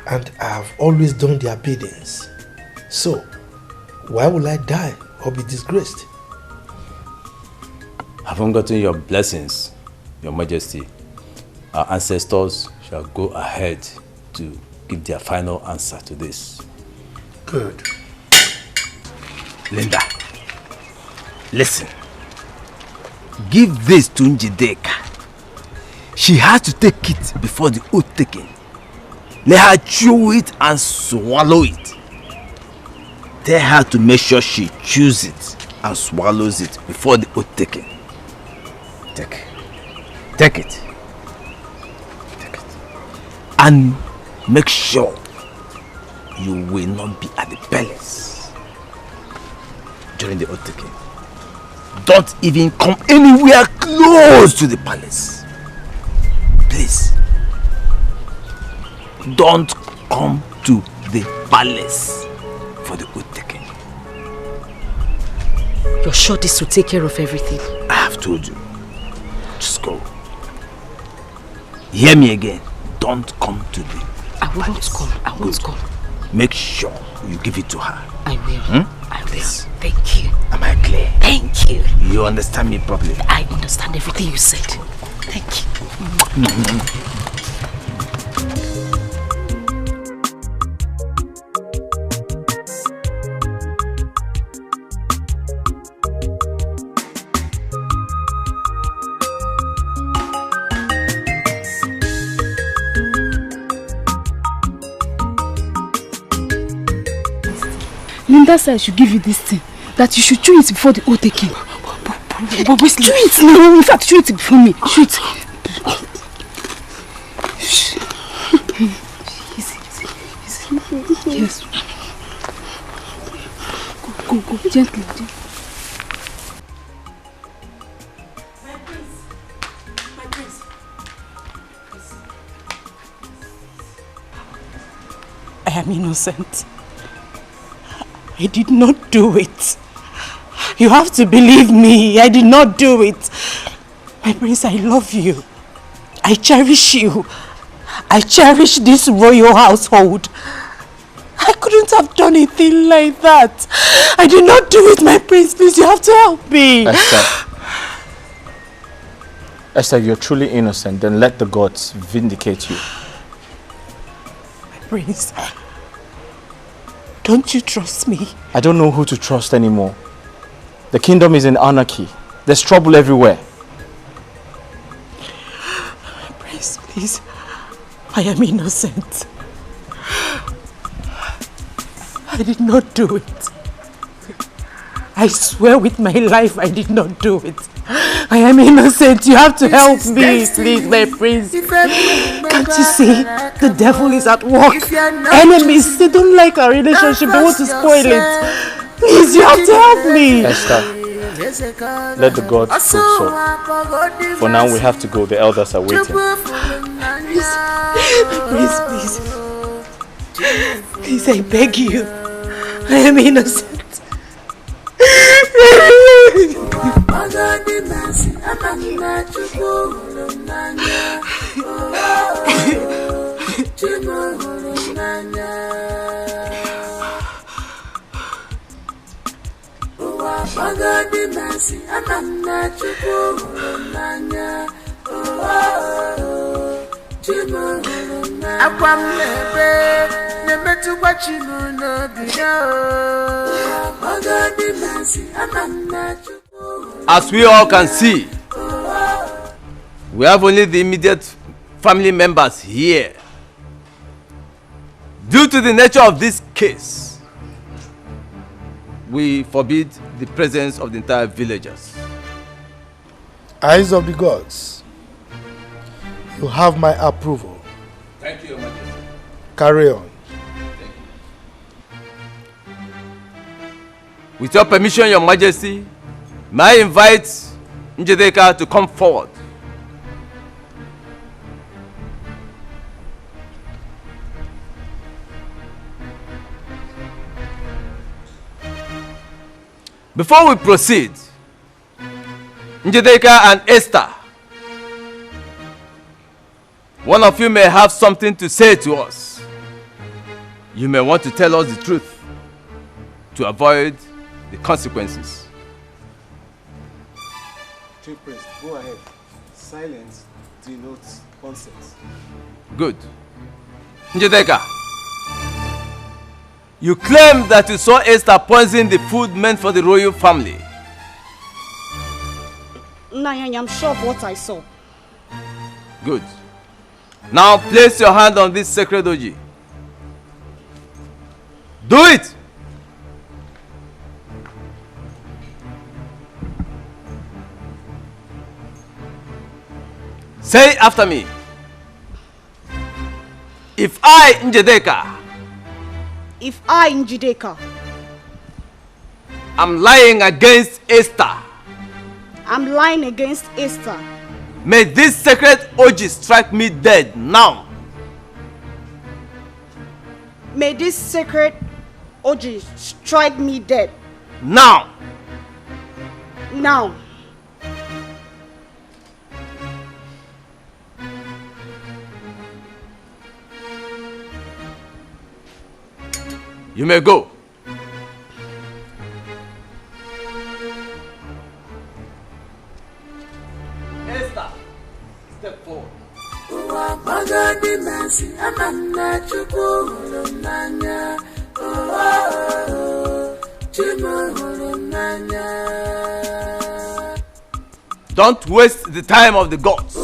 And I have always done their biddings. So, why will I die or be disgraced? Having gotten your blessings, Your Majesty, our ancestors shall go ahead to give their final answer to this. Good. Linda, listen. Give this to Njideka. She has to take it before the oath taking. Let her chew it and swallow it. Tell her to make sure she chews it and swallows it before the oath taking. Take it. Take it. And make sure you will not be at the palace during the oath taking. Don't even come anywhere close to the palace. Please. Don't come to the palace for the oath taking. You're sure this will take care of everything? I have told you. Just go. Hear me again. Don't come to the palace. Come. I won't come. Make sure you give it to her. I will. I will. Please. Thank you. Am I clear? Thank you. You understand me properly? I understand everything you said. Thank you. Linda said I should give you this thing. That you should chew it before the whole taking. But chew it now. In fact, chew it before me. Chew it. Easy. Yes. Go. Gently. My prince. I am innocent. I did not do it. You have to believe me. I did not do it. My prince, I love you. I cherish you. I cherish this royal household. I couldn't have done a thing like that. I did not do it, my prince. Please, you have to help me. Esther, you're truly innocent. Then let the gods vindicate you. My prince, don't you trust me? I don't know who to trust anymore. The kingdom is in anarchy. There's trouble everywhere. Prince, please. I am innocent. I did not do it. I swear with my life I did not do it. I am innocent. You have to help me, please, my prince. Can't you see? The devil is at work. Enemies, they don't like our relationship. They want to spoil it. Please, you have to help me. Esther, let the gods prove so. For now, we have to go. The elders are waiting. Please, I beg you. I am innocent. As we all can see, we have only the immediate family members here. Due to the nature of this case, we forbid the presence of the entire villagers. Eyes of the gods, you have my approval. Thank you, Your Majesty. Carry on. With your permission, Your Majesty, may I invite Njideka to come forward. Before we proceed, Njideka and Esther, one of you may have something to say to us. You may want to tell us the truth to avoid the consequences. Chief Priest, go ahead. Silence denotes consent. Good. Njideka, you claim that you saw Esther poison the food meant for the royal family. Nanya, I'm sure of what I saw. Good. Now place your hand on this sacred oji. Do it! Say after me. If I, Njideka, I'm lying against Esther, may this sacred oji strike me dead now. May this sacred oji strike me dead. Now. Now. You may go. Esther, step forward. Don't waste the time of the gods.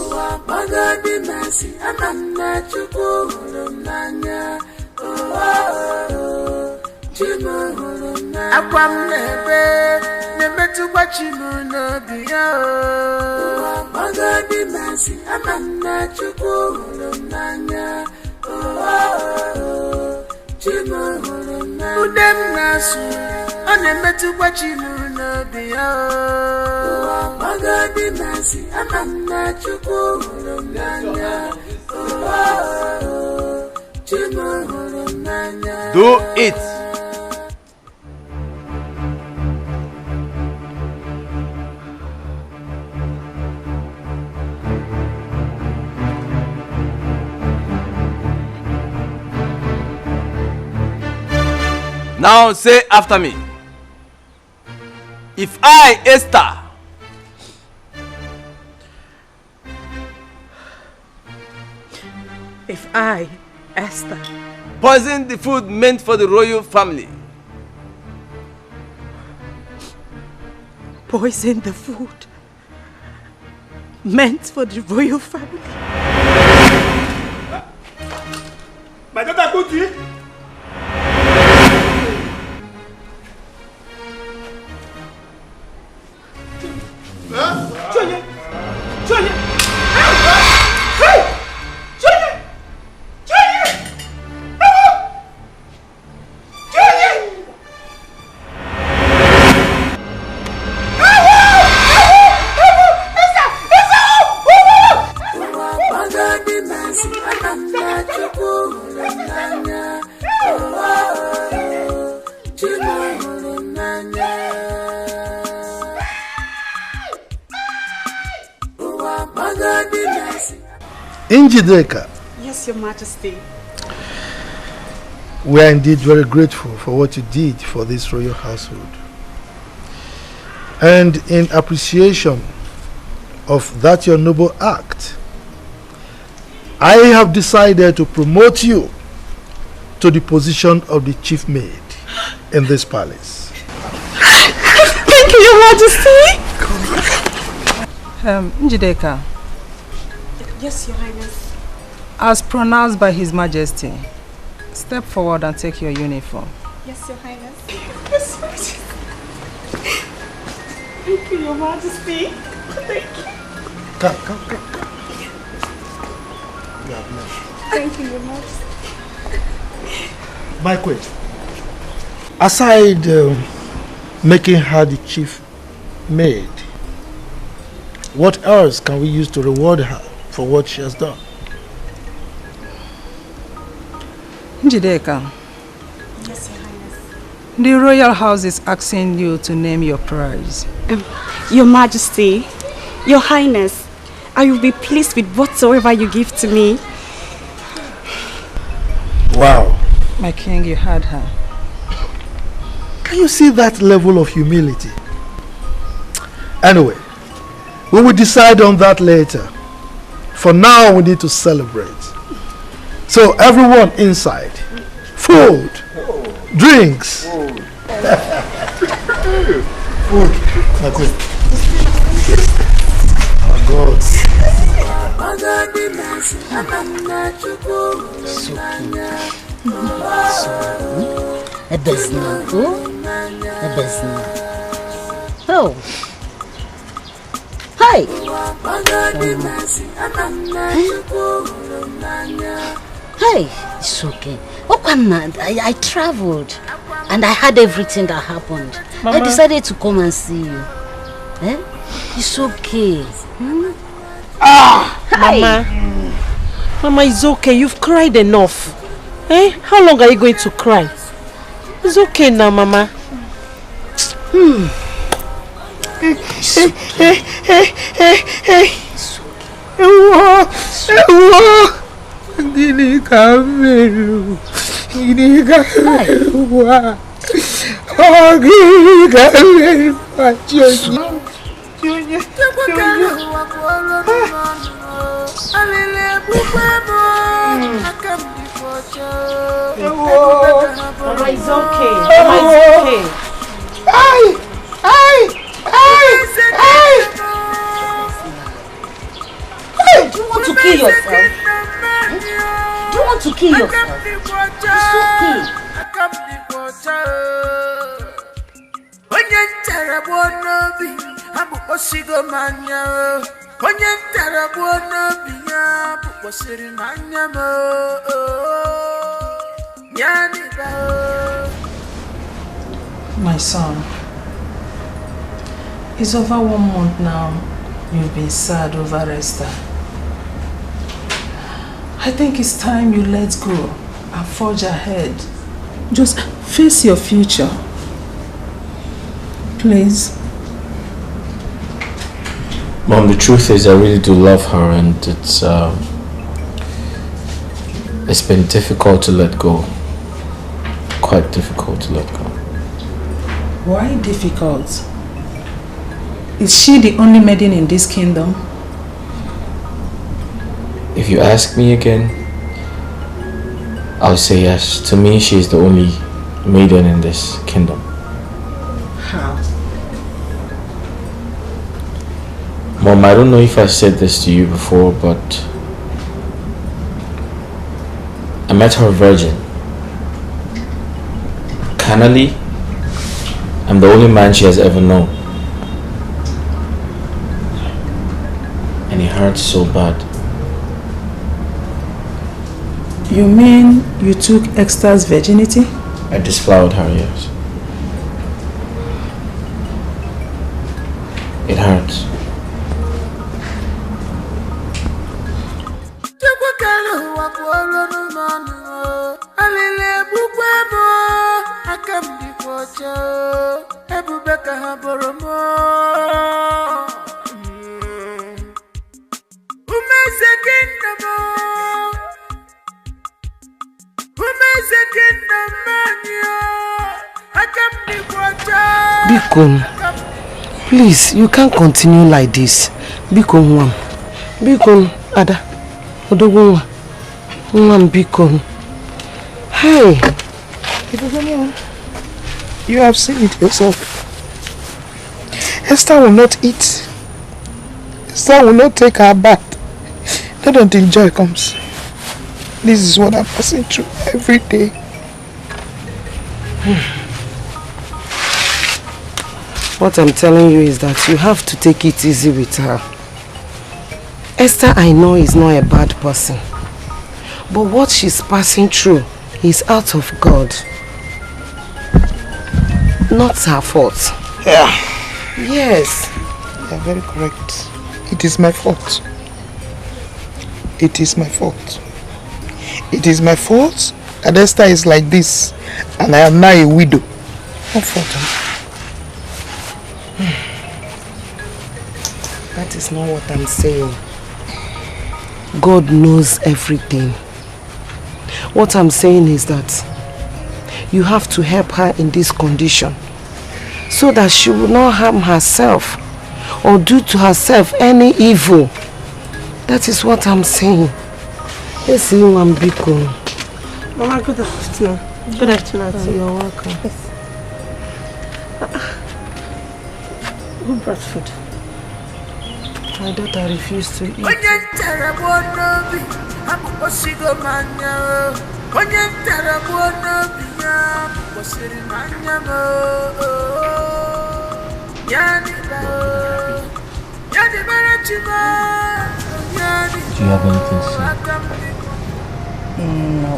akwam nebe nemetu kwachimu no biya magadi masi amana chukwu nanya chimu nanya udem nasu onemetu kwachimu no biya magadi masi amana chukwu nanya chimu nanya. Do it. Now say after me. If I, Esther, poison the food meant for the royal family, Poison the food meant for the royal family. My daughter, go to it. Dikeh, Yes, Your Majesty. we are indeed very grateful for what you did for this royal household. And in appreciation of that your noble act, I have decided to promote you to the position of the chief maid in this palace. Thank you, Your Majesty. Njideka, Yes, Your Highness. as pronounced by His Majesty, step forward and take your uniform. Yes, Your Highness. Yes, Majesty. Thank you, Your Majesty. Thank you. Come. Thank you, Your Majesty. My queen, aside making her the chief maid, what else can we use to reward her for what she has done? Njideka, Yes, Your Highness. the royal house is asking you to name your prize. Your Majesty, Your Highness, I will be pleased with whatsoever you give to me. Wow. My king, you had her. Can you see that level of humility? Anyway, we will decide on that later. For now, we need to celebrate. So everyone inside, food, drinks. Food. My queen. Oh God. Oh. Hi. Hey, it's okay. I traveled and I heard everything that happened. Mama. I decided to come and see you. Eh? It's okay. Mama. Mama, it's okay. You've cried enough. Eh? How long are you going to cry? It's okay now, Mama. Gini kamelu, gini kamelu, oh gini kamelu, Mama, it's okay. Mama, it's okay. Do you want to kill yourself? Do you want to kill yourself? It's okay. My son, it's over 1 month now you've been sad over Esther. I think it's time you let go and forge ahead. Just face your future. Please. Mom, the truth is I really do love her, and it's been difficult to let go. Quite difficult to let go. Why difficult? Is she the only maiden in this kingdom? If you ask me again, I'll say yes. To me, she is the only maiden in this kingdom. How? Mom, I don't know if I said this to you before, but I met her virgin. Carnally, I'm the only man she has ever known. And it hurts so bad. You mean you took Esther's virginity? I disflowered her, yes. It hurts. Biko, please, you can't continue like this. Biko, Nwam. Biko, Ada. Odogunwa. Nwam, Biko. Hey. You have seen it yourself. Esther will not eat. Esther will not take her bath. Not until joy comes. This is what I'm passing through every day. What I'm telling you is that you have to take it easy with her. Esther, I know, is not a bad person. But what she's passing through is out of God. Not her fault. Yeah. Yes. You are very correct. It is my fault. It is my fault. It is my fault that Esther is like this and I am now a widow. What fault? That is not what I'm saying. God knows everything. What I'm saying is that you have to help her in this condition so that she will not harm herself or do to herself any evil. That is what I'm saying. Let's see you, Biko. Mama, good afternoon. Good afternoon. You're welcome. Yes. Who brought food? My daughter refused to eat. Do you have anything to say? No.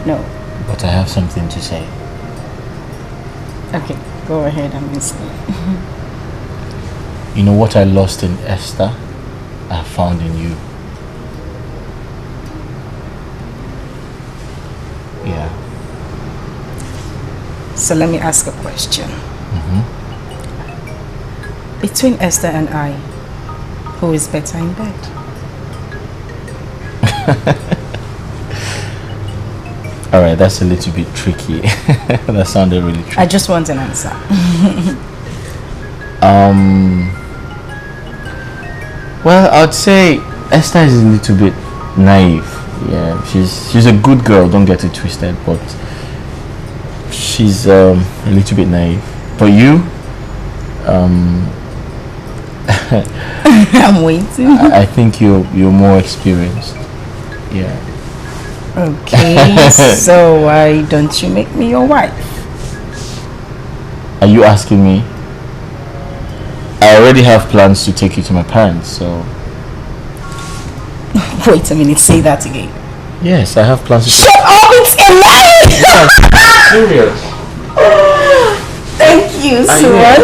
No. But I have something to say. Okay, go ahead, I'm listening. You know what I lost in Esther, I found in you. Yeah. So let me ask a question. Between Esther and I, who is better in bed? Alright, that's a little bit tricky. That sounded really tricky. I just want an answer. Well, I'd say Esther is a little bit naive. Yeah, she's a good girl, don't get it twisted, but she's a little bit naive. But you, I'm waiting. I think you're more experienced. Yeah. Okay, so why don't you make me your wife? Are you asking me? I already have plans to take you to my parents, so... Wait a minute, say that again. Yes, I have plans to... Shut up, it's a lie! Yes, serious. Thank you so much.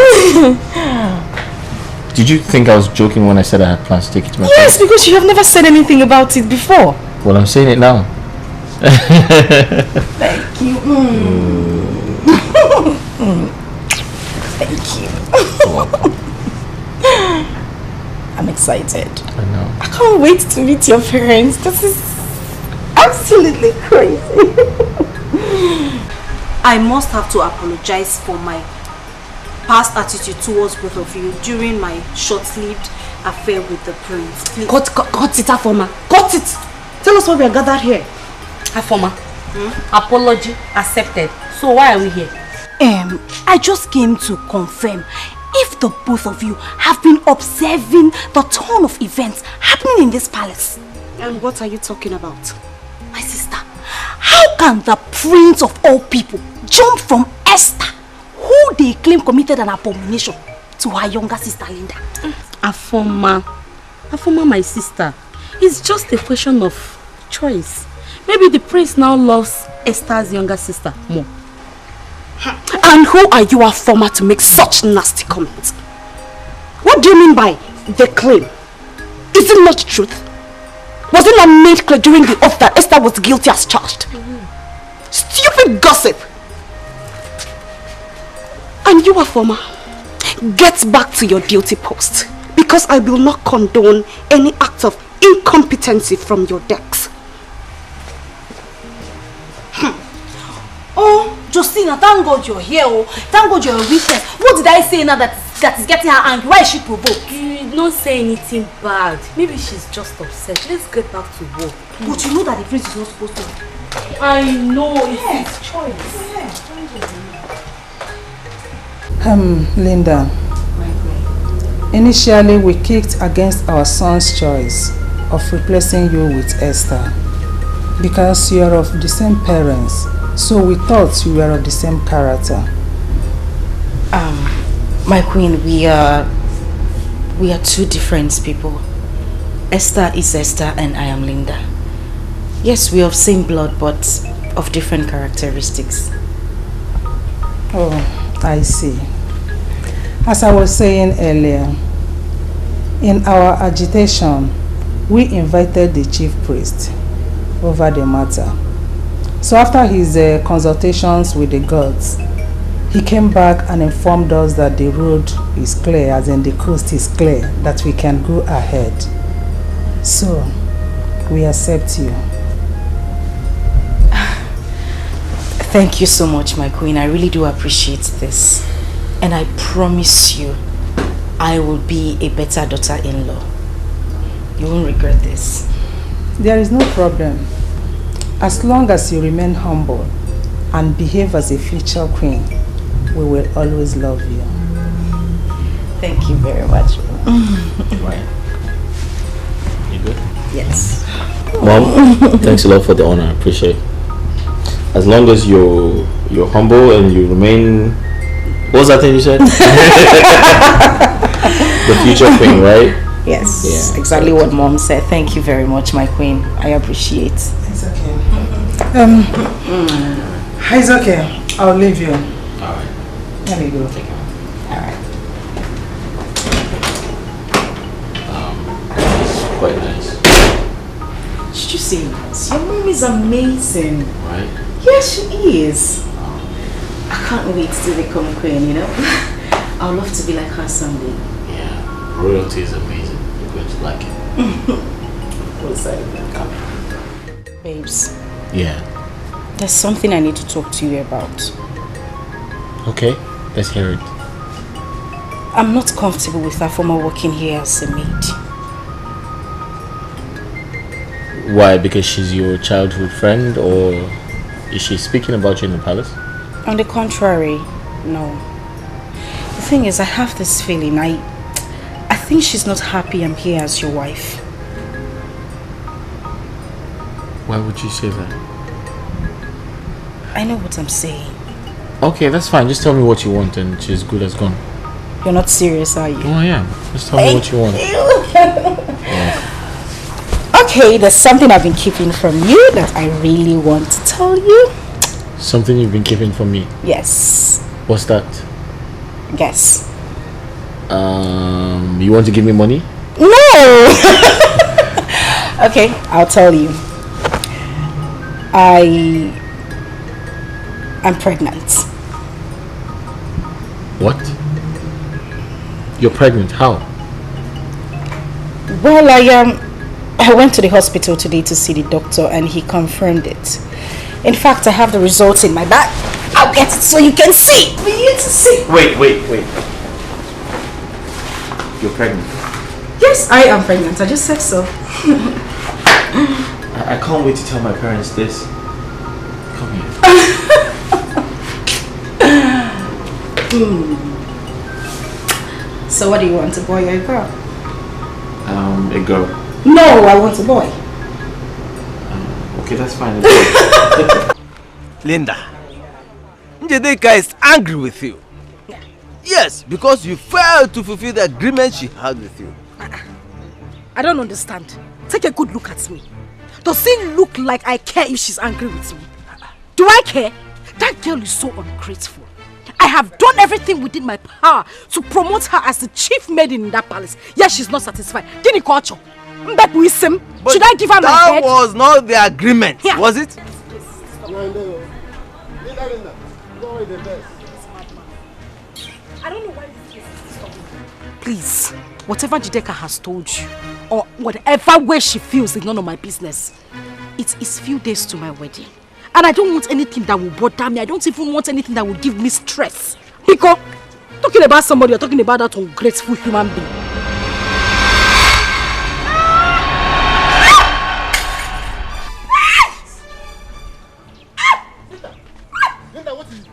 Did you think I was joking when I said I had plans to take you to my Yes, parents? because you have never said anything about it before. Well, I'm saying it now. Thank you. Thank you. I'm excited. I know. I can't wait to meet your parents. This is absolutely crazy. I must have to apologize for my past attitude towards both of you during my short-lived affair with the prince. Please. Cut it, Afoma. Cut it. Tell us why we are gathered here. Afoma, apology accepted. So why are we here? I just came to confirm if the both of you have been observing the turn of events happening in this palace. And what are you talking about? My sister, how can the prince of all people jump from Esther, who they claim committed an abomination, to her younger sister Linda? Afoma, my sister, it's just a question of choice. Maybe the prince now loves Esther's younger sister more. And who are you, Afoma, to make such nasty comments? What do you mean by the claim? Is it not the truth? Was it not made clear during the oath that Esther was guilty as charged? Stupid gossip! And you, Afoma, get back to your duty post, because I will not condone any act of incompetency from your decks. Oh, Justina, thank God you're here. Oh, thank God you're a witness. What did I say now that is getting her angry? Why is she provoked? You don't say anything bad. Maybe she's just upset. Let's get back to work. But you know that the prince is not supposed to. I know, it's his choice. Linda. Initially, we kicked against our son's choice of replacing you with Esther because you are of the same parents. So we thought you were of the same character. My queen, we are two different people. Esther is Esther and I am Linda. Yes, we are of same blood but of different characteristics. Oh, I see. As I was saying earlier, in our agitation, we invited the chief priest over the matter. So after his consultations with the gods, he came back and informed us that the road is clear, as in the coast is clear, that we can go ahead. So, we accept you. Thank you so much, my queen. I really do appreciate this. And I promise you, I will be a better daughter-in-law. You won't regret this. There is no problem. As long as you remain humble and behave as a future queen, we will always love you. Thank you very much. Right. You good? Yes. Mom, thanks a lot for the honor. I appreciate it. As long as you're humble and you remain... What was that thing you said? The future queen, right? Yes, yeah, exactly what Mom said. Thank you very much, my queen. I appreciate. It's okay. It's okay. I'll leave you. Alright. Let me go. Alright. It's quite nice. Did you see this? Your mom is amazing. Right? Yes, she is. I can't wait to become a queen, you know? I would love to be like her someday. Yeah, royalty is amazing. You're going to like it. What's that? Babes. Yeah. There's something I need to talk to you about. Okay, let's hear it. I'm not comfortable with her former working here as a maid. Why? Because she's your childhood friend, or is she speaking about you in the palace? On the contrary, no. The thing is, I have this feeling. I think she's not happy I'm here as your wife. Why would you say that? I know what I'm saying. Okay, that's fine. Just tell me what you want and she's good as gone. You're not serious, are you? Oh, I am. Just tell me what you want. Okay, there's something I've been keeping from you that I really want to tell you. Something you've been keeping from me? Yes. What's that? Guess. You want to give me money? No! Okay, I'll tell you. I'm pregnant. What? You're pregnant? How? Well, I went to the hospital today to see the doctor and he confirmed it. In fact, I have the results in my bag. I'll get it so you can see. For you to see. Wait. You're pregnant? Yes, I am pregnant. I just said so. I can't wait to tell my parents this. Come here. So what do you want, a boy or a girl? A girl. No, I want a boy. Okay, that's fine. Linda, Njideka is angry with you. Yes, because you failed to fulfill the agreement she had with you. I don't understand. Take a good look at me. Does it look like I care if she's angry with me? Do I care? That girl is so ungrateful. I have done everything within my power to promote her as the chief maid in that palace. Yet she's not satisfied. Should I give her my head? That was not the agreement, was it? I don't know why this case is stopping. Please, whatever Jideka has told you, or whatever way she feels is none of my business. It is few days to my wedding. And I don't want anything that will bother me. I don't even want anything that will give me stress. Because talking about somebody, you're talking about that ungrateful human being. Linda, what is it?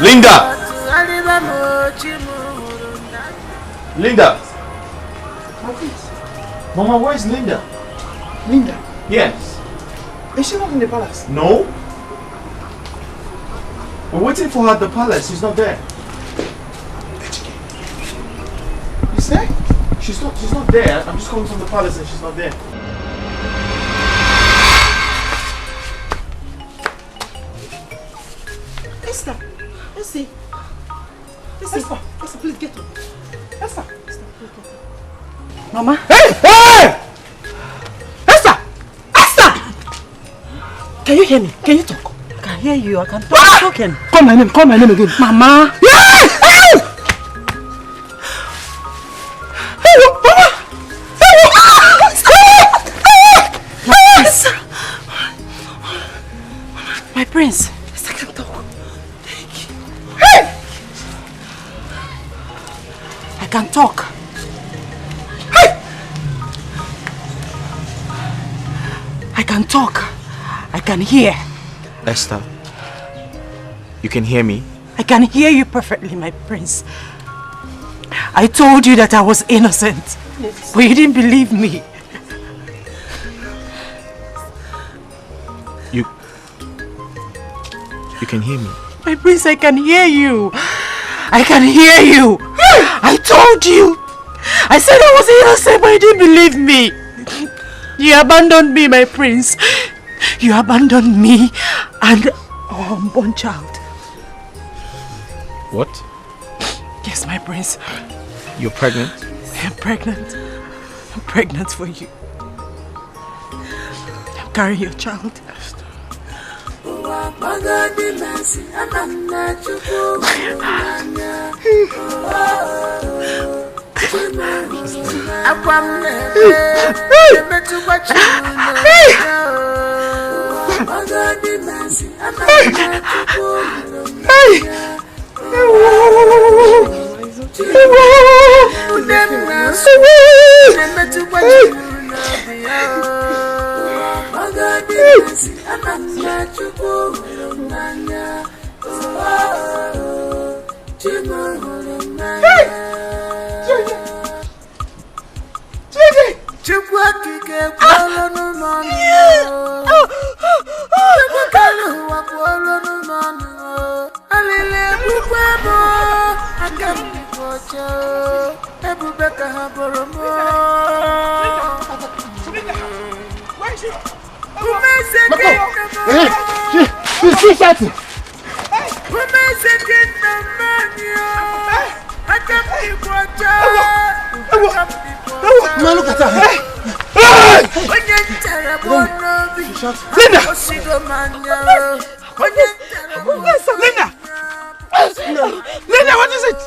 Linda! Linda! Linda! Mama, where's Linda? Linda? Yes. Is she not in the palace? No? We're waiting for her at the palace. She's not there. You say? She's not there. I'm just calling from the palace and she's not there. Esther, let's see. Esther, please get up. Esther, please get up. Mama. Hey! Esther! Esther! Can you hear me? Can you talk? I can hear you. I can talk. Talking. Call my name again. Mama. My prince. Esther can talk. I can talk. I can talk. I can hear. Esther, you can hear me? I can hear you perfectly, my prince. I told you that I was innocent, but you didn't believe me. You can hear me? My prince, I can hear you. I can hear you. I told you. I said I was innocent, but you didn't believe me. You abandoned me, my prince. You abandoned me and our unborn child. What? Yes, my prince. You're pregnant? I'm pregnant. I'm pregnant for you. I'm carrying your child. Linda, what is it?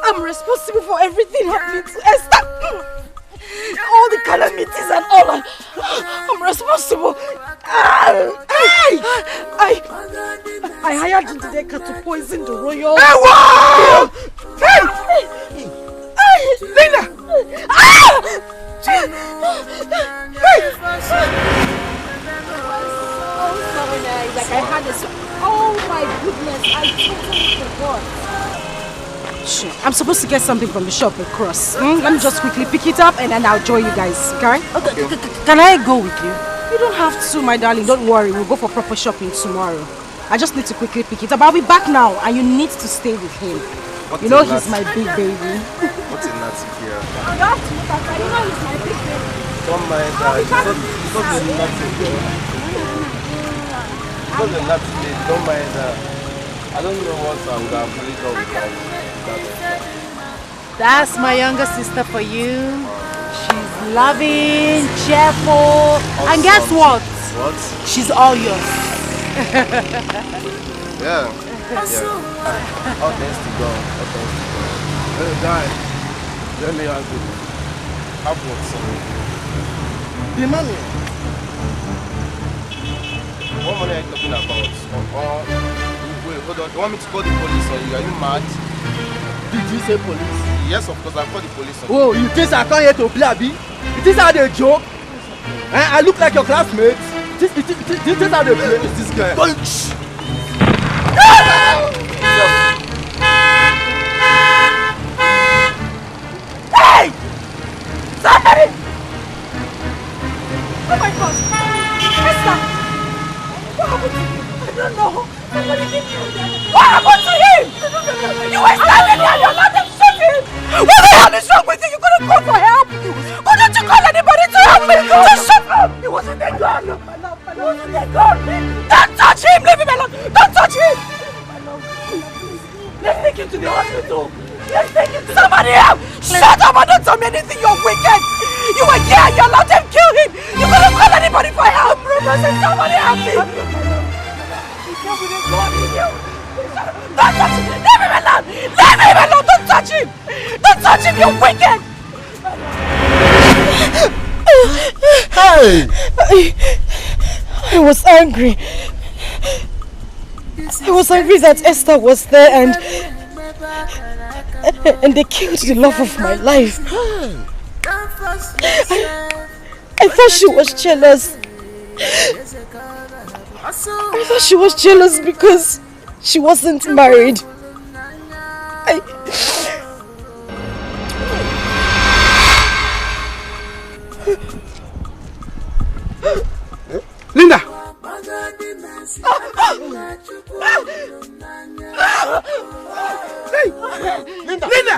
I'm responsible for everything happening to Esther. All the calamities and all. I'm responsible. I hired Dikeh to poison the royal. Linda! Oh my goodness, I totally forgot. Sure. I'm supposed to get something from the shop across. Let me just quickly pick it up and then I'll join you guys, okay? Can I go with you? You don't have to, my darling. Don't worry. We'll go for proper shopping tomorrow. I just need to quickly pick it up. I'll be back now and you need to stay with him. You know he's my big baby. What's in that here? You have to look at that. You know he's my big baby. Don't mind that. It's not the nothing here. It's not the nothing. Don't mind that. I don't know what I'm going to put it on without. That's my younger sister for you. She's loving, cheerful, and guess what? What? She's all yours. Yeah. All thanks to God. All thanks to God. Hey, guy. Let me ask you. Have what, son? The money. What money are you talking about? Wait, hold on. You want me to call the police on you? Are you mad? Did you say police? Yes, of course. I'll call the police on you. Oh, you think I come here to play, Abi? You think I dey joke? I look like your classmates. This is how they play. It's this guy. Punch! Hey! Somebody! Oh my God! Esther! What happened to you? I don't know. Somebody did you. What happened to him? You were standing there and you let them shoot him! What the hell is wrong with you? You couldn't call for help! Couldn't you call anybody to help me? Just shut up! He wasn't a gun! He wasn't a gun! Don't touch him! Leave him alone! Don't touch him! Let's take him to the hospital! Let's take him to somebody else! Shut up and don't tell me anything! You're wicked! You were here! You allowed them to kill him! You couldn't call anybody for help! Somebody help me! Don't touch him! Leave him alone! Leave him alone! Don't touch him! Don't touch him! You're wicked! Hey! I was angry. I was angry that Esther was there and they killed the love of my life. I thought she was jealous. I thought she was jealous because she wasn't married. Linda! Hey! Linda! Linda!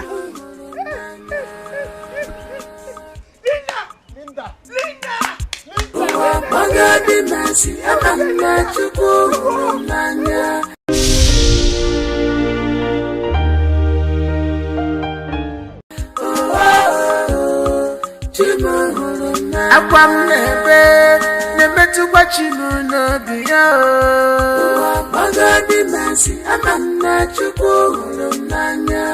Akwam nebe tu bachi no biya. magadi mercy amana chukwu hụrụ m n'anya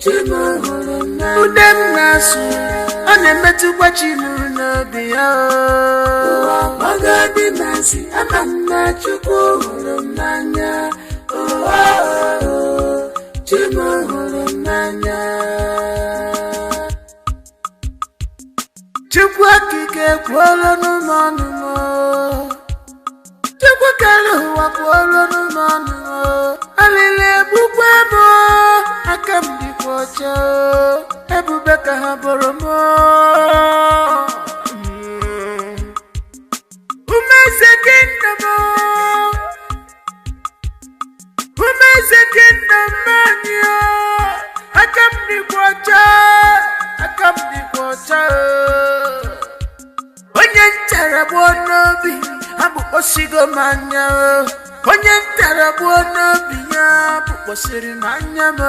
Chimu hụrụ m n'anya ude m na-asụ ọ na-emetụkwa Chimu n'obi ya magadi mercy amana chukwu hụrụ m n'anya Chimu hụrụ m n'anya Chukwu okike kwuola n'ọnụ m Chukwu kere ụwa kwuola n'ọnụ m alili egbukwa m aka m dịkwa ọcha ebube ka ha bụrụ m Umeze kingdom anyị aka m dịkwa ọcha onye ntara gbuo n'obi abụkpọsigo m anya onye ntara gbuo n'obi ya abụkpọsiri m anya m